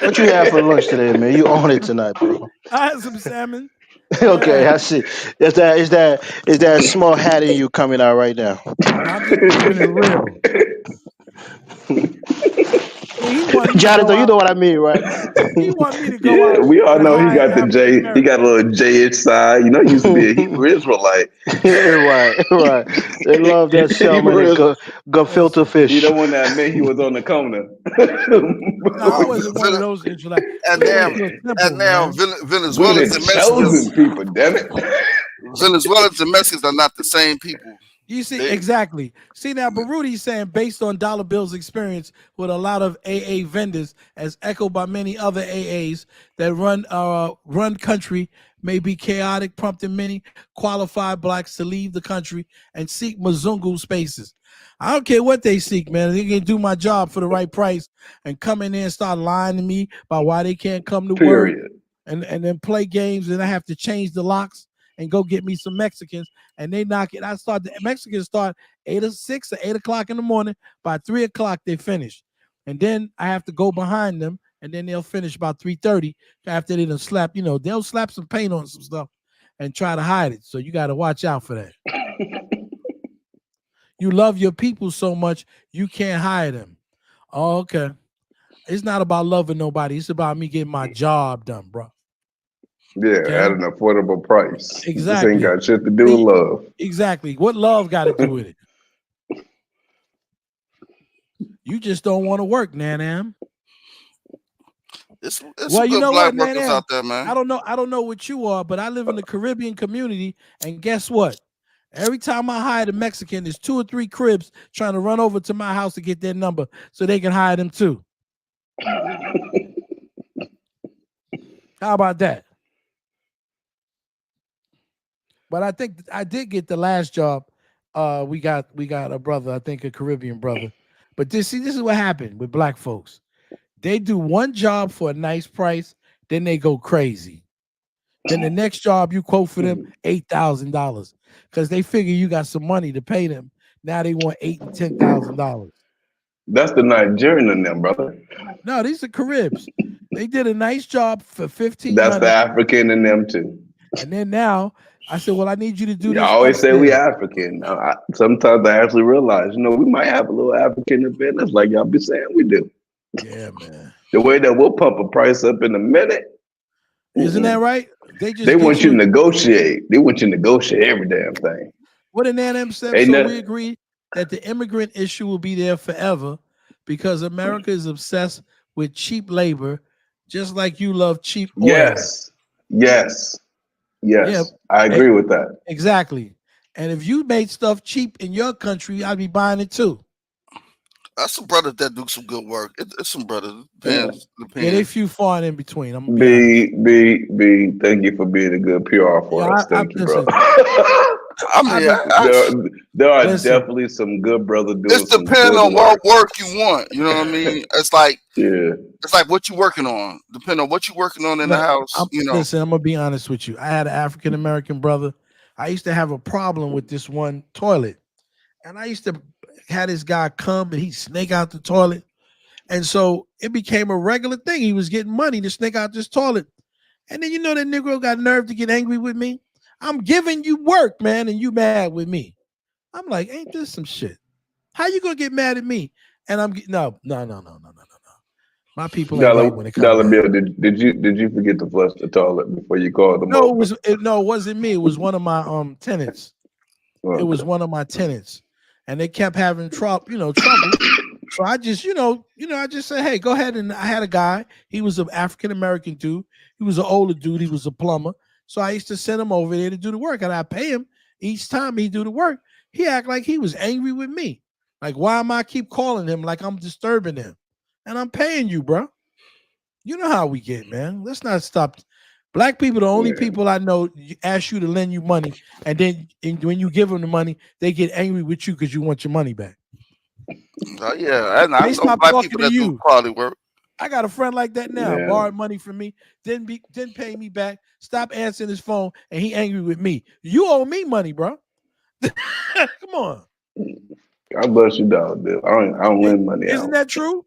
What you have for lunch today, man? You on it tonight, bro. I had some salmon. Okay, I see. Is that a small hat in you coming out right now? I'm just keeping it real. Jonathan, you know what I mean, right? He want me to go out. We all know he got the J. He got a little J-ish side. You know, he used to be a Hebrew Israelite. right. They love that salmon and gefilte fish. You don't want to admit he was on the corner. No, I wasn't one of those Israelites. And now Venezuelans and Mexicans, people, damn it. Venezuelans and Mexicans are not the same people. You see, exactly. See, now, Barudi's saying, based on Dollar Bill's experience with a lot of AA vendors, as echoed by many other AAs that run country, may be chaotic, prompting many qualified blacks to leave the country and seek Mzungu spaces. I don't care what they seek, man. They can do my job for the right price and come in there and start lying to me about why they can't come to work and then play games, and I have to change the locks and go get me some Mexicans, and they knock it. The Mexicans start 8 or 6 or 8 o'clock in the morning. By 3 o'clock, they finish. And then I have to go behind them and then they'll finish about 3:30 after they done slap, they'll slap some paint on some stuff and try to hide it. So you got to watch out for that. You love your people so much, you can't hide them. Oh, okay. It's not about loving nobody. It's about me getting my job done, bro. Yeah, Okay? at an affordable price. Exactly. This ain't got shit to do with love. Exactly. What love got to do with it? You just don't want to work, Nanam. It's Well, some you good know black what, workers Nanam? out there, man. I don't know what you are, but I live in the Caribbean community, and guess what? Every time I hire a Mexican, there's 2 or 3 cribs trying to run over to my house to get their number so they can hire them too. How about that? But I think I did get the last job. We got a brother, I think a Caribbean brother. But this is what happened with black folks. They do one job for a nice price, then they go crazy. Then the next job you quote for them $8,000 because they figure you got some money to pay them. Now they want $8,000 and $10,000. That's the Nigerian in them, brother. No, these are Caribs. They did a nice job for $1,500. That's the African in them too. And then now I said, well, I need you to do You this. always say we upstairs. African. Sometimes I actually realize, we might have a little African in business, like y'all be saying we do. Yeah, man. The way that we'll pump a price up in a minute. Isn't that right? They want you to negotiate. They want you to negotiate every damn thing. What did Nanam said? Ain't So that- we agree that the immigrant issue will be there forever because America is obsessed with cheap labor, just like you love cheap oil. Yes. Yeah. I agree with that. Exactly. And if you made stuff cheap in your country, I'd be buying it too. That's some brothers that do some good work. It's some brothers. Depends. Yeah, they few far in between. I'm gonna be B, thank you for being a good PR for us. Thank you, bro. I mean, there are listen. definitely some good brothers doing It's some depending good on what work. work you want. You know what I mean? It's like it's like what you're working on. Depending on what you're working on in the house. Listen, I'm gonna be honest with you. I had an African American brother. I used to have a problem with this one toilet, and I used to have this guy come and he'd snake out the toilet, and so it became a regular thing. He was getting money to snake out this toilet, and then that Negro got nerve to get angry with me. I'm giving you work, man, and you mad with me. I'm like, ain't this some shit? How you gonna get mad at me? And I'm no. My people ain't right when it comes. Dollar Bill, did you forget to flush the toilet before you called them? No, it wasn't me. It was one of my tenants. It was one of my tenants, and they kept having trouble. So I just, I just said, hey, go ahead. And I had a guy. He was an African American dude. He was an older dude. He was a plumber. So I used to send him over there to do the work, and I pay him each time he do the work. He act like he was angry with me. Like, why am I keep calling him like I'm disturbing him? And I'm paying you, bro. You know how we get, man. Let's not stop. Black people, the only people I know ask you to lend you money, and then when you give them the money, they get angry with you because you want your money back. Yeah, and I They know stop black talking people to that you. do quality work. I got a friend like that now. Yeah. Borrowed money from me, didn't pay me back. Stop answering his phone, and he angry with me. You owe me money, bro. Come on. God bless you, Dollar Bill. I don't lend money out. Isn't that true?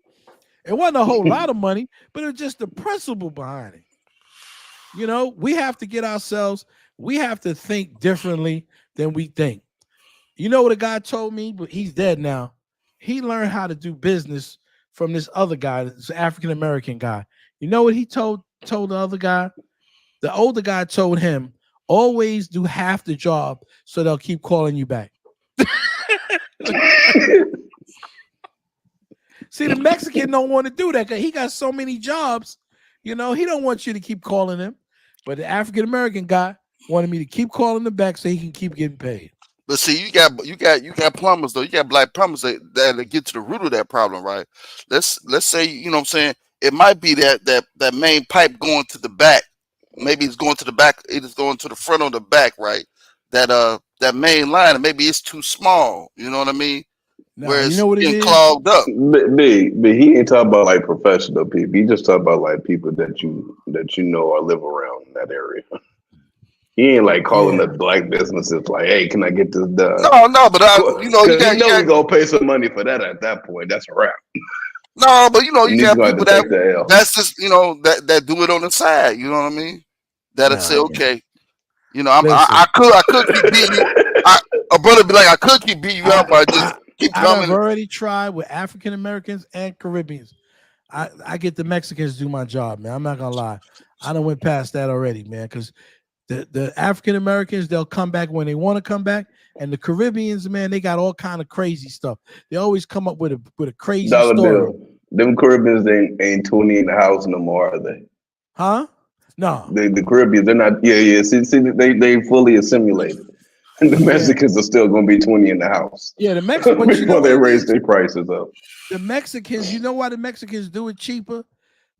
It wasn't a whole lot of money, but it was just the principle behind it. We have to get ourselves, we have to think differently than we think. You know what a guy told me, but he's dead now. He learned how to do business from this other guy, this African American guy. You know what he told the other guy? The older guy told him, always do half the job so they'll keep calling you back. See, the Mexican don't want to do that because he got so many jobs. He don't want you to keep calling him. But the African American guy wanted me to keep calling him back so he can keep getting paid. But see, you got plumbers though. You got black plumbers that get to the root of that problem, right? Let's say, you know what I'm saying, it might be that main pipe going to the back. Maybe it's going to the back, it is going to the front or the back, right? That main line, and maybe it's too small. You know what I mean? Where it's getting clogged up. But he ain't talking about like professional people. He just talking about like people that you know or live around in that area. He ain't like calling the black businesses like, "Hey, can I get this done?" No, but you we gonna pay some money for that at that point. That's a wrap. No, but you know, And you he's got going to people take the L. that's just that do it on the side. You know what I mean? That'll say, Nah, okay, listen. I could keep beating you. A brother be like, I could keep beating you up, but I just keep I've coming. already tried with African Americans and Caribbeans. I get the Mexicans to do my job, man. I'm not gonna lie. I done went past that already, man. Because the African Americans, they'll come back when they want to come back, and the Caribbeans, man, they got all kind of crazy stuff. They always come up with a crazy Dollar story. bill. Them Caribbeans ain't 20 in the house no more, are they? Huh? No. The Caribbeans, they're not. Yeah. See, they fully assimilated. And the Mexicans are still going to be 20 in the house. Yeah, the Mexicans. But you know before they what it raise is? their prices up. The Mexicans, you know why the Mexicans do it cheaper?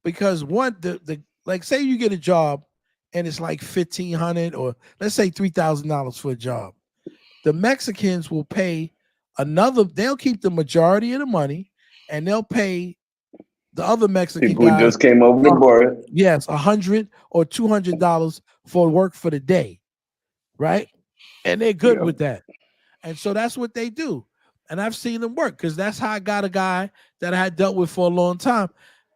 Because one, the like, say you get a job and it's like $1,500 or let's say $3,000 for a job. The Mexicans will pay they'll keep the majority of the money and they'll pay the other Mexican People who guys, just came over the border. yes, $100 or $200 for work for the day, right? And they're good with that. And so that's what they do. And I've seen them work because that's how I got a guy that I had dealt with for a long time.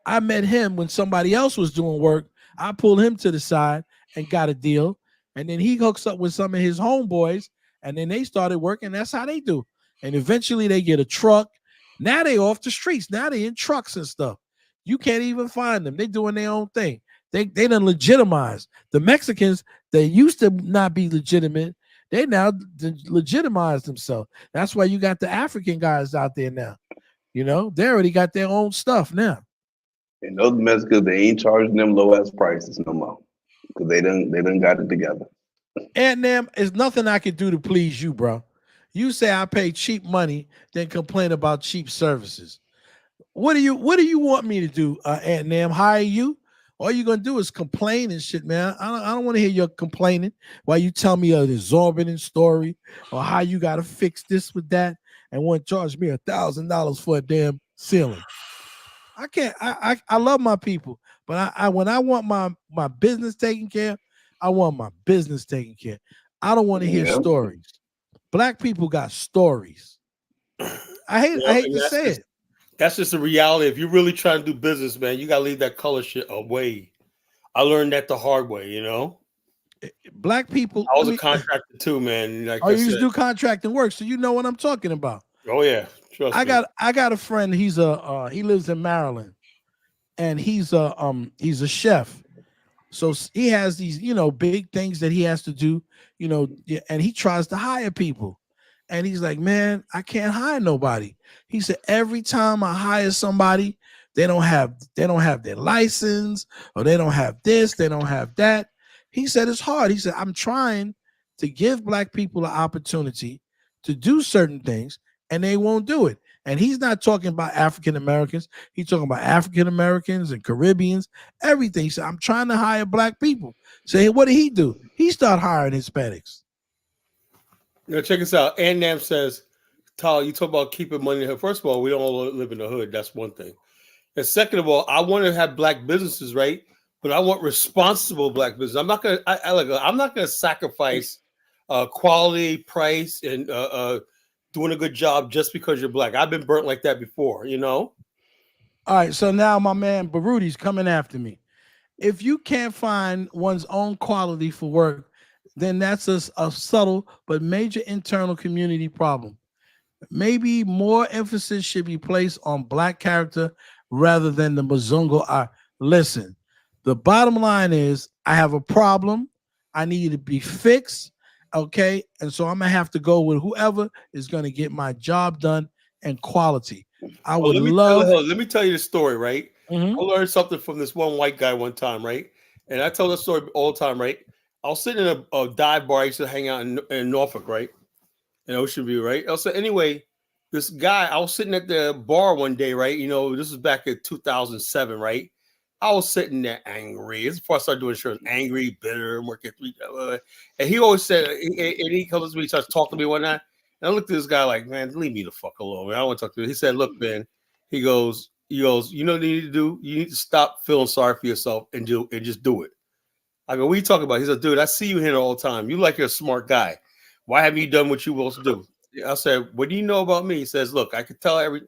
I met him when somebody else was doing work. I pulled him to the side and got a deal. And then he hooks up with some of his homeboys and then they started working. That's how they do. And eventually they get a truck. Now they off the streets. Now they in trucks and stuff. You can't even find them. They doing their own thing. They done legitimize. The Mexicans, they used to not be legitimate. They now legitimize themselves. That's why you got the African guys out there now. They already got their own stuff now. And those Mexicans, they ain't charging them low ass prices no more. Because they done got it together. And them is nothing I can do to please you, bro. You say I pay cheap money, then complain about cheap services. What do you want me to do, Aunt Nam? Hire you? All you're gonna do is complain and shit, man. I don't want to hear your complaining while you tell me an exorbitant story or how you gotta fix this with that and want to charge me $1,000 for a damn ceiling. I can't. I love my people, but I when I want my business taken care of, I want my business taken care of. I don't want to hear stories. Black people got stories. I hate to say it. That's just a reality. If you're really trying to do business, man, you gotta leave that color shit away. I learned that the hard way, Black people. I was a contractor too, man. Like you used to do contracting work, so you know what I'm talking about. Oh yeah, trust me. I got a friend. He's he lives in Maryland, and he's a chef. So he has these big things that he has to do, and he tries to hire people. And he's like, man, I can't hire nobody. He said, every time I hire somebody, they don't have their license, or they don't have this, they don't have that. He said, it's hard. He said, I'm trying to give Black people an opportunity to do certain things, and they won't do it. And he's not talking about African Americans. He's talking about African Americans and Caribbeans, everything. He said, I'm trying to hire Black people. So what did he do? He started hiring Hispanics. Check this out. Ann Nam says, Tal, you talk about keeping money in the hood. First of all, we don't all live in the hood. That's one thing. And second of all, I want to have Black businesses, right? But I want responsible Black business. I'm not gonna sacrifice quality, price, and doing a good job just because you're Black. I've been burnt like that before, All right, so now my man Barudi's coming after me. If you can't find one's own quality for work, then that's a subtle but major internal community problem. Maybe more emphasis should be placed on Black character rather than the Mzungu. Listen, the bottom line is I have a problem. I need to be fixed, okay? And so I'm going to have to go with whoever is going to get my job done and quality. I would let me tell you the story, right? Mm-hmm. I learned something from this one white guy one time, right? And I tell that story all the time, right? I was sitting in a dive bar. I used to hang out in Norfolk, right? In Ocean View, right? Also, anyway, this guy, I was sitting at the bar one day, right? This was back in 2007, right? I was sitting there angry. This is before I started doing insurance, angry, bitter, working. And he always said, and he comes to me, he starts talking to me one night. And I looked at this guy like, man, leave me the fuck alone. Man. I don't want to talk to you. He said, look, man, he goes, you know what you need to do? You need to stop feeling sorry for yourself and just do it. I go, what are you talking about? He said, dude, I see you here all the time. You like you're a smart guy. Why haven't you done what you were supposed to do? I said, what do you know about me? He says, look, I could tell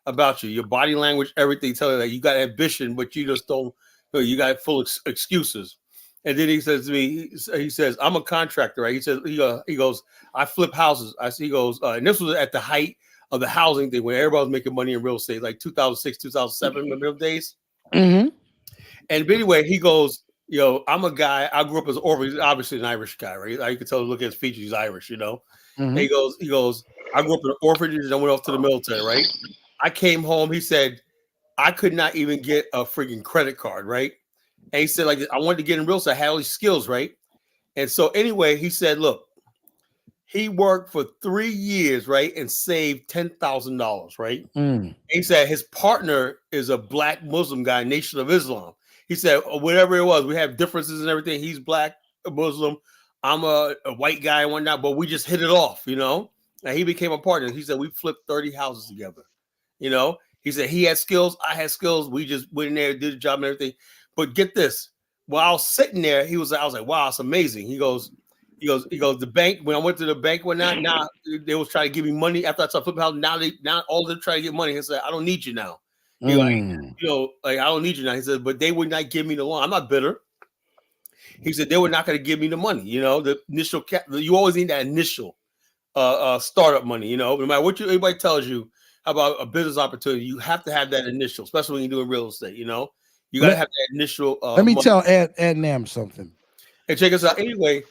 about you. Your body language, everything, tell you that you got ambition, but you just don't. You got full excuses. And then he says to me, he says, I'm a contractor, right? He says, he goes, I flip houses. He goes, and this was at the height of the housing thing when everybody was making money in real estate, like 2006, 2007, remember those days? Mm-hmm. And anyway, he goes, I'm a guy, I grew up as an orphan. He's obviously an Irish guy, right? You can tell, look at his features, he's Irish, Mm-hmm. And he goes, I grew up in an orphanage and I went off to the military, right? I came home, he said, I could not even get a freaking credit card, right? And he said, like, I wanted to get in real estate. I had all these skills, right? And so anyway, he said, look, he worked for 3 years, right? And saved $10,000, right? Mm. He said his partner is a black Muslim guy, Nation of Islam. He said, whatever it was, we have differences and everything. He's black, a Muslim. I'm a white guy and whatnot, but we just hit it off, And he became a partner. He said, we flipped 30 houses together, He said he had skills, I had skills. We just went in there, did the job and everything. But get this, while I was sitting there, I was like, wow, it's amazing. He goes, the bank, when I went to the bank one night, now they was trying to give me money after I started flipping houses. Now all they're trying to get money. He said, I don't need you now. I don't need you now. He said, but they would not give me the loan. I'm not bitter. He said, they were not going to give me the money. The initial you always need that initial startup money, no matter what anybody tells you about a business opportunity, you have to have that initial, especially when you're doing real estate, You got to have that initial. Let me tell Ed Nam something. Hey, check us out. Anyway,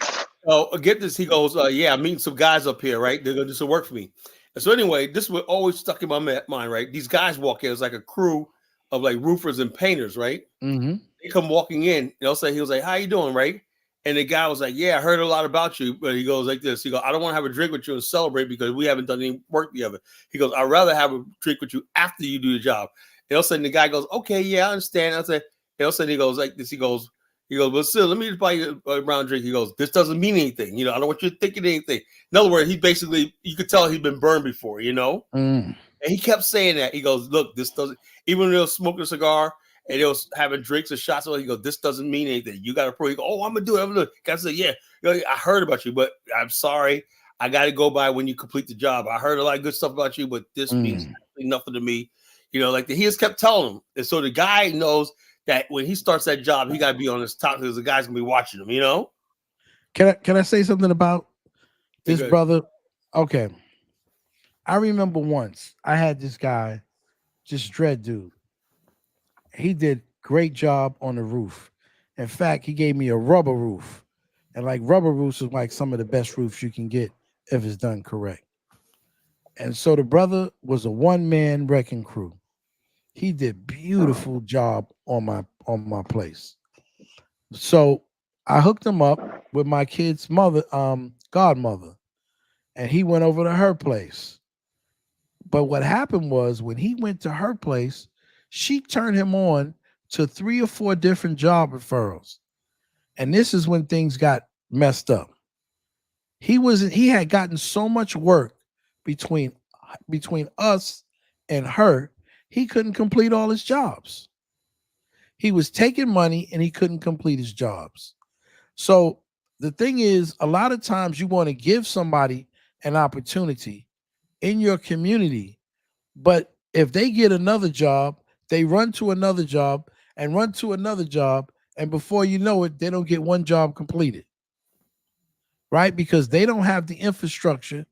get this. He goes, yeah, I'm meeting some guys up here, right? They're going to do some work for me. And so anyway, this was always stuck in my mind, right? These guys walk in. It's like a crew of like roofers and painters, right? Mm-hmm. They come walking in. He was like, how you doing, right? And the guy was like, yeah, I heard a lot about you. But he goes like this. He goes, I don't want to have a drink with you and celebrate because we haven't done any work together. He goes, I'd rather have a drink with you after you do the job. And all of a sudden the guy goes, okay, yeah, I understand. I said, and all of a sudden he goes like this. He goes, but still, let me just buy you a brown drink. He goes, this doesn't mean anything. I don't want you thinking anything. In other words, you could tell he'd been burned before, Mm. And he kept saying that. He goes, look, this doesn't, even when they were smoking a cigar and they was having drinks or shots, he goes, this doesn't mean anything. You got to prove. He goes, oh, I'm going to do it. I'm going to do it. I said, yeah, I heard about you, but I'm sorry. I got to go by when you complete the job. I heard a lot of good stuff about you, but this means nothing to me. He just kept telling him. And so the guy knows that when he starts that job, he got to be on his top because the guy's gonna be watching him. Can I say something about this brother? Okay, I remember once I had this guy, just dread dude. He did great job on the roof. In fact, he gave me a rubber roof, and like rubber roofs is like some of the best roofs you can get if it's done correct. And so the brother was a one-man wrecking crew. He did beautiful job on my place. So I hooked him up with my kid's mother, godmother, and he went over to her place. But what happened was when he went to her place, she turned him on to 3 or 4 different job referrals. And this is when things got messed up. He had gotten so much work between us and her, he couldn't complete all his jobs. He was taking money and he couldn't complete his jobs. So the thing is, a lot of times you want to give somebody an opportunity in your community, but if they get another job, they run to another job and run to another job, and before you know it, they don't get one job completed, right? Because they don't have the infrastructure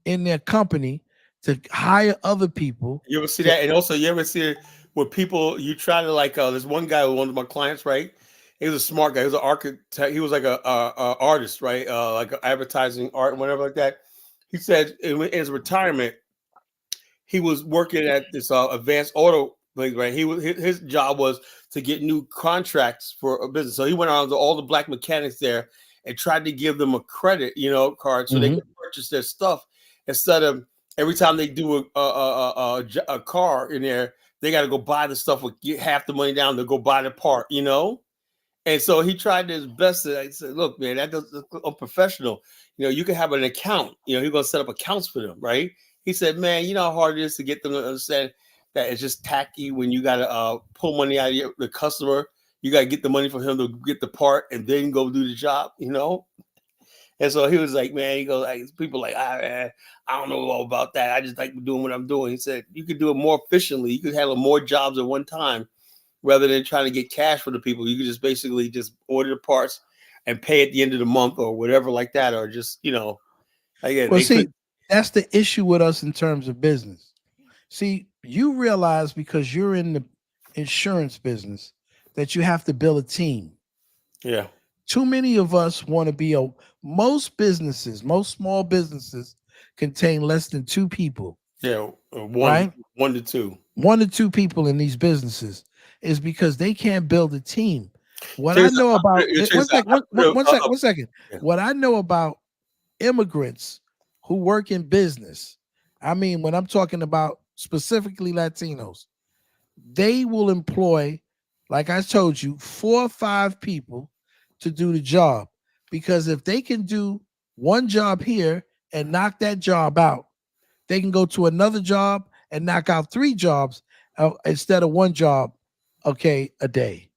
in their company to hire other people. You ever see that? And also, you ever see where people, you try to like, there's one guy, one of my clients, right? He was a smart guy. He was an architect. He was like a artist, right? Like advertising art and whatever like that. He said in his retirement, he was working at this advanced auto thing, right? His job was to get new contracts for a business. So he went around to all the black mechanics there and tried to give them a credit, card so they could purchase their stuff instead of every time they do a car in there, they got to go buy the stuff with get half the money down to go buy the part, And so he tried his best. I said, look, man, that's unprofessional. You can have an account. He's going to set up accounts for them, right? He said, man, you know how hard it is to get them to understand that it's just tacky when you got to pull money out of the customer. You got to get the money for him to get the part and then go do the job, And so he was like, man, he goes, like, people like, I don't know all about that. I just like doing what I'm doing. He said, you could do it more efficiently. You could handle more jobs at one time rather than trying to get cash for the people. You could just basically just order the parts and pay at the end of the month or whatever like that. Or just, again, Well, see, that's the issue with us in terms of business. See, you realize because you're in the insurance business that you have to build a team. Yeah. Too many of us want to be most small businesses contain less than 2 people. Yeah. Right? 1 to 2. 1 to 2 people in these businesses is because they can't build a team. What I know about one second. What I know about immigrants who work in business, I mean, when I'm talking about specifically Latinos, they will employ, like I told you, 4 or 5 people to do the job. Because if they can do one job here and knock that job out, they can go to another job and knock out 3 jobs instead of 1 job, a day.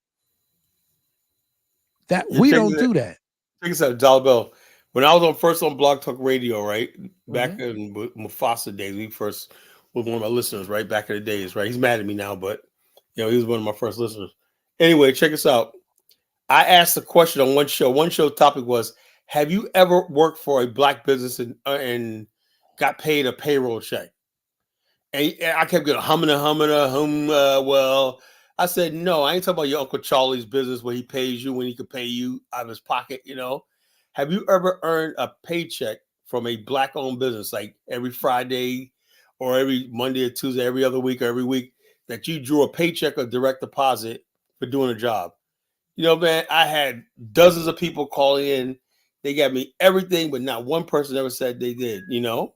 That we don't do that. Check this out, Dollar Bill. When I was first on Blog Talk Radio, right, back in Mufasa days, he first was one of my listeners, right, back in the days, right. He's mad at me now, but he was one of my first listeners. Anyway, check us out. I asked a question on one show. One show topic was, have you ever worked for a black business and got paid a payroll check? And I kept getting well, I said, no, I ain't talking about your Uncle Charlie's business where he pays you when he could pay you out of his pocket, Have you ever earned a paycheck from a black-owned business, like every Friday or every Monday or Tuesday, every other week or every week, that you drew a paycheck or direct deposit for doing a job? Man, I had dozens of people calling in. They got me everything, but not one person ever said they did, Yeah,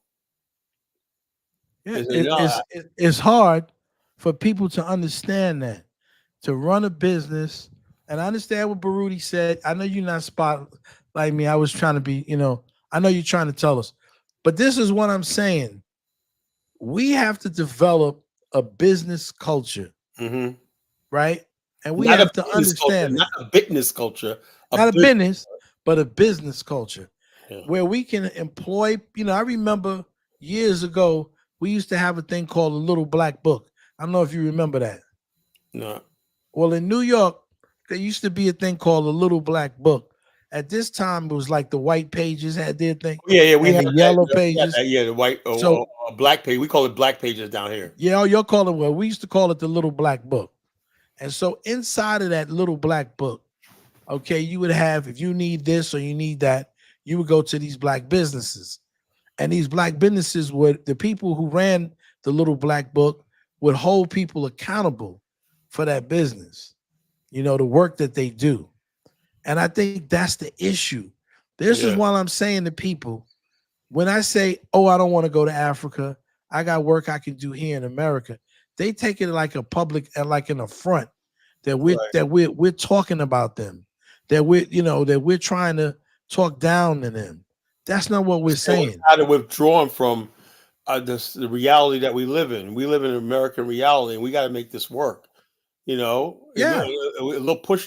it's hard for people to understand that, to run a business. And I understand what Baruti said. I know you're not spot like me. I was trying to be, I know you're trying to tell us. But this is what I'm saying. We have to develop a business culture, right? And we have to understand not a business culture, not a business, but a business culture where we can employ. I remember years ago we used to have a thing called a Little Black Book. I don't know if you remember that. No. Well, in New York, there used to be a thing called a Little Black Book. At this time, it was like the white pages had their thing. Yeah, we had the yellow pages. The white or black page. We call it black pages down here. Yeah, you'll call it. Well, we used to call it the Little Black Book. And so inside of that Little Black Book, you would have, if you need this or you need that, you would go to these black businesses. And these black businesses would, the people who ran the Little Black Book would hold people accountable for that business, the work that they do. And I think that's the issue. This is what I'm saying to people. When I say, I don't want to go to Africa, I got work I can do here in America, they take it like a public, like an affront that we're talking about them, that we're trying to talk down to them. That's not what we're saying. How to withdraw from the reality that we live in. We live in American reality, and we got to make this work. We should have pushed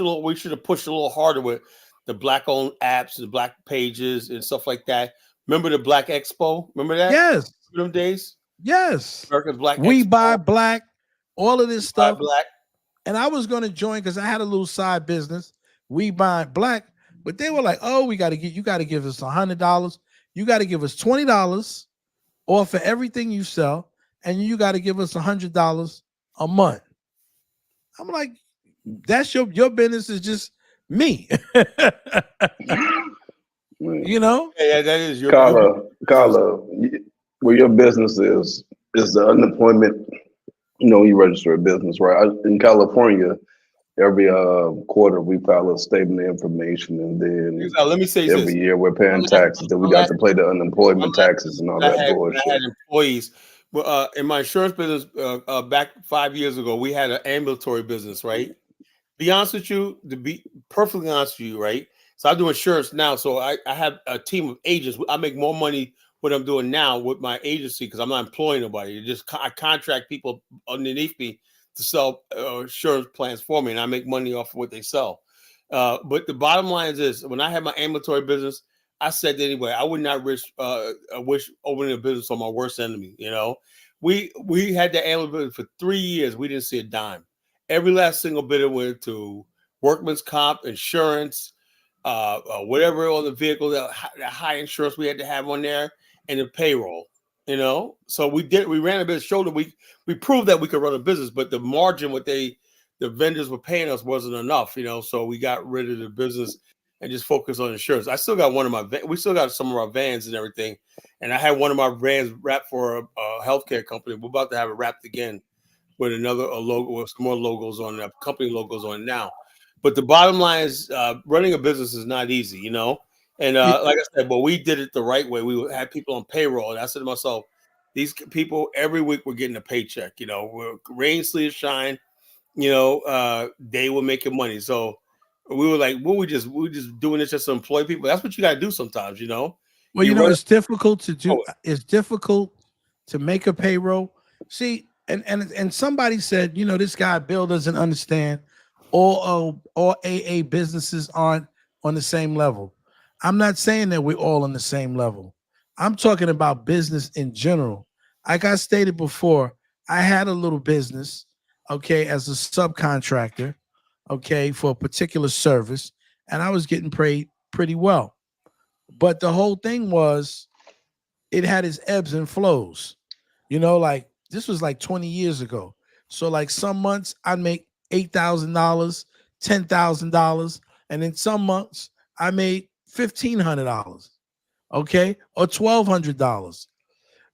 a little harder with the black-owned apps, the black pages, and stuff like that. Remember the Black Expo? Remember that? Yes. Them days. Yes. America's Black We Expo. Buy Black. All of this stuff. Black. And I was going to join because I had a little side business. We Buy Black. But they were like, you got to give us $100. You got to give us $20 or for everything you sell. And you got to give us $100 a month. I'm like, that's your business is just me. Yeah, that is your Carla, where your business is the unemployment. You register a business, right? In California, every quarter we file a statement of information, and then let me say every year we're paying taxes. Then we got to pay the unemployment taxes and all that bullshit. I had employees. Well, in my insurance business, back 5 years ago, we had an ambulatory business, right? Be honest with you, to be perfectly honest with you, right? So I do insurance now. So I have a team of agents. I make more money what I'm doing now with my agency because I'm not employing nobody. I contract people underneath me to sell insurance plans for me, and I make money off of what they sell. But the bottom line is this: when I had my ambulatory business, I said anyway, I would not wish opening a business on my worst enemy. You know, we had the ambulance for 3 years. We didn't see a dime. Every last single bit of it went to workman's comp, insurance, whatever on the vehicle, that high insurance we had to have on there, and the payroll. You know, so we ran a business, showed that we proved that we could run a business, but the margin the vendors were paying us wasn't enough. You know, so we got rid of the business and just focus on insurance. I still got we still got some of our vans and everything. And I had one of my vans wrapped for a healthcare company. We're about to have it wrapped again with another logo, with some more logos on it, company logos on it now. But the bottom line is running a business is not easy, you know? And like I said, but we did it the right way. We had people on payroll. And I said to myself, these people every week were getting a paycheck, you know, we're rain, sleet, shine, you know, they were making money. So we were like, we're just doing this just to employ people. That's what you got to do sometimes, you know. Well, you know, it's difficult to do. It's difficult to make a payroll. See, and somebody said, you know, this guy Bill doesn't understand. All AA businesses aren't on the same level. I'm not saying that we're all on the same level. I'm talking about business in general. Like I stated before, I had a little business, okay, as a subcontractor, okay, for a particular service, and I was getting paid pretty well. But the whole thing was, it had its ebbs and flows. You know, like this was like 20 years ago. So like some months I'd make $8,000, $10,000, and in some months I made $1,500, okay, or $1,200.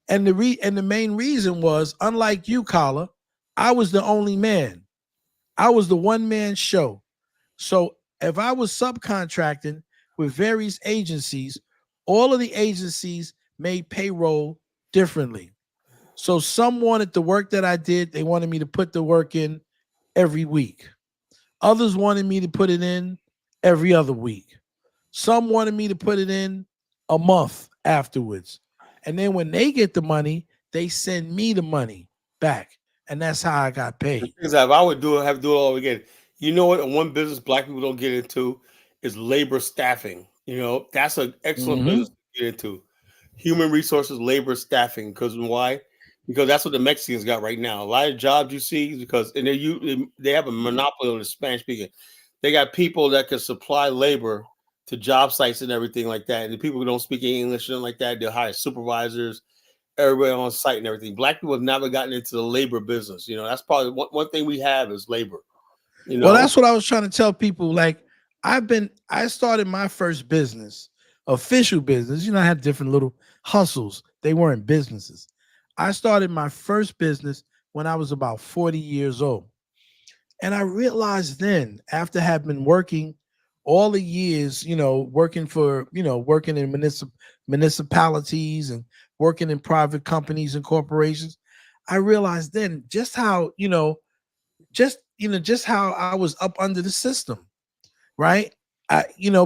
And the main reason was, unlike you, Kala, I was the only man. I was the one-man show. So if I was subcontracting with various agencies, all of the agencies made payroll differently. So some wanted the work that I did, they wanted me to put the work in every week. Others wanted me to put it in every other week. Some wanted me to put it in a month afterwards. And then when they get the money, they send me the money back. And that's how I got paid. If I would have to do it all again. You know what? One business black people don't get into is labor staffing. You know, that's an excellent business to get into. Human resources, labor staffing. Because why? Because that's what the Mexicans got right now. A lot of jobs you see, because they have a monopoly on the Spanish speaking. They got people that can supply labor to job sites and everything like that. And the people who don't speak English and like that, they'll hire supervisors, everybody on site and everything. Black people have never gotten into the labor business. You know, that's probably one thing we have is labor. You know? Well, that's what I was trying to tell people. Like, I started my first business, official business. You know, I had different little hustles. They weren't businesses. I started my first business when I was about 40 years old. And I realized then, after having been working all the years, you know, working in municipalities and working in private companies and corporations, I realized then just how, just how I was up under the system, right?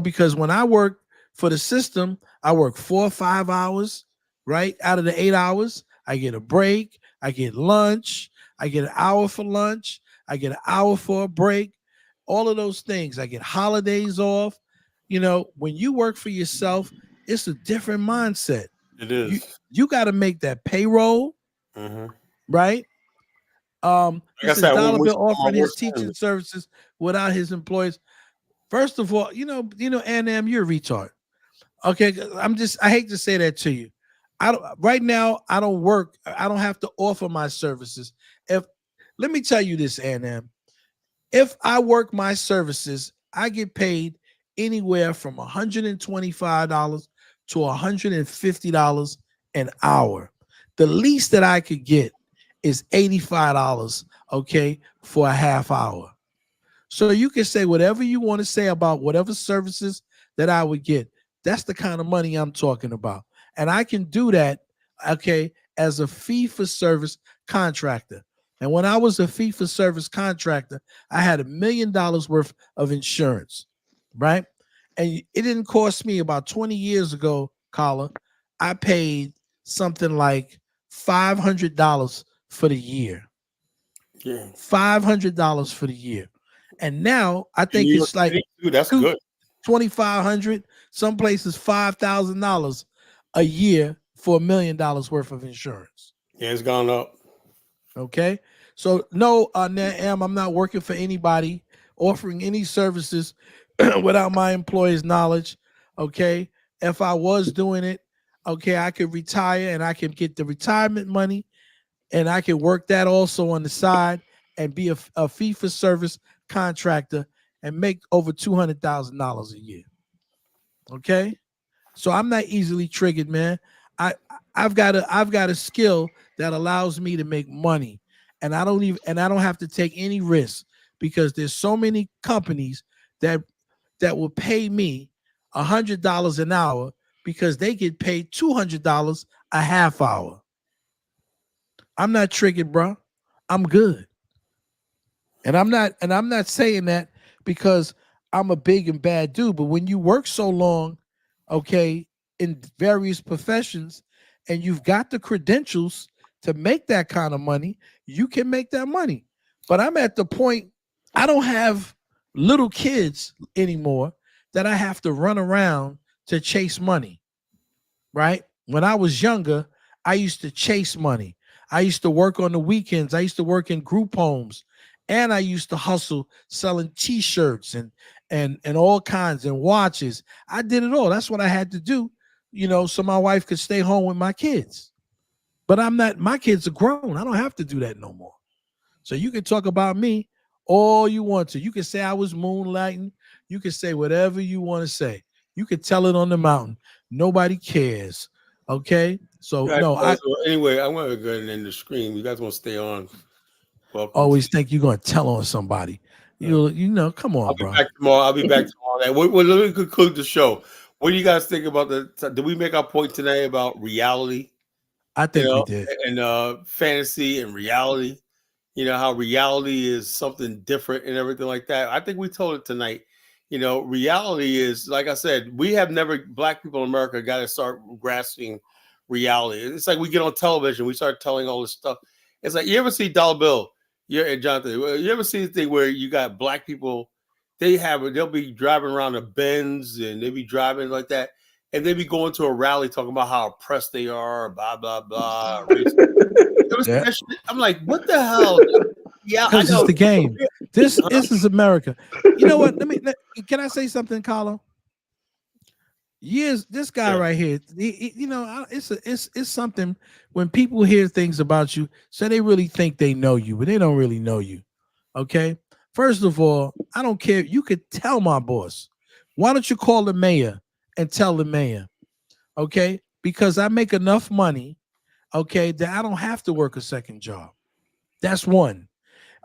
Because when I worked for the system, I work 4 or 5 hours, right? Out of the 8 hours, I get a break, I get lunch, I get an hour for lunch, I get an hour for a break, all of those things. I get holidays off. You know, when you work for yourself, it's a different mindset. It is. You got to make that payroll, right? This is Dollar Bill offering his teaching services without his employees. First of all, Annam, you're a retard. Okay, I hate to say that to you. Right now, I don't work. I don't have to offer my services. Let me tell you this, Annam. If I work my services, I get paid anywhere from $125 to $150 an hour. The least that I could get is $85, okay, for a half hour. So you can say whatever you want to say about whatever services that I would get. That's the kind of money I'm talking about. And I can do that, okay, as a fee-for-service contractor. And when I was a fee-for-service contractor, I had $1 million worth of insurance, right? And it didn't cost me about 20 years ago, Kala, I paid something like $500 for the year. Yeah. $500 for the year. And now I think it's like that's good. $2,500. Some places $5,000 a year for $1 million worth of insurance. Yeah, it's gone up. Okay. So no, I'm not working for anybody, offering any services without my employer's knowledge. Okay. If I was doing it, okay, I could retire and I could get the retirement money, and I could work that also on the side and be a fee-for-service contractor and make over $200,000 a year. Okay. So I'm not easily triggered, man. I've got a skill that allows me to make money, and I don't have to take any risks, because there's so many companies that will pay me $100 an hour because they get paid $200 a half hour. I'm not triggered, bro. I'm good. And I'm not saying that because I'm a big and bad dude, but when you work so long, okay, in various professions, and you've got the credentials to make that kind of money, you can make that money. But I'm at the point, I don't have little kids anymore that I have to run around to chase money, right? When I was younger, I used to chase money. I used to work on the weekends. I used to work in group homes, and I used to hustle selling T-shirts and all kinds, and watches. I did it all. That's what I had to do, so my wife could stay home with my kids. But my kids are grown. I don't have to do that no more. So you can talk about me all you want to. You can say I was moonlighting. You can say whatever you want to say. You can tell it on the mountain. Nobody cares. Okay? So anyway, I'm going to go ahead and end the screen. You guys want to stay on? Welcome. Always think you're going to tell on somebody. Come on, bro. I'll be back tomorrow night. Let me conclude the show. What do you guys think about did we make our point today about reality? I think we did. And fantasy and reality. How reality is something different and everything like that. I think we told it tonight. Reality is, like I said, Black people in America got to start grasping reality. It's like we get on television, we start telling all this stuff. It's like, you ever see Dollar Bill? And Jonathan, you ever see the thing where you got Black people, they'll be driving around a Benz, and they be driving like that, and they be going to a rally talking about how oppressed they are, blah, blah, blah. Yeah. I'm like, what the hell? Yeah, because it's the game. This is America. You know what? Can I say something, Carlo? This guy right here, it's something when people hear things about you, so they really think they know you, but they don't really know you. Okay. First of all, I don't care. You could tell my boss. Why don't you call the mayor and tell the mayor? Okay. Because I make enough money, okay, that I don't have to work a second job. That's one.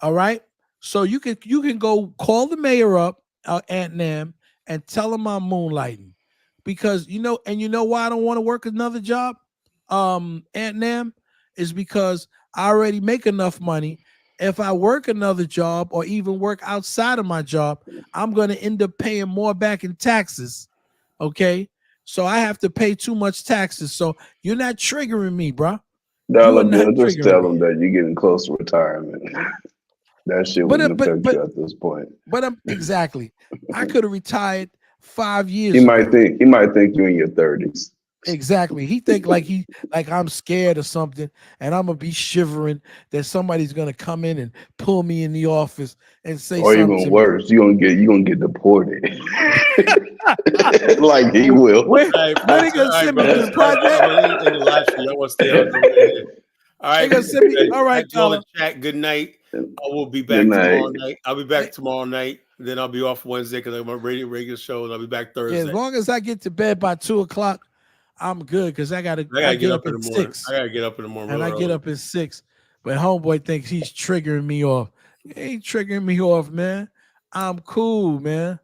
All right. So you can go call the mayor up, Aunt Nam, and tell him I'm moonlighting. Because you know why I don't want to work another job, Aunt Nam, is because I already make enough money. If I work another job or even work outside of my job, I'm going to end up paying more back in taxes. Okay. So I have to pay too much taxes. So you're not triggering me, bro. Dollar Bill, just tell them that you're getting close to retirement. That shit wouldn't affect you at this point. But exactly. I could have retired 5 years He ago. might think you're in your 30s. Exactly. He think like I'm scared or something, and I'm gonna be shivering that somebody's gonna come in and pull me in the office and say or something. even worse, you're gonna get deported. Like he will. When they gonna send me to the project? All right. All right, y'all. Chat. Good night. I will be back tomorrow night. I'll be back tomorrow night. Then I'll be off Wednesday because I'm on regular show, and I'll be back Thursday. Yeah, as long as I get to bed by 2:00, I'm good because I gotta get up at 6. I gotta get up in the morning. And I get up at 6. But homeboy thinks he's triggering me off. He ain't triggering me off, man. I'm cool, man.